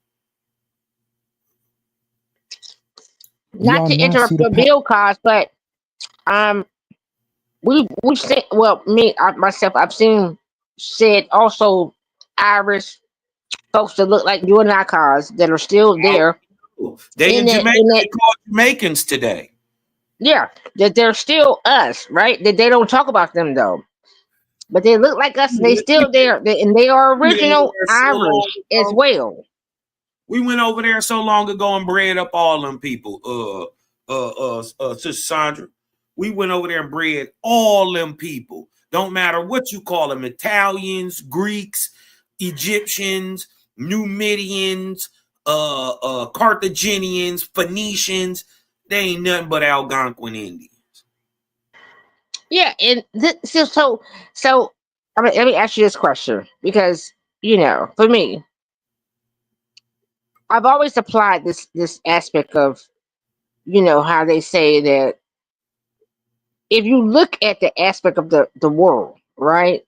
Not to interrupt your bill cost, but we've seen, well, myself, I've seen said also Irish folks that look like you and I cars that are still there. They in Jamaica, that, they call Jamaicans today. yeah, that they're still us, right? That they don't talk about them though. But they look like us and they still there. And they are original Irish as well. We went over there so long ago and bred up all them people. Sister Sandra, we went over there and bred all them people. Don't matter what you call them, Italians, Greeks, Egyptians, Numidians, Carthaginians, Phoenicians. They ain't nothing but Algonquin Indians. Yeah, and so I mean, let me ask you this question because you know, for me, I've always applied this aspect of, you know, how they say that if you look at the aspect of the world, right?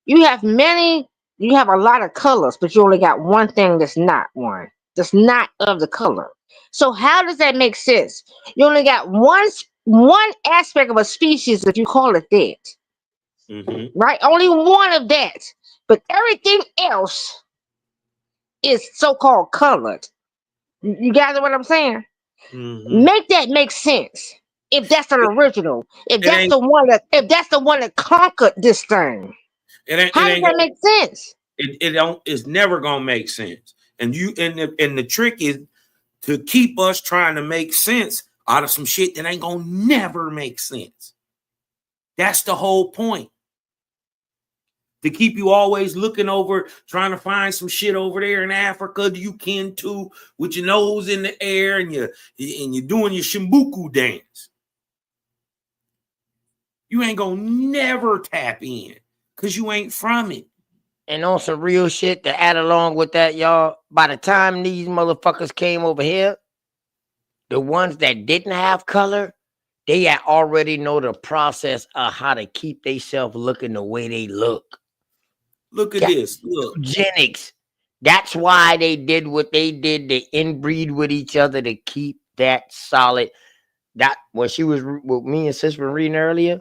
You have a lot of colors, but you only got one thing that's not one. That's not of the color. So how does that make sense? You only got one aspect of a species, if you call it that. Right? Only one of that. But everything else is so-called colored. You gather what I'm saying? Make that make sense. If that's an original, if that's the one that conquered this thing, how does that make sense? It's never gonna make sense. And the trick is to keep us trying to make sense out of some shit that ain't gonna never make sense. That's the whole point. To keep you always looking over, trying to find some shit over there in Africa you can too, with your nose in the air and you're doing your Shimbuku dance. You ain't gonna never tap in because you ain't from it. And on some real shit to add along with that, y'all, by the time these motherfuckers came over here, the ones that didn't have color, They already know the process of how to keep themselves looking the way they look. Look at this. Look. Eugenics. That's why they did what they did. They inbreed with each other to keep that solid. That what she was what me and sis were reading earlier.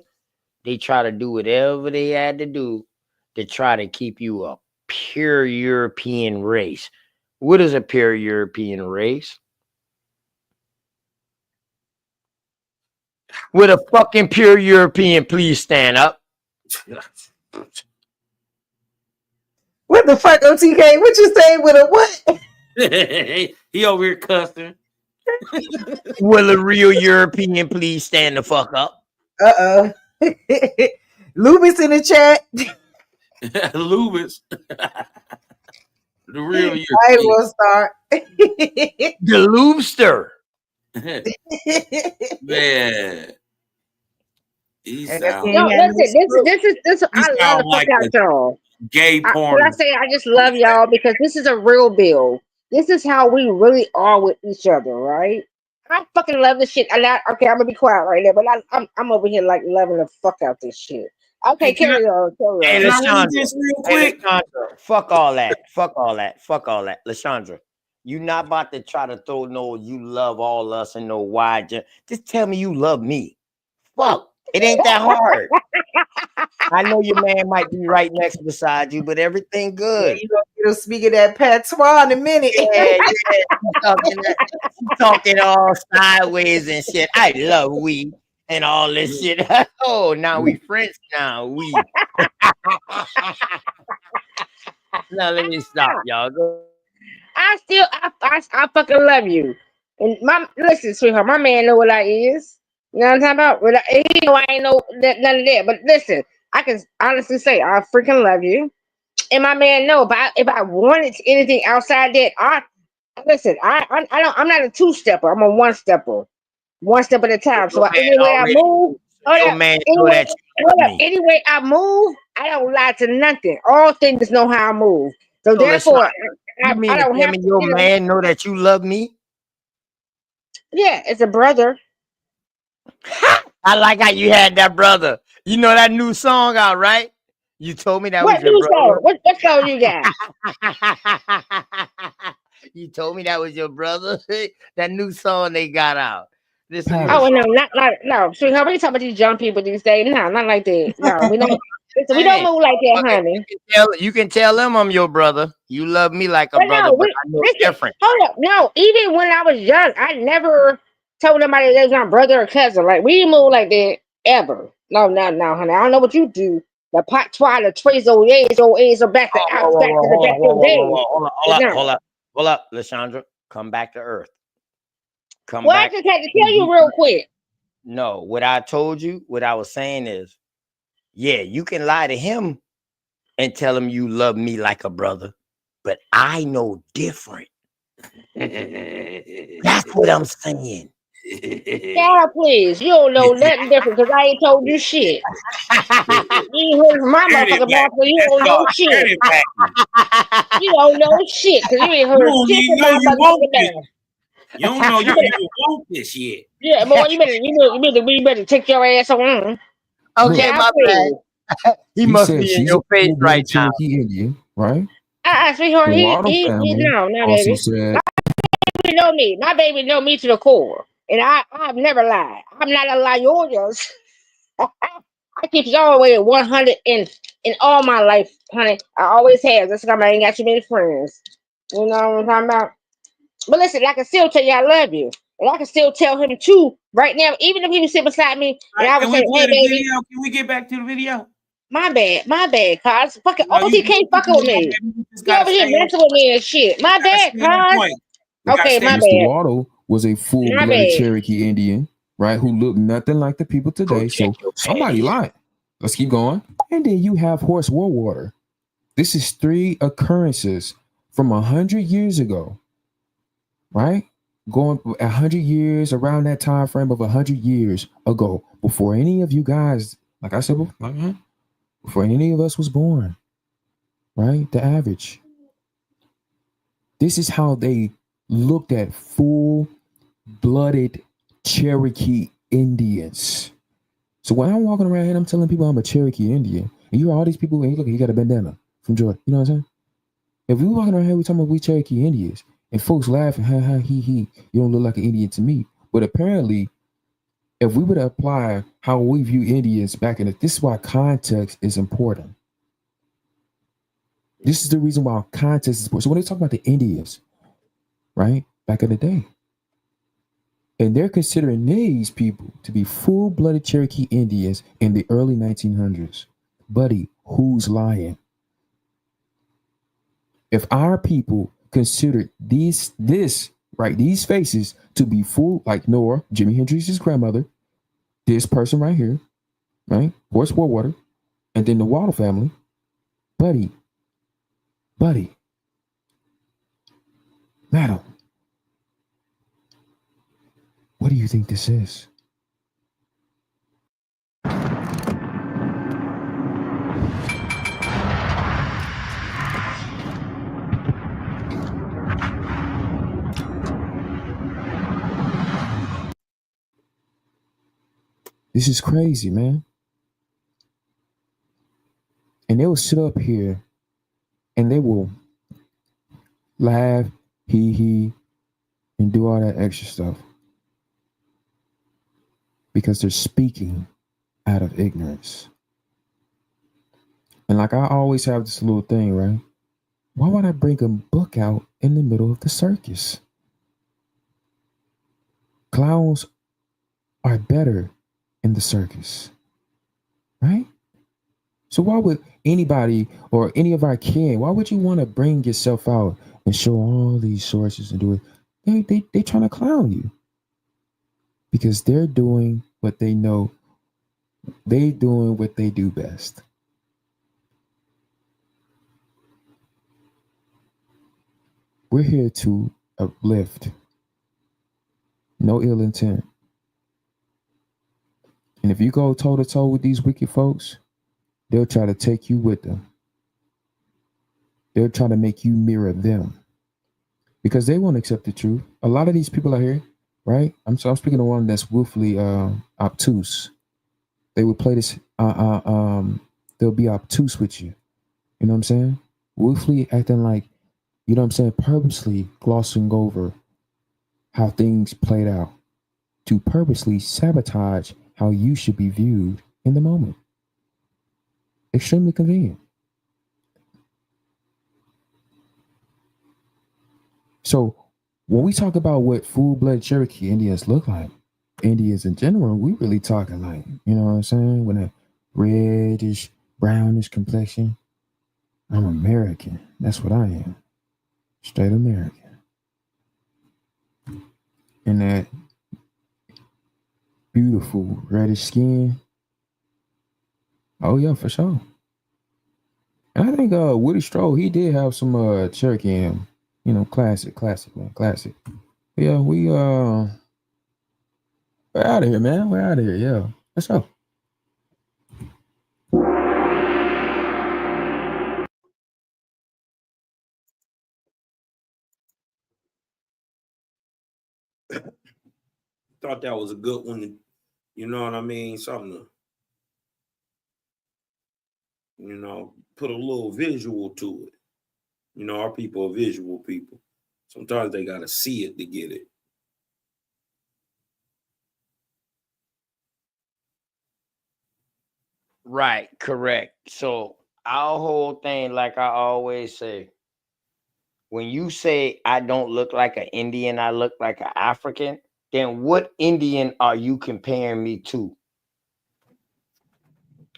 They try to do whatever they had to do to try to keep you a pure European race. What is a pure European race? With a fucking pure European, please stand up. What the fuck, OTK? What you say with a what? He over here cussing. Will a real European please stand the fuck up? Uh-oh. Lubis in the chat. Lubis. The real European. I will start. The Loobster. Man. He Yo, sound listen, this I love sound the fuck like out a y'all. gay When porn. I say I just love y'all because this is a real bill. This is how we really are with each other, right? I fucking love this shit. Okay, I'm gonna be quiet right now, but I'm over here like loving the fuck out this shit. Okay, Hey, carry on. Hey, Can I read Lashandra. this real Hey, quick? Lashandra. Fuck all that. Fuck all that. Fuck all that. Lashandra, you not about to try to throw no you love all us and no why. Just tell me you love me. Fuck. It ain't that hard. I know your man might be right next beside you, but everything good. Yeah, you'll speak of that patois in a minute. Yeah. She's talking all sideways and shit. I love we and all this shit. Oh, now we friends now. We. Now let me stop, y'all. Go. I fucking love you. And listen, sweetheart, my man know what I is. You know what I'm talking about? He know I ain't know none of that. But listen, I can honestly say I freaking love you. And my man know if I wanted anything outside that, I'm not a two stepper. I'm a one stepper. One step at a time. So Your man anyway I already. move, Your man know that you love me. anyway I move, I don't lie to nothing. All things know how I move. So So therefore, you mean I to don't tell have me to. your man know that you love me? Yeah, it's a brother. I like how you had that brother. You know that new song out, right? You told me that What was your new brother. song? What song you got? You told me that was your brother. That new song they got out. This is Oh no, no, sweetheart. We talking about these young people these days. No, not like that. No, we don't. Listen, we don't move like that, honey. You can tell them I'm your brother. You love me like a But brother, no, but I know listen. different. Hold up. No, even when I was young, I never told nobody they was my brother or cousin. Like we didn't move like that ever. No, honey. I don't know what you do. The patois, the tres old A's are back to out, back to the back of the days. Hold up, Lashandra. Come back to earth. Come Well, I back. just had to tell you real quick. No, what I told you, what I was saying is, yeah, you can lie to him and tell him you love me like a brother, but I know different. That's what I'm saying. Yeah, please. You don't know nothing different because I ain't told you shit. You ain't heard from my motherfucking mouth, so you don't know shit. You don't know shit because you ain't heard You don't shit even from know my you want motherfucking this. mouth. You don't know you even want this yet. Yeah, boy, you better take your ass on. Okay, Yeah, my please. bad. He He must said be in she's a your face right full-blooded now. Cherokee Indian, right? Sweetheart, The Waddle he family no, also baby. said, My baby know me. My baby know me to the core. And I've never lied. I'm not a liar. I keep it all the way at 100 in all my life, honey. I always have. That's why I ain't got too many friends. You know what I'm talking about? But listen, I can still tell you I love you. And I can still tell him too right now, even if he was sitting beside me and Right, I can would we say, play hey the baby, video? Can we get back to the video? my bad, cuz. Fucking No, you OTK fucking with me. just You gotta over here stay on. messing with me and shit. My bad, Stay on cuz. point. You gotta Okay, stay my on. Mr. bad. Waddle was a My full-blooded bad. Cherokee Indian, right? Who looked nothing like the people Go today. check So your somebody panties. lied. Let's keep going. And then you have Horse Warwater. This is 3 occurrences from 100 years ago, right? Going 100 years around that time frame of 100 years ago, before any of you guys, like I said, before any of us was born, right? The average. This is how they looked at full-blooded Cherokee Indians. So when I'm walking around here, I'm telling people I'm a Cherokee Indian, and you all these people, and look, you got a bandana from Georgia. You know what I'm saying? If we walking around here, we talking about we Cherokee Indians, and folks laughing, ha ha, he, you don't look like an Indian to me. But apparently, if we were to apply how we view Indians back in it, this is why context is important. This is the reason why context is important. So when they talk about the Indians, right, back in the day, and they're considering these people to be full-blooded Cherokee Indians in the early 1900s. Buddy, who's lying? If our people considered these faces to be full, like Nora, Jimi Hendrix's grandmother, this person right here, right, Horace Warwater, and then the Waddle family, buddy, madam, what do you think this is? This is crazy, man. And they will sit up here and they will laugh, he, and do all that extra stuff because they're speaking out of ignorance. And like I always have this little thing, right? Why would I bring a book out in the middle of the circus? Clowns are better in the circus, right? So why would anybody or any of our kin, why would you want to bring yourself out and show all these sources and do it? They trying to clown you because they're doing what they know. They doing what they do best. We're here to uplift. No ill intent. And if you go toe to toe with these wicked folks, they'll try to take you with them. They'll try to make you mirror them because they won't accept the truth. A lot of these people out here, right? I'm speaking of one that's willfully obtuse. They would play this. They'll be obtuse with you. You know what I'm saying? Willfully acting like, you know what I'm saying, purposely glossing over how things played out to purposely sabotage how you should be viewed in the moment. Extremely convenient. So when we talk about what full-blood Cherokee Indians look like, Indians in general, we really talking like, you know what I'm saying? With a reddish, brownish complexion. I'm American. That's what I am. Straight American. And that beautiful reddish skin. Oh yeah, for sure. And I think Woody Stroh, he did have some Cherokee in him. You know, classic, man, classic. Yeah, we're out of here, man. We're out of here. Yeah, let's go. Thought that was a good one. You know what I mean? Something to, put a little visual to it. You know, our people are visual people. Sometimes they got to see it to get it. Right, correct. So our whole thing, like I always say, when you say I don't look like an Indian, I look like an African, then what Indian are you comparing me to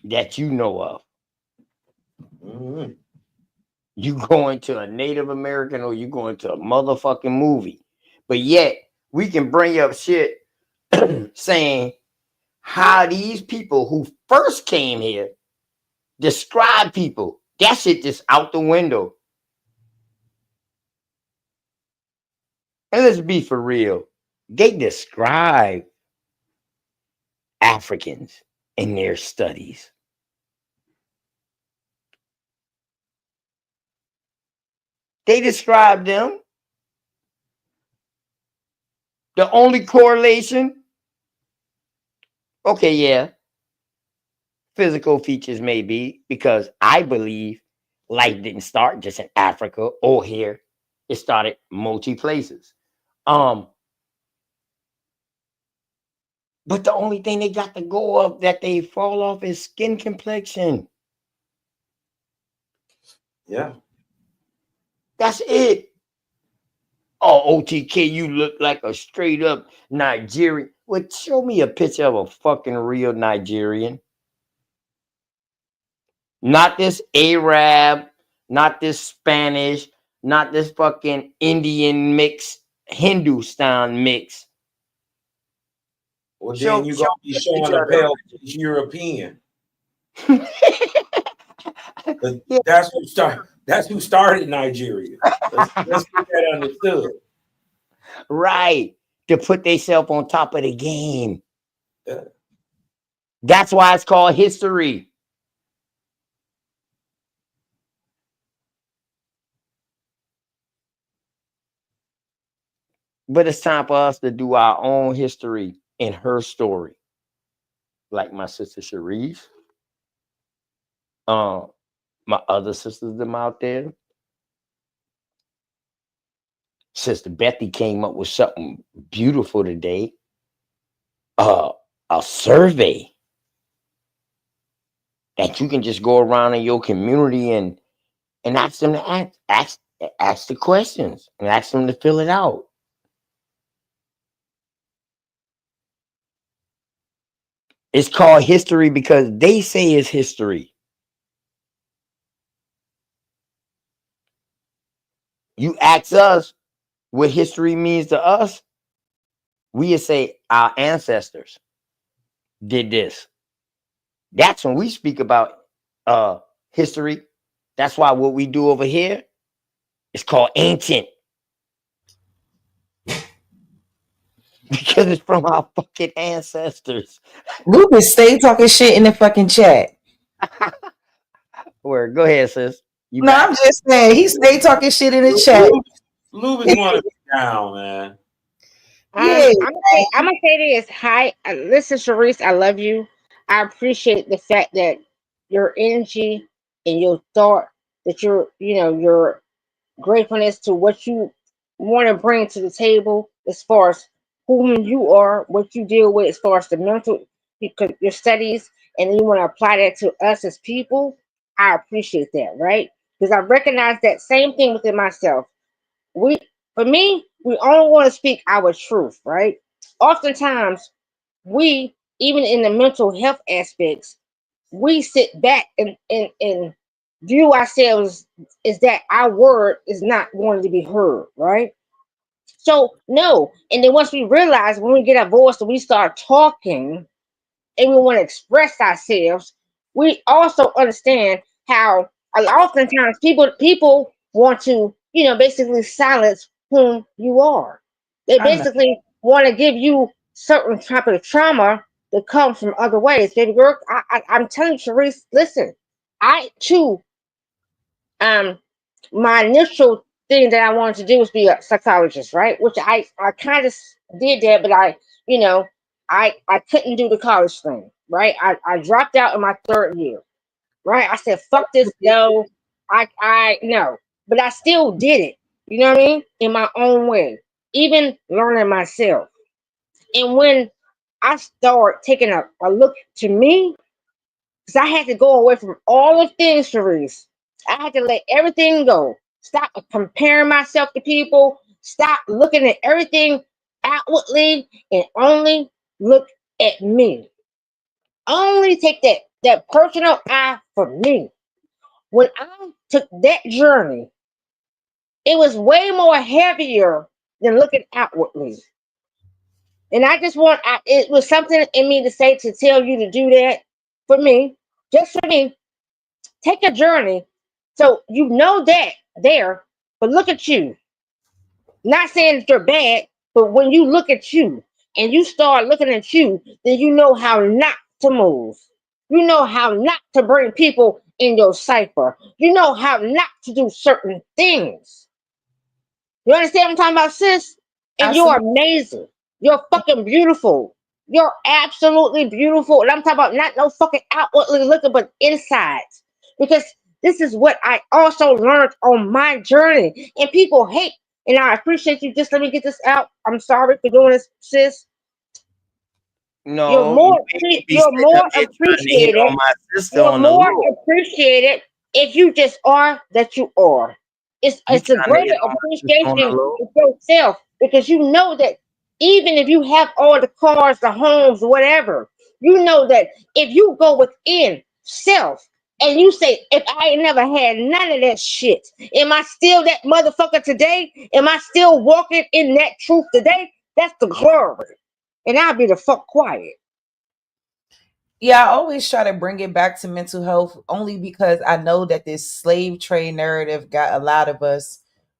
that you know of? Mm-hmm. You going to a Native American or you going to a motherfucking movie. But yet we can bring up shit saying how these people who first came here describe people. That shit just out the window. And let's be for real. They describe Africans in their studies. They describe them. The only correlation Okay, yeah, physical features maybe, because I believe life didn't start just in Africa or here. It started multi places. Um, but the only thing they got to go up that they fall off is skin complexion. Yeah. That's it. Oh, OTK, you look like a straight up Nigerian. Well, show me a picture of a fucking real Nigerian. Not this Arab, not this Spanish, not this fucking Indian mix, Hindustan mix. Well, Show then you're me gonna be a showing picture a of them. pale face European. But Yeah. that's who started Nigeria. Let's get that understood. Right. To put themselves on top of the game. Yeah. That's why it's called history. But it's time for us to do our own history and her story. Like my sister Cherise, my other sisters them out there. Sister Bethy came up with something beautiful today. A survey that you can just go around in your community and ask them to ask the questions and ask them to fill it out. It's called history because they say it's history. You ask us what history means to us, we say our ancestors did this. That's when we speak about history. That's why what we do over here is called ancient. Because it's from our fucking ancestors. Lucas, stay talking shit in the fucking chat. Where? Go ahead, sis. You No, back? I'm just saying he stay talking shit in the chat. Lubis want to be down, man. Yeah, I'm gonna say this. Hi, listen, Sharice, I love you. I appreciate the fact that your energy and your thought, that your gratefulness to what you want to bring to the table as far as whom you are, what you deal with as far as the mental, because your studies, and you want to apply that to us as people. I appreciate that, right? Because I recognize that same thing within myself. we For me, we only want to speak our truth, right? Oftentimes we, even in the mental health aspects, we sit back and view ourselves as that our word is not going to be heard, right? So no. And then once we realize, when we get our voice and we start talking and we want to express ourselves, we also understand how oftentimes people want to, basically silence whom you are. They I know. basically want to give you certain type of trauma that comes from other ways. Baby girl, I'm telling you, Sharice, listen, I too, um, my initial thing that I wanted to do was be a psychologist, right? Which I kind of did that, but you know, I couldn't do the college thing, right? I dropped out in my third year, right? I said, fuck this, no, I no, but I still did it. You know what I mean? In my own way, even learning myself. And when I started taking a look to me, because I had to go away from all the things, Sharice. I had to let everything go. Stop comparing myself to people. Stop looking at everything outwardly and only look at me. Only take that personal eye for me. When I took that journey, it was way more heavier than looking outwardly. And I just it was something in me to say, to tell you to do that for me, just for me. Take a journey. So you know that there, but look at you. Not saying that you're bad, but when you look at you and you start looking at you, then you know how not to move. You know how not to bring people in your cipher. You know how not to do certain things. You understand what I'm talking about, sis? And you're Absolutely. amazing. You're fucking beautiful. You're absolutely beautiful. And I'm talking about not no fucking outwardly looking, but inside. Because this is what I also learned on my journey. And people hate. And I appreciate you. Just let me get this out. I'm sorry for doing this, sis. You're No, you more ain't gonna be you're sitting more up here trying to hit appreciated. on my sister You're on the more low. appreciated if you just are that you are. You It's a trying to greater hit on my sister on the appreciation low? of yourself because you know that even if you have all the cars, the homes, whatever, you know that if you go within self and you say, if I ain't never had none of that shit, am I still that motherfucker today? Am I still walking in that truth today? That's the glory. And I'll be the fuck quiet. Yeah, I always try to bring it back to mental health only because I know that this slave trade narrative got a lot of us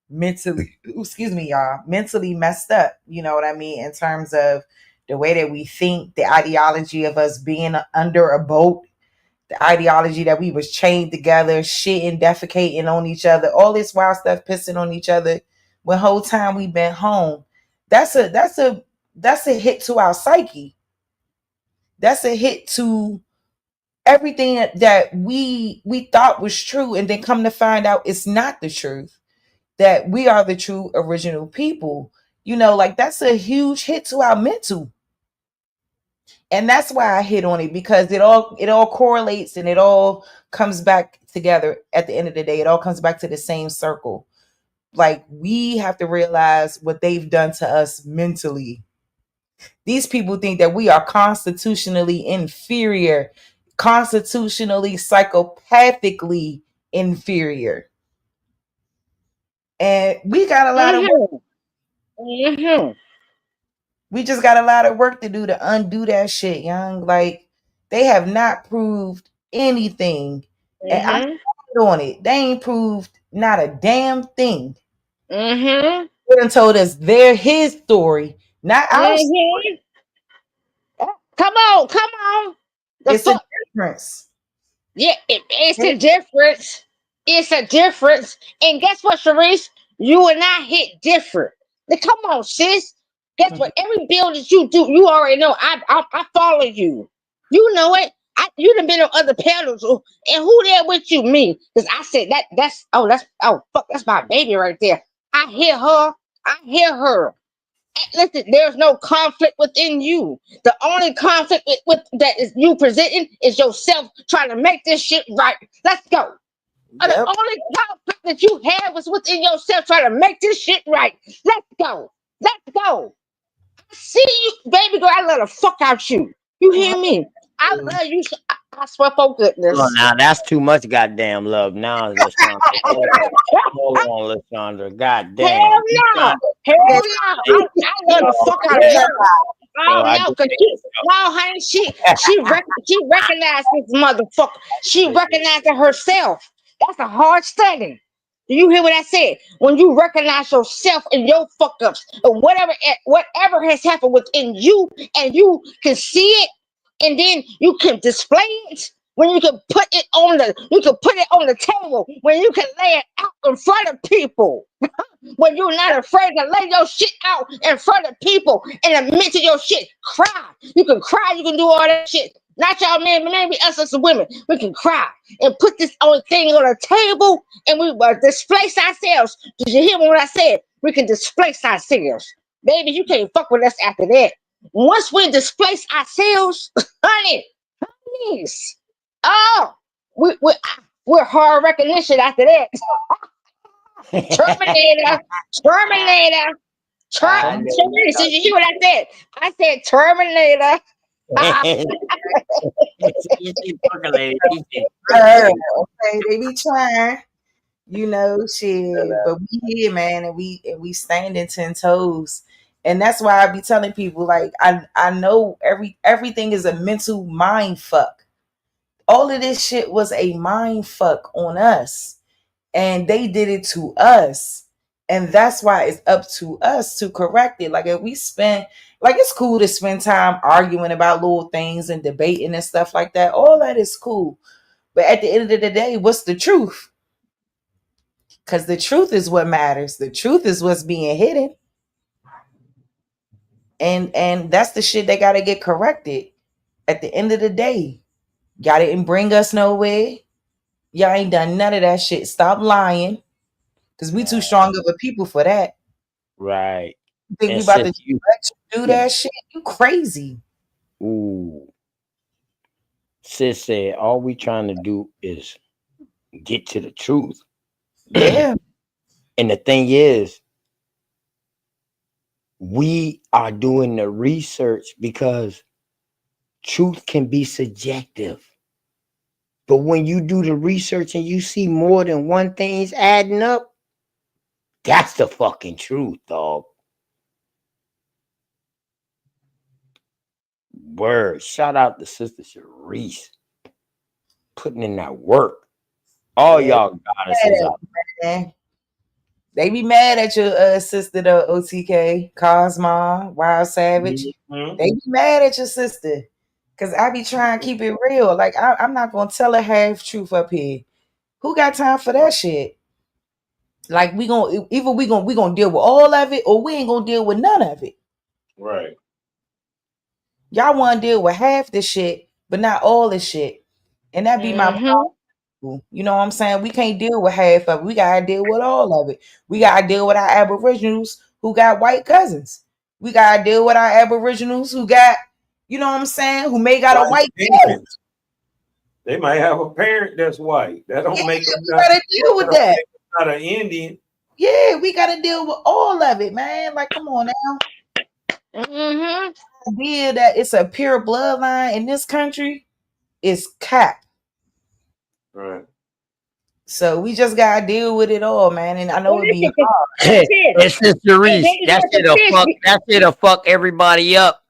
mentally, excuse me, y'all, mentally messed up. You know what I mean? In terms of the way that we think, the ideology of us being under a boat, the ideology that we was chained together, shitting, defecating on each other, all this wild stuff, pissing on each other. When whole time we been home, that's a hit to our psyche. That's a hit to everything that we thought was true, and then come to find out it's not the truth, that we are the true original people. You know, like that's a huge hit to our mental. And that's why I hit on it, because it all correlates and it all comes back together at the end of the day. It all comes back to the same circle. Like, we have to realize what they've done to us mentally. These people think that we are constitutionally inferior, constitutionally, psychopathically inferior. And we got a lot of work. We just got a lot of work to do to undo that shit, young. Like, they have not proved anything. And I stand on it. They ain't proved not a damn thing. They done told us his story, not our story. Come on, come on. The It's a fuck. difference. Yeah, it's a difference. It's a difference. And guess what, Sharice? You and I hit different. Now, come on, sis. Guess what? Every build that you do, you already know. I follow you. You know it. You done been on other panels, and who there with you? Me, because I said that's fuck, that's my baby right there. I hear her. I hear her. Listen, there's no conflict within you. The only conflict with that is you presenting is yourself trying to make this shit right. Let's go. The only conflict that you have is within yourself trying to make this shit right. Let's go. Let's go. I see you, baby girl. I love the fuck out you. You hear me? I love you. I swear for Oh, goodness. now that's too much goddamn love. Now, Lashondra. Hold on, Lashondra. Goddamn. Hell You no. trying Hell to no. I love the fuck out of her. so Oh I no, just cause no, honey, she recognized this motherfucker. She recognized it herself. That's a hard study. Do you hear what I said? When you recognize yourself and your fuck ups, and whatever has happened within you, and you can see it, and then you can display it. When you can put it on the table. When you can lay it out in front of people. When you're not afraid to lay your shit out in front of people and admit to your shit. Cry. You can cry. You can do all that shit. Not y'all men, but maybe us as women. We can cry and put this thing on the table and we displace ourselves. Did you hear what I said? We can displace ourselves. Baby, you can't fuck with us after that. Once we displace ourselves, honey, please. Oh, we're hard recognition after that. Terminator, Terminator, Terminator. Did you hear what I said? I said Terminator. Okay, they be trying, you know, shit. But we here, man, and we standing 10 toes. And that's why I be telling people, like, I know everything is a mental mind fuck. All of this shit was a mind fuck on us. And they did it to us. And that's why it's up to us to correct it. Like, if we spend, like, it's cool to spend time arguing about little things and debating and stuff like that. All that is cool. But at the end of the day, what's the truth? Because the truth is what matters. The truth is what's being hidden. And that's the shit they gotta get corrected. At the end of the day, y'all didn't bring us nowhere. Y'all ain't done none of that shit. Stop lying, because we too strong of a people for that. Right. You think And we about to since you, let you do that shit? You crazy. ooh, sis said, all we trying to do is get to the truth. Yeah. And the thing is, we are doing the research because truth can be subjective. But when you do the research and you see more than one thing's adding up, that's the fucking truth, dog. Word. Shout out to Sister Sharice putting in that work. All Yeah. y'all goddesses out. Man. They be mad at your sister, the OTK, Cosma, Wild Savage. Mhm. They be mad at your sister. Cause I be trying to keep it real. Like I'm not gonna tell a half truth up here. Who got time for that shit? Like we gonna deal with all of it, or we ain't gonna deal with none of it. Right. Y'all want to deal with half the shit, but not all the shit. And that be my Mm-hmm. problem. You know what I'm saying? We can't deal with half of it. We gotta deal with all of it. We gotta deal with our Aboriginals who got white cousins. We gotta deal with our Aboriginals who got, you know what I'm saying, who may got a White white parent. parents. They might have a parent that's white. That don't Yeah, make them we not, gotta deal with that. not an Indian. Yeah, we gotta deal with all of it, man. Like, come on now. Mm-hmm. The idea that it's a pure bloodline in this country is cap. Right. So we just gotta deal with it all, man. And I Well, know it be listen, hard. It's Sister Reese. That shit'll fuck everybody up.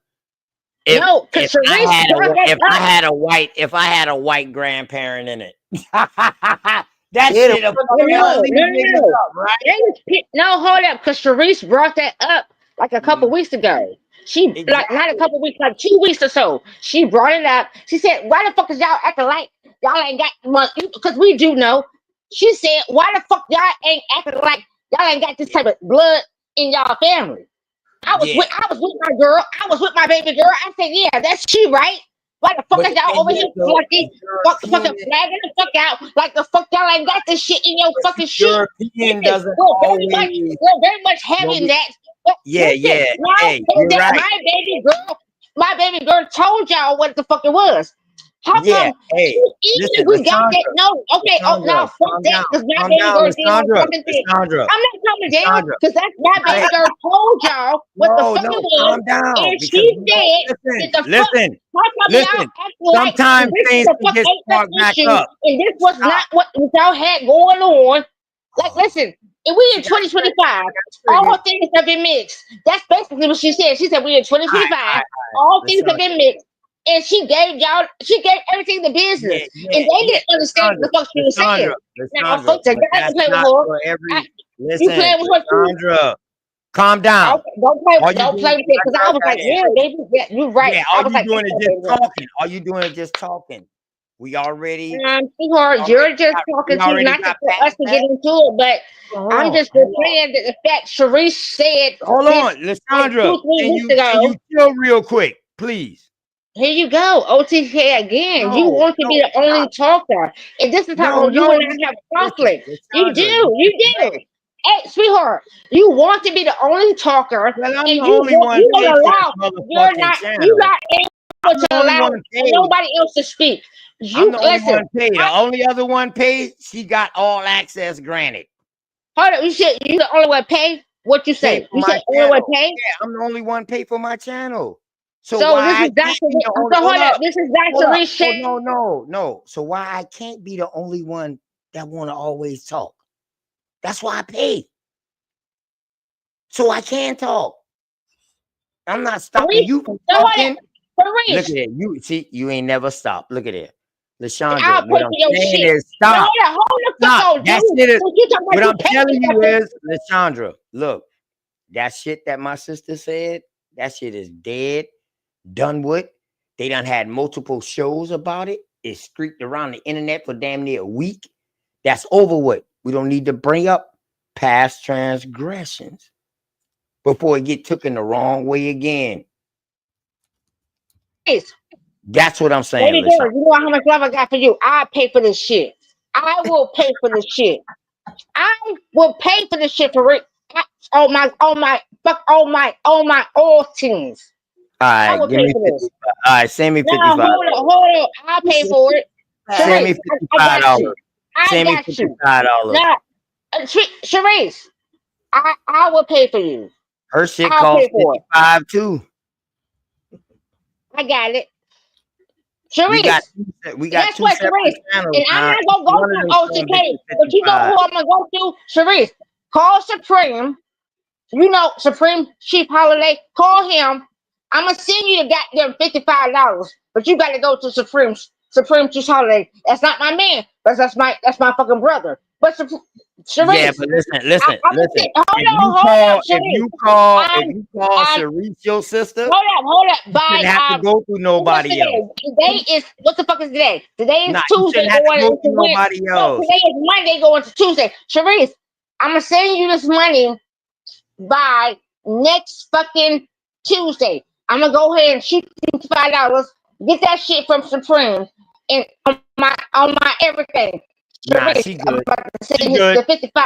No, because If I Sharice had brought that if I had a white grandparent in it. That Yeah, shit'll fuck all No, these no, niggas no. up, right? No, hold up, because Sharice brought that up like a couple weeks ago. She like not a couple weeks, like 2 weeks or so. She brought it up. She said, "Why the fuck is y'all acting like y'all ain't got money?" Because we do know. She said, "Why the fuck y'all ain't acting like y'all ain't got this type of blood in y'all family?" I was Yeah. with my girl. I was with my baby girl. I said, "Yeah, that's she, right? Why the fuck But is the y'all thing over is, here though, fucking fucking flagging the fuck out like the fuck y'all ain't got this shit in your fucking shit?" European Listen, doesn't always. we're very much having that. But Yeah, listen, yeah. now Hey, you're that right. my baby girl told y'all what the fuck it was. How Yeah. come Hey, easily listen, we got that? Lysandra. No, okay. Oh, Lysandra, no, fuck calm that. down. Because my Calm baby down, girl did no Lysandra. fucking thing. Lysandra. I'm not coming down Lysandra. because that's my baby Hey. girl told y'all what the No, fuck no, it was. calm down. And Because she we said don't that the fuck. listen. How come y'all Listen. acting like Sometimes this is things the can fuck get ain't sparked that back issue up. and this was not what y'all had going on? Like, listen, if we in 2025, all things have been mixed. That's basically what she said. She said we in 2025, all things have been mixed. And she gave everything the business. And they didn't understand what the fuck she was saying. Now, Lysandra, folks, I but got to that's play with not her. for every. You Listen, playing with her too? Lysandra, calm down. Okay, don't play with it I because I got was that like, yeah, shit. baby, yeah, you're right. Yeah, I all was you like, doing is okay, just baby. talking. All you doing is just talking. We already Sweetheart, you're just talking to not to, for us to get into it, but I'm just saying that the fact Sharice said Hold this on, like Lysandra. 2-3 weeks Can you ago. chill real quick, please? Here you go, OTK again. You No, want to be the only talker, and this is how you and I have conflict. You do, Lysandra, you do. Hey, sweetheart, you want to be the only talker, well, I'm and the only one you paid don't for allow. this You're motherfucking not. You're channel. not I'm able the to only allow one paid. nobody else to speak. I'm You the only listen. one paid. The only other one paid, she got all access granted. Hold up, you said you the only one pay? What you Pay say? for You my said only one channel. pay? Yeah, I'm the only one paid for my channel. So So why this I is can't be the only hold up. This is Dr. Reese Oh, Shea. no. So why I can't be the only one that want to always talk? That's why I pay. So I can talk. I'm not stopping you from talking. Look at it. You see, you ain't never stopped. Look at it. I'll Lysandra, pay what for I'm your saying shit. is Now stop. hold the fuck Stop. on, That dude. shit is What you talking what about? You I'm pay telling for you your is, Lysandra, look, that shit that my sister said, that shit is dead, done with. They done had multiple shows about it. It's streaked around the internet for damn near a week. That's over with. We don't need to bring up past transgressions. before it get taken the wrong way again. Yes. That's what I'm saying. Lady girl, you know how much love I got for you. I pay for this shit. I will pay for this shit. I will pay for this shit for it. All teams. I All will right, give pay me for 50. this. All right, send me Now $55. hold up. I'll pay for it. Send me Sharice, I got $55. you. I Send me got you. $55. Now, Sharice, I will pay for you. Her shit I'll pay costs for it. 55 too. I got it. We got Guess two what, separate Sharice? channels And I'm now. not gonna go One of through them some OTK, bitches but you know 55. who I'm gonna go through? Sharice. Call Supreme. You know Supreme Chief Holiday. Call him. I'm gonna send you the goddamn $55, but you gotta go to Supreme Chief Holiday. That's not my man. That's my fucking brother. But Yeah, Sharice, but listen. hold If you call Sharice your sister, Hold up. you shouldn't have to go through What's nobody else. today? Today is what the fuck is today? Today is Nah, you Tuesday shouldn't have to going go into through nobody No, else. today is Monday going to Tuesday. Sharice, I'm gonna send you this money by next fucking Tuesday. I'm gonna go ahead and shoot you $5. Get that shit from Supreme and on my everything. Nah, Sharice, she I'm good. about to She send you good. the 55.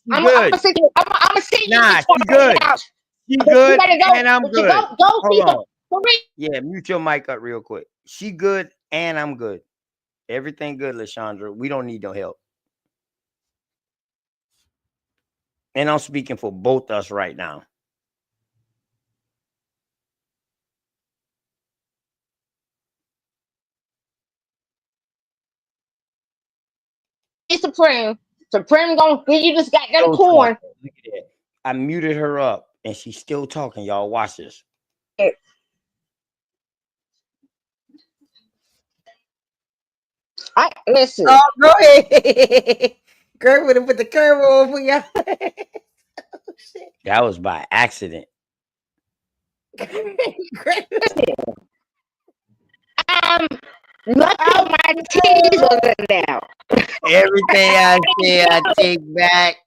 She I'm good. gonna send you. I'm gonna send you Nah, this she good. $5. She But you good, gotta go. and I'm But you good. go see Hold on. Supreme. Yeah, mute your mic up real quick. She good, and I'm good. Everything good, LaShondra. We don't need no help. And I'm speaking for both us right now. Supreme gonna give you this goddamn Still coin. talking. Look at that. I muted her up, and she's still talking. Y'all watch this. Listen. Oh, go ahead. Girl would have put the curve over y'all. That was by accident. Look at my titties over now. Everything I say, I take back.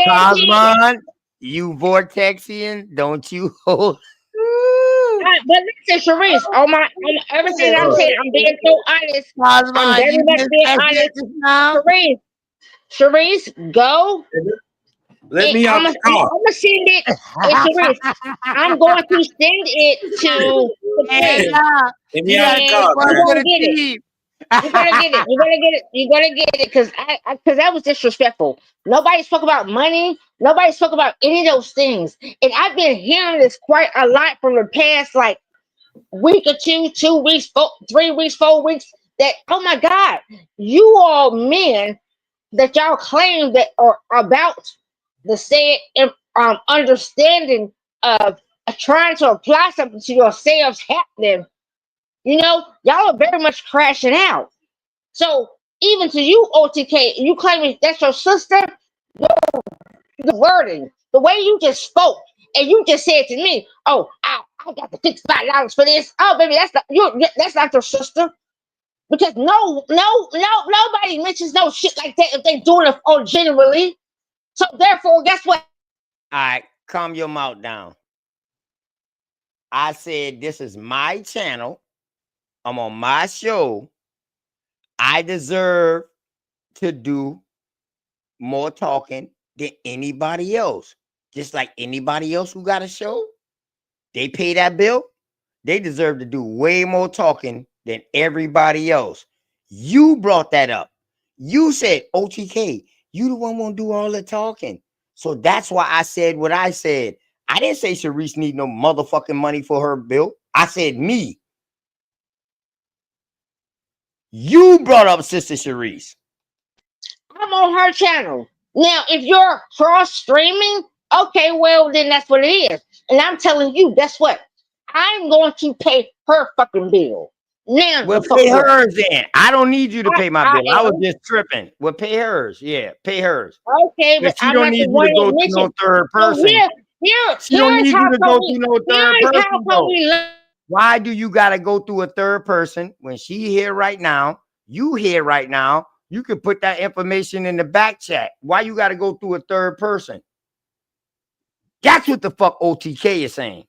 Cosmon, you Vortexian, don't you hold? But listen, Sharice, on everything I'm saying, I'm being so honest. I'm very much being honest. Sharice, go. Let me out the car. I'm gonna send it. Sharice, I'm going to send it to Supreme. Let me out the car. You're gonna get it. You're gonna get it. You're gonna get it. You're gonna get it because that was disrespectful. Nobody spoke about money. Nobody spoke about any of those things. And I've been hearing this quite a lot from the past like week or 2 weeks, 3 weeks, 4 weeks. That oh my God, you all men that y'all claim that are about the said understanding of trying to apply something to yourselves happening. You know, y'all are very much crashing out. So even to you, OTK, you claiming that's your sister, the wording, the way you just spoke, and you just said to me, "Oh, I got the $55 for this." Oh, baby, that's not your sister. Because nobody mentions no shit like that if they doing it genuinely. So therefore, guess what? All right, calm your mouth down. I said this is my channel. I'm on my show. I deserve to do more talking than anybody else. Just like anybody else who got a show, they pay that bill. They deserve to do way more talking than everybody else. You brought that up. You said, OTK, you the one won't do all the talking. So that's why I said what I said. I didn't say Sharice need no motherfucking money for her bill. I said me. You brought up Sister Sharice. I'm on her channel. Now, if you're cross streaming, okay, well, then that's what it is. And I'm telling you, guess what? I'm going to pay her fucking bill. Now, Well, pay hers then. I don't need you to pay my bill. I was am. just tripping. Well, pay hers. Yeah, pay hers. Okay, but She I'm don't not need the you one to go that through no mentioned. third person. She don't need you to go through no third person though. Why do you gotta go through a third person when she here right now? You here right now. You can put that information in the back chat. Why you got to go through a third person? That's what the fuck OTK is saying.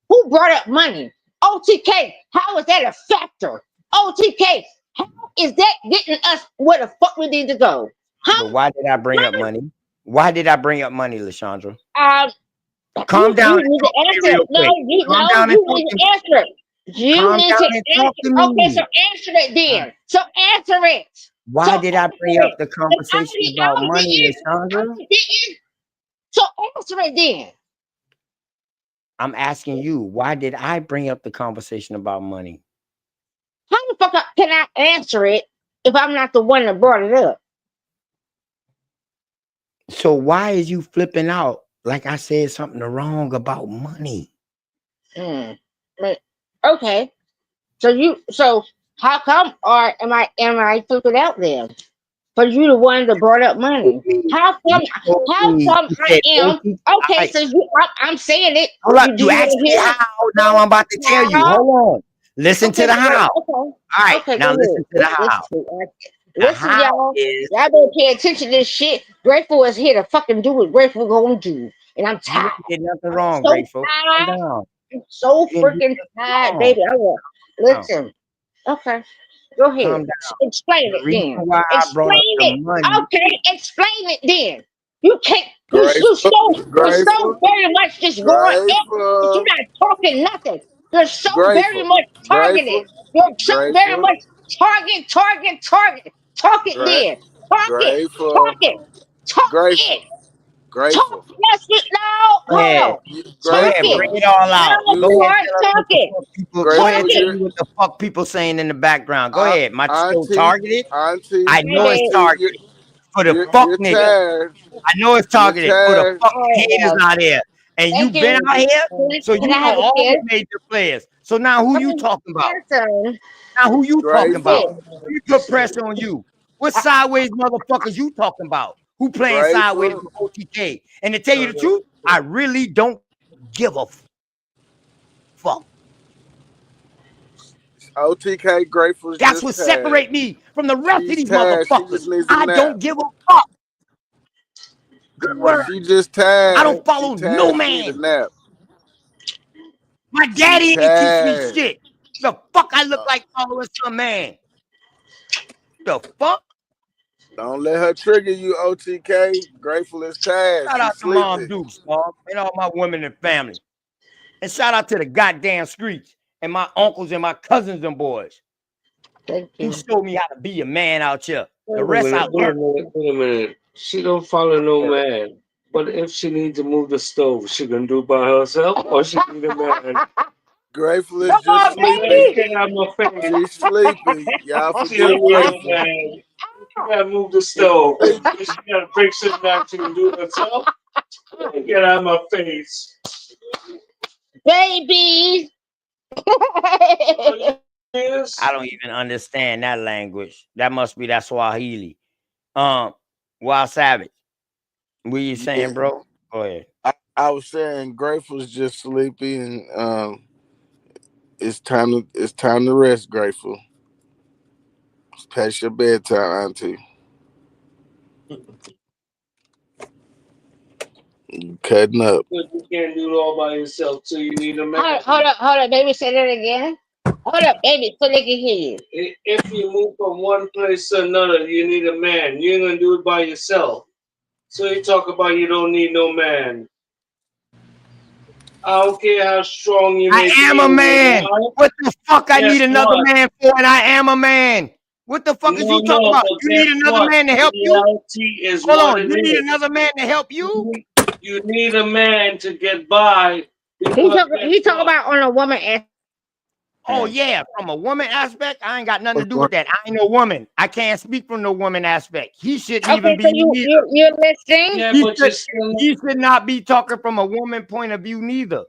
Who brought up money? OTK. How is that a factor? OTK. How is that getting us where the fuck we need to go? Huh? But why did I bring up money? Why did I bring up money, Lashandra? You Calm down and need talk to to me answer real it. No, quick. you Calm down and you talk need to to me. answer it. You Calm need down to and answer. talk to Okay, so me. answer it then. So answer it. Why did I Answer bring up it. the 'Cause conversation about money, Lashandra? I didn't. So answer it then. I'm asking you, why did I bring up the conversation about money? How the fuck can I answer it if I'm not the one that brought it up? So why is you flipping out like I said something wrong about money? Okay. So how come or am I flipping out then? But you the one that brought up money. How come I am okay, so I'm saying it. Hold up, Do you you asked want to me hear it? how. Now I'm about to tell you. Hold on. Listen to Okay, the so how. okay. All right, Okay, now go listen ahead. to the how. The Listen, how y'all. is Y'all better pay attention to this shit. Grateful is here to fucking do what Grateful gonna do. And I'm you tired. ain't did nothing I'm wrong, so Grateful. Calm tired. down. I'm so You didn't do freaking nothing tired, wrong. baby. I want Calm listen. Okay. Go ahead. Calm down. Explain The it reason then. why I brought up Explain the it. money, Okay, explain it then. You can't Grateful, you're so grateful, very much just going up, but you're grateful, not talking nothing. You're so very grateful, much targeted. grateful, You're so very grateful, much target. Talk it gra- then. Talk it. Talk grateful, it. Talk it. grateful, Talk grateful, it now. go Hold ahead. on. Go Talk ahead, it. grateful. bring it all out. Now Go You ahead, start tell us what the talking. fuck people. Go Talk ahead, grateful. tell it. me what the fuck people saying in the background. Go ahead. My show Auntie, targeted. auntie, I know it's Baby. auntie, targeted for the fuck you're niggas. tired. I know it's You're targeted for the tired. fucking All right, haters love. out here. And you Thank been you. out here, so Can you I know have a all kiss? the major players. So now who you talking about? Son. Now who you talking about? Grateful, Let me put pressure on you. What sideways motherfuckers you talking about? Who playing sideways grateful. with OTK? And to tell you the truth, I really don't give a fuck. OTK Grateful's That's just what tired. separate me from the rest of She's these tired. She motherfuckers. just needs a I nap. don't give a fuck. Good word. She just I tired. don't She follow no tired. She need a man. nap. My She daddy ain't teach me tired. shit. The fuck I look like following some man. The fuck? Don't let her trigger you, OTK. Grateful is tired. Shout She's out to Mom sleepy. Dukes, dog, and all my women and family. And shout out to the goddamn streets and my uncles and my cousins and boys Thank who you. showed me how to be a man out here. The Wait a rest I minute, wait a learned. minute, wait a minute. She don't follow no man. But if she needs to move the stove, she can do it by herself or she need a man. Grateful is Come just on, sleepy. baby. Get out my face. She's sleepy. Y'all She don't forgive need no Grateful. man. She gotta move the She's stove. sleepy. She gotta break something down she can do it herself. Get out of my face. Babies. I don't even understand that language. That must be that Swahili. Wild Savage. What you Yeah. saying, bro? Go ahead. I was saying Grateful's just sleepy and it's time to rest, Grateful. It's past your bedtime, Auntie. You cutting up. But you can't do it all by yourself, so you need a man. Hold up, baby. Say that again. Hold up, baby, so they can hear you. If you move from one place to another, you need a man. You ain't gonna do it by yourself. So you talk about you don't need no man. I don't care how strong you I may am be a in your man. mind. What the fuck I Guess need another what? man for? And I am a man. What the fuck is you talking No, about? but You guess need another what? man to help you? Reality is Hold what on. it You need is. another man to help you? You need a man to get by He because talk guess he talk what? about on a woman aspect. Oh, yeah. From a woman aspect, I ain't got nothing to What's do going with that. I ain't no woman. I can't speak from no woman aspect. He shouldn't even Okay, so be neither. you're listening. Yeah, He but you're should, still he should not be talking from a woman point of view neither.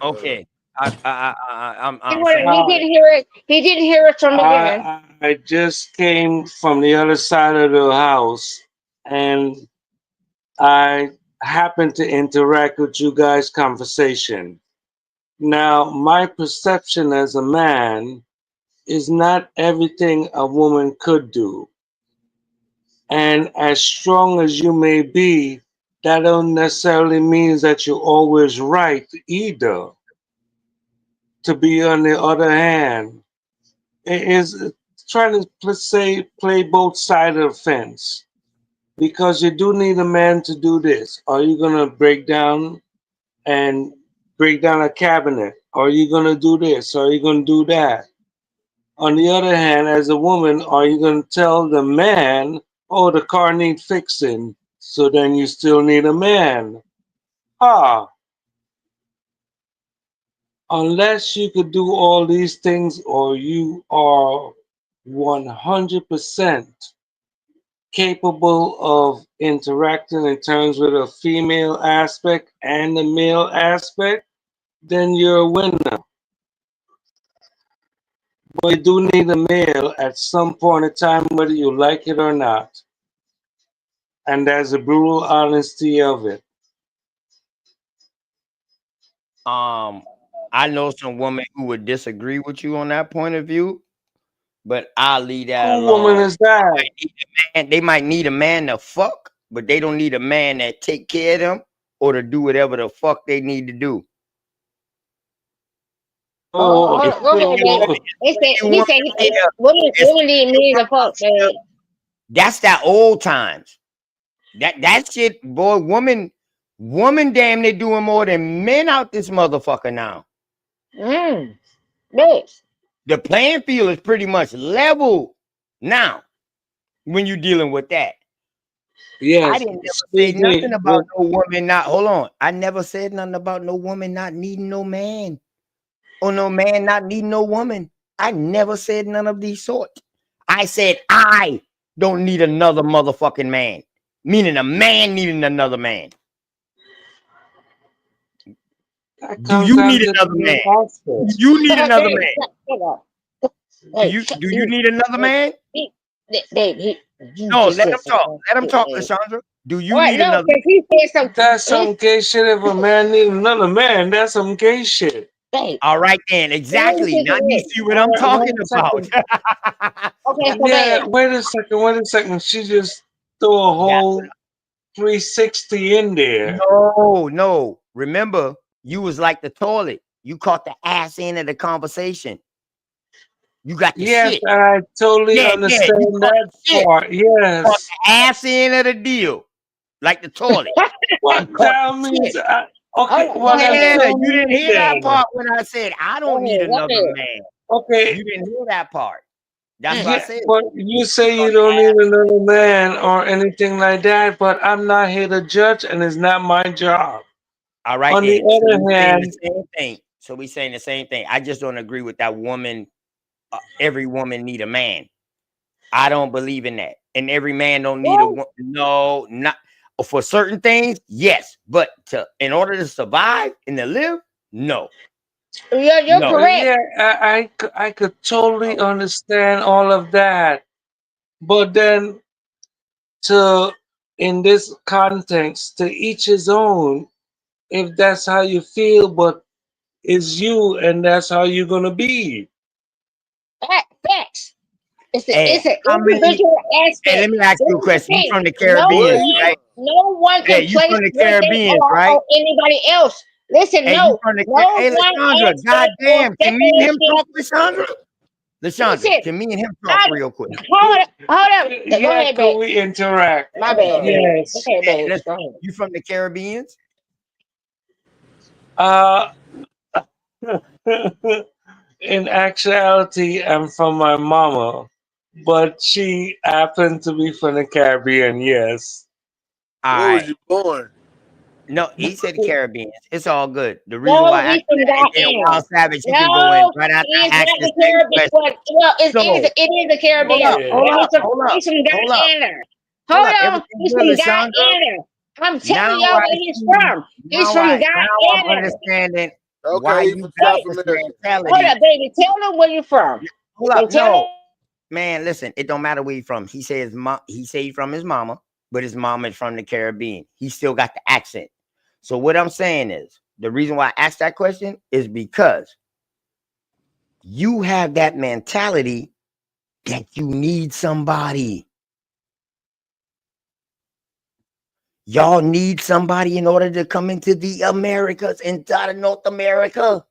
Okay. I'm saying. He didn't hear it. He didn't hear it from the beginning. I just came from the other side of the house and I happen to interact with you guys' conversation. Now, my perception as a man is not everything a woman could do. And as strong as you may be, that don't necessarily means that you're always right either. To be on the other hand, it is trying to play both sides of the fence. Because you do need a man to do this. Are you gonna break down a cabinet? Are you gonna do this? Are you gonna do that? On the other hand, as a woman, are you gonna tell the man, oh, the car needs fixing, so then you still need a man? Ah, unless you could do all these things or you are 100% capable of interacting in terms with a female aspect and the male aspect, then you're a winner. But you do need a male at some point in time, whether you like it or not. And there's a brutal honesty of it. I know some women who would disagree with you on that point of view, but I'll leave that Who alone. woman is that? They might need a man to fuck, but they don't need a man that take care of them or to do whatever the fuck they need to do. Go ahead, babe. He said, what do you mean the fuck, babe? That's that old times. That shit, boy, woman damn near doing more than men out this motherfucker now. Bitch. The playing field is pretty much level now when you're dealing with that. Yes. I didn't never say nothing about no woman not, hold on. I never said nothing about no woman not needing no man or no man not needing no woman. I never said none of these sorts. I said I don't need another motherfucking man, meaning a man needing another man. Do you need another man? Do you need another man? Do you need another man? No, let him talk. Let him talk, Lashondra. Do you need another man? That's some gay shit. If a man needs another man, that's some gay shit. All right, then. Exactly. Now you see what I'm talking about. Yeah, wait a second. She just threw a whole 360 in there. No. Remember, you was like the toilet. You caught the ass end of the conversation. You got the shit. And I totally understand that part. Yes. Caught the ass end of the deal. Like the toilet. What that means? You didn't hear that part when I said I don't need another man. Okay. You didn't hear that part. That's what I said. But you say you don't need another man or anything like that, but I'm not here to judge, and it's not my job. All right. On the other hand, so we saying the same thing. I just don't agree with that woman. Every woman need a man. I don't believe in that. And every man don't need a woman. No, not for certain things. Yes, but in order to survive and to live, no. You're correct. Yeah, I could totally understand all of that, but then in this context, to each his own. If that's how you feel, but it's you, and that's how you're gonna be. Facts. It's an individual aspect. Hey, let me ask you a question. You from the Caribbean, right? No one can you place from the what they Caribbean, are right? on anybody else. Listen, Hey, no. hey, Lashondra, goddamn, can me and him talk, Lashondra? Lashondra, can me and him talk real quick? Hold up. Go ahead, can we interact? My bad. Yes. Okay, babe. Listen, you from the Caribbeans? In actuality, I'm from my mama, but she happened to be from the Caribbean. Yes. Where was you born? No, he said Caribbean. It's all good. The reason No, why he's from Guyana. Wild Savage, you can go in right after I ask the same question. Well, it is the Caribbean. He's from Guyana. Hold on. He's from Guyana. I'm telling y'all where he's from. He's from Guyana. Now I'm understanding why you got this mentality. Hold up, baby. Tell them where you're from. Hold up, no. Man, listen, it don't matter where he's from. He says he's from his mama. but his mom is from the Caribbean. He still got the accent. So what I'm saying is, the reason why I asked that question is because you have that mentality that you need somebody. Y'all need somebody in order to come into the Americas, inside of North America.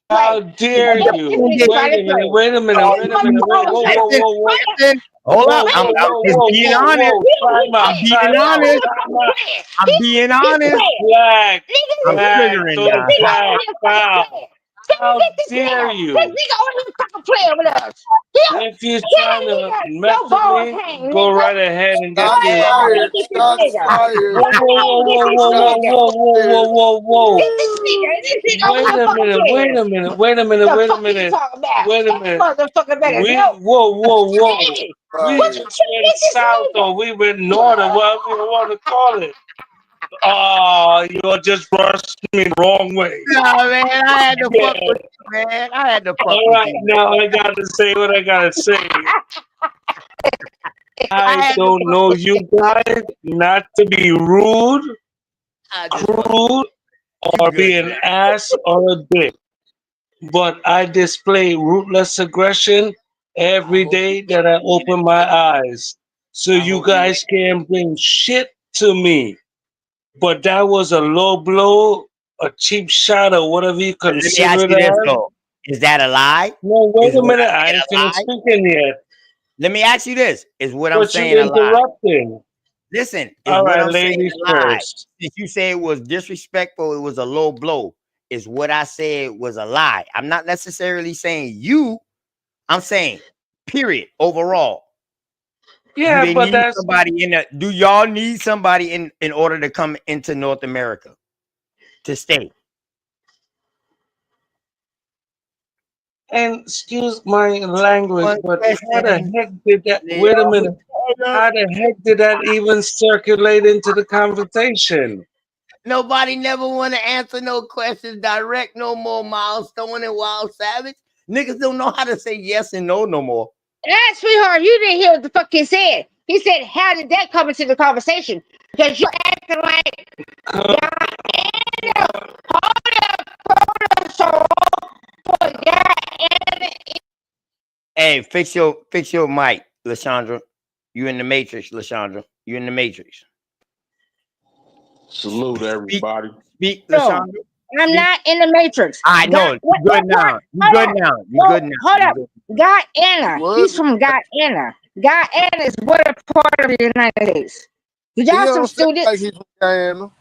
How dare you? Wait a minute, wait a minute, wait a minute, whoa, whoa, whoa, whoa, whoa. Hold up, I'm just whoa, being whoa, honest. whoa. I'm being honest. I'm being honest. Black, I'm black, triggering throw the now. flag, foul. How dare you? This nigga only fucking playing with us. If you're trying to mess Your with balls me, hang, go nigga. right ahead and get Shots your fired. Get this Shots nigga. fired. Whoa, whoa, whoa, Get whoa, this whoa, nigga. whoa, whoa, whoa, whoa, Get whoa. this nigga. This nigga Wait only a fucking minute, playing. wait a minute, wait a minute, The wait a fuck you minute. talking about? Wait a That minute. motherfucker better We, know. whoa, whoa, whoa. Hey, We what you went get this south nigga? or we went north or whatever you want to call it. Oh, you just brushed me the wrong way. Nah, man, I had to Yeah. fuck with you, man. I had to fuck All with right, you. now I got to say what I got to say. I had to don't fuck know with you guys not to be rude, I just fuck with crude, or you. be an ass or a dick. But I display rootless aggression every day that I open my eyes. So you guys can't bring shit to me. But that was a low blow, a cheap shot, or whatever you Let me consider ask it you this as. though. Is that a lie? No, wait Is a what minute. I I said ain't a finished lie? speaking yet. Let me ask you this. Is what I'm But you saying a lie? interrupting. Listen, is All what right, I'm saying ladies a lie? first. If you say it was disrespectful, it was a low blow. Is what I said was a lie. I'm not necessarily saying you. I'm saying period overall. Do Yeah, they but need that's somebody in the? Do y'all need somebody in order to come into North America to stay? and excuse my language, One but how the question. heck did that? Wait a minute. How the heck did that even circulate into the conversation? Nobody never want to answer no questions direct no more. Milestone and Wild Savage. Niggas don't know how to say yes and no more. Yeah, sweetheart, you didn't hear what the fuck he said. He said, how did that come into the conversation? Because you're acting like Hey, fix your mic, Lashandra. You in the matrix, Lashandra. You in the matrix. Salute everybody. Speak, no, Lashandra. I'm Speak. not in the matrix. I know. What You good part? now. You Hold good up. now. You No, good now. hold You up. good. Guyana. What? He's from Guyana. Guyana is what a part of the United States. He Y'all some don't sound students. like he's from Guyana.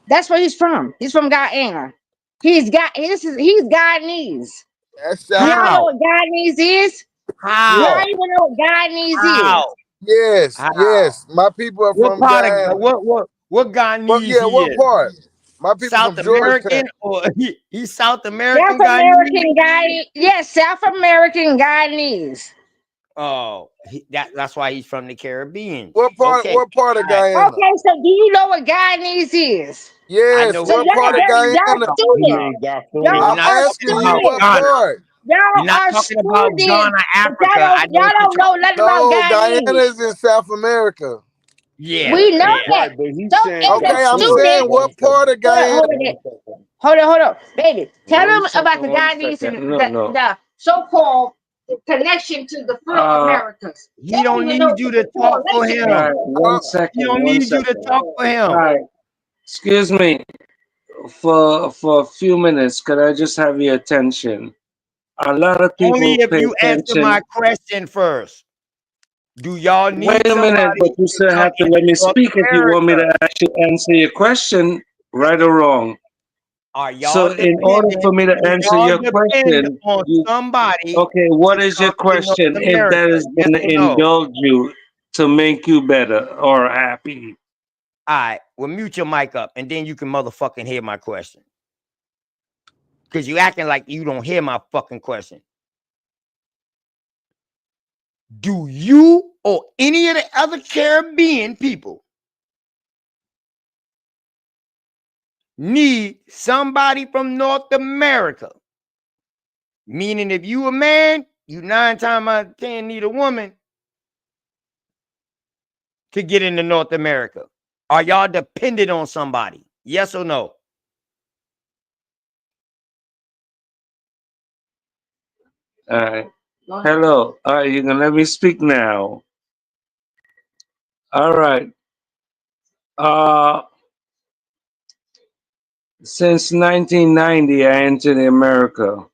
That's where he's from. He's from Guyana. He's Guyanese. That's Y'all South. know How? what Guyanese is? Y'all How? even know what Guyanese is? How? Yes, How? yes. My people are What from part of Guyana. what But Guyanese yeah, he what is? part? My people South from Georgetown. American or he's South South American Guyanese? American guy. Yes, South American Guyanese. Oh, that's why he's from the Caribbean. What part? Okay. What part of All right. Guyana? Okay, so do you know what Guyanese is? I Yes. know So what What part of y'all Guyana? You students. mean Y'all Darfur? you're I'm not are talking asking you about what students. Ghana. part. You're Y'all not are talking about students. Ghana, But y'all Africa. I don't know what you're talking. nothing about No, Guyana Guyanese. is in South America. Yeah, We know yeah. that. Right, but he's So saying is a Okay, I'm Darfur. saying student. One what part second. of Guyana? Hold on, baby. Tell them about the One Guyanese second. and No. the so-called connection to the free Americas. They He don't don't even know need what you the to talk for correlation All right, him. is. one He second. don't One need you to second. talk for All him. right. Excuse me for a few minutes. Could I just have your attention? A lot of Only people if pay you answer my attention. question first. Do y'all Wait need a minute, but somebody you to still come have to into let me North speak if you want me America? to actually answer your question, right or wrong. Are y'all So, in order dependent? for me to Do answer y'all your depend question, on somebody okay, what to is your come to North question? If that America? is Yes going to or no? indulge you to make you better or happy. All right, well, mute your mic up, and then you can motherfucking hear my question. Because you acting like you don't hear my fucking question. Do you or any of the other Caribbean people need somebody from North America? Meaning if you a man, you 9 times out of 10 need a woman to get into North America? Are y'all dependent on somebody? Yes or no? All right. Hello. All right, you can let me speak now. All right. Since 1990, I entered America.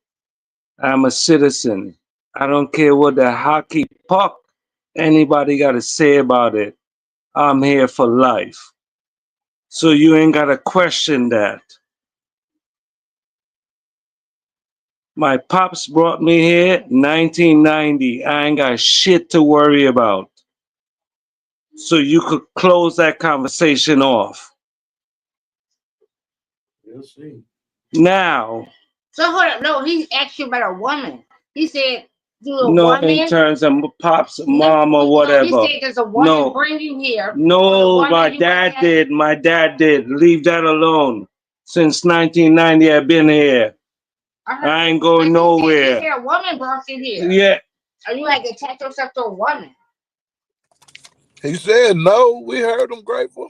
I'm a citizen. I don't care what the hockey puck anybody got to say about it. I'm here for life. So you ain't got to question that. My pops brought me here 1990. I ain't got shit to worry about. So you could close that conversation off. We'll see. Now. So hold up. No, he asked you about a woman. He said, "Do a No, woman?" in terms of pops, mom, or whatever. No, he said, "Does a woman bring you here?" No, my dad did. My dad did. Leave that alone. Since 1990, I've been here. I ain't going He nowhere. said a woman brought you here. Yeah. Or you had to attach yourself to a woman. He said no. We heard him, Grateful.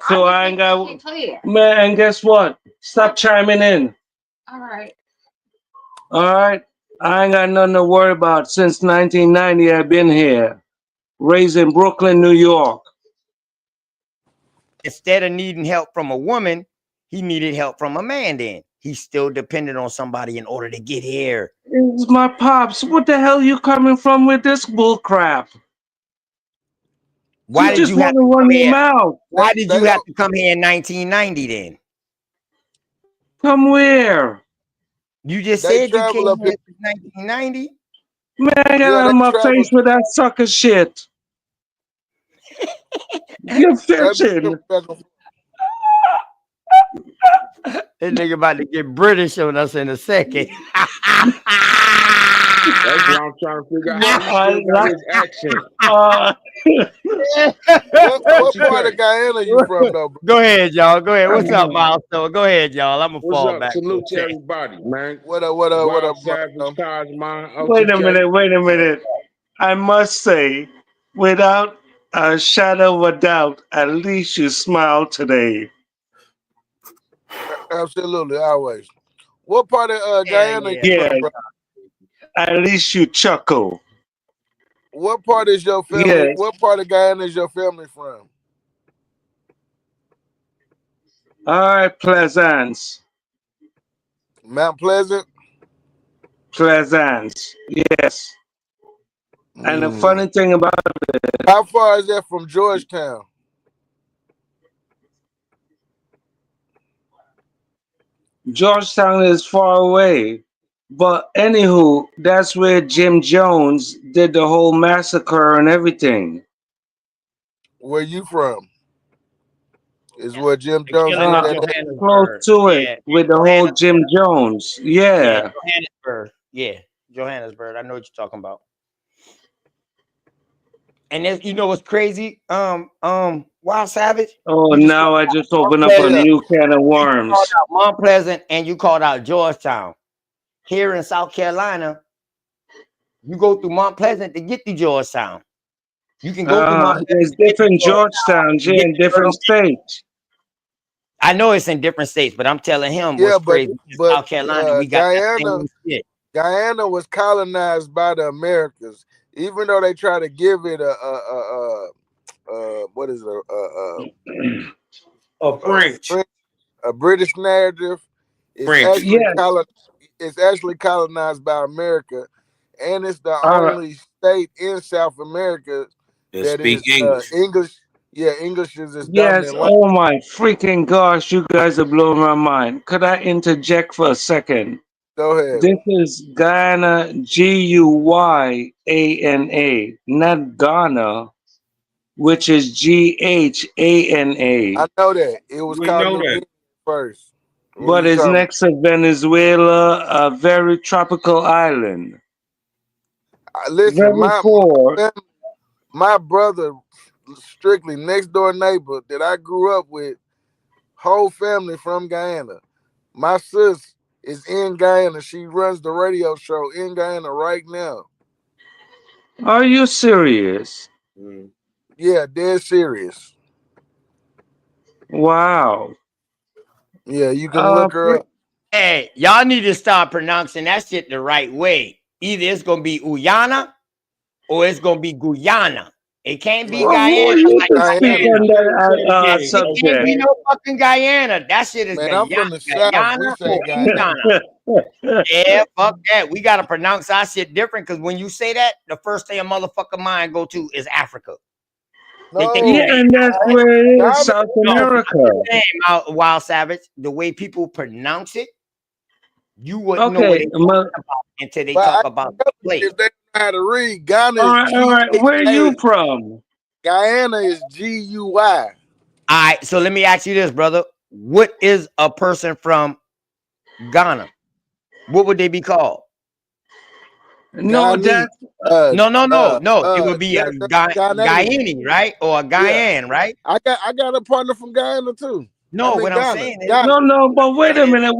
So I ain't got. Man, guess what? Stop chiming in. All right. All right. I ain't got nothing to worry about. Since 1990, I've been here. Raised in Brooklyn, New York. Instead of needing help from a woman, he needed help from a man then. He's still dependent on somebody in order to get here. It's my pops. What the hell you coming from with this bull crap? Why did just you have want to to come run your here? mouth. Why did you have to come here in 1990 then? Come where? You just They said you travel came up here here. in 1990. Man, get Yeah, out they of my travel. face with that sucker shit. You're fishing. This nigga about to get British on us in a second. That's what I'm trying to figure out. He still got his accent. What part of Guyana you from, though, bro? Go ahead, y'all. Go ahead. What's up, Milestone? Go ahead, y'all. I'm gonna What's fall up? back. Salute to everybody, man. What up, Wild bro? Savage, Cosmo, Wait a OTK. minute, wait a minute. I must say, without a shadow of a doubt, at least you smiled today. Absolutely, always. What part of Guyana you Yeah, from, bro? at least you chuckle. What part is your family? Yes. What part of Guyana is your family from? All right, Plaisance. Mount Pleasant. Plaisance. Yes. And the funny thing about it, How far is that from Georgetown? Georgetown is far away. But anywho, that's where Jim Jones did the whole massacre and everything. Where you from? Is where Jim Jones Killing did of that. Close Johannesburg. to Yeah, it with the whole Jim Jones. yeah, Yeah. Johannesburg. Yeah, Johannesburg. I know what you're talking about. And then, you know what's crazy? Wild Savage. Oh, You just now I just opened up a Pleasant. new can of You called worms. out Mount Pleasant and you called out Georgetown. Here in South Carolina, you go through Mount Pleasant to get to Georgetown. You can go through Mount Pleasant There's to get to different Georgetown Georgetowns, to yeah, get in to different Durham. states. I know it's in different states, but I'm telling him Yeah, what's crazy. In but South Carolina, we got that same shit. Guyana was colonized by the Americans, even though they try to give it what is it French. a British narrative. French. It's actually colonized by America, and it's the All right. only state in South America They that speak is English. English. Yeah, English is its Yes, dominant language. oh my freaking gosh, you guys are blowing my mind. Could I interject for a second? Go ahead. This is Guyana, Guyana, not Ghana, which is Ghana. I know that it was We called know New that. Guinea first. What are But you it's talking next to Venezuela, a very tropical island. about? Listen, Very poor. my brother, strictly next door neighbor that I grew up with, whole family from Guyana. My sis is in Guyana. She runs the radio show in Guyana right now. Are you serious? Mm. Yeah, dead serious. Wow. Yeah, you can look her up. Hey, y'all need to start pronouncing that shit the right way. Either it's gonna be Uyana or it's gonna be Guyana. It can't be Well, who are Guyana you like to speak Guyana. on that It can't subject? be no fucking Guyana. That shit is Man, I'm from the South. We Guyana say or Guyana. Guyana. Yeah, fuck that. We gotta pronounce our shit different because when you say that, the first thing a motherfucker mind go to is Africa. They think Yeah, and that's where it is, South no, I'm America. just saying, Wild Savage, the way people pronounce it, you wouldn't know what Okay, they talking about until they But talk about the place. if they know how to read, Ghana all is right. Where you from? Guyana is G-U-Y. All right, so let me ask you this, brother. What is a person from Ghana? What would they be called? No, Ghanese. No. It would be a Ghanaian. Guyanese, right? Or a Yeah. Guyane, right? I got a partner from Guyana too. No, what I'm Ghana. saying is, Ghana. No, but wait a minute.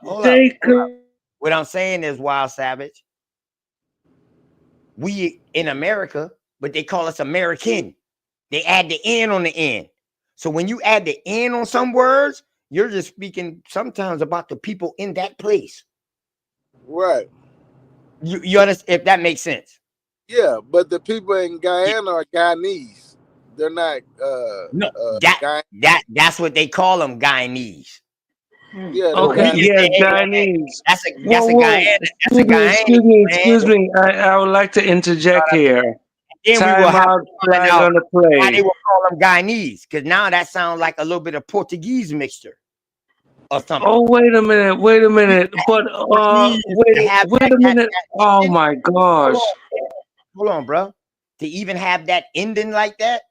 hold up. They could. What I'm saying is, Wild Savage, we in America, but they call us American. They add the N on the end. So when you add the N on some words, you're just speaking sometimes about the people in that place. Right. You understand if that makes sense? Yeah, but the people in Guyana are Guyanese. They're not No, Guy. that's what they call them, Guyanese. Yeah, they're Okay, Guyanese. yeah, Guyanese. That's a Guyana. That's a Excuse Guyanese, me, man. excuse me. I would like to interject here. Then we will Time have out, to find flag out on the why play. they will call them Guyanese, because now that sounds like a little bit of Portuguese mixture or something. Oh, wait a minute. But wait a minute. Oh my gosh. Hold on, bro. To even have that ending like that,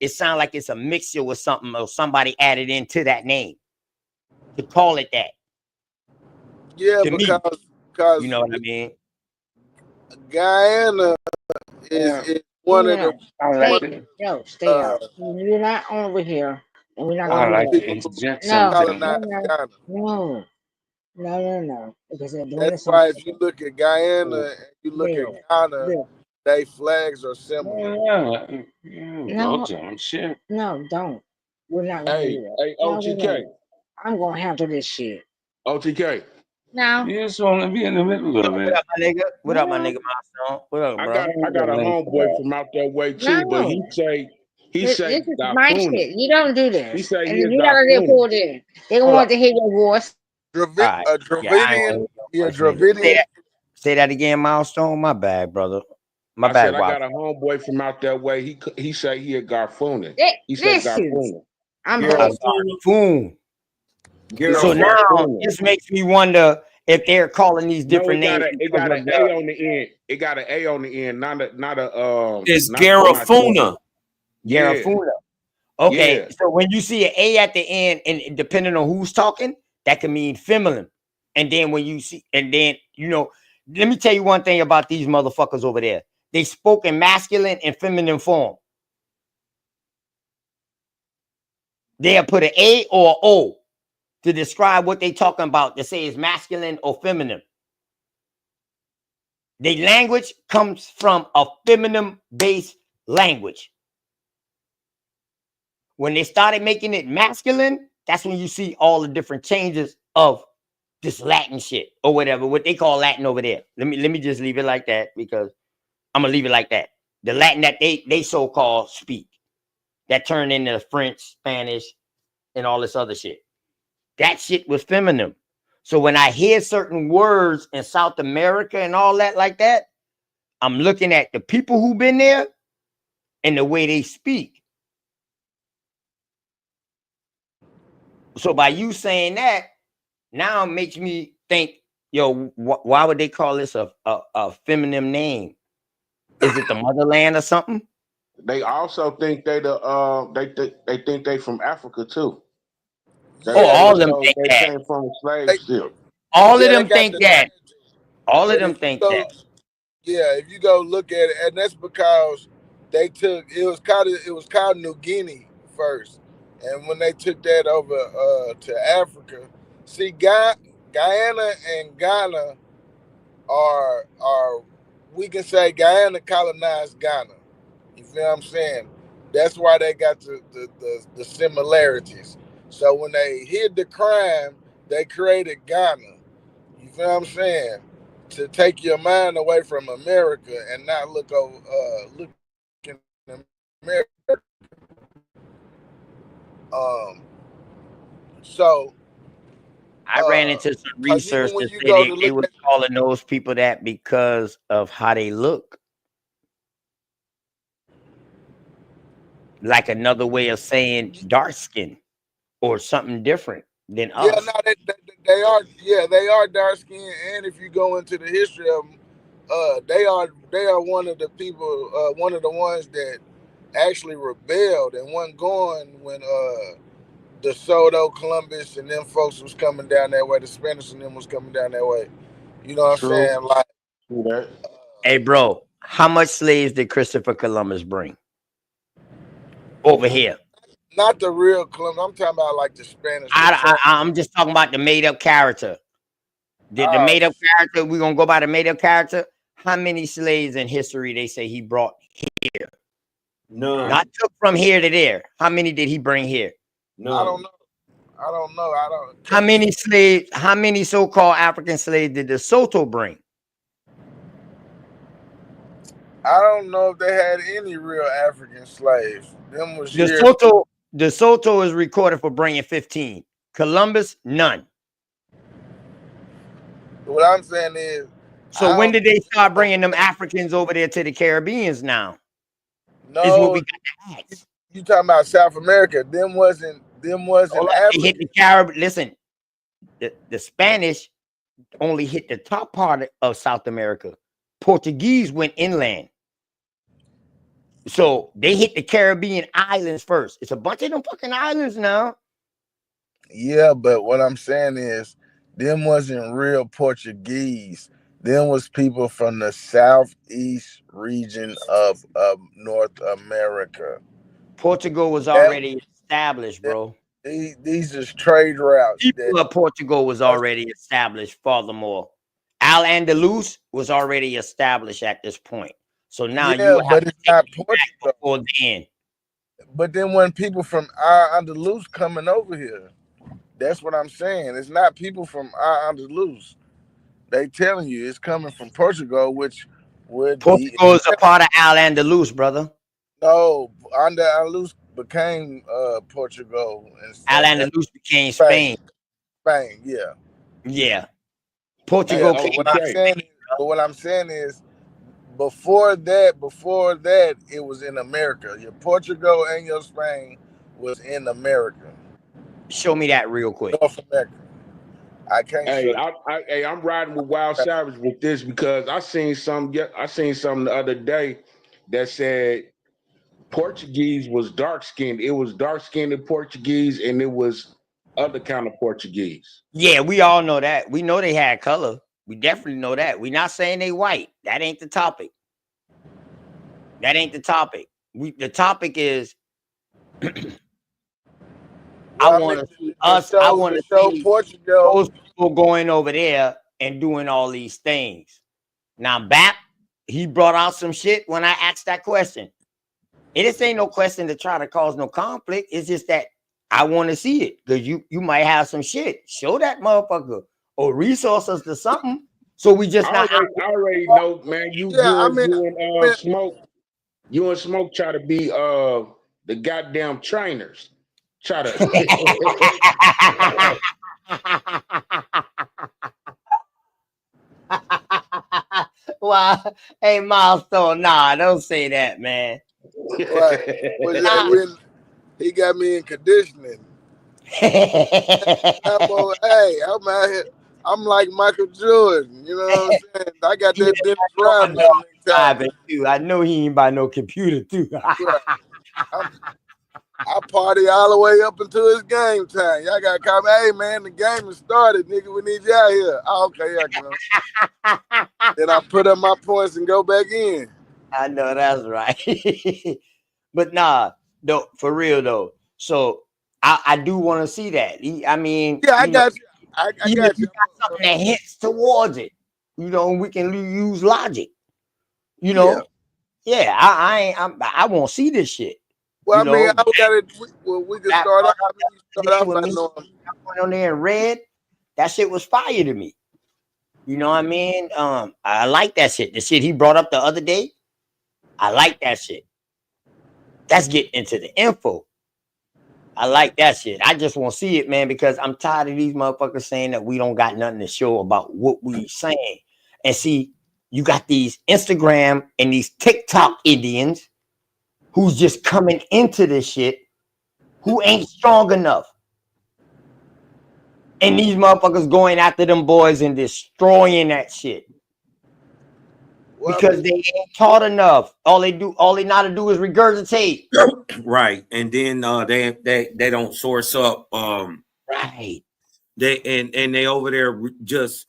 it sounds like it's a mixture with something or somebody added into that name to call it that. Yeah, To me, because you know what I mean? Guyana is one of the Stay out. You're not over here, and we're not I gonna like do to that. interject No, something. Ghana. no, because they're doing That's this why on if you look at Guyana and you look at Ghana, they flags are similar. No, shit. no, don't. We're not gonna do that. Hey, OTK. I'm gonna handle this shit. OTK. No. You just want to be in the middle of What it. up, my nigga? What up, my nigga, Milestone? What up, bro? I got a homeboy from out that way too, but he say This is my Gafuna. shit. You don't do He this. say And he then a you gotta get Gafuna. pulled in. They don't want to hear your voice. Dravidian. Yeah, Say Dravidian. that, say that again, Milestone. My bad, brother. My I bad, said I Wild. got a homeboy from out that way. He say he a Garfuna. Hey, He say listen. Garfuna. I'm A Garfoon. So now Garfuna. this makes me wonder if they're calling these No, different names it because got of an the. A on the end. It got an A on the end, It's not Garifuna. Yeah. Garafuna. Okay, Yeah. so when you see an A at the end, and depending on who's talking, that can mean feminine. And then when you see, and then let me tell you one thing about these motherfuckers over there. They spoke in masculine and feminine form. They'll put an A or O to describe what they talking about to say is masculine or feminine. The language comes from a feminine-based language. When they started making it masculine, that's when you see all the different changes of this Latin shit or whatever, what they call Latin over there. Let me just leave it like that because I'm gonna leave it like that. The Latin that they so-called speak that turned into French, Spanish, and all this other shit. That shit was feminine. So when I hear certain words in South America and all that like that, I'm looking at the people who've been there and the way they speak. So by you saying that, now it makes me think, yo, why would they call this a feminine name? Is it the motherland or something? They also think they think they from Africa too. All of them think They that. came from a slave ship. All of them think that. All of them if you think go, that. yeah, if you go look at it, and that's because they took it was called New Guinea first, and when they took that over to Africa, see, Guyana and Ghana are we can say Guyana colonized Ghana. You feel what I'm saying? That's why they got the similarities. So when they hid the crime, they created Ghana. You feel what I'm saying? To take your mind away from America and not look over, look in America. Um, so, I ran into some cause research even when that you say go to they look was at, calling those people that because of how they look. Like another way of saying dark skin or something different than yeah, us. no, they are, yeah, they are dark skinned, and if you go into the history of them, they are one of the people, one of the ones that actually rebelled and wasn't going when De Soto, Columbus, and them folks was coming down that way. The Spanish and them was coming down that way. You know what I'm True. saying? Like, True that. Hey, bro, how much slaves did Christopher Columbus bring over here? not the real Columbus. I'm talking about like the Spanish, the I, trade. I'm just talking about the made up character. The Oh, made up character, we're going to go by the made up character. How many slaves in history they say he brought here? None. Not took from here to there. How many did he bring here? I don't None. know. I don't know. I don't. How Can't. many slaves, how many so-called African slaves did De Soto bring? I don't know if they had any real African slaves. Them was De years. Soto is recorded for bringing 15. Columbus, none. What I'm saying is, So I when don't did they start bringing them Africans over there to the Caribbeans now? Is what we know. got to ask. You talking about South America? Them wasn't Hold up, they hit African. the Caribbean. Listen, the Spanish only hit the top part of South America. Portuguese went inland. So they hit the Caribbean islands first. It's a bunch of them fucking islands now. Yeah, but what I'm saying is, them wasn't real Portuguese. Them was people from the southeast region of North America. Portugal was That already established, bro. these is trade routes. That People of Portugal was already established. Furthermore, Al Andalus was already established at this point. So now you yeah, would have but to it's take not it back Portugal. before the end. But then when people from Andalus coming over here, that's what I'm saying. It's not people from Andalus. They telling you it's coming from Portugal, which would be Portugal is a part of Al Andalus, brother. no. Andalus became Portugal Al and Andalus became Spain. Spain. Spain, yeah. Yeah. Hey, Portugal But came what from I'm okay. saying, Spain. but what I'm saying is, before that, it was in America. Your Portugal and your Spain was in America, Show me that real quick. North America. I can't show Hey, you. I'm riding with Wild Savage with this because I seen some. I seen something the other day that said Portuguese was dark skinned. It was dark skinned Portuguese, and it was other kind of Portuguese. Yeah, we all know that. We know they had color. We definitely know that. We're not saying they white. That ain't the topic. That ain't the topic. The topic is I Well, I mean, want to see us. I want to to show see Portugal. those people going over there and doing all these things. Now, Bap, he brought out some shit when I asked that question. It just ain't no question to try to cause no conflict. It's just that I want to see it because you might have some shit. Show that motherfucker or resources to something. So we just not out. I already know, man. Yeah, I mean, You and Smoke. You and Smoke try to be the goddamn trainers. Try to. Well, hey, Milestone, nah, don't say that, man. right. Nah. When he got me in conditioning. Hey, I'm out here. I'm like Michael Jordan. You know what I'm saying? I got Yeah, that Dennis I Rodman know I'm mentality. driving too. I know he ain't by no computer too. Right. I party all the way up until it's game time. Y'all gotta come. Hey man, the game has started, nigga. We need you out here. Oh, okay, yeah, come. Then I put up my points and go back in. I know that's right. But nah, though, for real though. So I do want to see that. I mean, Yeah, I got you. I even if got you you. got something that hints towards it, we can use logic. You Yeah. know, Yeah, I won't see this shit. Well, You I mean, know, we can that start brought off. up I mean, you that start nigga off with by me knowing. going on there in red. That shit was fire to me. You know what I mean? I like that shit. The shit he brought up the other day. I like that shit. Let's get into the info. I like that shit. I just want to see it, man, because I'm tired of these motherfuckers saying that we don't got nothing to show about what we saying. And see, you got these Instagram and these TikTok Indians who's just coming into this shit who ain't strong enough. And these motherfuckers going after them boys and destroying that shit. Well, Because they ain't taught enough. All they know how to do is regurgitate. Right. And then they don't source up. Right. And they over there just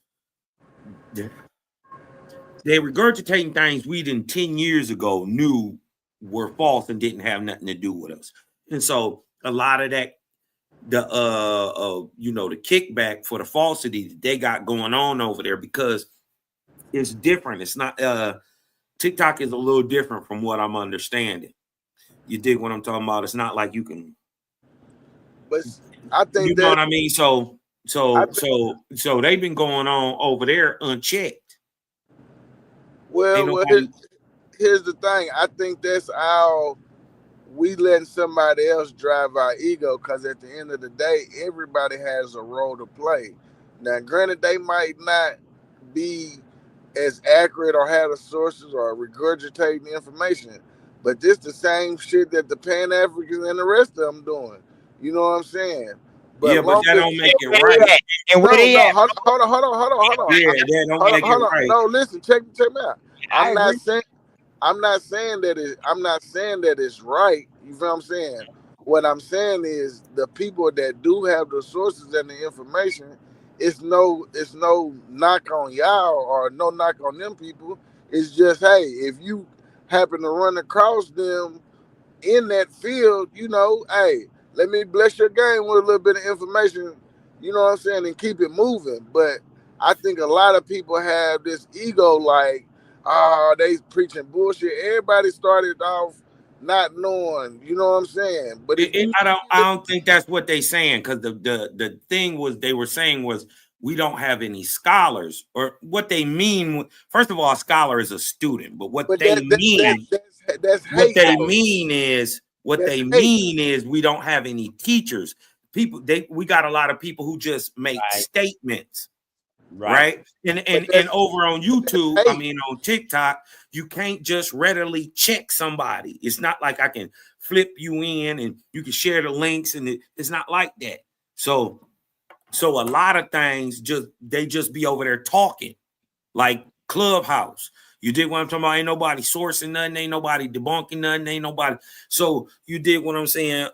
they regurgitating things we did 10 years ago knew were false and didn't have nothing to do with us. And so a lot of that, the the kickback for the falsity that they got going on over there, because it's different. It's not TikTok is a little different from what I'm understanding. You dig what I'm talking about? It's not like you can, but I think you know what I mean? So they've been going on over there unchecked. Ain't well, nobody. here's the thing. I think that's how we letting somebody else drive our ego, because at the end of the day, everybody has a role to play. Now, granted, they might not be as accurate or have the sources or regurgitating the information, but this the same shit that the Pan Africans and the rest of them doing. You know what I'm saying? But Yeah, but long that as don't make it right. And where they at? hold on. Yeah, that don't make it right. No, listen, check me out. I agree. I'm not saying that it's right. You feel what I'm saying? What I'm saying is the people that do have the sources and the information, it's no knock on y'all or no knock on them people. It's just, hey, if you happen to run across them in that field, hey, let me bless your game with a little bit of information, you know what I'm saying, and keep it moving. But I think a lot of people have this ego like, oh, they preaching bullshit. Everybody started off not knowing, you know what I'm saying? But if you I don't think that's what they saying, because the thing was they were saying was we don't have any scholars, or what they mean. First of all, a scholar is a student, but what they mean, that's what they hateful. mean is That's hate. we don't have any teachers. We got a lot of people who just make statements. Right. And over on YouTube, I mean on TikTok, you can't just readily check somebody. It's not like I can flip you in and you can share the links, and it's not like that. So a lot of things they just be over there talking like Clubhouse. You did what I'm talking about? Ain't nobody sourcing nothing, ain't nobody debunking nothing, ain't nobody. So you did what I'm saying.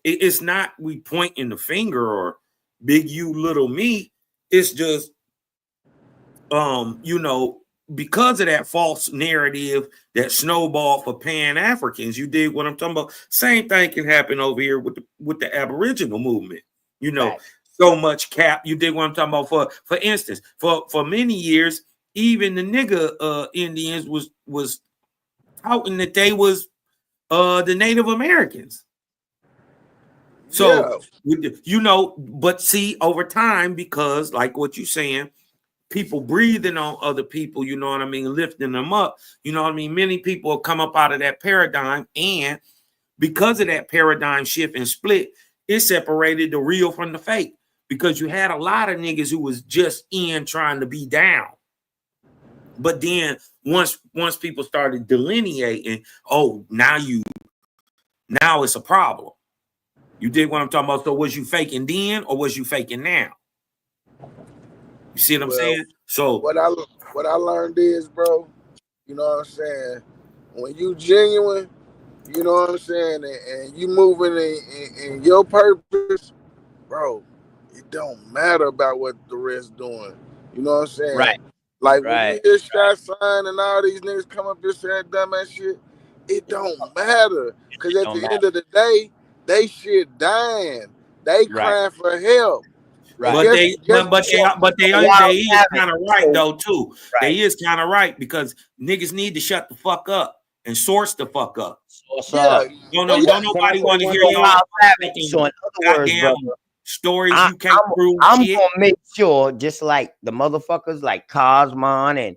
It's not we pointing the finger or big you, little me. It's just because of that false narrative that snowballed for Pan-Africans. You dig what I'm talking about? Same thing can happen over here with the Aboriginal movement. So much cap. You dig what I'm talking about? For instance, for many years, even the nigga Indians was touting that they was the Native Americans. So but see, over time, because like what you're saying, people breathing on other people, you know what I mean, lifting them up, you know what I mean, many people have come up out of that paradigm, and because of that paradigm shift and split, it separated the real from the fake, because you had a lot of niggas who was just in trying to be down. But then once people started delineating, now it's a problem. You dig what I'm talking about? So was you faking then, or was you faking now? You see what I'm saying? So what I learned is, bro, you know what I'm saying, when you genuine, you know what I'm saying, and you moving in your purpose, bro, it don't matter about what the rest doing. You know what I'm saying? Right. Like when you hear Shot Sign and all these niggas come up here saying dumbass shit, it don't matter. Cause at the end of the day, they shit dying. They crying for help. But they is kind of right though too. They is kind of right because niggas need to shut the fuck up and source the fuck up. Don't nobody want to hear y'all So in other words, goddamn brother, stories you can't prove. I'm gonna make sure, just like the motherfuckers like Cosmon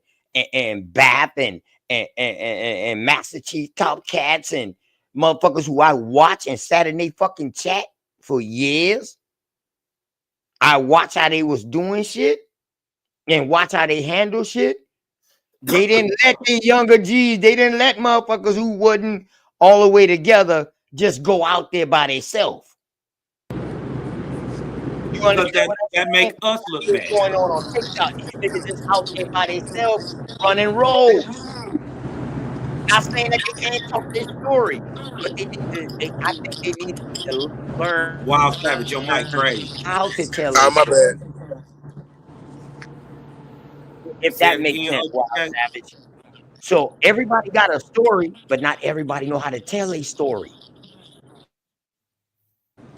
and BAP and Master Chief Top Cats and motherfuckers who I watch and sat in they fucking chat for years. I watch how they was doing shit and watch how they handle shit. They didn't let the younger G's, they didn't let motherfuckers who wasn't all the way together just go out there by themselves. You understand that make us look bad. What's going on TikTok? These niggas just out there by themselves running roll. Not saying that they can't talk their story, but they need to. I think they need to learn. Wild Savage, your mic crazy. How to tell Oh, it. my bad. If that makes sense, Wild Savage. So everybody got a story, but not everybody know how to tell a story.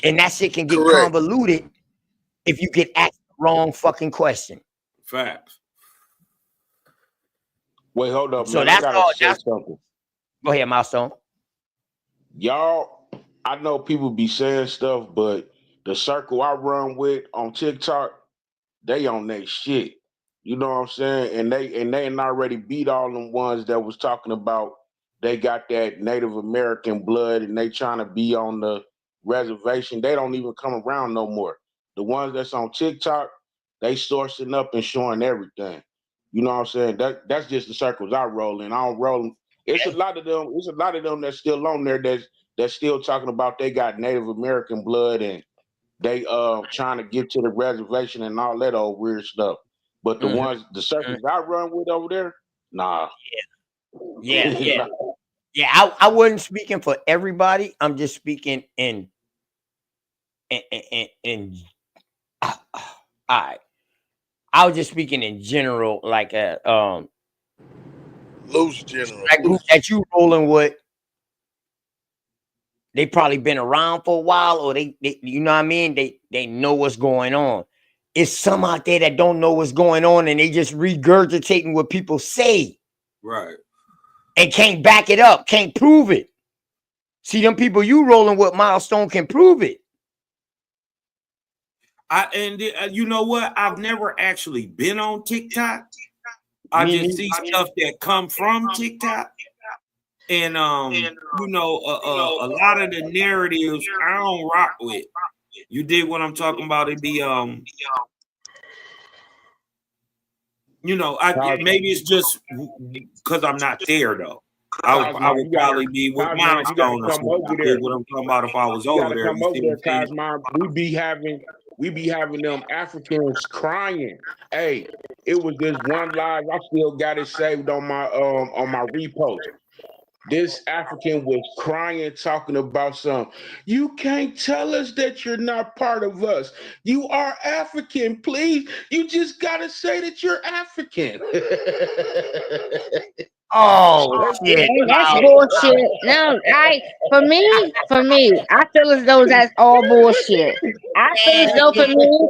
And that shit can get convoluted if you get asked the wrong fucking question. Facts. Wait, hold up, So man. that's I gotta all. say something. Go ahead, Milestone. Y'all, I know people be saying stuff, but the circle I run with on TikTok, they on their shit. You know what I'm saying? And they already beat all them ones that was talking about they got that Native American blood and they trying to be on the reservation. They don't even come around no more. The ones that's on TikTok, they sourcing up and showing everything. You know what I'm saying? That's just the circles I roll in. I don't roll. It's a lot of them. It's a lot of them that's still on there that's still talking about they got Native American blood and they trying to get to the reservation and all that old weird stuff. But the ones, the circles I run with over there, nah. Yeah. I wasn't speaking for everybody. I'm just speaking in all right. I was just speaking in general, like a loose general. That group that you rolling with, they probably been around for a while, or they you know what I mean? They know what's going on. It's some out there that don't know what's going on and they just regurgitating what people say. Right. And can't back it up, can't prove it. See, them people you rolling with, Milestone, can prove it. You know what? I've never actually been on TikTok. I just see stuff that come from TikTok. And you know, a lot of the narratives I don't rock with. You dig what I'm talking about? It'd be you know, maybe it's just because I'm not there though. I would probably be with Milestone or something. You dig what I'm talking about if I was over there. Come over there, Cosmon. We be having them Africans crying. Hey, it was this one live. I still got it saved on my repost. This African was crying, talking about some. You can't tell us that you're not part of us. You are African, please. You just gotta say that you're African. Oh shit! That's bullshit. No, for me, I feel as though that's all bullshit. I feel as though for me,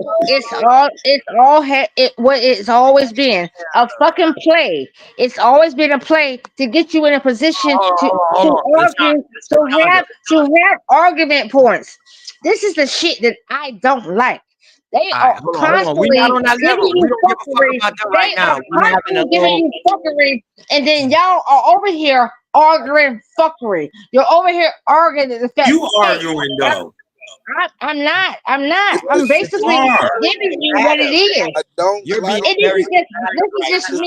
what it's always been a fucking play. It's always been a play to get you in a position to argue, to have argument points. This is the shit that I don't like. They are constantly giving you fuckery. They are constantly giving you fuckery, and then y'all are over here arguing fuckery. You're over here arguing the fact you arguing though. I'm not. I'm basically giving you what it is. I don't like This is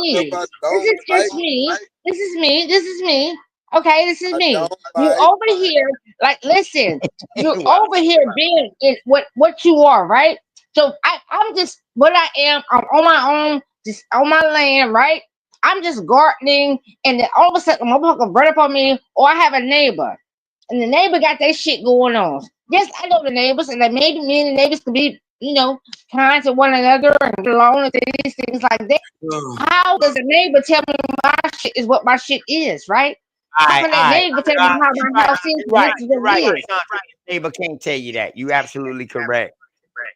just me. This is me. Okay, this is me. You over here, like, listen. You're over here being in what you are, right? So I'm just what I am. I'm on my own, just on my land, right? I'm just gardening, and then all of a sudden, a motherfucker run up on me, or I have a neighbor, and the neighbor got that shit going on. Yes, I know the neighbors, and then maybe me and the neighbors could be, kind to one another and get along and these things like that. How does the neighbor tell me my shit is what my shit is, right? How can that neighbor tell me how my house is? Right. Neighbor can't tell you that. You absolutely correct.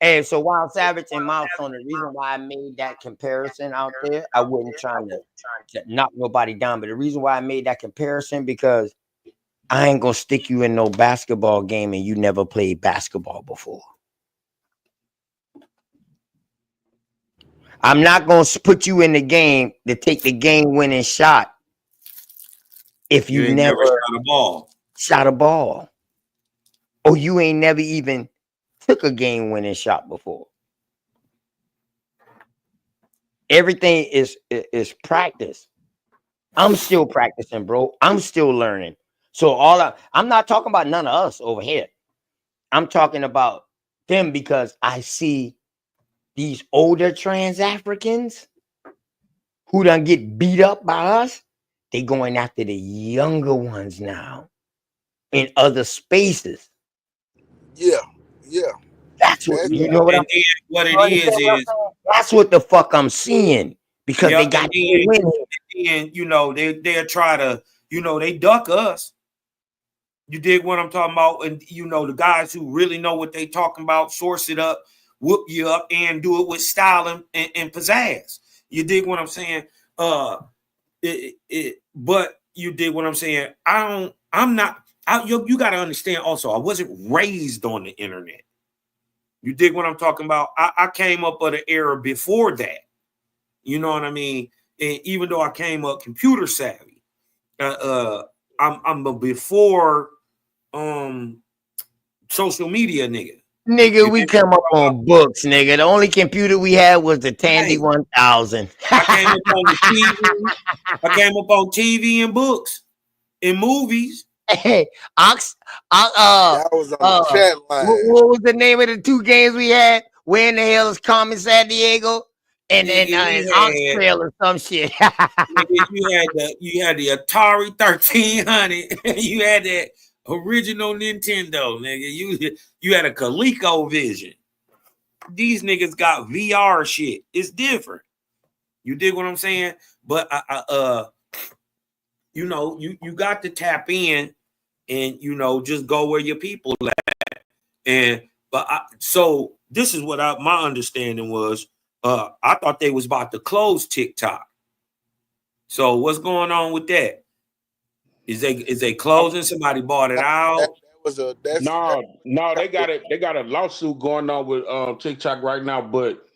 Hey, so Wild Savage and Milestone, the reason why I made that comparison out there, I wasn't trying to knock nobody down, but the reason why I made that comparison because I ain't gonna stick you in no basketball game and you never played basketball before. I'm not gonna put you in the game to take the game-winning shot if you ain't never shot a ball, or you ain't never even took a game-winning shot before. Everything is practice. I'm still practicing, bro. I'm still learning. So I'm not talking about none of us over here. I'm talking about them because I see these older trans Africans who done get beat up by us. They going after the younger ones now in other spaces. Yeah. That's what you know. And then what it is that's what the fuck I'm seeing because they got and then you know they'll try to they duck us. You dig what I'm talking about? And you know the guys who really know what they talking about, source it up, whoop you up, and do it with style and pizzazz. You dig what I'm saying? But you dig what I'm saying? You got to understand also, I wasn't raised on the internet. You dig what I'm talking about? I came up of the era before that. You know what I mean? And even though I came up computer savvy, I'm a before social media nigga. Nigga, we come up on books, nigga. The only computer we had was the Tandy 1000. I came up on the TV. I came up on TV and books and movies. Hey, That was on the chat line. What was the name of the two games we had? Where in the hell is Carmen San Diego? And Ox Trail or some shit. you had the Atari 1300. You had that original Nintendo, nigga. You had a ColecoVision. These niggas got VR shit. It's different. You dig what I'm saying? But you know, you got to tap in and just go where your people at. And so this is what my understanding was. I thought they was about to close TikTok. So what's going on with that? Is they closing? Somebody bought it out? No, they got it. They got a lawsuit going on with TikTok right now. But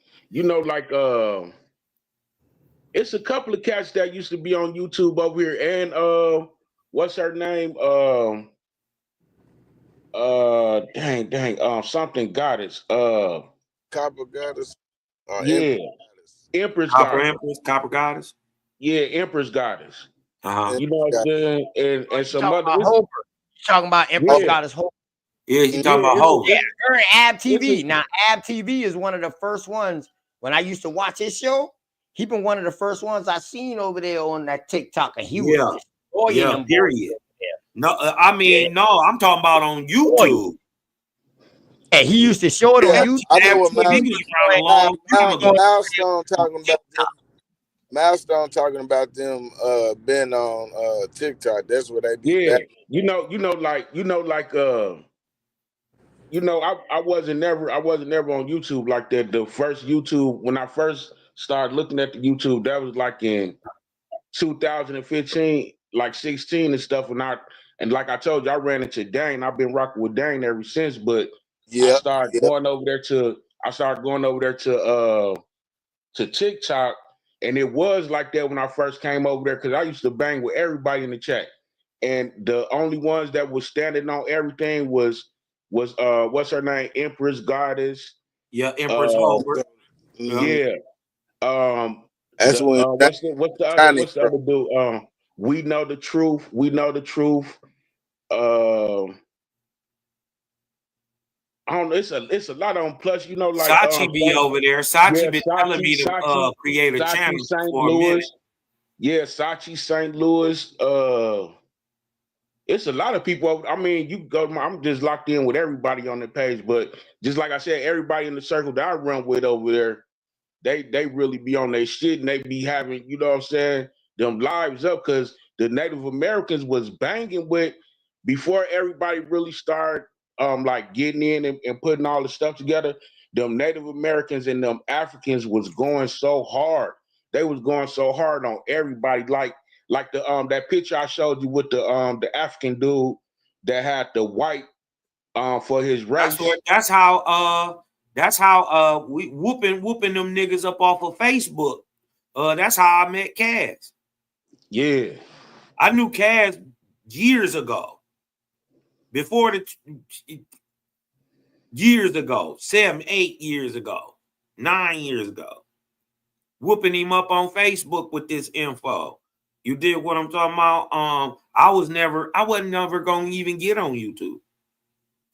it's a couple of cats that used to be on YouTube over here, and what's her name? Something goddess. Copper Goddess. Yeah, Empress Copper Goddess. Copper Goddess. Yeah, Empress Goddess. Uh-huh. You know what I'm saying? And some other. You talking about Empress Goddess Hope? Yeah, you talking about Hope? Yeah, her and Ab TV. Now, Ab TV is one of the first ones when I used to watch his show. He been one of the first ones I seen over there on that TikTok, and he was destroying them. Period. No, I mean, no, I'm talking about on YouTube. And he used to show it on YouTube. I know what Milestone talking about. Milestone talking about them being on TikTok. That's what they be. Yeah, I wasn't never on YouTube like that. The first YouTube, when I first started looking at the YouTube, that was like in 2015, like 16 and stuff. And like I told you, I ran into Dane. I've been rocking with Dane ever since. But I started going over there to TikTok, and it was like that when I first came over there because I used to bang with everybody in the chat, and the only ones that was standing on everything was what's her name, Empress Goddess. Yeah, Empress Holbert. Yeah. That's what's the other dude? We know the truth. We know the truth. I don't know. It's a lot of them. Plus, like Sachi be over there. Sachi been telling me to create a channel for a minute. Yeah, Sachi, St. Louis. It's a lot of people. I mean, you go. I'm just locked in with everybody on the page, but just like I said, everybody in the circle that I run with over there, they really be on their shit and they be having, you know what I'm saying, them lives up because the Native Americans was banging with before everybody really started like getting in and putting all the stuff together. them Native Americans and them Africans was going so hard. They was going so hard on everybody. Like the that picture I showed you with the African dude that had the white for his race. That's how we whooping them niggas up off of Facebook. That's how I met Cass. Yeah. I knew Cass years ago. Before years ago, 7, 8 years ago, 9 years ago. Whooping him up on Facebook with this info. You did what I'm talking about? I wasn't never gonna even get on YouTube.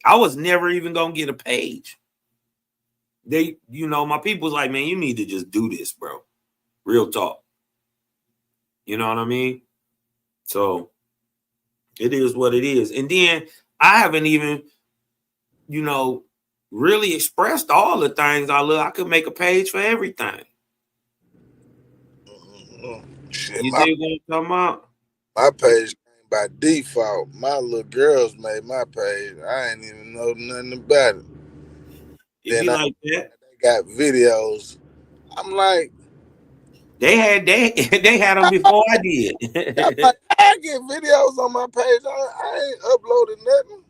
I was never even gonna get a page. They, my people's like, man, you need to just do this, bro. Real talk. You know what I mean? So it is what it is. And then I haven't even, really expressed all the things I love. I could make a page for everything. Shit, You see what I'm talking about? My page came by default. My little girls made my page. I ain't even know nothing about it. It be like that. They got videos. I'm like, they had them before I did. I get videos on my page. I ain't uploaded nothing.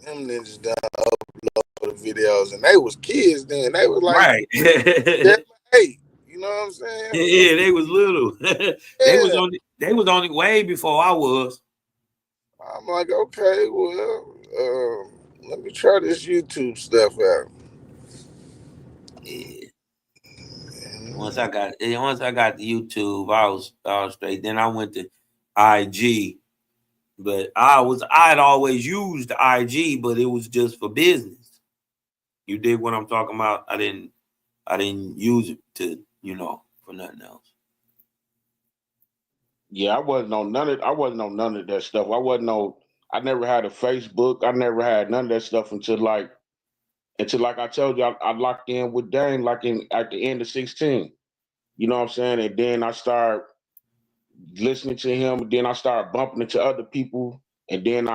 Them niggas done uploaded videos, and they was kids then. They was like, right. 7, 8. You know what I'm saying? Yeah, they was little. They was on it way before I was. I'm like, okay, well, let me try this YouTube stuff out. Yeah. Once I got the YouTube, I was straight. Then I went to IG, but I'd always used IG, but it was just for business. You dig what I'm talking about? I didn't use it to, for nothing else. Yeah, I wasn't on none of that stuff. I never had a Facebook. I never had none of that stuff until like I told you, I locked in with Dane at the end of 16. You know what I'm saying? And then I started listening to him, and then I started bumping into other people. And then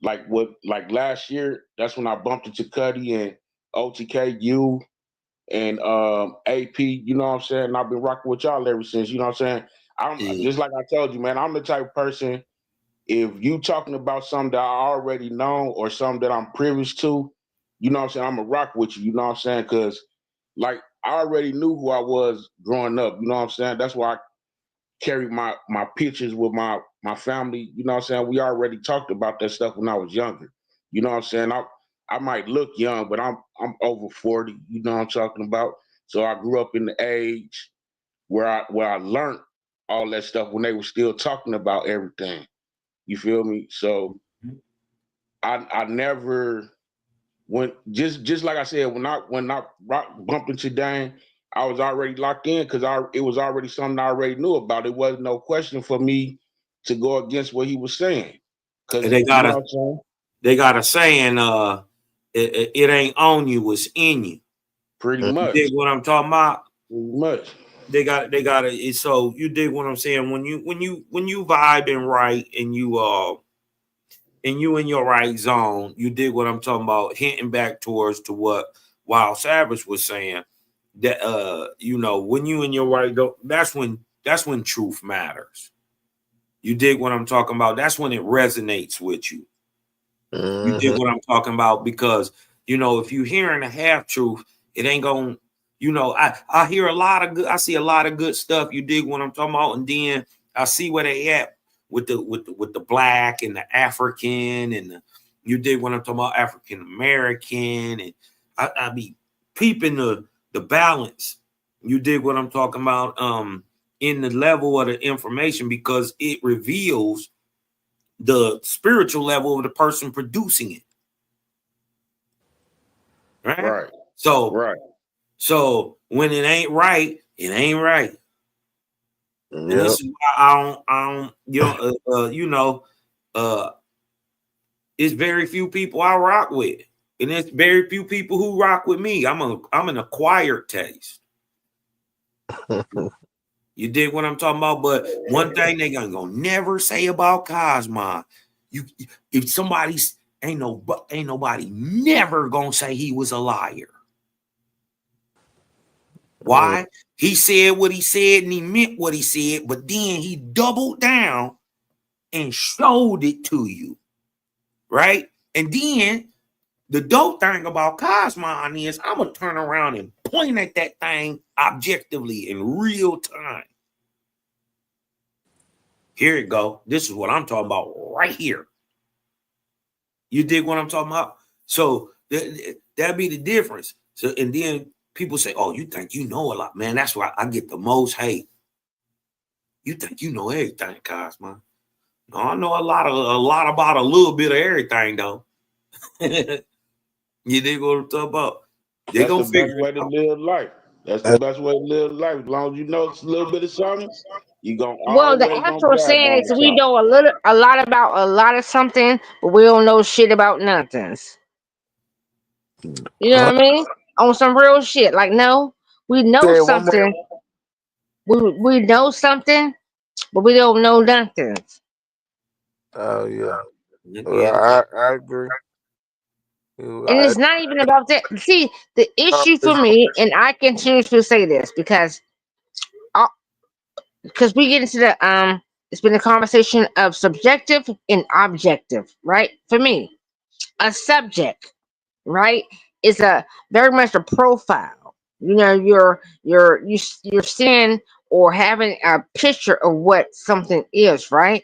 like last year, that's when I bumped into Cuddy and OTKU and AP, you know what I'm saying? And I've been rocking with y'all ever since, you know what I'm saying? Just like I told you, man, I'm the type of person, if you talking about something that I already know or something that I'm privileged to, you know what I'm saying? I'm gonna rock with you, you know what I'm saying? Because like I already knew who I was growing up, you know what I'm saying? That's why I carry my pictures with my family, you know what I'm saying? We already talked about that stuff when I was younger. You know what I'm saying? I might look young, but I'm over 40, you know what I'm talking about? So I grew up in the age where I learned all that stuff when they were still talking about everything. You feel me? So I never went, just like I said, when I bumped into Dane, I was already locked in because it was already something I already knew about. It wasn't no question for me to go against what he was saying. Because they got a saying, it ain't on you, it's in you. Pretty much. You dig what I'm talking about? Pretty much. They got it. So you dig what I'm saying? When you vibing right and you in your right zone, you dig what I'm talking about, hinting back towards to what Wild Savage was saying. That when you in your right, that's when truth matters. You dig what I'm talking about? That's when it resonates with you. You dig what I'm talking about? Because if you're hearing a half truth, it ain't gonna. I hear a lot of good. I see a lot of good stuff. You dig what I'm talking about? And then I see where they at with the black and the African and you dig what I'm talking about? African American, and I be peeping the balance. You dig what I'm talking about? In the level of the information, because it reveals the spiritual level of the person producing it. Right. So when it ain't right, it ain't right. And this is why I don't it's very few people I rock with. And there's very few people who rock with me. I'm an acquired taste. You dig what I'm talking about? But one thing they gonna never say about Cosmo, if somebody's ain't nobody never gonna say he was a liar. Why? He said what he said and he meant what he said, but then he doubled down and showed it to you, right? And then the dope thing about Cosmon is I'm gonna turn around and point at that thing objectively in real time. Here it go. This is what I'm talking about right here. You dig what I'm talking about? So that'd be the difference. So, and then people say, "Oh, you think you know a lot, man?" That's why I get the most hate. You think you know everything, Cosmo? No, I know a lot about a little bit of everything, though. You dig what I'm talking about? They That's gonna the best figure way it to out. live life. That's the best way to live life. As long as you know it's a little bit of something, you Well, the always gonna actual brag saying on is the we top. know a lot about a lot of something, but we don't know shit about nothing. You know what I mean? On some real shit. Like, no, we know Say it one more. something. We know something, but we don't know nothing. Oh yeah. Yeah. Well, I agree. And it's not even about that. See, the issue for me, and I continue to say this because we get into the it's been a conversation of subjective and objective, right? For me, a subject, right, is a very much a profile. You know, you're seeing or having a picture of what something is, right?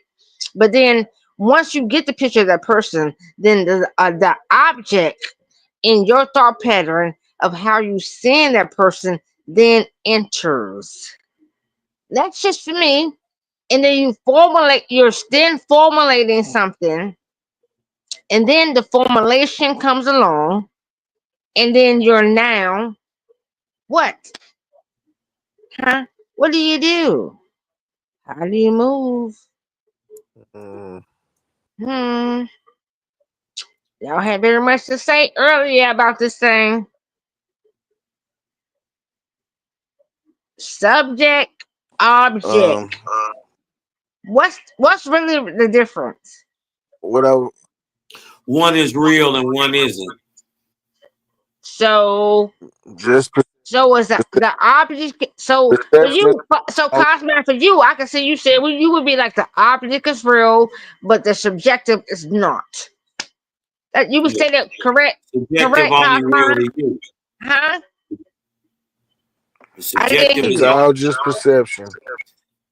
But then once you get the picture of that person, then the object in your thought pattern of how you seeing that person then enters. That's just for me. And then you're then formulating something, and then the formulation comes along, and then you're now what? Huh? What do you do? How do you move? Hmm. Y'all had very much to say earlier about this thing. Subject, object. What's really the difference? Whatever. One is real and one isn't. So is the object. So for you, Cosmo, for you, I can see you said you would be like the object is real, but the subjective is not. You would say that correct? Subjective Correct, only Cosmo? real to you. Huh? The I didn't subjective hear is you. all just perception.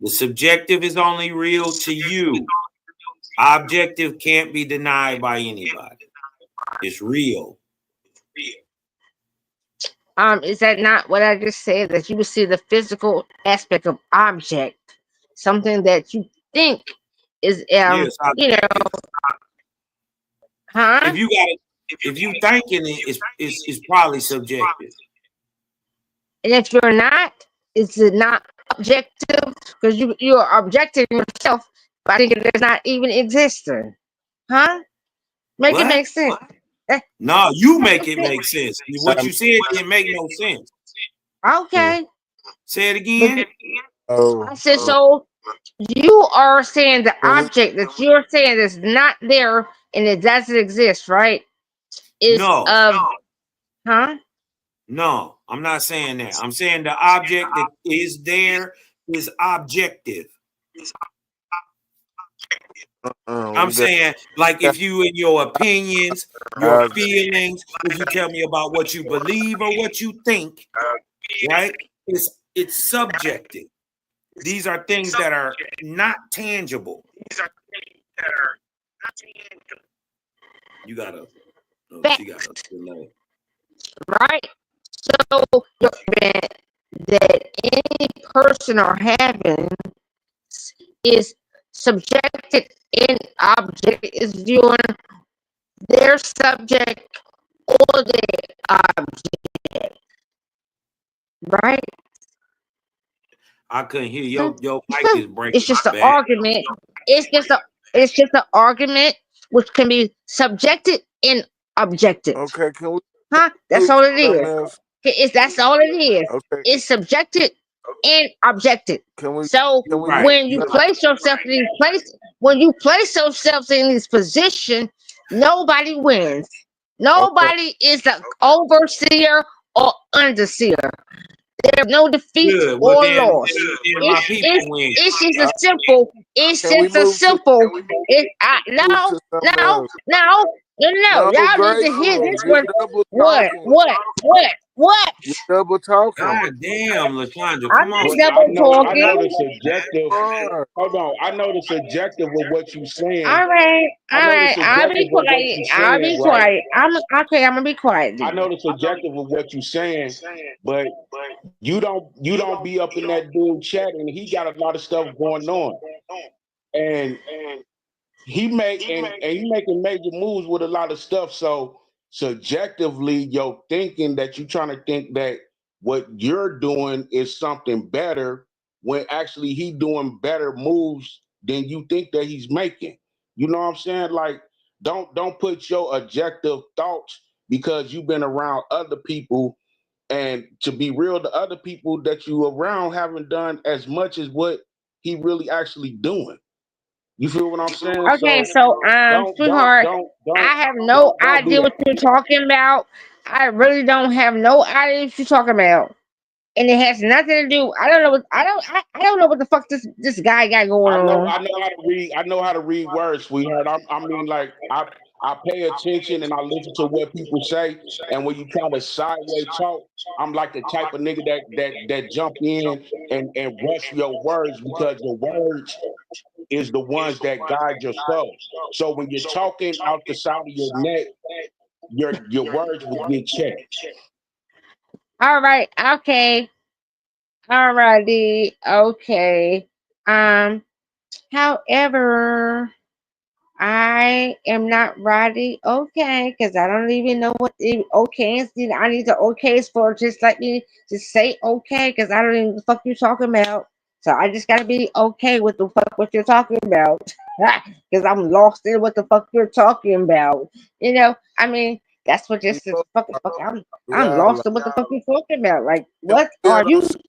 The subjective is only real to you. Objective can't be denied by anybody. It's real. Is that not what I just said? That you would see the physical aspect of object, something that you think is Yes, you know, huh? if you thinking it's probably subjective. And if you're not, is it not objective? Because you're objecting yourself by thinking there's not even existing. Huh? Make it What? make sense. No, you make it make sense. What you said didn't make no sense. Okay. Say it again. I said, so you are saying the object that you're saying is not there and it doesn't exist, right? Is No. Huh? No, I'm not saying that. I'm saying the object that is there is objective. I'm saying, like, if you in your opinions, your feelings, if you tell me about what you believe or what you think, right? It's subjective. These are things that are not tangible. You gotta, she gotta delay. Right? So that any person or having is subjected in object is viewing their subject or their object. Right? I couldn't hear your mic is breaking. It's just an bad. argument. It's just an argument which can be subjected and objective. Okay, can we? Huh? That's all it is. That's all it is. Okay. It's subjected and objective. So Right. when you place yourself in these places, when you place yourself in this position, Nobody wins. Okay. Nobody is an overseer or underseer. There's no defeat Good. Well, or then, loss. then my people win. It's just a Uh, simple. It's can we just a move to simple. It. move No, to something no, else? no, no, no. No, Y'all need to hear grateful. this You're one. double What? talking. What? What? What? You're double talking. God damn, Lashandra, I'm come on. not Well, I double know the talking. subjective. Are. Hold on, I know the subjective of what you saying. All right, I all know the right. I'll be subjective of what quiet. you I'll saying, be right? quiet. Okay. I'm gonna be quiet I know then. the subjective of what you saying, but you don't be up in that dude chat, and he got a lot of stuff going on, and he making major moves with a lot of stuff. So subjectively, your thinking that you trying to think that what you're doing is something better when actually he doing better moves than you think that he's making. You know what I'm saying? Like, don't put your objective thoughts because you've been around other people, and to be real, the other people that you around haven't done as much as what he really actually doing. You feel what I'm saying? Okay, So so don't don't sweetheart, don't don't I have no don't do idea that. what you're talking about. I really don't have no idea what you're talking about. And it has nothing to do. I don't know what the fuck this guy got going on. I know how to read. I know how to read words, sweetheart. I mean, like I pay attention and I listen to what people say. And when you try to sideways talk, I'm like the type of nigga that jump in and rush your words because your words is the ones that guide your soul. So when you're talking out the side of your neck, your words will get checked. All right, okay, alrighty, okay. Um, however, I am not Roddy. Okay, because I don't even know what the okay is. I need the okays for just like me to say okay, because I don't even know the fuck you talking about. So I just gotta be okay with the fuck what you're talking about, because I'm lost in what the fuck you're talking about. I mean, that's what We just is both fucking are. fuck. We I'm all lost are. in what the fuck you're talking about. Like, Can what we are build on you some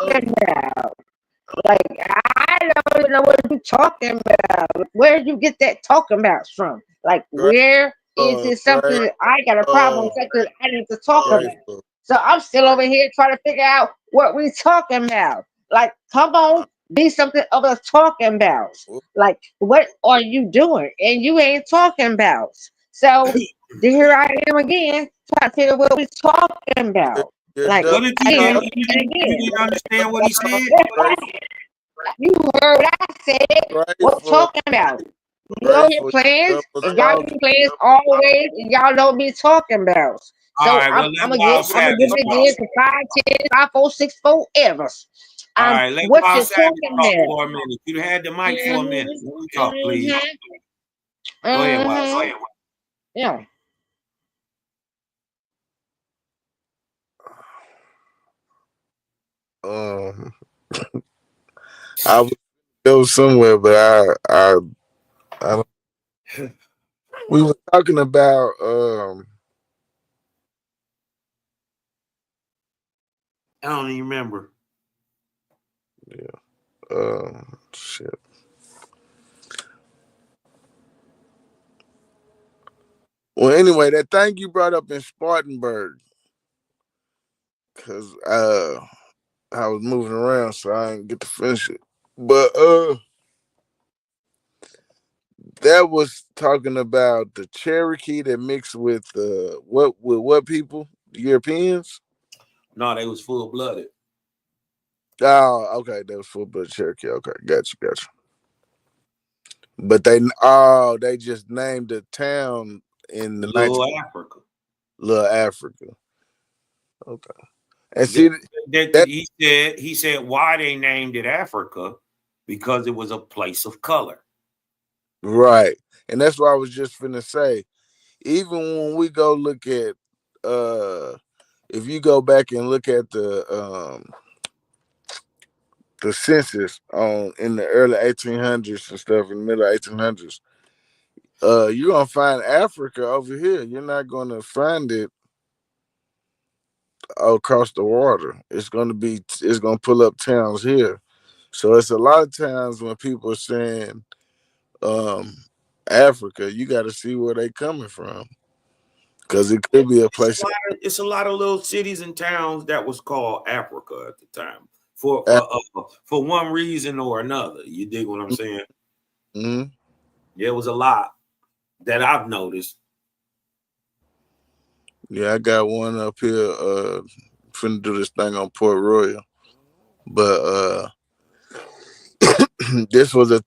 love? talking about? Like, I don't even know what you're talking about. Where did you get that talking about from? Like, where is it something Great. that I got a problem with, something that I need to talk about? Grateful. So I'm still over here trying to figure out what we talking about. Like, come on, be something of us talking about. Like, what are you doing? And you ain't talking about. So here I am again, trying to figure out what we talking about. You're Like, What double did you again not? talking. and You again. didn't understand what he said? Grateful. You heard what I said. What Grateful. talking about? You over here Grateful. plans, Double and y'all talking. be plans always, and y'all don't be talking about. All So right, I'm well, I'm let gonna Wild I'm gonna give Savage it talk. again for 5, 10, 5, 4, 6, 4 ever. All right, let What Wild you Savage talking talk about? for a minute. You had the mic for a minute. Let you talk, please. Mhm, Go ahead, Wild mhm. Savage. Yeah. Um, I would go somewhere, but I don't. We were talking about I don't even remember. shit. Well, anyway, that thing you brought up in Spartanburg, because I was moving around, so I didn't get to finish it. But that was talking about the Cherokee that mixed with what people? The Europeans? No, they was full blooded. Oh, okay, that was full blood Cherokee. Okay, gotcha. But they just named the town in the Little Africa. Little Africa. Okay. And see that He said why they named it Africa because it was a place of color. right. And that's what I was just finna say. Even when we go look at if you go back and look at the census on in the early 1800s and stuff in the middle 1800s, you're gonna find Africa over here. You're not gonna find it across the water. It's gonna pull up towns here. So it's a lot of times when people are saying um Africa, you got to see where they coming from, because it could be a place. It's a lot of little cities and towns that was called Africa at the time for one reason or another. You dig what I'm saying? Mm-hmm. There was a lot that I've noticed. Yeah, I got one up here. Finna do this thing on Port Royal, but this was a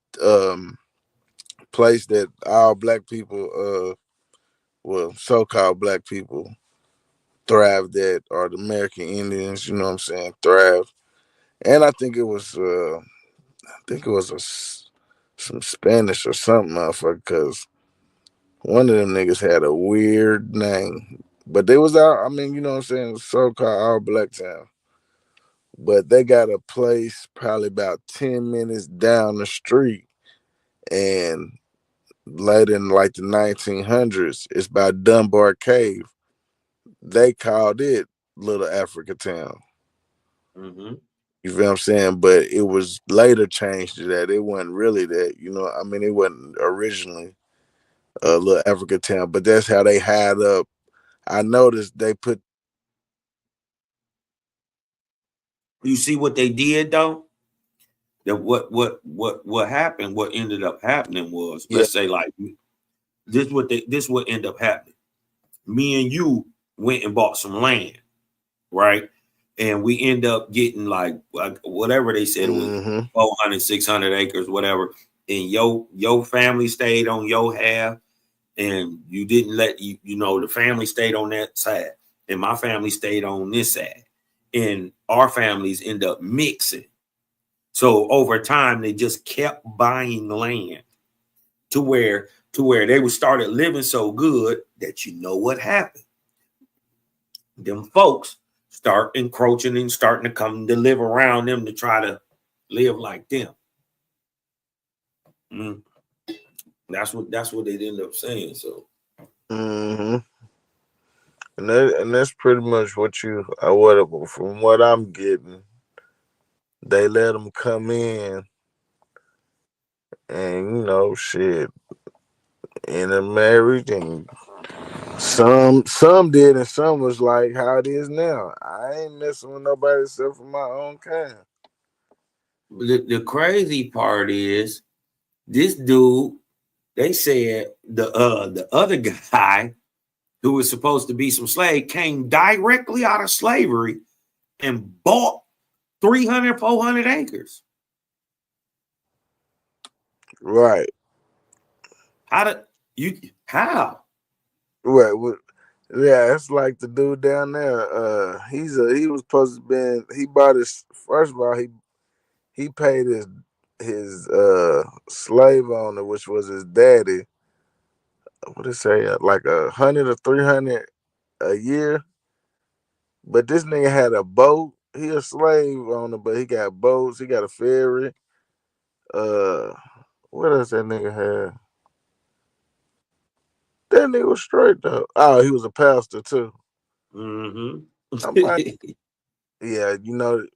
place that all black people, well, so-called black people, thrived at, or the American Indians. You know what I'm saying? Thrived, and I think it was, some Spanish or something, motherfucker, because one of them niggas had a weird name, but they was out. I mean, you know what I'm saying? So-called all black town. But they got a place probably about 10 minutes down the street. And later in like the 1900s, it's by Dunbar Cave. They called it Little Africa Town. Mm-hmm. You feel what I'm saying? But it was later changed to that. It wasn't really that, you know. I mean, it wasn't originally Little Africa Town, but that's how they had up. I noticed they put. You see what they did though? That what happened, what ended up happening was, Yeah. let's say like this what ended up happening. Me and you went and bought some land, right? And we end up getting like whatever they said it was, Mm-hmm. 400, 600 acres, whatever. And your family stayed on your half, and you didn't let you know the family stayed on that side, and my family stayed on this side, and our families end up mixing. So over time, they just kept buying land to where they would started living so good that you know what happened. Them folks start encroaching and starting to come to live around them to try to live like them. Mm. That's what they end up saying. So. Mm-hmm. And that's pretty much what from what I'm getting. They let them come in, and shit, in a marriage, and some did, and some was like how it is now. I ain't messing with nobody except for my own kind. The crazy part is this dude. They said the other guy who was supposed to be some slave came directly out of slavery and bought 300, 400 acres. Right. How? Right. Yeah, it's like the dude down there. He was supposed to he bought his, first of all, he paid his slave owner, which was his daddy, what did it say, like 100 or 300 a year. But this nigga had a boat. He a slave owner, but he got boats. He got a ferry. Uh, what else that nigga had? That nigga was straight though. Oh, he was a pastor too. Mm-hmm. I'm like, yeah,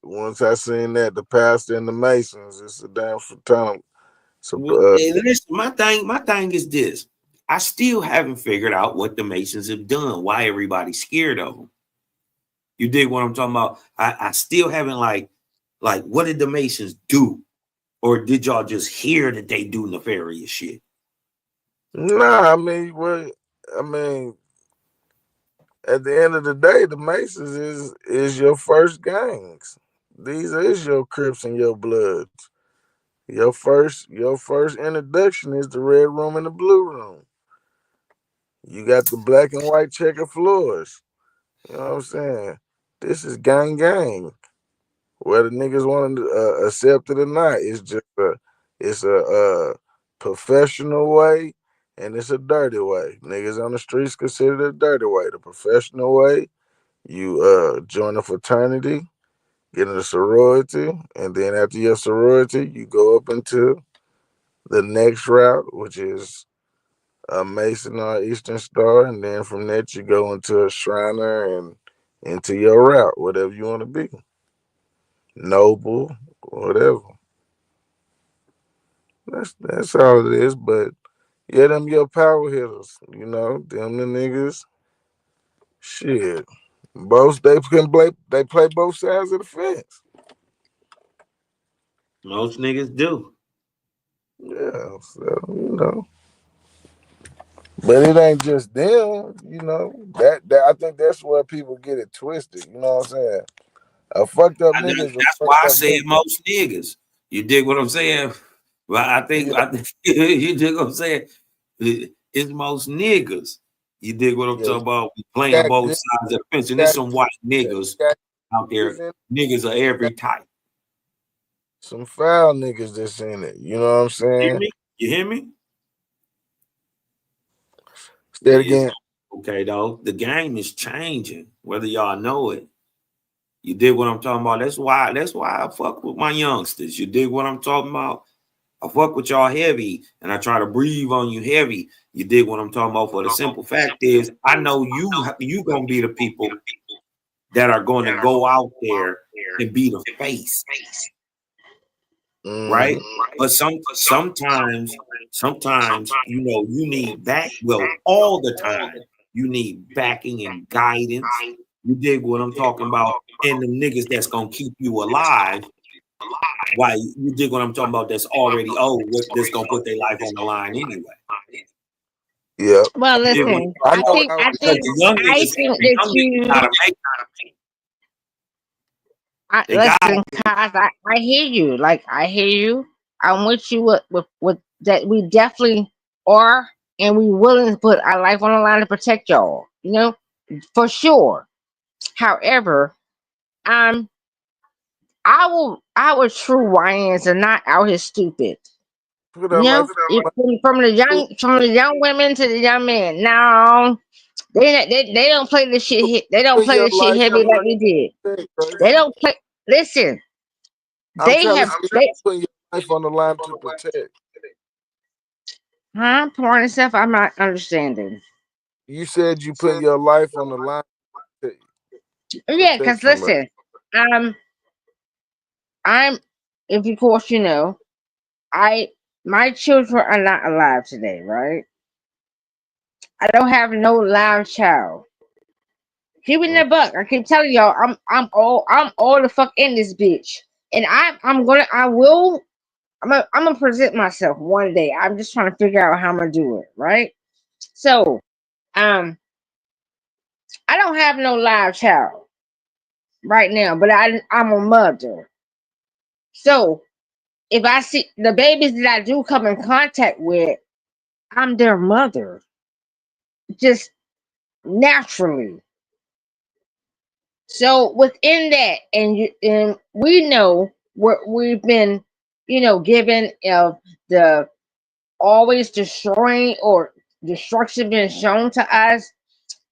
once I seen that, the pastor and the Masons, it's a damn fraternity. So, Hey, listen, my thing is this. I still haven't figured out what the Masons have done. Why everybody's scared of them. You dig what I'm talking about? I still haven't like what did the Masons do? Or did y'all just hear that they do nefarious shit? nah, I mean, at the end of the day, the Masons is your first gangs. These is your Crips and your Bloods. Your first introduction is the red room and the blue room. You got the black and white checker floors. You know what I'm saying? This is gang. Whether niggas want to accept it or not, it's a professional way, and it's a dirty way. Niggas on the streets consider it a dirty way. The professional way, you join a fraternity, get in a sorority, and then after your sorority, you go up into the next route, which is a Mason or Eastern Star, and then from that you go into a Shriner and into your route, whatever you want to be, noble, whatever. That's all it is. But Yeah, them your power hitters. You know, them the niggas. Shit. Both they play both sides of the fence. Most niggas do. Yeah, so you know. But it ain't just them, you know. That I think that's where people get it twisted. You know what I'm saying? A fucked up nigga is a That's why fucked I up said nigga. most niggas. You dig what I'm saying? Well, I think Yeah, you dig what I'm saying. It's most niggas. You dig what I'm yeah. talking about? We playing Got both good, sides of the fence, and there's got, some white yeah, niggas got out niggas there. in, Niggas of got every type. some foul niggas that's in it. You know what I'm You hear saying? me? You hear me? Say it It's again. okay though. The game is changing, whether y'all know it. You dig what I'm talking about? That's why I fuck with my youngsters. You dig what I'm talking about? I fuck with y'all heavy, and I try to breathe on you heavy. You dig what I'm talking about? For the simple fact is, I know you gonna be the people that are going to go out there and be the face, right? Mm-hmm. But sometimes you need back. Well, all the time you need backing and guidance. You dig what I'm talking about? And the niggas that's gonna keep you alive. Why you dig what I'm talking about? That's already that's gonna put their life on the line anyway. Yeah. Well, You dig what listen, I I'm know talking about? what I was Because I think the that young niggas you, gotta make they got listen, cause I hear you. Like I hear you. I'm with you with that. We definitely are, and we willing to put our life on the line to protect y'all. You know, for sure. However, um, our true YNs are not out here stupid. put You our life know, from the young women to the young men. No, they don't play this shit. They don't put play your this shit life heavy on like we did. the line. They don't play. Listen, I'm they trying to have. say They, putting your life on the line to protect. huh? Porn and stuff. I'm not understanding. You said you putting your life on the line to Yeah, protect cause somebody. listen, um, I'm. If of course you know, I my children are not alive today, right? I don't have no live child. Keeping Mm. that buck. I keep telling y'all, I'm all the fuck in this bitch, and I'm gonna present myself one day. I'm just trying to figure out how I'm gonna do it, right? So, um, I don't have no live child right now, but I'm a mother. So if I see the babies that I do come in contact with, I'm their mother, just naturally. So within that, and we know what we've been, given of the always destroying or destruction being shown to us,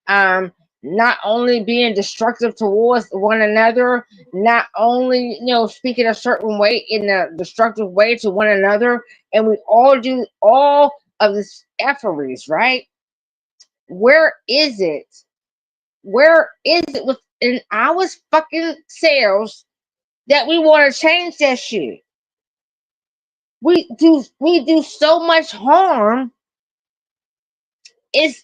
um, not only being destructive towards one another, not only speaking a certain way in a destructive way to one another, and we all do all of this efforts, right? Where is it? Where is it within our fucking selves that we want to change that shit? We do so much harm. It's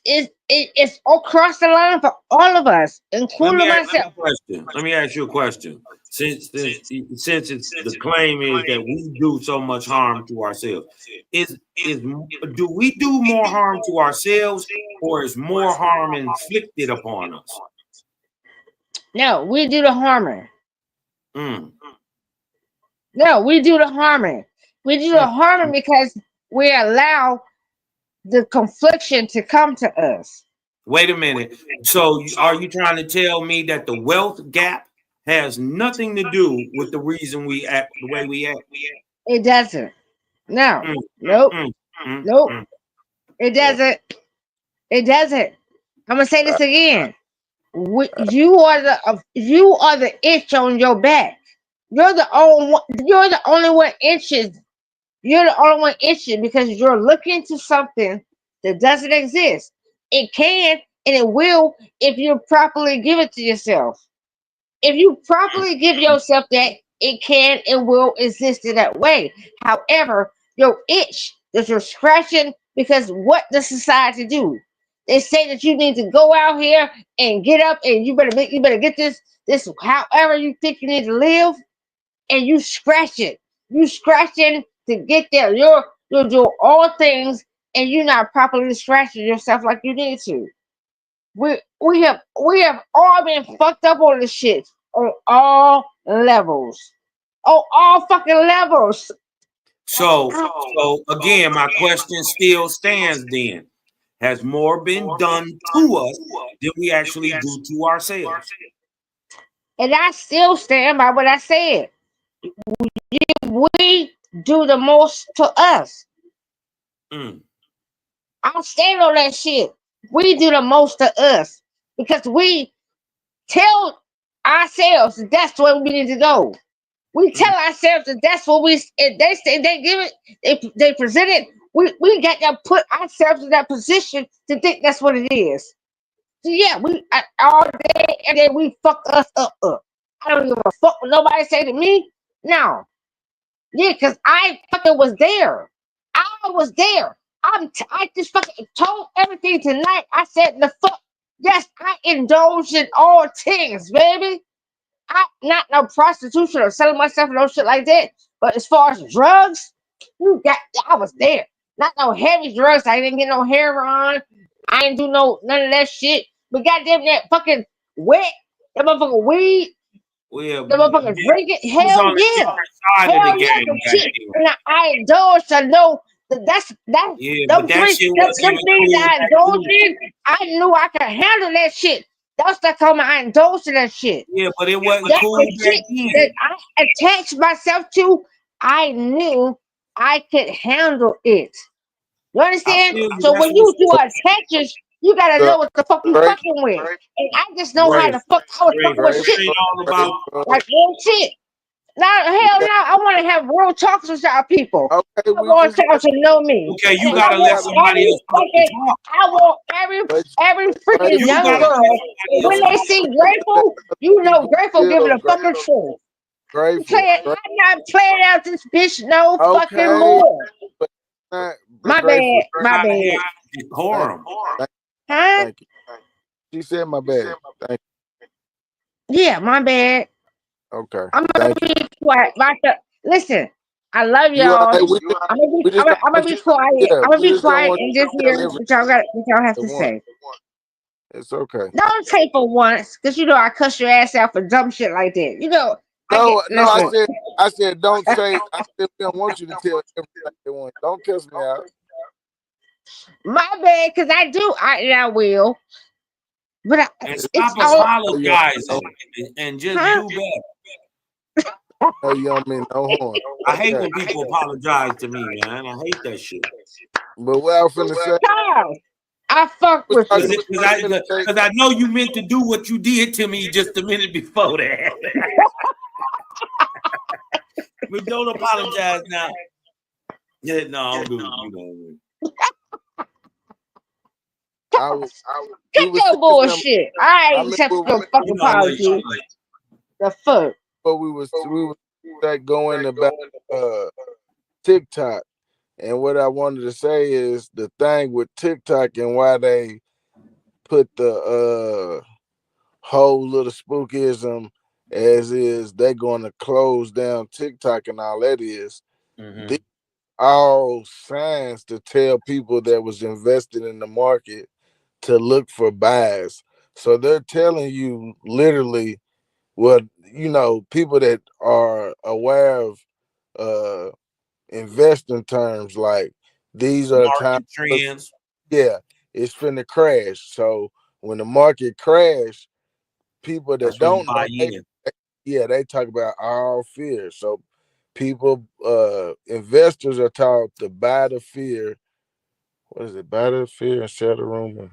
across the line for all of us, Let me including ask you myself. a question. Let me ask you a question. Since it's the claim is that we do so much harm to ourselves, is do we do more harm to ourselves, or is more harm inflicted upon us? No, we do the harming. Mm, No, we do the harming. We do the mm. harming because we allow the confliction to come to us. Wait a minute. So are you trying to tell me that the wealth gap has nothing to do with the reason we act the way we act? It doesn't. No. Mm, Nope. mm, mm, Nope. mm. It Yeah. doesn't. It doesn't. I'm gonna say this again. You are the itch on your back. You're the only one. You're the only one itching. You're the only one itching because you're looking to something that doesn't exist. It can and it will if you properly give it to yourself. If you properly give yourself that, it can and will exist in that way. However, your itch that you're scratching Because what does society do? They say that you need to go out here and get up and you better get this however you think you need to live, and you scratch it. You scratching to get there. You're doing all things and you're not properly scratching yourself like you need to. We have all been fucked up on this shit on all levels. On all fucking levels. So again, my question still stands then. Has more been done to us than we actually do to ourselves? And I still stand by what I said. We do the most to us. I'll stand on that shit. We do the most to us because we tell ourselves that that's where we need to go. We tell ourselves that that's what we. If they say they give it, they present it. We got to put ourselves in that position to think that's what it is. So yeah, all day and then we fuck us up. I don't give a fuck what nobody say to me. No, yeah, cause I fucking was there. I was there. I just fucking told everything tonight. I said the fuck. Yes, I indulged in all things, baby. I not no prostitution or selling myself or no shit like that. But as far as drugs, I was there. Not no heavy drugs. I didn't get no heroin. I didn't do none of that shit. But goddamn that fucking wet, that motherfucking weed, Well, the motherfucking drinking. it was Hell on the yeah. different side of the Hell yeah, game the back shit. then. And I indulged. I know that's Yeah, but them that three shit them, wasn't them even things cool I back indulged then. in. I knew I could handle that shit. That's the comment I indulged in that shit. Yeah, but it wasn't That cool the back shit then. that I attached myself to, I knew I could handle it. You I understand? feel you. So That's when you what's do attaches, you gotta know what the fuck you Great, fucking with. And I just know how great. to fuck. I was fucking with Grateful. shit It ain't all about. like real shit. Now, we hell no, got, I want to have real talks with y'all people. okay, I we want just y'all to know me, Okay, you and I gotta we let want got somebody else fucking talk. I want but every great freaking You young gotta let girl. somebody When else they talk. see Grateful, you know Grateful giving still a fucking truth. grateful. I'm not playing out this bitch no fucking Okay, more. but not but My grateful. bad, my Gotta bad. have Thank decorum. thank Huh? thank you. She said my bad. Thank Yeah, my bad. you. Okay, I'm gonna thank you. be quiet. Listen, I love You all y'all. right? We just don't I'm gonna want be you. quiet. Yeah, I'm gonna we be just don't quiet want and you just to hear tell everything what y'all have at to once. say. It's okay. Don't say for once, cause you know I cuss your ass out for dumb shit like that. You know, No, listen. I said don't say. I said we don't want you to tell everything at once. Don't cuss me out. My bad, cause I will. But And it's stop all apologizing and just huh? do better. No, you don't mean no harm. I hate Okay. when people apologize to me, man. I hate that shit. But what I was finna say, Charles, I fuck was with talking you. about I was finna say, Because I know you meant to do what you did to me just a minute before that. But don't apologize now. Yeah, no, I'm good. You know. we Cut was your saying something. bullshit. I I ain't accept remember no fucking You know what? apology. The fuck. what we was like going about TikTok, and what I wanted to say is the thing with TikTok and why they put the whole little spookism as is they're going to close down TikTok and all that is. These all signs to tell people that was invested in the market to look for buys. So they're telling you literally what people that are aware of uh investing terms like these are the times Market trends. yeah, it's finna crash. So when the market crash, people that That's when you don't buy know, in. they talk about all fear. So people, investors are taught to buy the fear. What is it? Buy the fear and sell the rumor.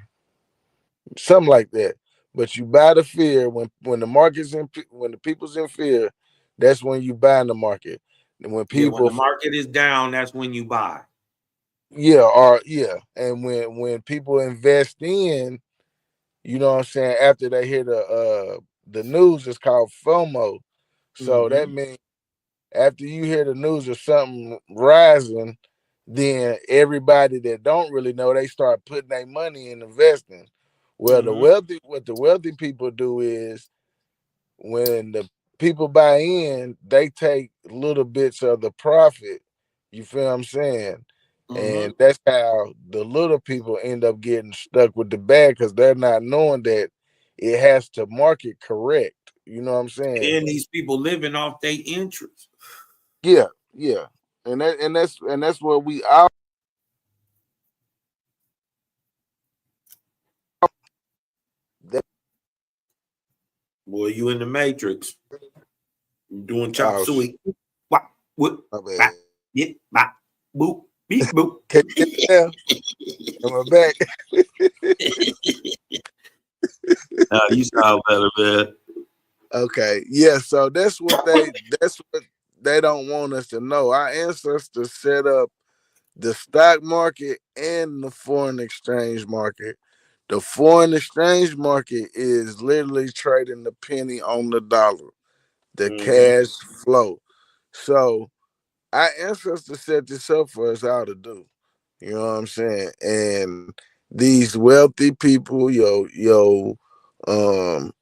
Something like that. But you buy the fear when the market's when the people's in fear, that's when you buy in the market. And when Yeah, when the people, market is down, that's when you buy. and when people invest in, you know what I'm saying, after they hear the news, is called FOMO. So that means after you hear the news of something rising, then everybody that don't really know, they start putting their money in investing. Well, what the wealthy people do is when the people buy in, they take little bits of the profit. You feel what I'm saying? And that's how the little people end up getting stuck with the bag because they're not knowing that it has to market correct. You know what I'm saying? And these people living off their interest. Yeah, yeah. And that's what we all. Boy, you in the matrix. You doing chop Oh, suey. Wop, whoop, my bop, bad. yip, bop, boop, beep, boop. Can you hear me now? Am I back? You sound better, man. Okay, yeah. So that's what they don't want us to know. Our ancestors set up the stock market and the foreign exchange market. The foreign exchange market is literally trading the penny on the dollar, the cash flow. So our ancestors set this up for us all to do. You know what I'm saying? And these wealthy people, um,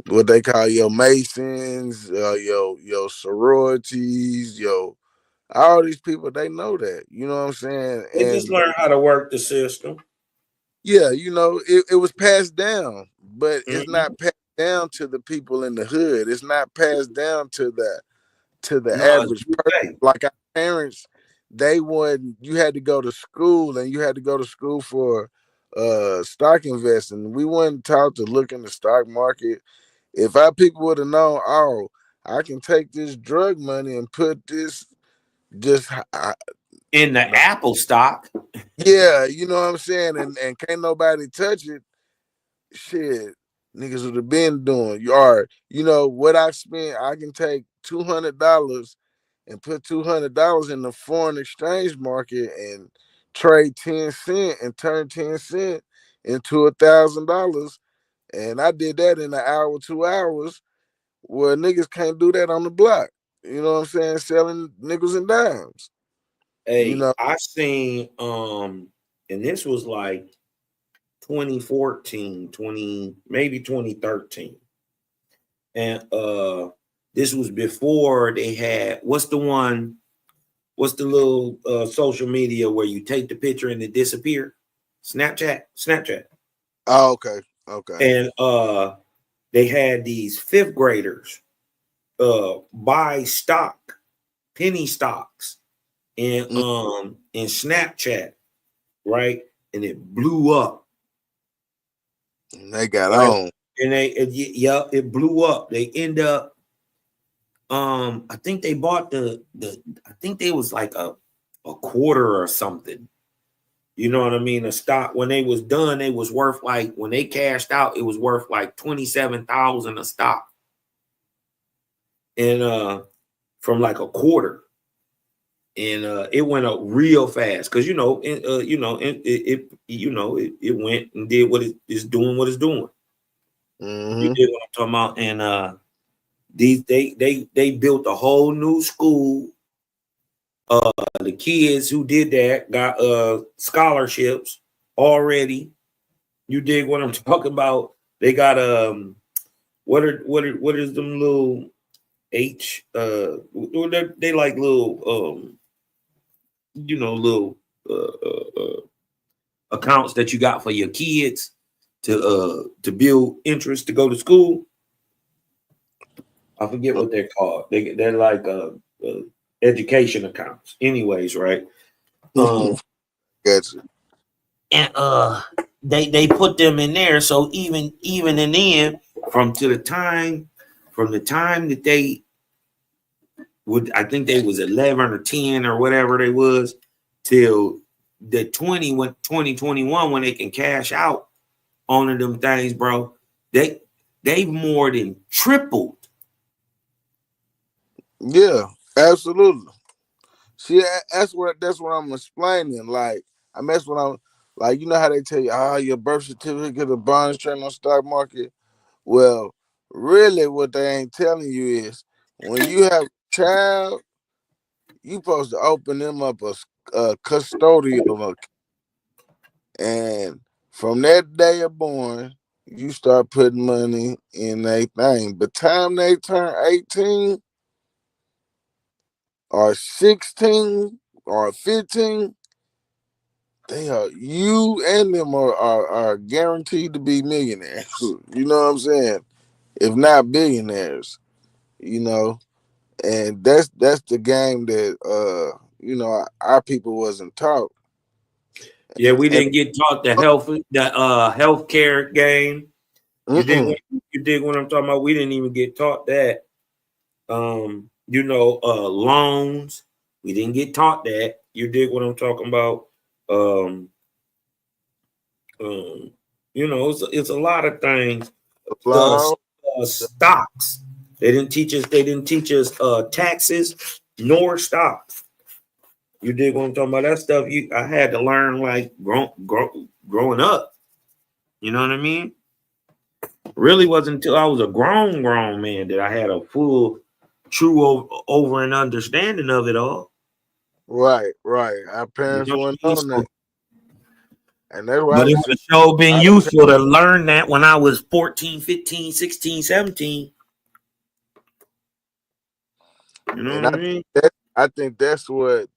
what they call your masons, your sororities, all these people, they know that. You know what I'm saying? They just And learn how to work the system. yeah, it was passed down, but it's not passed down to the people in the hood. It's not passed down to the No, it's average person. Like our parents, they wouldn't. You had to go to school, and you had to go to school for stock investing. We weren't taught to look in the stock market. If our people would have known, oh, I can take this drug money and put this just in the Apple stock. Yeah, you know what I'm saying, and can't nobody touch it. Shit, niggas would have been doing. What I spent. I can take $200 and put $200 in the foreign exchange market and trade 10 cent and turn 10 cent into $1,000. And I did that in an hour, 2 hours. Well, niggas can't do that on the block. You know what I'm saying? Selling nickels and dimes. Hey, I seen and this was like 2014, maybe 2013. And this was before they had what's the little social media where you take the picture and it disappear? Snapchat. Oh, okay. And they had these fifth graders buy stock, penny stocks in Snapchat, right? And it blew up. They got right? on. And it blew up. They end up I think they bought I think they was like a quarter or something. You know what I mean? A stock when they was done, they was worth like when they cashed out, it was worth like 27,000 a stock. And from like a quarter. And it went up real fast because it went and did what it's doing, what it's doing. You did what I'm talking about. And they built a whole new school. The kids who did that got scholarships already. You dig what I'm talking about? They got what is them little they like little little accounts that you got for your kids to build interest to go to school. I forget what they're called. They're like education accounts. Anyways, right? Gotcha. And they put them in there. So even in the end, from the time that they would, I think they was 11 or 10 or whatever they was, till the 2021 when they can cash out on them things, bro. They've more than tripled. Yeah, absolutely. See, that's what I'm explaining. Like, I mess when I'm like, you know how they tell you, your birth certificate, the bonds trading on stock market. Well, really, what they ain't telling you is when you have a child, you supposed to open them up custodial. And from that day of born, you start putting money in a thing. By the time they turn 18 or 16 or 15, you and them are guaranteed to be millionaires. You know what I'm saying? If not billionaires, you know. And that's the game that our people wasn't taught. Yeah, we And didn't get taught the healthcare game. You dig what I'm talking about? We didn't even get taught that. Loans. We didn't get taught that. You dig what I'm talking about? It's a lot of things. Stocks. They didn't teach us. They didn't teach us taxes nor stocks. You dig what I'm talking about? That stuff I had to learn like growing up. You know what I mean? Really wasn't until I was a grown man that I had a full, true over and understanding of it all. Right. Our parents weren't on that. And that's why But it would have sure been useful to learn that when I was 14, 15, 16, 17. You know what I mean? I think that's what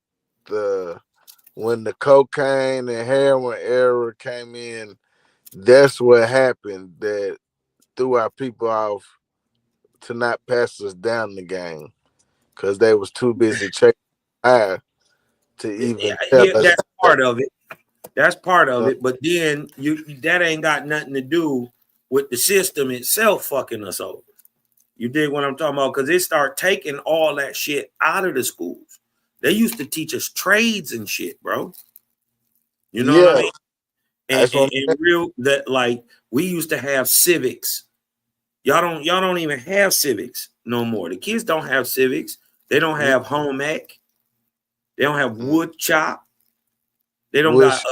when the cocaine and heroin era came in, that's what happened that threw our people off to not pass us down the game because they was too busy checking high to even tell us. That's part of it. That's part of it. But then that ain't got nothing to do with the system itself fucking us over. You dig what I'm talking about? Because they start taking all that shit out of the schools. They used to teach us trades and shit, bro. You know what I mean? And real that like we used to have civics. Y'all don't even have civics no more. The kids don't have civics. They don't have home ec. They don't have wood chop. They don't got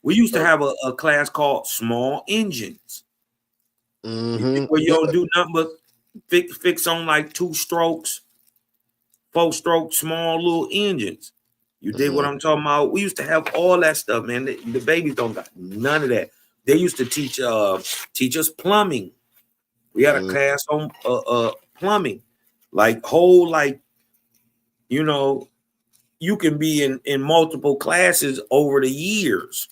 we used to have a class called small engines. Where you don't do nothing but fix on like 2 strokes, 4-stroke, small little engines. You dig what I'm talking about? We used to have all that stuff, man. The babies don't got none of that. They used to teach us plumbing. We had a class on plumbing, like you can be in multiple classes over the years.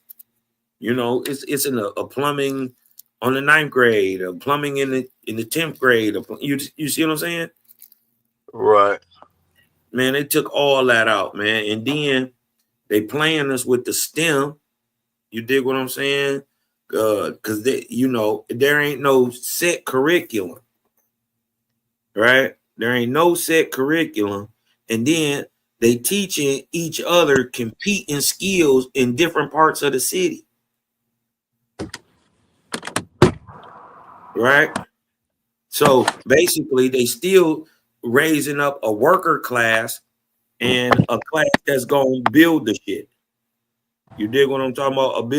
It's in a plumbing on the 9th grade, a plumbing in the 10th grade. You see what I'm saying? Right. Man, they took all that out, man. And then they playing us with the STEM. You dig what I'm saying? Because there ain't no set curriculum. Right? There ain't no set curriculum. And then they teaching each other competing skills in different parts of the city. Right? So basically they still raising up a worker class and a class that's gonna build the shit. You dig what I'm talking about?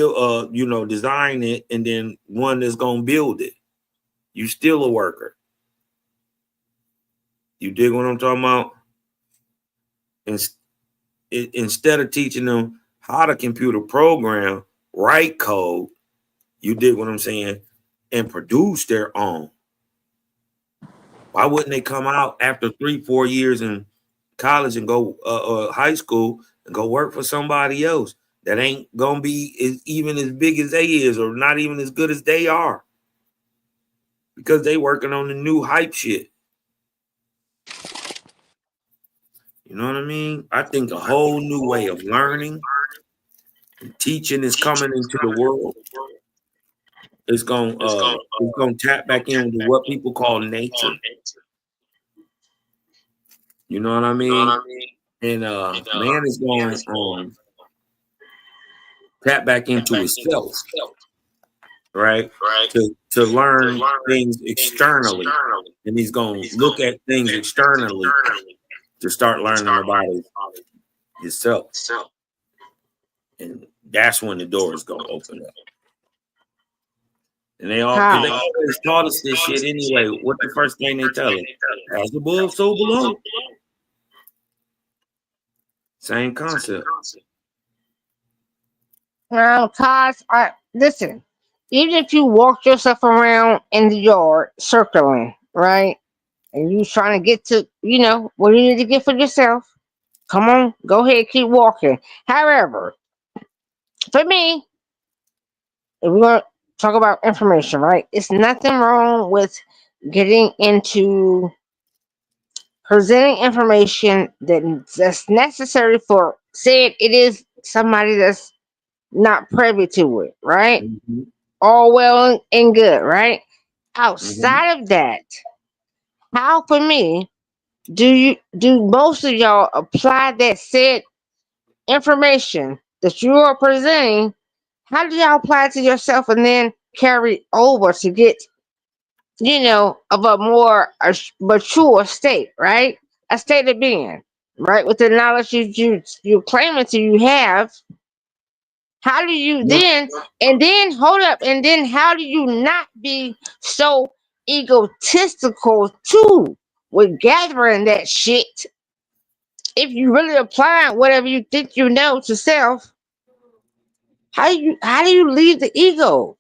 Design it, and then one that's gonna build it. You still a worker. You dig what I'm talking about? Instead of teaching them how to computer program, write code, you dig what I'm saying, and produce their own. Why wouldn't they come out after 3-4 years in college and go high school and go work for somebody else that ain't gonna be even as big as they is or not even as good as they are? Because they working on the new hype shit. You know what I mean? I think a whole new way of learning and teaching is coming into the world. It's gonna tap back into what people call nature. You know what I mean? And man is going tap back into itself, right? To learn things externally, and he's gonna look at things externally to start learning about himself, and that's when the door is gonna open up. And they always taught us this shit anyway. What the first thing they tell us? As above, so below. Same concept. Cause listen, even if you walk yourself around in the yard circling, right, and you trying to get to, what you need to get for yourself, come on, go ahead, keep walking. However, for me, if we're gonna talk about information, right, it's nothing wrong with getting into presenting information that's necessary for, say it is somebody that's not privy to it, right? Mhm. All well and good, right? Mhm. Outside of that, how for me do most of y'all apply that said information that you are presenting? How do y'all apply it to yourself and then carry over to get, of a more mature state, right? A state of being, right? With the knowledge you claiming to you have. How do you Well, then, and then hold up, and then how do you not be so egotistical too with gathering that shit if you really apply whatever you think you know to self? How do you leave the ego?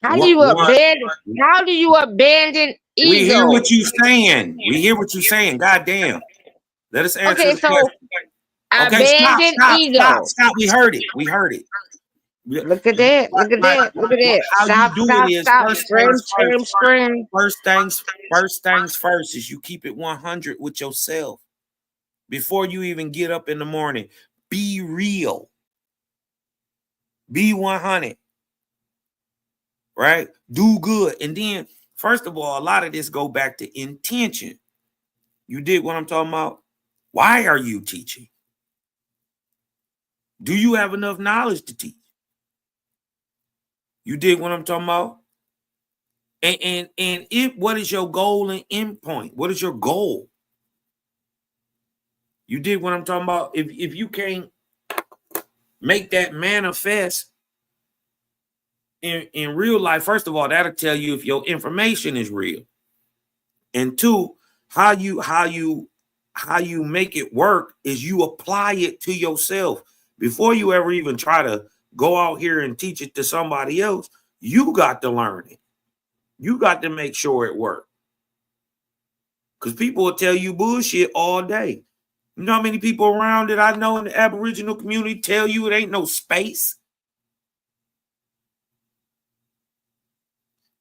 How do you one, abandon how do you abandon we hear ego? what you saying. We hear what you saying. God damn. Let us answer Okay, the so question. Okay, stop, abandon stop, stop, ego. stop. We heard it. We heard it. Yeah, Look at that, look at that, look at that. how you Stop, do it stop, is stop. first Scream, things scream, first. scream. First things first is you keep it 100 with yourself before you even get up in the morning. Be real. Be 100. Right? Do good. And then, first of all, a lot of this go back to intention. You dig what I'm talking about? Why are you teaching? Do you have enough knowledge to teach? You dig what I'm talking about? And if what is your goal and endpoint? What is your goal? You dig what I'm talking about? If you can't make that manifest in real life, first of all, that'll tell you if your information is real. And two, how you make it work is you apply it to yourself. Before you ever even try to go out here and teach it to somebody else, you got to learn it. You got to make sure it works. Because people will tell you bullshit all day. You know how many people around that I know in the Aboriginal community tell you it ain't no space?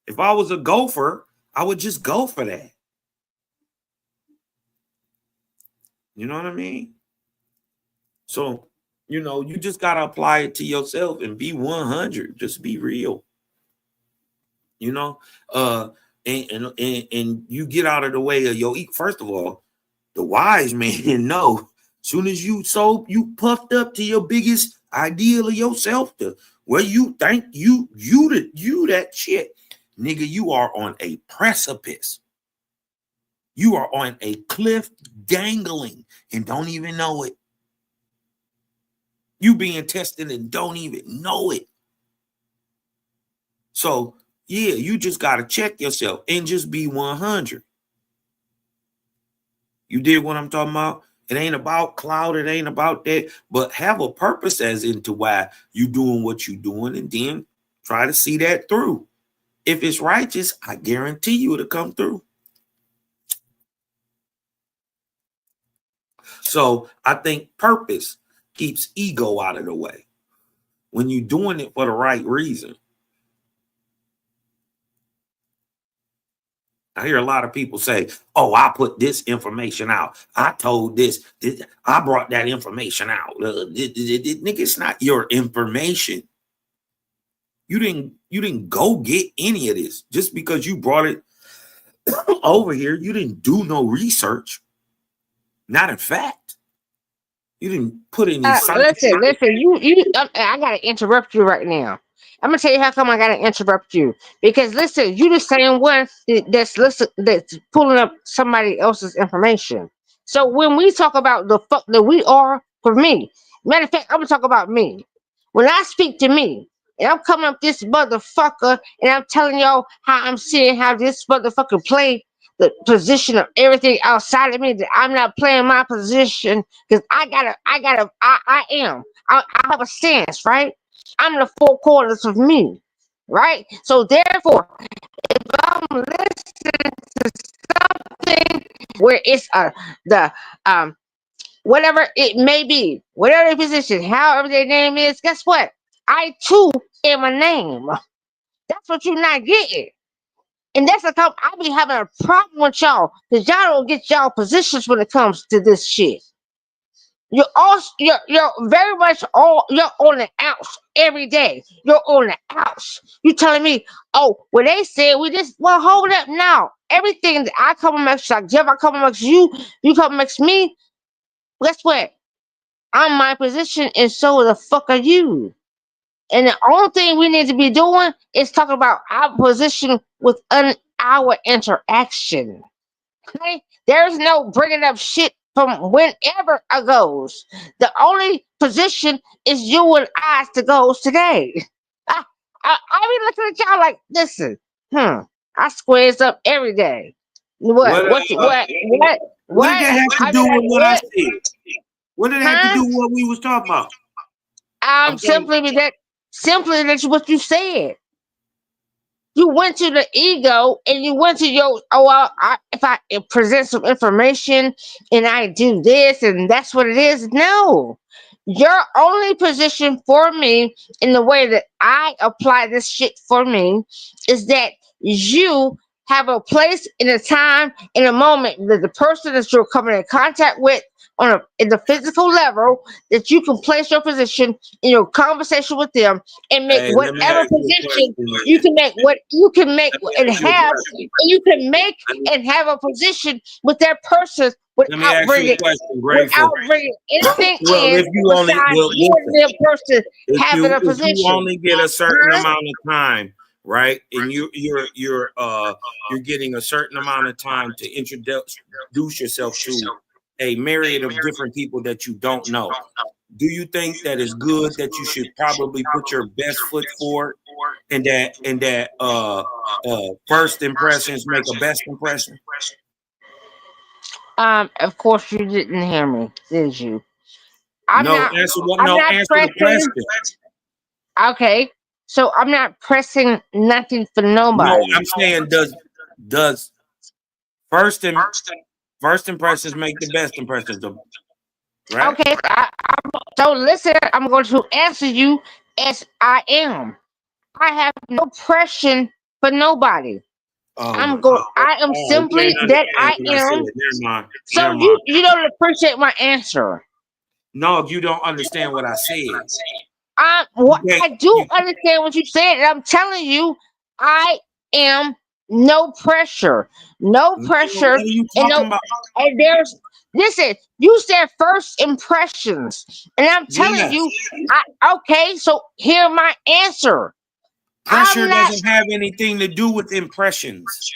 If I was a gopher, I would just go for that. You know what I mean? So, you just got to apply it to yourself and be 100. Just be real. You know, uh, and you get out of the way of your eat. First of all, the wise man know. Soon as you puffed up to your biggest ideal of yourself, to where you think you that shit, nigga, you are on a precipice. You are on a cliff dangling and don't even know it. You being tested and don't even know it. So yeah, you just gotta check yourself and just be 100. You did what I'm talking about? It ain't about cloud, it ain't about that, but have a purpose as into why you doing what you doing, and then try to see that through. If it's righteous, I guarantee you it'll come through. So I think purpose keeps ego out of the way when you're doing it for the right reason. I hear a lot of people say, "Oh, I put this information out. I told this I brought that information out." Nigga, it's not your information. You didn't go get any of this just because you brought it over here. You didn't do no research. Not in fact. You didn't put any science. Listen. I gotta interrupt you right now. I'm gonna tell you how come I gotta interrupt you. Because listen, you the same one that's pulling up somebody else's information. So when we talk about the fuck that we are, for me, matter of fact, I'm gonna talk about me. When I speak to me, and I'm coming up this motherfucker, and I'm telling y'all how I'm seeing how this motherfucker play the position of everything outside of me, that I'm not playing my position because I am. I have a stance, right? I'm the four corners of me, right? So therefore, if I'm listening to something where it's the whatever it may be, whatever their position, however their name is, guess what? I too am a name. That's what you're not getting. And that's a I be having a problem with y'all because y'all don't get y'all positions when it comes to this shit. You're also you're very much you're on the outs every day. You're on the outs. You telling me, oh, well they said we just hold up now. Everything that I come amongst, like Jeff, I come amongst you, you come amongst me. Guess what? I'm my position, and so the fuck are you. And the only thing we need to be doing is talk about our position within our interaction. Okay? There's no bringing up shit from whenever it goes. The only position is you and I's to goes today. I be looking at y'all like, listen, I squares up every day. What? What What's what? what did that have to I do mean, like, with what I what? said? What did that have to Huh? do with what we was talking about? I'm saying, Simply that's what you said. You went to the ego and you went to your if I present some information and I do this and that's what it is. No. Your only position for me in the way that I apply this shit for me is that you have a place in a time in a moment that the person that you're coming in contact with in the physical level that you can place your position in your conversation with them and make hey, let me whatever ask you a position question, you man. can make what you can make Let me and ask you a have question. and you can make Let me, and have a position with that person let me ask you a question, without Grateful. bringing anything Well, in if you only besides well you and listen, the person having a if you position. only get a certain Huh? amount of time, right, and you're getting a certain amount of time to introduce yourself to a myriad of different people that you don't know. Do you think that it's good that you should probably put your best foot forward and that first impressions make a best impression? Of course you didn't hear me, did you? I'm No, not answer what I'm no not answer the pressing. question. Okay. So I'm not pressing nothing for No, nobody. I'm saying does first im- first impressions make the best impressions, right? Okay, so listen, I'm going to answer you as I am. I have no pressure for nobody. Oh my God. I am Oh, you simply ain't that understand I what I said. am. Never mind. So Never mind. you don't appreciate my answer. No, you don't understand what I said. What You can't, I do you, understand what you said, and I'm telling you, I am no pressure, no man, what pressure, are you and talking about? there's listen. You said first impressions, and I'm telling Yes. you, okay. So hear my answer. Pressure I'm not. doesn't have anything to do with impressions.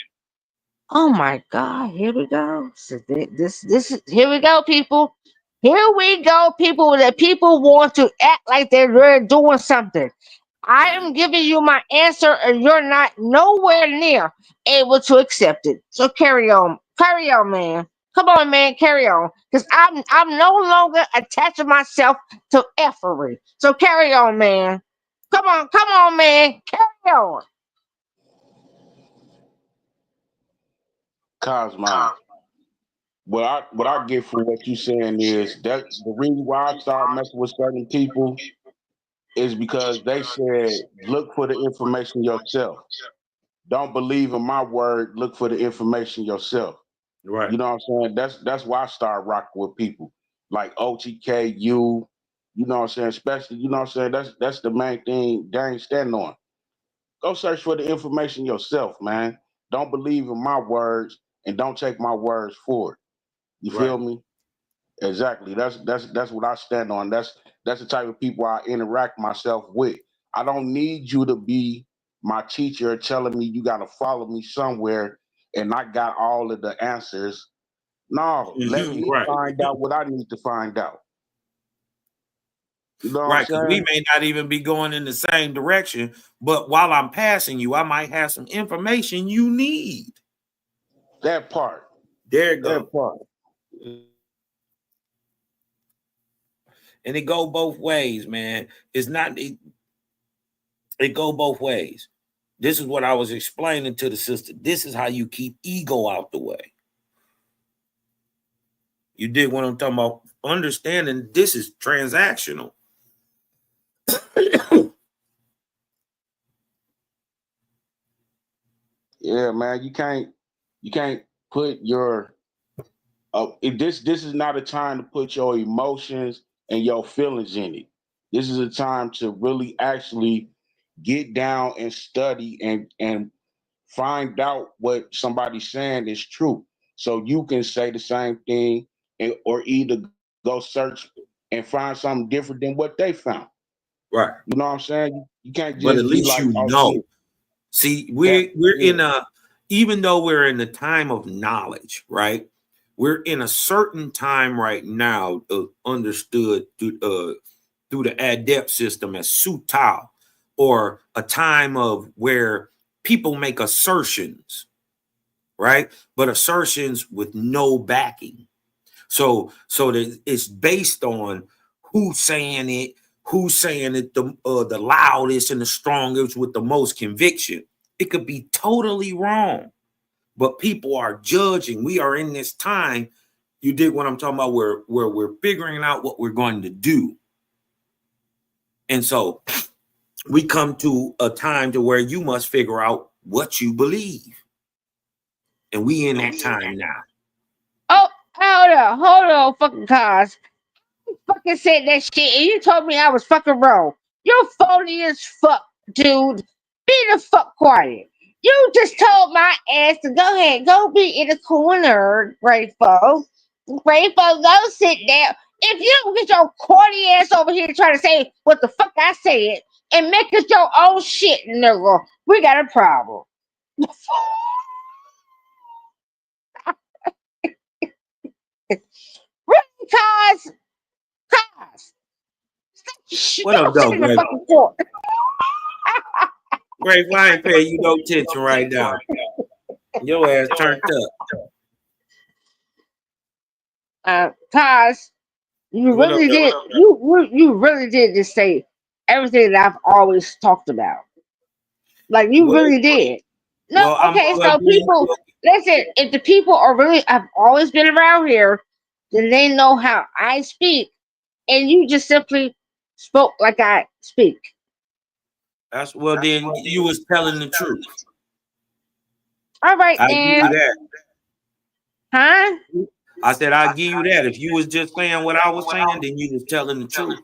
Oh my God! Here we go. So this is here we go, people. Here we go, people. That people want to act like they're doing something. I am giving you my answer, and you're not nowhere near able to accept it. So carry on, man. Come on, man, carry on. Because I'm no longer attaching myself to effery. So carry on, man. Come on, man. Carry on. Cosmo. What I get from what you saying is that the reason why I start messing with certain people is because they said look for the information yourself. Don't believe in my word. Look for the information yourself. Right. You know what I'm saying? That's why I start rocking with people like OTK, you know what I'm saying? Especially, you know what I'm saying? That's the main thing they ain't standing on. Go search for the information yourself, man. Don't believe in my words and don't take my words for it. You Right. feel me? Exactly. That's what I stand on. That's the type of people I interact myself with. I don't need you to be my teacher telling me you gotta follow me somewhere and I got all of the answers. No, let me Right. find out what I need to find out. You know what I'm Right. Because we saying? may not even be going in the same direction, but while I'm passing you, I might have some information you need. That part. There it goes. That part. And it go both ways, man. It's not It go both ways. This is what I was explaining to the sister. This is how you keep ego out the way. You dig what I'm talking about? Understanding this is transactional. Yeah, man, you can't put your this is not a time to put your emotions and your feelings in it. This is a time to really actually get down and study and find out what somebody's saying is true. So you can say the same thing or either go search and find something different than what they found. Right. You know what I'm saying? You can't But just at be least like, you oh, know. shit. See, we're in a, even though we're in the time of knowledge, right? We're in a certain time right now, understood through the adept system as sutao, or a time of where people make assertions, right? But assertions with no backing. So that it's based on who's saying it the loudest and the strongest with the most conviction. It could be totally wrong, but people are judging. We are in this time, you dig what I'm talking about, where we're figuring out what we're going to do. And so we come to a time to where you must figure out what you believe. And we in that time now. Oh, hold on, fucking cars. You fucking said that shit and you told me I was fucking wrong. You're phony as fuck, dude. Be the fuck quiet. You just told my ass to go ahead, go be in the corner, Grateful. Grateful, go sit down. If you don't get your corny ass over here trying to say what the fuck I said and make it your own shit, nigga, we got a problem. Really, cuz? What up, Don't sit though, in the Greg? fucking court. Greg, I ain't paying you no attention right now. Your ass turned up. Cuz you What up, really though? did. You really did just say everything that I've always talked about. Like you Well, really did. No, okay. well, So people, listen. If the people are really, I've always been around here, then they know how I speak, and you just simply spoke like I speak. that's well. Then you was telling the truth. All right, I give then. you that. Huh? I said I give you that. If you was just saying what I was saying, then you was telling the truth.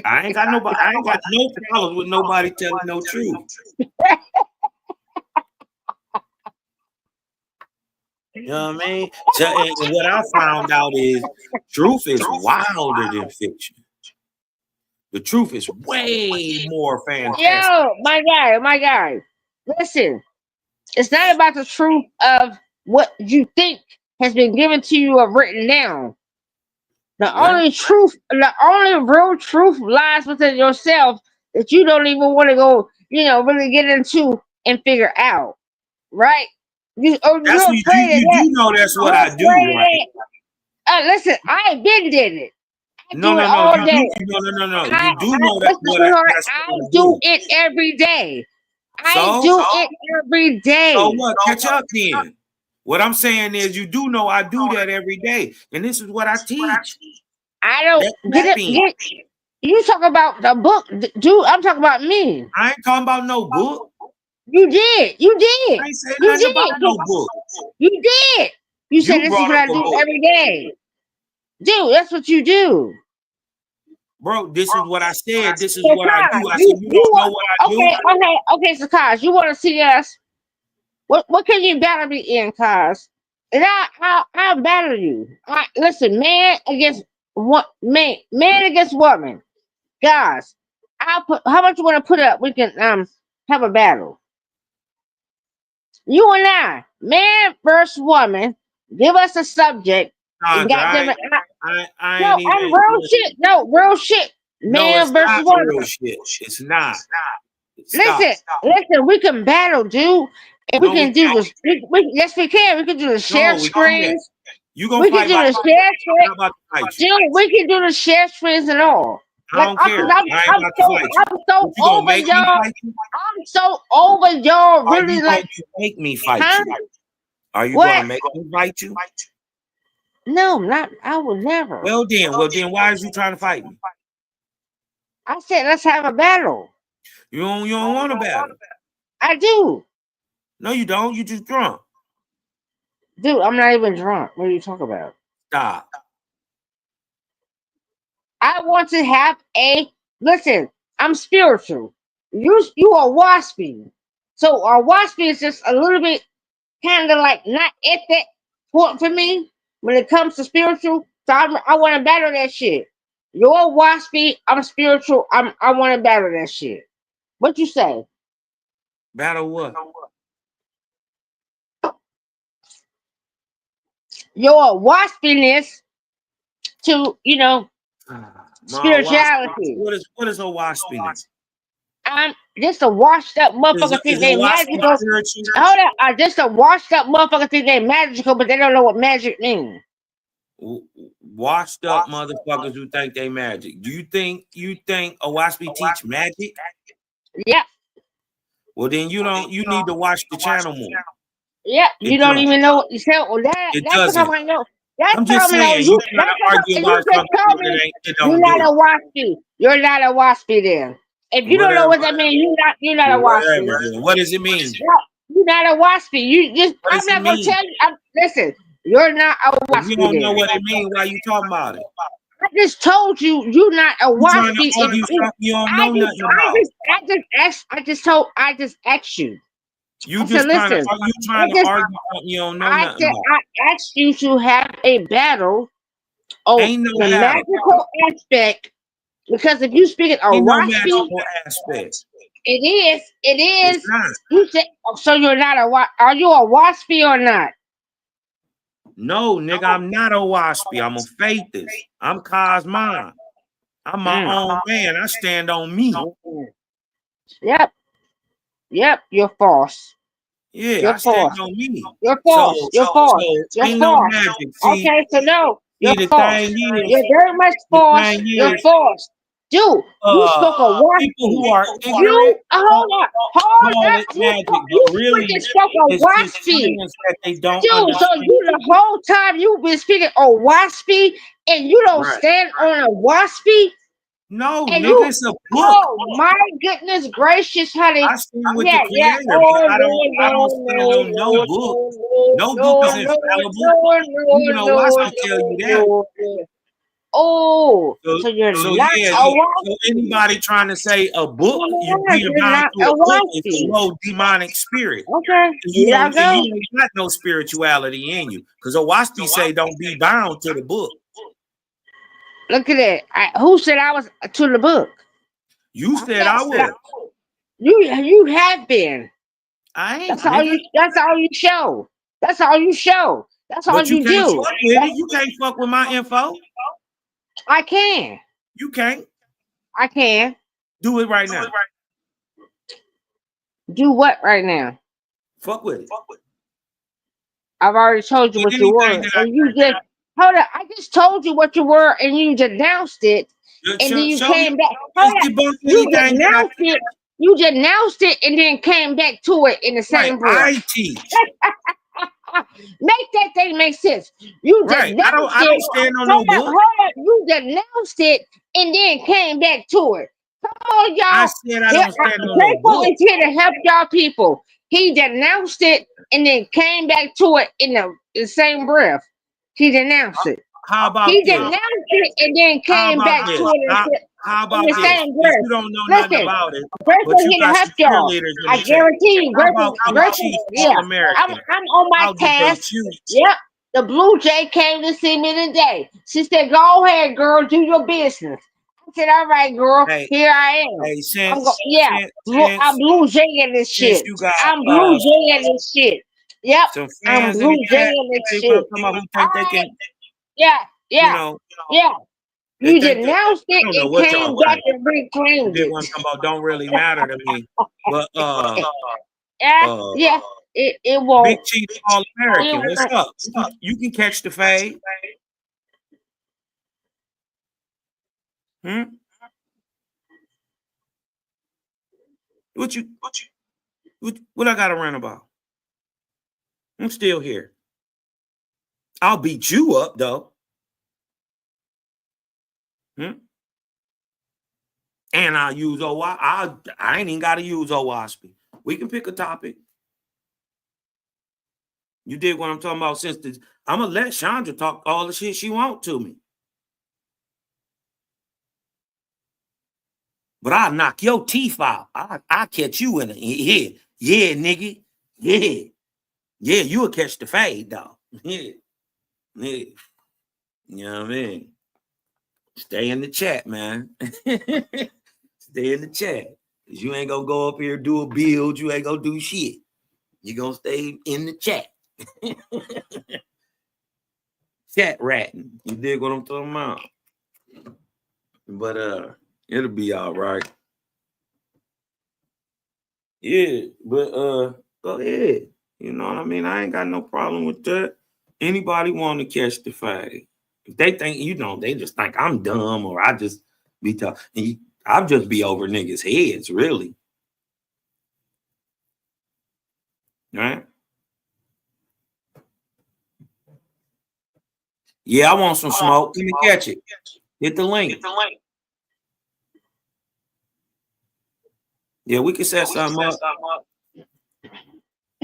I ain't got no problems with nobody telling no truth. You know what I mean? So, and what I found out is truth is wilder than fiction. The truth is way more fantastic. Yo, my guy. Listen, it's not about the truth of what you think has been given to you or written down. The only real truth lies within yourself that you don't even want to go, really get into and figure out. Right? You're afraid of You that. do know that's what You're I do, afraid of right? that. Listen, I been did it. I No. do it You all do. day. No. You do know Listen, sweetheart, that's I what I do do. it every day. I So do it every day. So what? Catch up then. What I'm saying is, you do know I do that every day, and this is what I teach. I don't get it. You talk about the book, dude. I'm talking about me. I ain't talking about no book. You did. I ain't saying nothing about no book. You did. You said this is brought what up I a do book. every day. Dude, that's what you do. Bro, this is what I said. This is So, what I do. Kaz, I said, you don't know what I do? Okay. So, Kaz, you want to see us? What can you battle me in, Kaz? And I'll battle you. Listen, man against man against woman. Guys, I'll put how much you want to put up? We can have a battle. You and I, man versus woman. Give us a subject. Sandra, I'm ain't even. real shit. No, real shit. No, Man it's versus not woman. real shit. It's not. Stop. Listen. We can battle, dude. And we No, can we do can't. this. Yes, we can. We can do the share No, we can't. screens. You gonna We can fight do by the share yourself. I'm not about to fight you. Dude, we can do the share screens and all. I don't care. I ain't about to fight you. I'm so But you gonna over make me y'all. fight you? I'm so over y'all. Are Really you going like, to make me fight huh? you? Are you What? gonna make me fight you? No, not. I would never. Well then, why is you trying to fight me? I said let's have a battle. You don't want to battle. I do. No, you don't. You just drunk. Dude, I'm not even drunk. What are you talking about? Stop. I want to have a listen. I'm spiritual. You are waspy. So our waspy is just a little bit kind of like not at that point for me when it comes to spiritual. So I want to battle that shit. You're waspy. I'm spiritual. I want to battle that shit. What you say? Battle what? Your waspiness to Wasp. spirituality. What is a waspiness? I'm just a washed up motherfucker think Is a they wasp magical. spiritual? Hold up, I just a washed up motherfucker think they magical, but they don't know what magic means. Washed up motherfuckers who think they magic. Do you think a waspy teach magic? Yep. Well then you need to watch the channel more. Yep. You don't even know what you said. Well, It that's what doesn't. I know. That's I'm what just I know. saying, you trying to argue You about just something told me that you're don't not do. a waspy. You're not a waspy then. If you don't know Whatever. what that means, you're not a waspy. Whatever. Then. What does it mean? No, you're not a waspy. You just What I'm does it not gonna mean? tell you. Listen, you're not a If you waspy don't then. know what it means, why you talking about it? I just told you you're not a You trying to waspy. argue something you don't know nothing about. I just asked you. You I just said, trying to listen. argue something you don't know I nothing said about. I asked you to have a battle on Ain't no the battle. magical aspect because if you speak it a Ain't no waspy, magical aspect. it is. It's not. You said so. You're not a. Are you a waspy or not? No, nigga, I'm not a waspy. I'm a faithist. I'm Cosmon. I'm my own man. I stand on me. Yep. You're false. Yeah, You're I stand false. on me. You're false. You're false. You're Ain't no false. magic. See, Okay, so no, you're the false. thing is, You're very much false. You're false. Dude, you spoke a people waspy. who are You ignorant hold up. call it magic, but You really freaking spoke a it's just waspy. science that they don't Dude, so understand. you the whole time you've been speaking a waspy and you don't Right. stand on a waspy? No, And nigga, it's a book. Oh my goodness gracious, honey. I stand with the creator, but I don't stand on no book. No book is infallible. Even a wasp will tell you that. Oh, so you're not yeah, a so waspy. anybody trying to say a book, you being You're bound not to a a book is a waspy. low demonic spirit. Okay, You here I go. ain't got no spirituality in you. Because a waspy say don't be bound to the book. Look at that. Who said I was to the book? You said I was. You have been. I ain't. That's all you show. That's all you show. That's all But you you can't do. fuck with it. You can't fuck with my info. I can. You can't. I can. Do it right now. Do what right now? Fuck with it. I've already told you what you were. And you just hold up. I just told you what you were and you denounced it. And then you came back. Hold up. You denounced it. You denounced it and then came back to it in the same breath. I teach. Make that thing make sense. You denounced I don't stand on no book. Hold up. You denounced it and then came back to it. Come on, y'all. I said I don't stand on no book. Is here to help y'all people. He denounced it and then came back to it in the same breath. He denounced it. How about he this? denounced it and then came back to it how about in the this? same breath. You don't know nothing about it, Grateful but you here to got help some y'all. cheerleaders in I the guarantee you, Grateful, yeah. American. I'm on my task. Yep. The Blue Jay came to see me today. She said, "Go ahead, girl, do your business." I said, "All right, girl, here I am." Hey, I'm Blue Jay in this shit. I'm Blue Jay in this shit. Yep. I'm Blue Jay in this shit. Yeah. You denounced it and came back and reclaimed it. Don't really matter to me, but yeah, it won't. Big Chief All American, what's up? You can catch the fade. What I got to rant about? I'm still here. I'll beat you up though. And I'll use I ain't even got to use OWASP. We can pick a topic. You dig what I'm talking about? I'm gonna let Chandra talk all the shit she want to me. But I'll knock your teeth out. I'll catch you in it. Yeah, nigga. Yeah, you'll catch the fade, dog. Yeah. You know what I mean? Stay in the chat, man. Stay in the chat. Cause you ain't gonna go up here do a build. You ain't gonna do shit. You gonna stay in the chat. Chat ratting. You dig what I'm talking about? But it'll be all right. Yeah, but go ahead. You know what I mean? I ain't got no problem with that. Anybody want to catch the fade? If they think, they just think I'm dumb or I just be tough. I'll just be over niggas' heads, really. Right? Yeah, I want some smoke. Let me catch it. Hit the link. Yeah, we can set something up.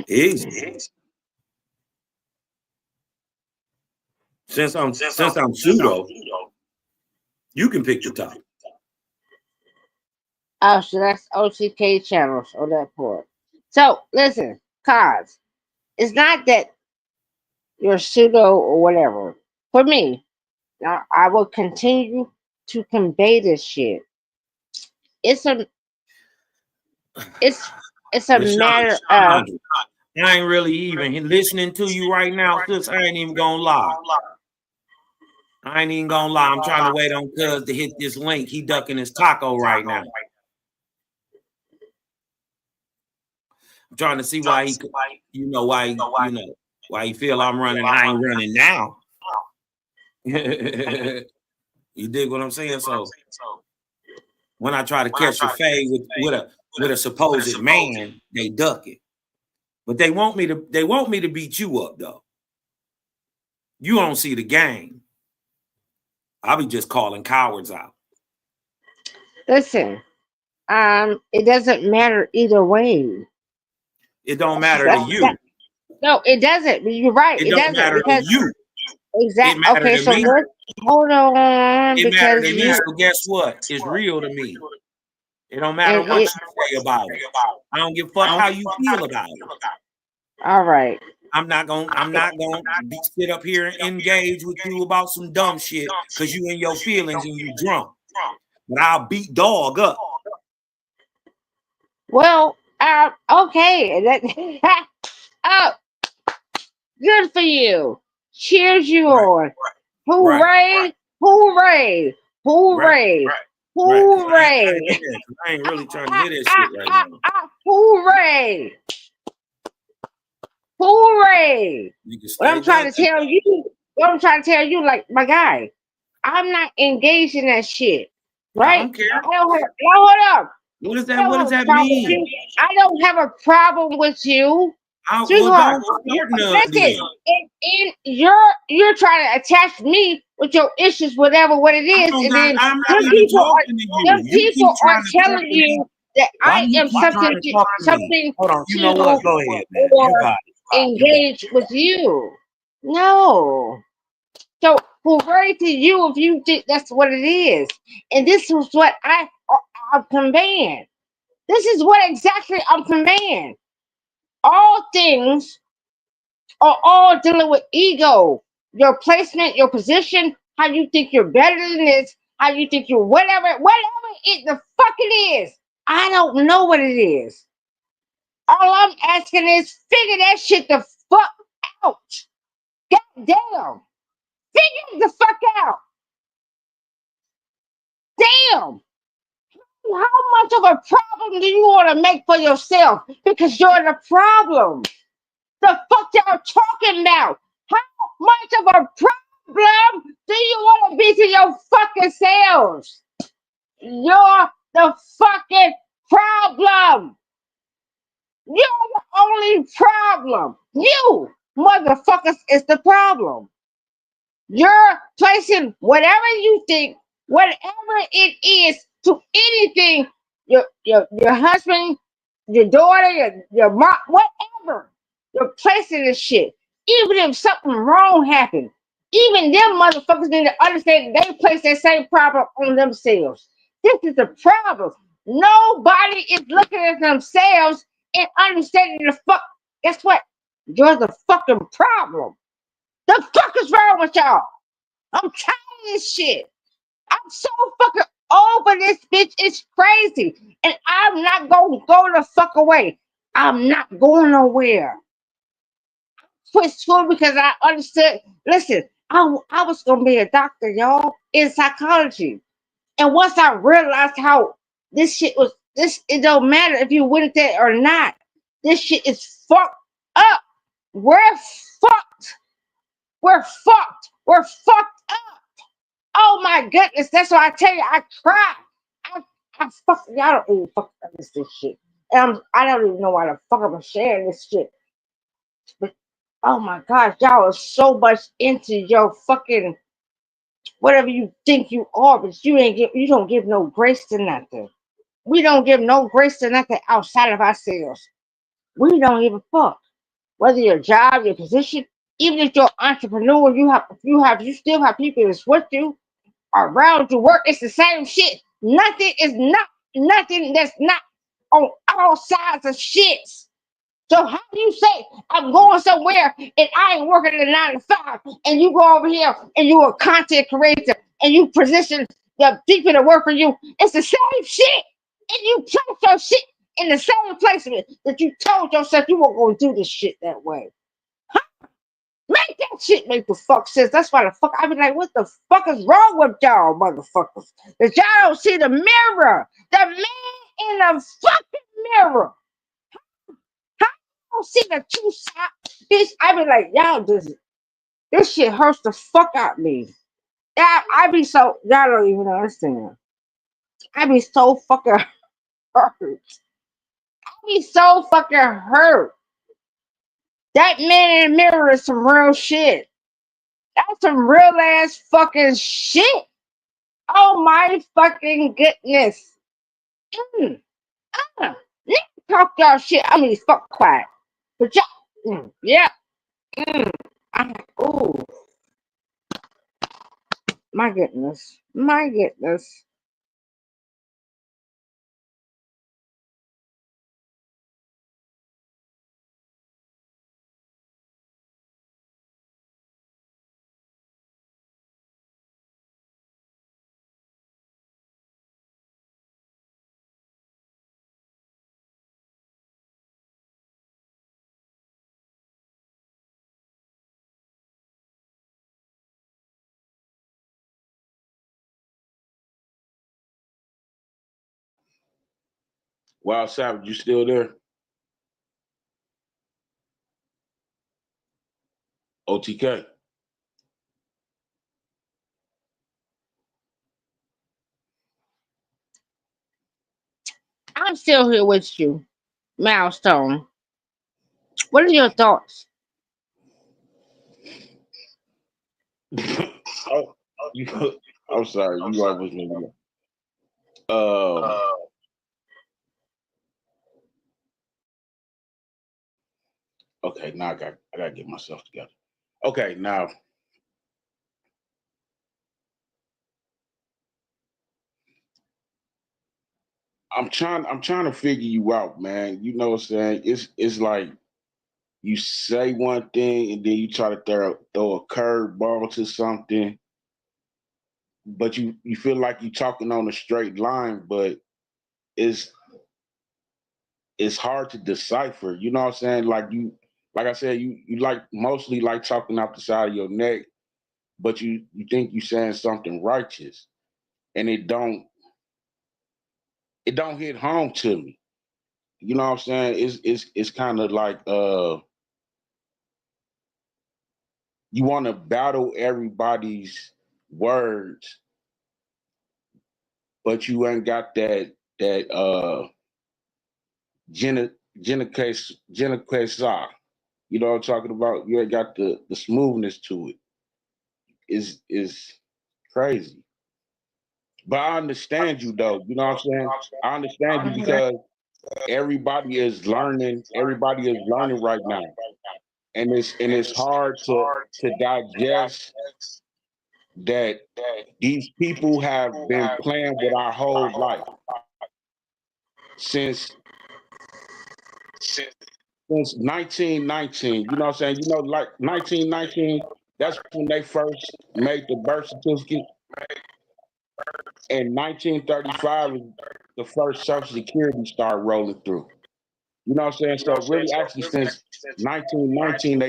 Easy. Since I'm pseudo, you can pick the topic. Oh, so that's OTK channels on that part. So listen, cause it's not that you're pseudo or whatever. For me, now I will continue to convey this shit. It's a matter of I ain't really even listening to you right now, sis. I ain't even gonna lie. I'm trying to wait on Cuz to hit this link. He ducking his taco right now. I'm trying to see why he feel I'm running. I ain't running now. You dig what I'm saying? So when I try to catch a fade with a supposed man, they duck it. But they want me to beat you up though. You don't see the game. I'll be just calling cowards out. listen. It doesn't matter either way. It don't matter to you. No, it doesn't. You're right. It don't matter to you. Exactly. It Okay, to so me. hold on. It because matters to me. So guess what? It's real to me. It don't matter what you say about it. I don't give a fuck how you feel about it. All right. I'm not gonna sit up here and engage with you about some dumb shit because you in your feelings and you drunk. But I'll beat dog up. Well, okay. Oh, good for you. Cheers you on. Hooray! Hooray! Hooray! Hooray! I ain't really trying to hear that shit right now. Hooray! Hooray! What I'm trying to tell you, like my guy, I'm not engaged in that shit. Right? I don't care. Hold up. What does that mean? I don't have a problem with you. Sweetheart, listen, you're trying to attach me with your issues, what it is, and then them people are telling you that I am something. Hold on, you know what? Go ahead, man. Or engage with you. No. So hooray to you if you think that's what it is. And this is what I'm conveying. This is what exactly I'm conveying. All things are all dealing with ego. Your placement, your position, how you think you're better than this, how you think you're whatever the fuck it is. I don't know what it is. All I'm asking is figure that shit the fuck out. God damn. Figure it the fuck out. Damn. How much of a problem do you want to make for yourself? Because you're the problem. The fuck y'all talking about? How much of a problem do you want to be to your fucking selves? You're the fucking problem. You're the only problem. You motherfuckers is the problem. You're placing whatever you think, whatever it is, to anything, your husband, your daughter, your mom, whatever. You're placing this shit. Even if something wrong happened, even them motherfuckers need to understand that they place that same problem on themselves. This is the problem. Nobody is looking at themselves and understanding the fuck. Guess what? You're the fucking problem. The fuck is wrong with y'all? I'm tired of this shit. I'm so fucking over this bitch. It's crazy. And I'm not gonna go the fuck away. I'm not going nowhere. Quit school because I understood. Listen, I was gonna be a doctor, y'all, in psychology. And once I realized how this shit was, it don't matter if you win it or not. This shit is fucked up. We're fucked. We're fucked. We're fucked up. Oh my goodness, that's why I tell you, I cried. I fuck, y'all don't even fuck understand this shit. And I don't even know why the fuck I'm sharing this shit. But oh my gosh, y'all are so much into your fucking whatever you think you are, but you don't give no grace to nothing. We don't give no grace to nothing outside of ourselves. We don't give a fuck. Whether your job, your position, even if you're an entrepreneur, you still have people that's with you around your work. It's the same shit. Nothing that's not on all sides of shits. So how do you say I'm going somewhere and I ain't working at a 9 to 5, and you go over here and you're a content creator and you position the people that work for you? It's the same shit, and you place your shit in the same placement that you told yourself you weren't going to do this shit that way. Make that shit make the fuck sense. That's why the fuck I be like, what the fuck is wrong with y'all motherfuckers? That y'all don't see the mirror. The man in the fucking mirror. How you don't see the two sides? Bitch, I be like, y'all this shit hurts the fuck out me. Yeah, I be so y'all don't even understand. I be so fucking hurt. I be so fucking hurt. That man in the mirror is some real shit. That's some real ass fucking shit. Oh my fucking goodness. Mm, uh, talk y'all shit. I mean, fuck quiet. But y'all, yeah. Mm, ooh, my goodness. My goodness. Wild Savage, you still there? OTK. I'm still here with you, Milestone. What are your thoughts? Oh, I'm sorry. You right with me. Um, okay, now I gotta get myself together. Okay, now I'm trying to figure you out, man. You know what I'm saying? It's like you say one thing and then you try to throw a curveball to something, but you feel like you're talking on a straight line, but it's it's hard to decipher. You know what I'm saying? Like I said, you like mostly like talking out the side of your neck, but you think you're saying something righteous, and it don't hit home to me. You know what I'm saying? It's kind of like you want to battle everybody's words, but you ain't got that Genealogy. You know what I'm talking about? You ain't got the smoothness to it. Is crazy. But I understand you though. You know what I'm saying? I understand you because everybody is learning. Everybody is learning right now, and it's hard to digest that these people have been playing with our whole life since 1919. You know what I'm saying? You know, like 1919. That's when they first made the birth certificate. And 1935 is the first Social Security started rolling through. You know what I'm saying? So really, actually, since 1919,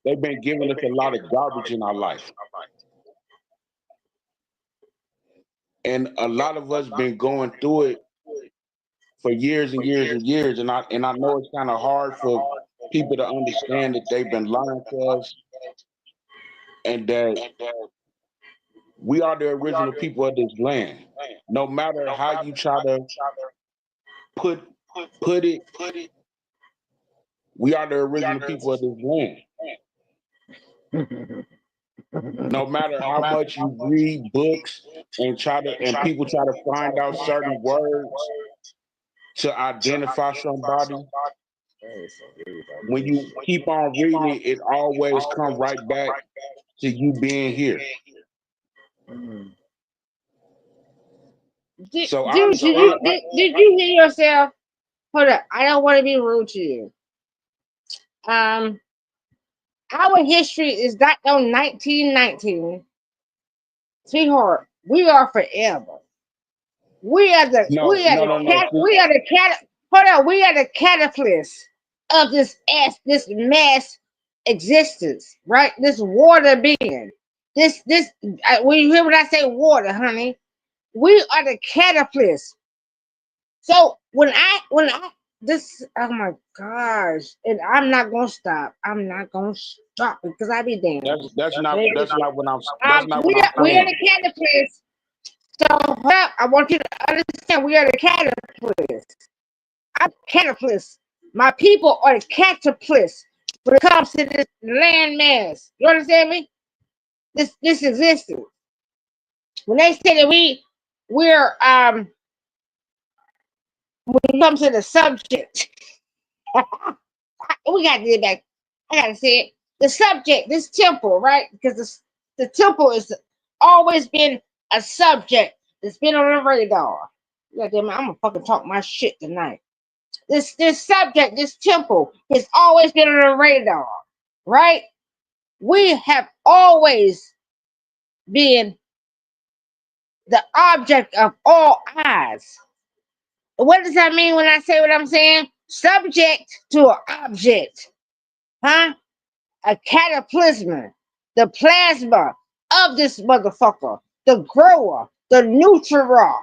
they've been giving us a lot of garbage in our life, and a lot of us been going through it for years and years and years. And I know it's kind of hard for people to understand that they've been lying to us, and that we are the original people of this land. No matter how you try to put it, we are the original people of this land. No matter how much you read books and people try to find out certain words to identify somebody, when you keep on reading it always come right back to you being here. So Dude, did you hear yourself? Hold up, I don't want to be rude to you. Our history is not on 1919. Sweetheart, we are forever. We are the catalyst of this mass existence, right? This water being. When you hear what I say water, honey, we are the catalyst. So when I oh my gosh, and I'm not gonna stop. I'm not gonna stop because I be damned. That's not what I'm we are the catalyst. So I want you to understand we are the catalyst. I'm catalyst. My people are the catalyst when it comes to this landmass. You understand me? This existence. When they say that we're when it comes to the subject, we got to get back. I gotta say it. The subject, this temple, right? Because the temple is always been a subject that's been on the radar. Yeah, damn it, I'm gonna fucking talk my shit tonight. This subject, this temple, has always been on the radar, right? We have always been the object of all eyes. What does that mean when I say what I'm saying? Subject to an object, huh? A cataclysm, the plasma of this motherfucker, the grower, the nutria.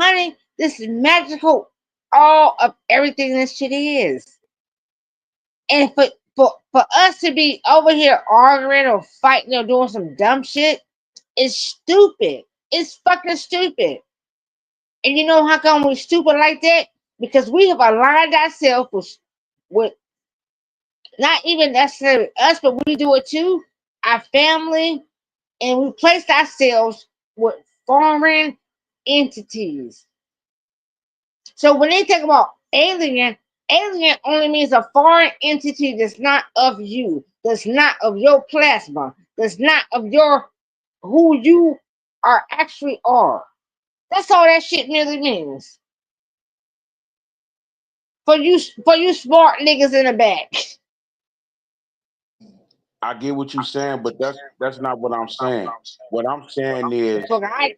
Honey, this is magical, all of everything this shit is. And for us to be over here arguing or fighting or doing some dumb shit is stupid. It's fucking stupid. And you know how come we're stupid like that? Because we have aligned ourselves with not even necessarily us, but we do it too, our family, and we placed ourselves with foreign entities. So when they talk about alien only means a foreign entity that's not of you, that's not of your plasma, that's not of your who you actually are. That's all that shit really means. For you smart niggas in the back. I get what you're saying, but that's not what I'm saying. What I'm saying is, I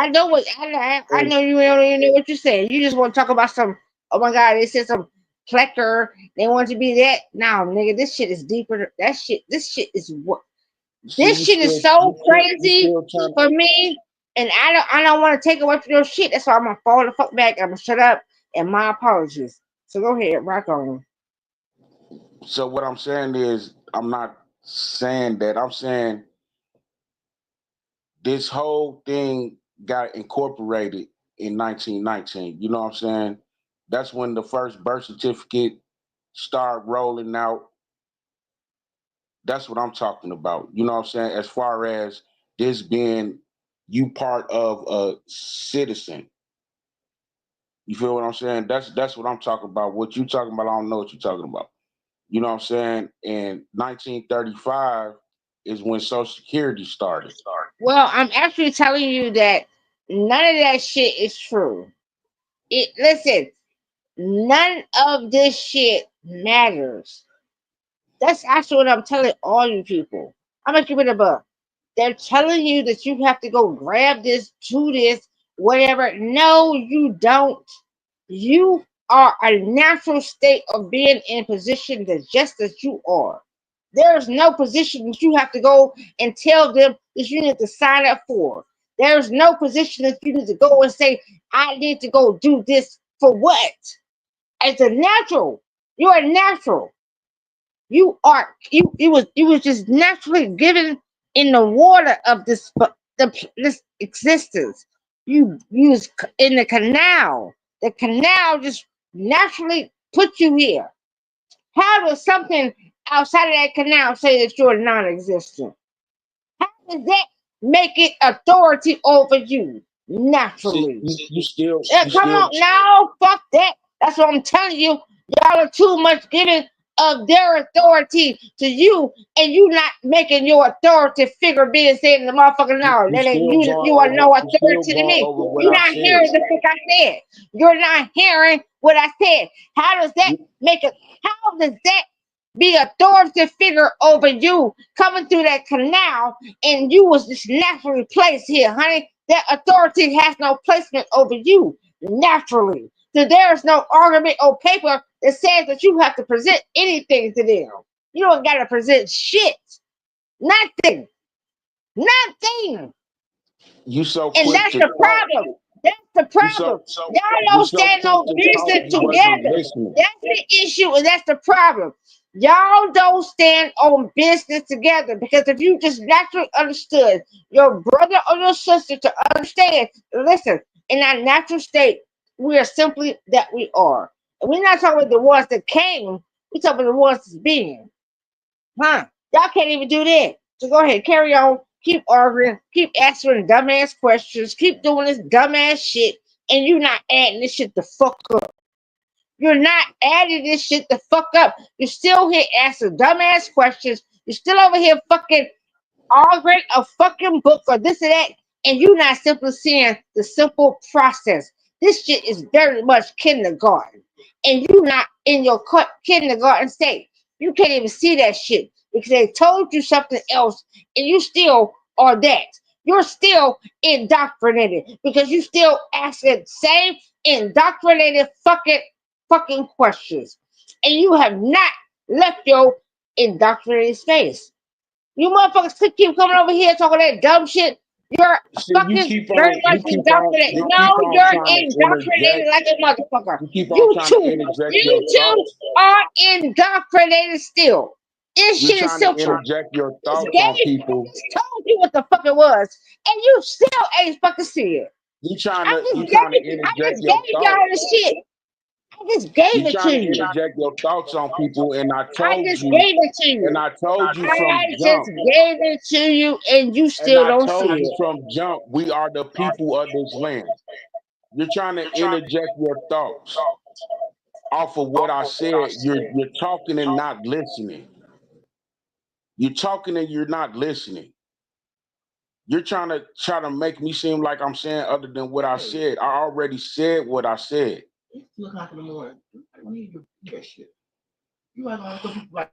know what I know you don't even know what you're saying. You just want to talk about some. Oh my God, they said some collector. They want to be that. Now, nigga, this shit is deeper. This shit is what. This shit is so crazy for me, and I don't want to take away from your shit. That's why I'm gonna fall the fuck back. I'm gonna shut up, and my apologies. So go ahead, rock on. so what I'm saying is, I'm not saying that. I'm saying this whole thing got incorporated in 1919. You know what I'm saying? That's when the first birth certificate start rolling out. That's what I'm talking about. You know what I'm saying? As far as this being you part of a citizen. You feel what I'm saying? That's what I'm talking about. What you talking about, I don't know what you're talking about. You know what I'm saying? And 1935 is when Social Security started. Well, I'm actually telling you that none of that shit is true. Listen, none of this shit matters. That's actually what I'm telling all you people. I'm gonna give it a buck. They're telling you that you have to go grab this, do this, whatever. No, you don't. You are a natural state of being in position that's just as you are. There's no position that you have to go and tell them that you need to sign up for. There's no position that you need to go and say, I need to go do this for what? It's a natural. You're a natural. You was just naturally given in the water of this existence. You was in the canal. The canal just naturally put you here. How does something outside of that canal say that you're non-existent? How does that make it authority over you See, naturally? you still Come on, no, fuck that. That's what I'm telling you. Y'all are too much giving of their authority to you, and you not making your authority figure being said in the motherfucking no. That ain't you. You are no authority to me. what You're I not said. hearing the fuck I said. You're not hearing what I said. How does that make it? How does that be authority figure over you coming through that canal, and you was just naturally placed here, honey? That authority has no placement over you naturally. So there's no argument or paper that says that you have to present anything to them. You don't got to present shit. Nothing. Nothing. You so And quick that's to the talk. problem. That's the problem. Y'all You don't so stand quick on to talk. business You wasn't together. listening. That's the issue, and that's the problem. Y'all don't stand on business together because if you just naturally understood your brother or your sister to understand, listen, in our natural state, we are simply that we are. And we're not talking about the ones that came, we're talking about the ones that's being. Huh? Y'all can't even do that. So go ahead, carry on, keep arguing, keep answering dumbass questions, keep doing this dumbass shit, and you're not adding this shit the fuck up. You're not adding this shit the fuck up. You're still here asking dumbass questions. You're still over here fucking arguing a fucking book or this and that, and you're not simply seeing the simple process. This shit is very much kindergarten, and you're not in your kindergarten state. You can't even see that shit because they told you something else, and you still are that. You're still indoctrinated because you still asking the same indoctrinated fucking questions, and you have not left your indoctrinated space. You motherfuckers keep coming over here talking that dumb shit. You're See, fucking very much indoctrinated. you No, keep on you're trying to indoctrinated interject. like a motherfucker. You keep on You trying to two, interject your you two thoughts. are indoctrinated still. This You're shit is trying to simple. interject your This thoughts on game, I people. just told you what the fuck it was, and you still ain't fucking see it. You trying I to just you trying to gave, I interject just your gave y'all thoughts. the shit. I just gave You're it trying to to you. interject your thoughts on people, and I I told just you, gave it to you. from I just jump, gave it to you, and you and still I don't see told you it. from jump, we are the people of this land. You're trying to interject your thoughts off of what I said. You're talking and not listening. You're talking and you're not listening. You're try to make me seem like I'm saying other than what I said. I already said what I said. Look like in the morning. I don't need to do that shit. You act like some people like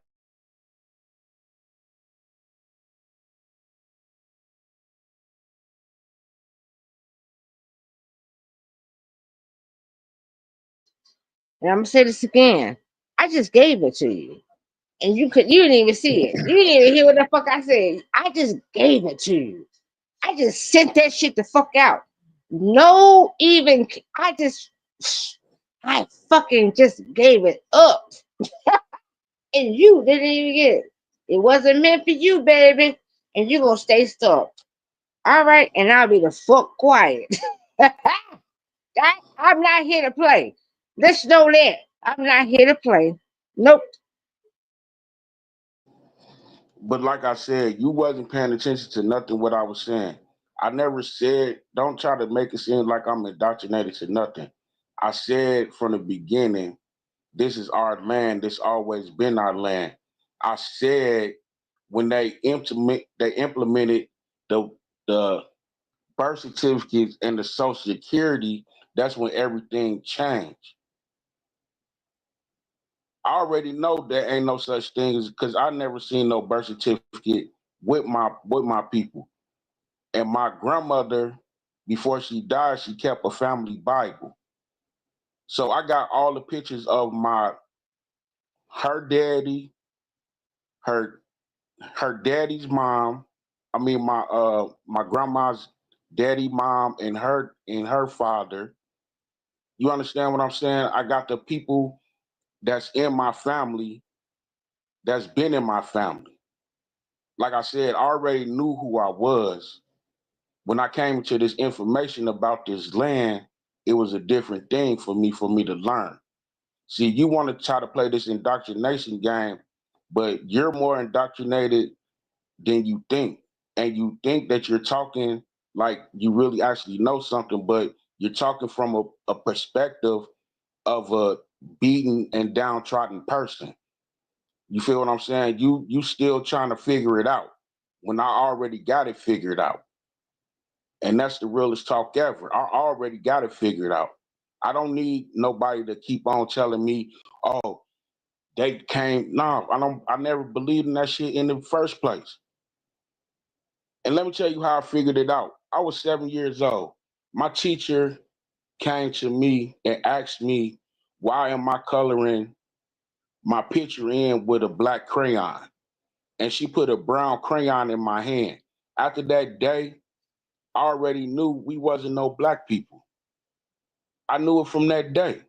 And I'm gonna say this again. I just gave it to you. And you didn't even see it. You didn't even hear what the fuck I said. I just gave it to you. I just sent that shit the fuck out. No even I fucking just gave it up. And you didn't even get it. It wasn't meant for you, baby. And you gonna stay stuck. All right, and I'll be the fuck quiet. I'm not here to play. Let's know that. I'm not here to play. Nope. But like I said, you wasn't paying attention to nothing what I was saying. I never said, don't try to make it seem like I'm indoctrinated to nothing. I said from the beginning, this is our land. This always been our land. I said when they implemented the birth certificates and the social security, that's when everything changed. I already know there ain't no such thing as because I never seen no birth certificate with my people. And my grandmother, before she died, she kept a family Bible. So I got all the pictures of her daddy, her her daddy's mom. I mean my grandma's daddy, mom, and her father. You understand what I'm saying? I got the people that's in my family that's been in my family. Like I said, I already knew who I was. When I came to this information about this land, it was a different thing for me to learn. See, you want to try to play this indoctrination game, but you're more indoctrinated than you think. And you think that you're talking like you really actually know something, but you're talking from a perspective of a beaten and downtrodden person. You feel what I'm saying? You still trying to figure it out when I already got it figured out. And that's the realest talk ever. I already got it figured out. I don't need nobody to keep on telling me, oh, they came. No, I never believed in that shit in the first place. And let me tell you how I figured it out. I was 7 years old. My teacher came to me and asked me, why am I coloring my picture in with a black crayon? And she put a brown crayon in my hand. After that day, I already knew we wasn't no black people. I knew it from that day.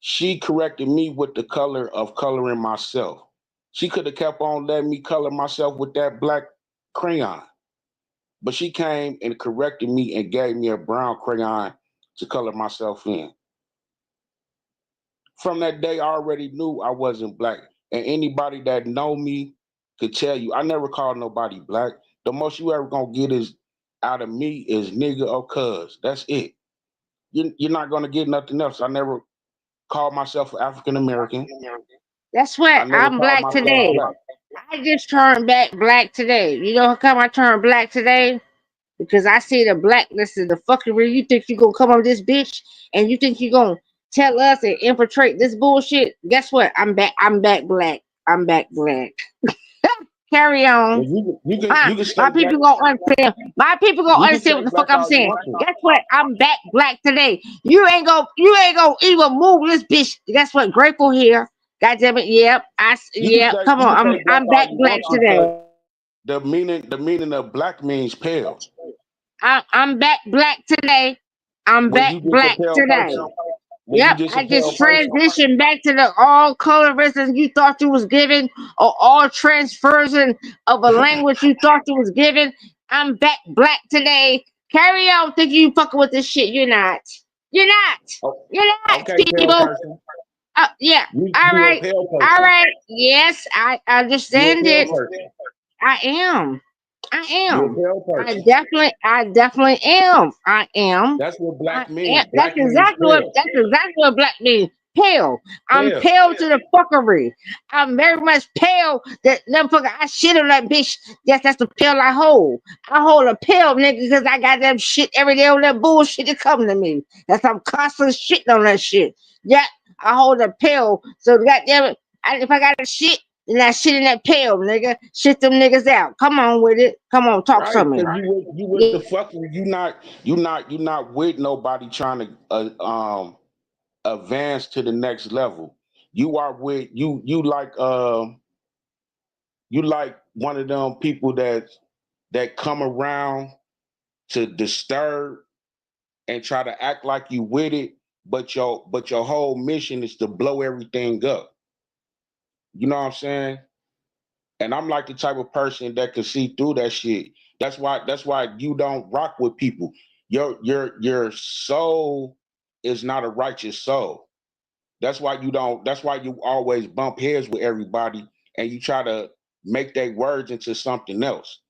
She corrected me with the color of coloring myself. She could have kept on letting me color myself with that black crayon. But she came and corrected me and gave me a brown crayon to color myself in. From that day, I already knew I wasn't black. And anybody that know me could tell you, I never called nobody black. The most you ever gonna get is out of me is nigga or cuz. That's it. You're not gonna get nothing else. I never called myself African American. That's I what never I'm called black myself today. black. I just turned back black today. You know how come I turned black today? Because I see the blackness and the fuckery. You think you gonna come on this bitch and you think you gonna tell us and infiltrate this bullshit? Guess what? I'm back. I'm back black. I'm back black. Carry Well, on. you can stay My black. people gonna understand. My people gonna You can understand stay what the black fuck I'm all you saying. want to. Guess what? I'm back black today. You ain't gonna even move this bitch. Guess what? Grateful here. God damn it. Yep. Yep. Come You on. can stay black I'm all back you black want to, because today. the meaning of black means pale. I'm back black today. I'm Was back you just a black pale today. person? Was you Yep, just a I pale just person? transitioned back to the all colorism you thought you was given, or all transversion of a language you thought you was given. I'm back black today. Carry on thinking you fucking with this shit. You're not. You're not. Oh, You're not, okay, pale people. person. Yeah. You All you a right. pale All person. right. Yes, I You a understand pale it. person. I am. I You a am. pale person. I definitely am. I am. That's what I black am. means. Black means That's exactly what black means. Pale. I'm pale. pale to the fuckery. I'm very much pale. That motherfucker, I shit on that bitch. Yes, that's the pill I hold. I hold a pill, nigga, because I got that shit every day on that bullshit that come to me. That's I'm constantly shitting on that shit. Yeah, I hold a pill. So goddamn it, if I got a shit, then I shit in that pill, nigga. Shit them niggas out. Come on with it. Come on, talk to Right, me. because you with the fucking you not with nobody trying to advance to the next level. You are with you like one of them people that come around to disturb and try to act like you with it, but your whole mission is to blow everything up. You know what I'm saying? And I'm like the type of person that can see through that shit. That's why you don't rock with people. You're so is not a righteous soul. That's why you always bump heads with everybody and you try to make their words into something else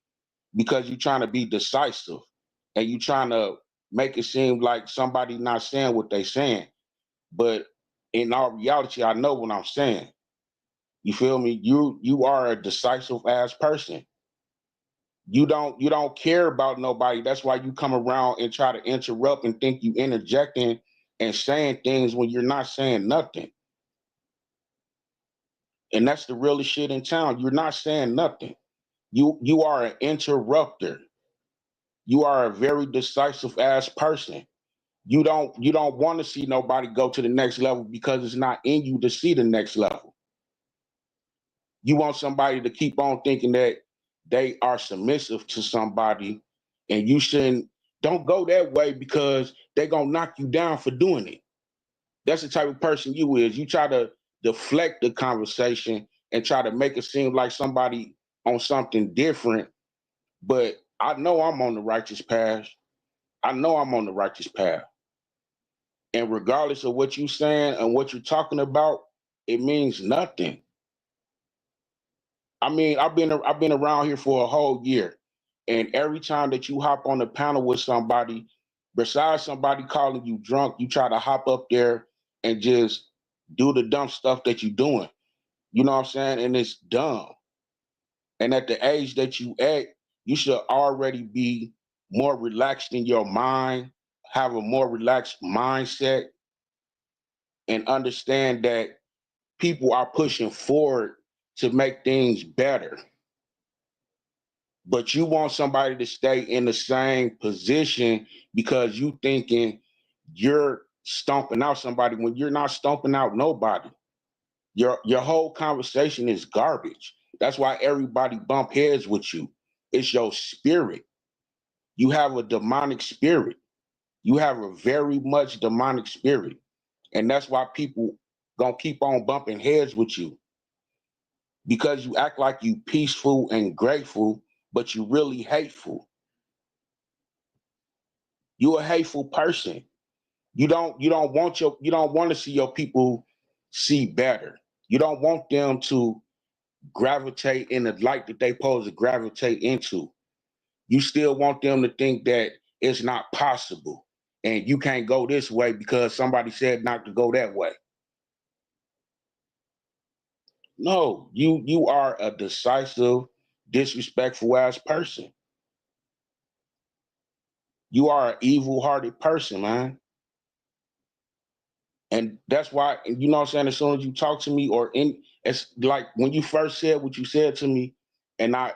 because you're trying to be decisive and you're trying to make it seem like somebody not saying what they saying. But in all reality, I know what I'm saying. You feel me? You are a decisive ass person. You don't care about nobody. That's why you come around and try to interrupt and think you interjecting and saying things when you're not saying nothing. And that's the realest shit in town. You're not saying nothing. You are an interrupter. You are a very decisive ass person. You don't want to see nobody go to the next level because it's not in you to see the next level. You want somebody to keep on thinking that they are submissive to somebody and you shouldn't don't go that way because they're gonna knock you down for doing it. That's the type of person you is. You try to deflect the conversation and try to make it seem like somebody on something different. But I know I'm on the righteous path. I know I'm on the righteous path. And regardless of what you're saying and what you're talking about, it means nothing. I mean, I've been around here for a whole year, and every time that you hop on a panel with somebody, besides somebody calling you drunk, you try to hop up there and just do the dumb stuff that you're doing. You know what I'm saying? And it's dumb. And at the age that you at, you should already be more relaxed in your mind, have a more relaxed mindset, and understand that people are pushing forward to make things better. But you want somebody to stay in the same position because you thinking you're stomping out somebody when you're not stomping out nobody. Your whole conversation is garbage. That's why everybody bump heads with you. It's your spirit. You have a demonic spirit. You have a very much demonic spirit. And that's why people gonna keep on bumping heads with you. Because you act like you peaceful and grateful, but you really hateful. You a hateful person. You don't want to see your people see better. You don't want them to gravitate in the light that they supposed to gravitate into. You still want them to think that it's not possible and you can't go this way because somebody said not to go that way. No, you are a decisive, disrespectful ass person. You are an evil-hearted person, man. And that's why, you know what I'm saying, as soon as you talk to me it's like when you first said what you said to me and I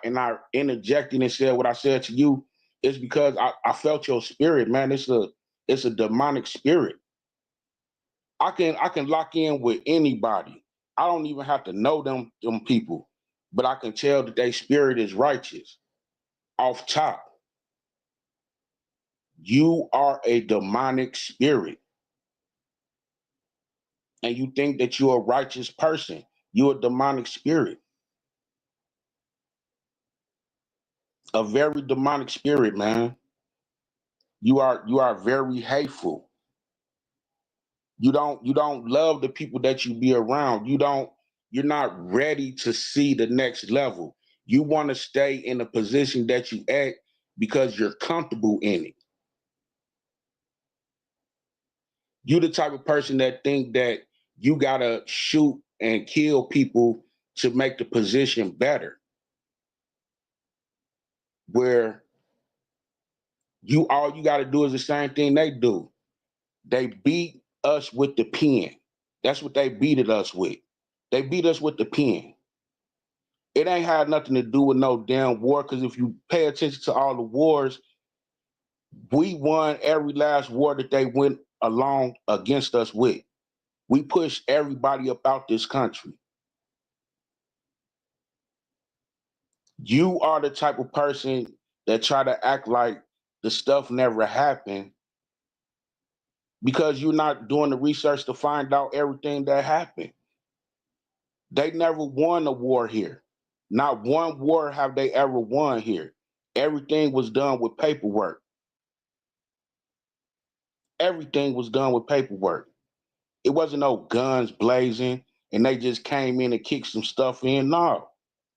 interjected and said what I said to you, it's because I felt your spirit, man. It's a demonic spirit. I can lock in with anybody. I don't even have to know them people, but I can tell that their spirit is righteous off top. You are a demonic spirit. And you think that you're a righteous person. You're a demonic spirit. A very demonic spirit, man. You are very hateful. You don't love the people that you be around. You're not ready to see the next level. You want to stay in the position that you at because you're comfortable in it. You the type of person that think that you gotta shoot and kill people to make the position better. Where all you gotta do is the same thing they do. They beat us with the pen. That's what they beated us with. They beat us with the pen. It ain't had nothing to do with no damn war, because if you pay attention to all the wars, we won every last war that they went along against us with. We pushed everybody up out this country. You are the type of person that try to act like the stuff never happened because you're not doing the research to find out everything that happened. They never won a war here. Not one war have they ever won here. Everything was done with paperwork. Everything was done with paperwork. It wasn't no guns blazing and they just came in and kicked some stuff in. No,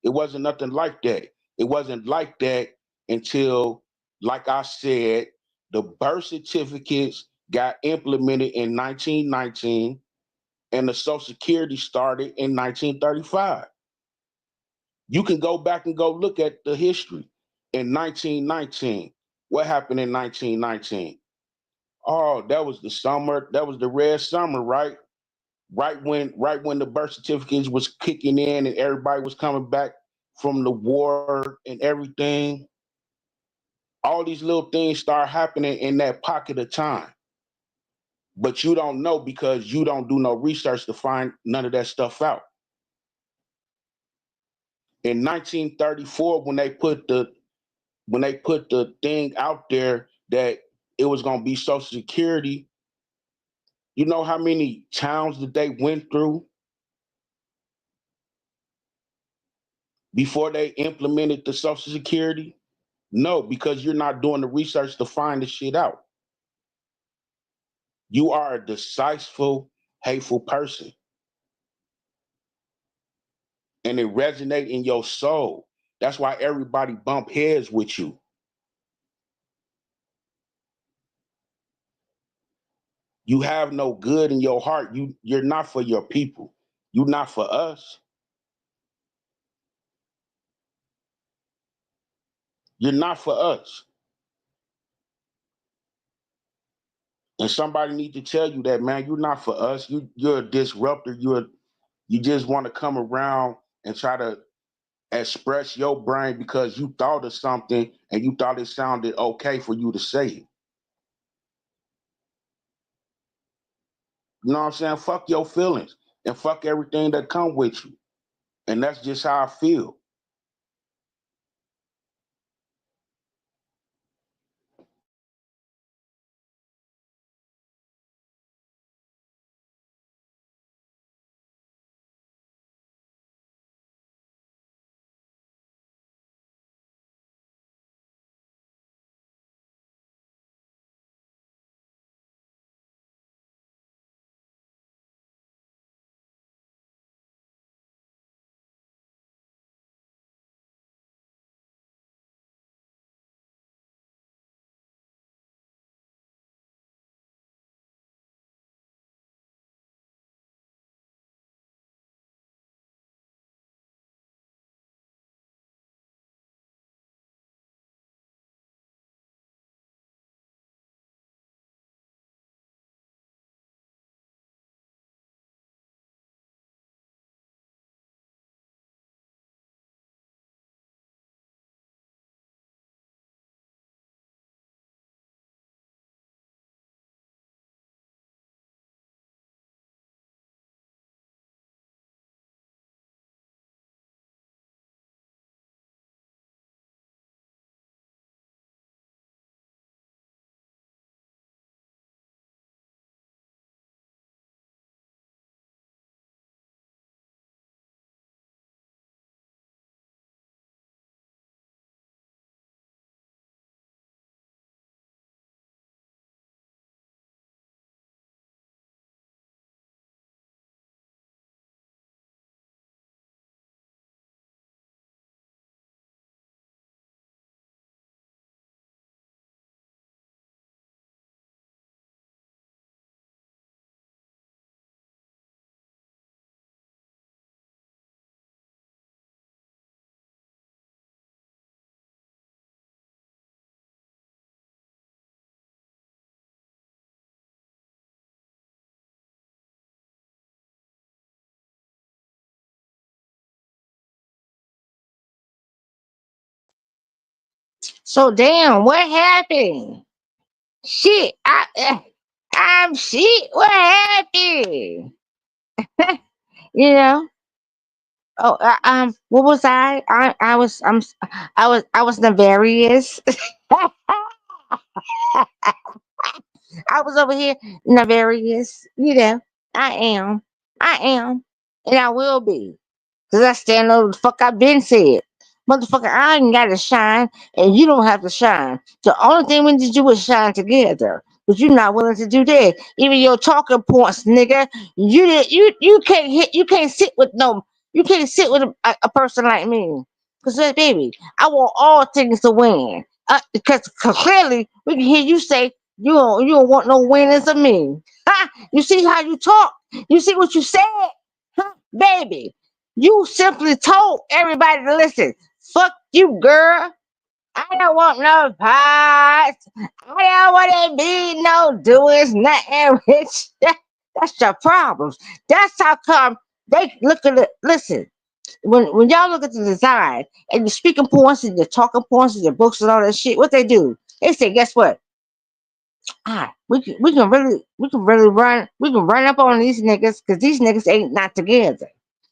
it wasn't nothing like that. It wasn't like that until, like I said, the birth certificates got implemented in 1919 and the Social Security started in 1935. You can go back and go look at the history. In 1919, what happened in 1919? Oh, that was the summer. That was the red summer, right? Right when the birth certificates was kicking in and everybody was coming back from the war and everything. All these little things start happening in that pocket of time. But you don't know because you don't do no research to find none of that stuff out. In 1934, when they put the thing out there that it was gonna be Social Security, you know how many towns that they went through before they implemented the Social Security? No, because you're not doing the research to find the shit out. You are a decisive, hateful person. And it resonates in your soul. That's why everybody bump heads with you. You have no good in your heart. You're not for your people. You're not for us. You're not for us. And somebody need to tell you that, man, you're not for us. You're a disruptor. You just want to come around and try to express your brain because you thought of something and you thought it sounded okay for you to say it. You know what I'm saying? Fuck your feelings and fuck everything that come with you. And that's just how I feel. So damn, what happened? Shit, I'm shit. What happened? You know? Oh, what was I? I was nefarious. I was over here nefarious. You know, I am, and I will be, cause I stand on the fuck I've been said. Motherfucker, I ain't got to shine, and you don't have to shine. The only thing we need to do is shine together. but you're not willing to do that. Even your talking points, nigga. You can't hit. You can't sit with no. You can't sit with a person like me. Cause baby, I want all things to win. Because clearly we can hear you say you don't want no winners of me. Ha! You see how you talk? You see what you said? Huh? Baby, you simply told everybody to listen. Fuck you, girl. I don't want no parts. I don't want to be no doings, nothing rich. That's your problems. That's how come they look at it. Listen, when y'all look at the design and the speaking points and the talking points and the books and all that shit, what they do? They say, guess what? We can run up on these niggas because these niggas ain't not together.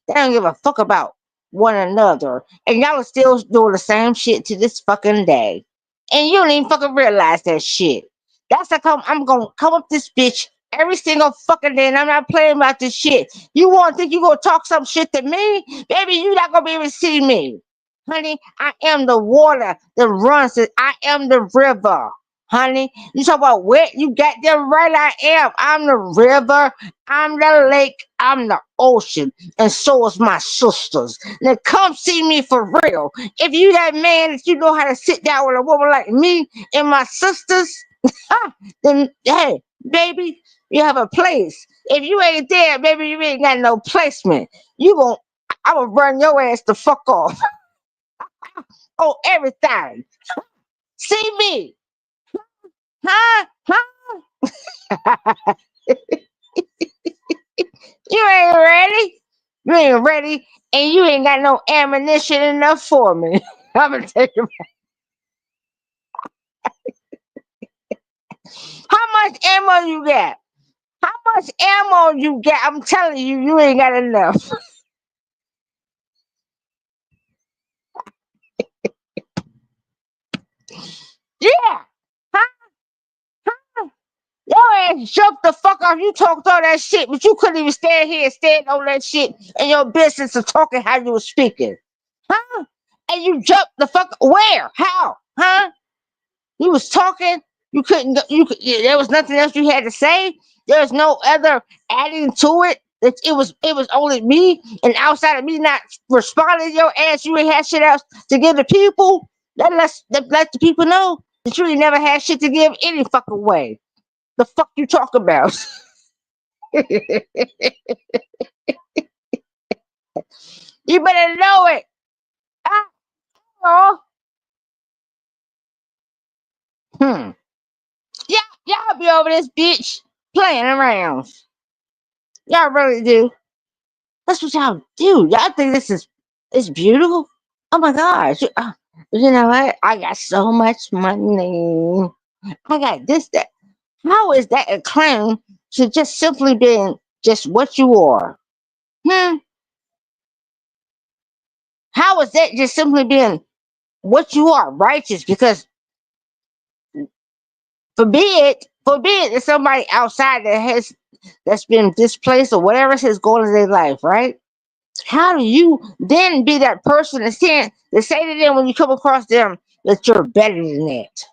They don't give a fuck about one another. And y'all are still doing the same shit to this fucking day. And you don't even fucking realize that shit. That's how come I'm gonna come up this bitch every single fucking day and I'm not playing about this shit. You want to think you gonna talk some shit to me? Baby, you not gonna be able to see me. Honey, I am the water that runs it. I am the river. Honey, you talk about wet, you got them right. I am. I'm the river, I'm the lake, I'm the ocean, and so is my sisters. Now come see me for real. If you that man that you know how to sit down with a woman like me and my sisters, then hey, baby, you have a place. If you ain't there, baby, you ain't got no placement. I will run your ass the fuck off. Oh, everything. See me. Huh? Huh? You ain't ready. You ain't ready, and you ain't got no ammunition enough for me. I'm gonna take it back. How much ammo you got? How much ammo you got? I'm telling you, you ain't got enough. Yeah. Huh? Your ass jumped the fuck off. You talked all that shit, but you couldn't even stand here and stand on that shit in your business of talking how you was speaking. Huh? And you jumped the fuck where? How? Huh? You was talking. You couldn't. There was nothing else you had to say. There was no other adding to it. It was. It was only me, and outside of me not responding to your ass, you ain't had shit else to give the people. Let the people know that you ain't never had shit to give any fucking way. The fuck you talk about? You better know it. Oh. Hmm. Yeah, y'all be over this bitch playing around. Y'all really do. That's what y'all do. Y'all think this is it's beautiful. Oh my gosh. You know what? I got so much money. I got this, that. How is that a claim to just simply being just what you are? Hmm. How is that just simply being what you are, righteous? Because forbid that somebody outside that's been displaced or whatever is going in their life, right? How do you then be that person to say to them when you come across them that you're better than that?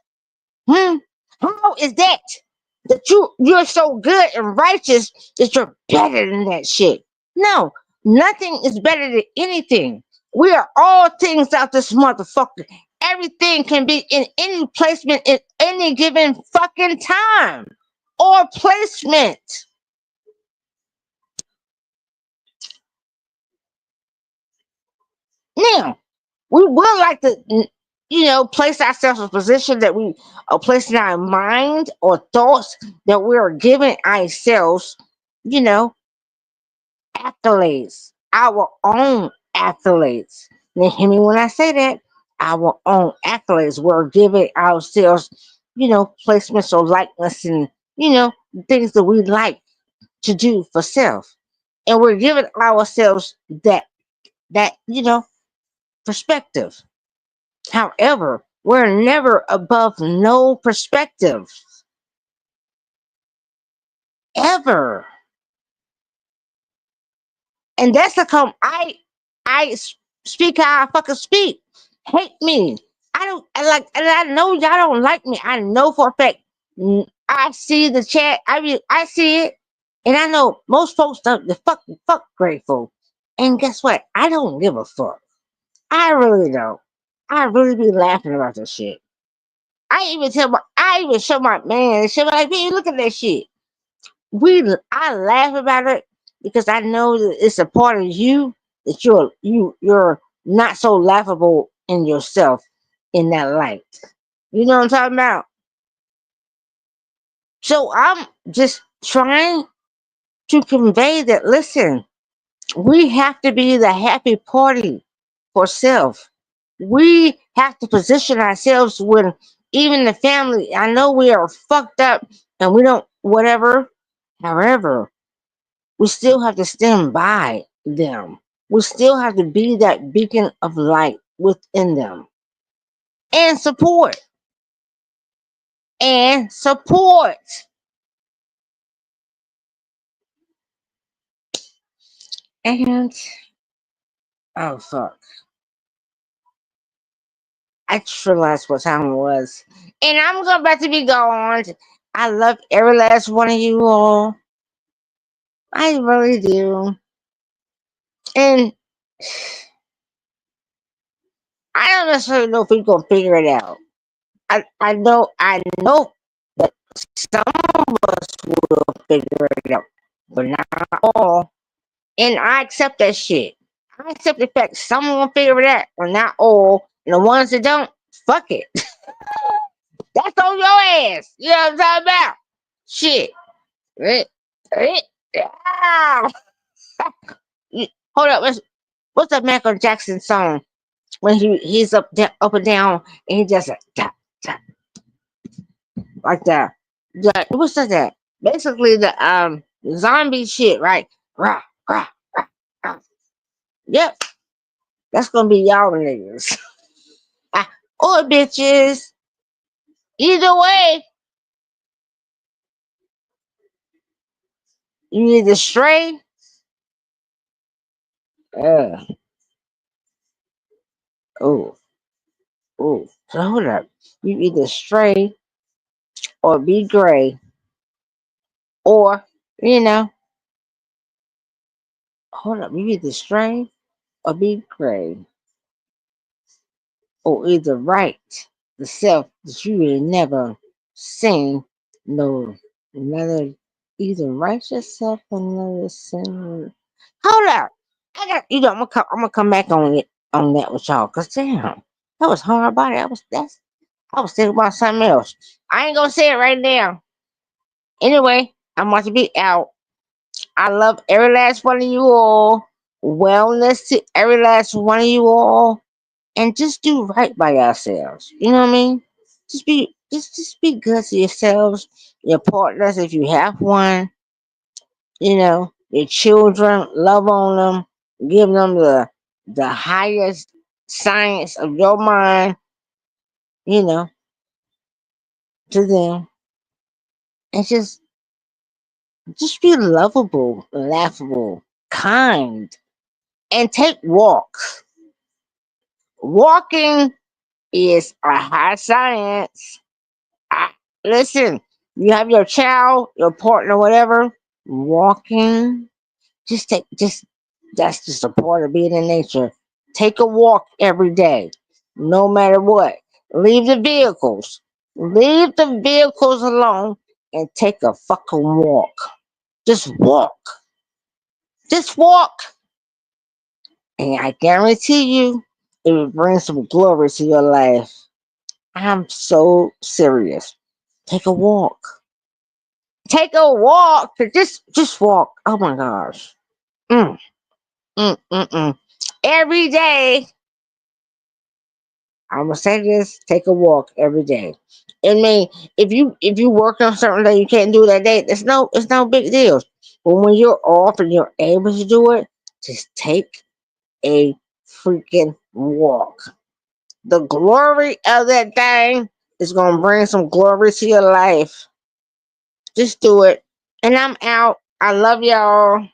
Hmm? How is that you're so good and righteous that you're better than that shit? No, nothing is better than anything. We are all things out this motherfucker. Everything can be in any placement in any given fucking time or placement. Now, we would like to, place ourselves in a position that we are placing our mind or thoughts that we are giving ourselves, you know, accolades, our own accolades. Now, hear me when I say that. Our own accolades. We're giving ourselves, placements or likeness and, things that we like to do for self. And we're giving ourselves that perspective. However, we're never above no perspective. Ever. And that's the come speak how I fucking speak. Hate me. I don't I like and I know y'all don't like me. I know for a fact I see the chat. I see it, and I know most folks don't. The fuck grateful. And guess what? I don't give a fuck. I really don't. I really be laughing about this shit. I even show my man and shit like, man, look at that shit. I laugh about it because I know that it's a part of you that you're not so laughable in yourself in that light. You know what I'm talking about? So I'm just trying to convey that, listen, we have to be the happy party for self. We have to position ourselves when even the family, I know we are fucked up and we don't, whatever. However, we still have to stand by them. We still have to be that beacon of light within them and support. And support. And, oh, fuck. I just realized what time it was. And I'm about to be gone. I love every last one of you all. I really do. And I don't necessarily know if we're gonna figure it out. I know that some of us will figure it out, but not all. And I accept that shit. I accept the fact someone will figure it out, but not all. And the ones that don't, fuck it. That's on your ass. You know what I'm talking about? Shit. Ah. Hold up. What's that Michael Jackson song when he's up and down and he just tap, tap, like that? What's that? Basically the zombie shit, right? Rah, rah, rah, rah. Yep, that's gonna be y'all niggas. Or bitches. Either way, you either stray. Uh, oh, oh. So hold up. You either stray or be gray, or you know, hold up. You either stray or be gray, or either right the self that you will never seen. No, another either right yourself or another sin. Hold up. I got I'm gonna come back on it on that with y'all. Cause damn, that was hard body. I was thinking about something else. I ain't gonna say it right now. Anyway, I'm about to be out. I love every last one of you all. Wellness to every last one of you all. And just do right by yourselves. You know what I mean? Just be good to yourselves, your partners if you have one, your children, love on them, give them the highest science of your mind, you know, to them. And just be lovable, laughable, kind, and take walks. Walking is a high science. I, listen, you have your child, your partner, whatever, walking. Just that's just a part of being in nature. Take a walk every day, no matter what. Leave the vehicles. Leave the vehicles alone and take a fucking walk. Just walk. Just walk. And I guarantee you, it will bring some glory to your life. I'm so serious. Take a walk. Take a walk. Just walk. Oh my gosh. Mm, mm. Every day. I'm gonna say this: take a walk every day. I mean, if you work on something that you can't do that day, it's no big deal. But when you're off and you're able to do it, just take a freaking walk. The glory of that thing is gonna bring some glory to your life. Just do it. And I'm out. I love y'all.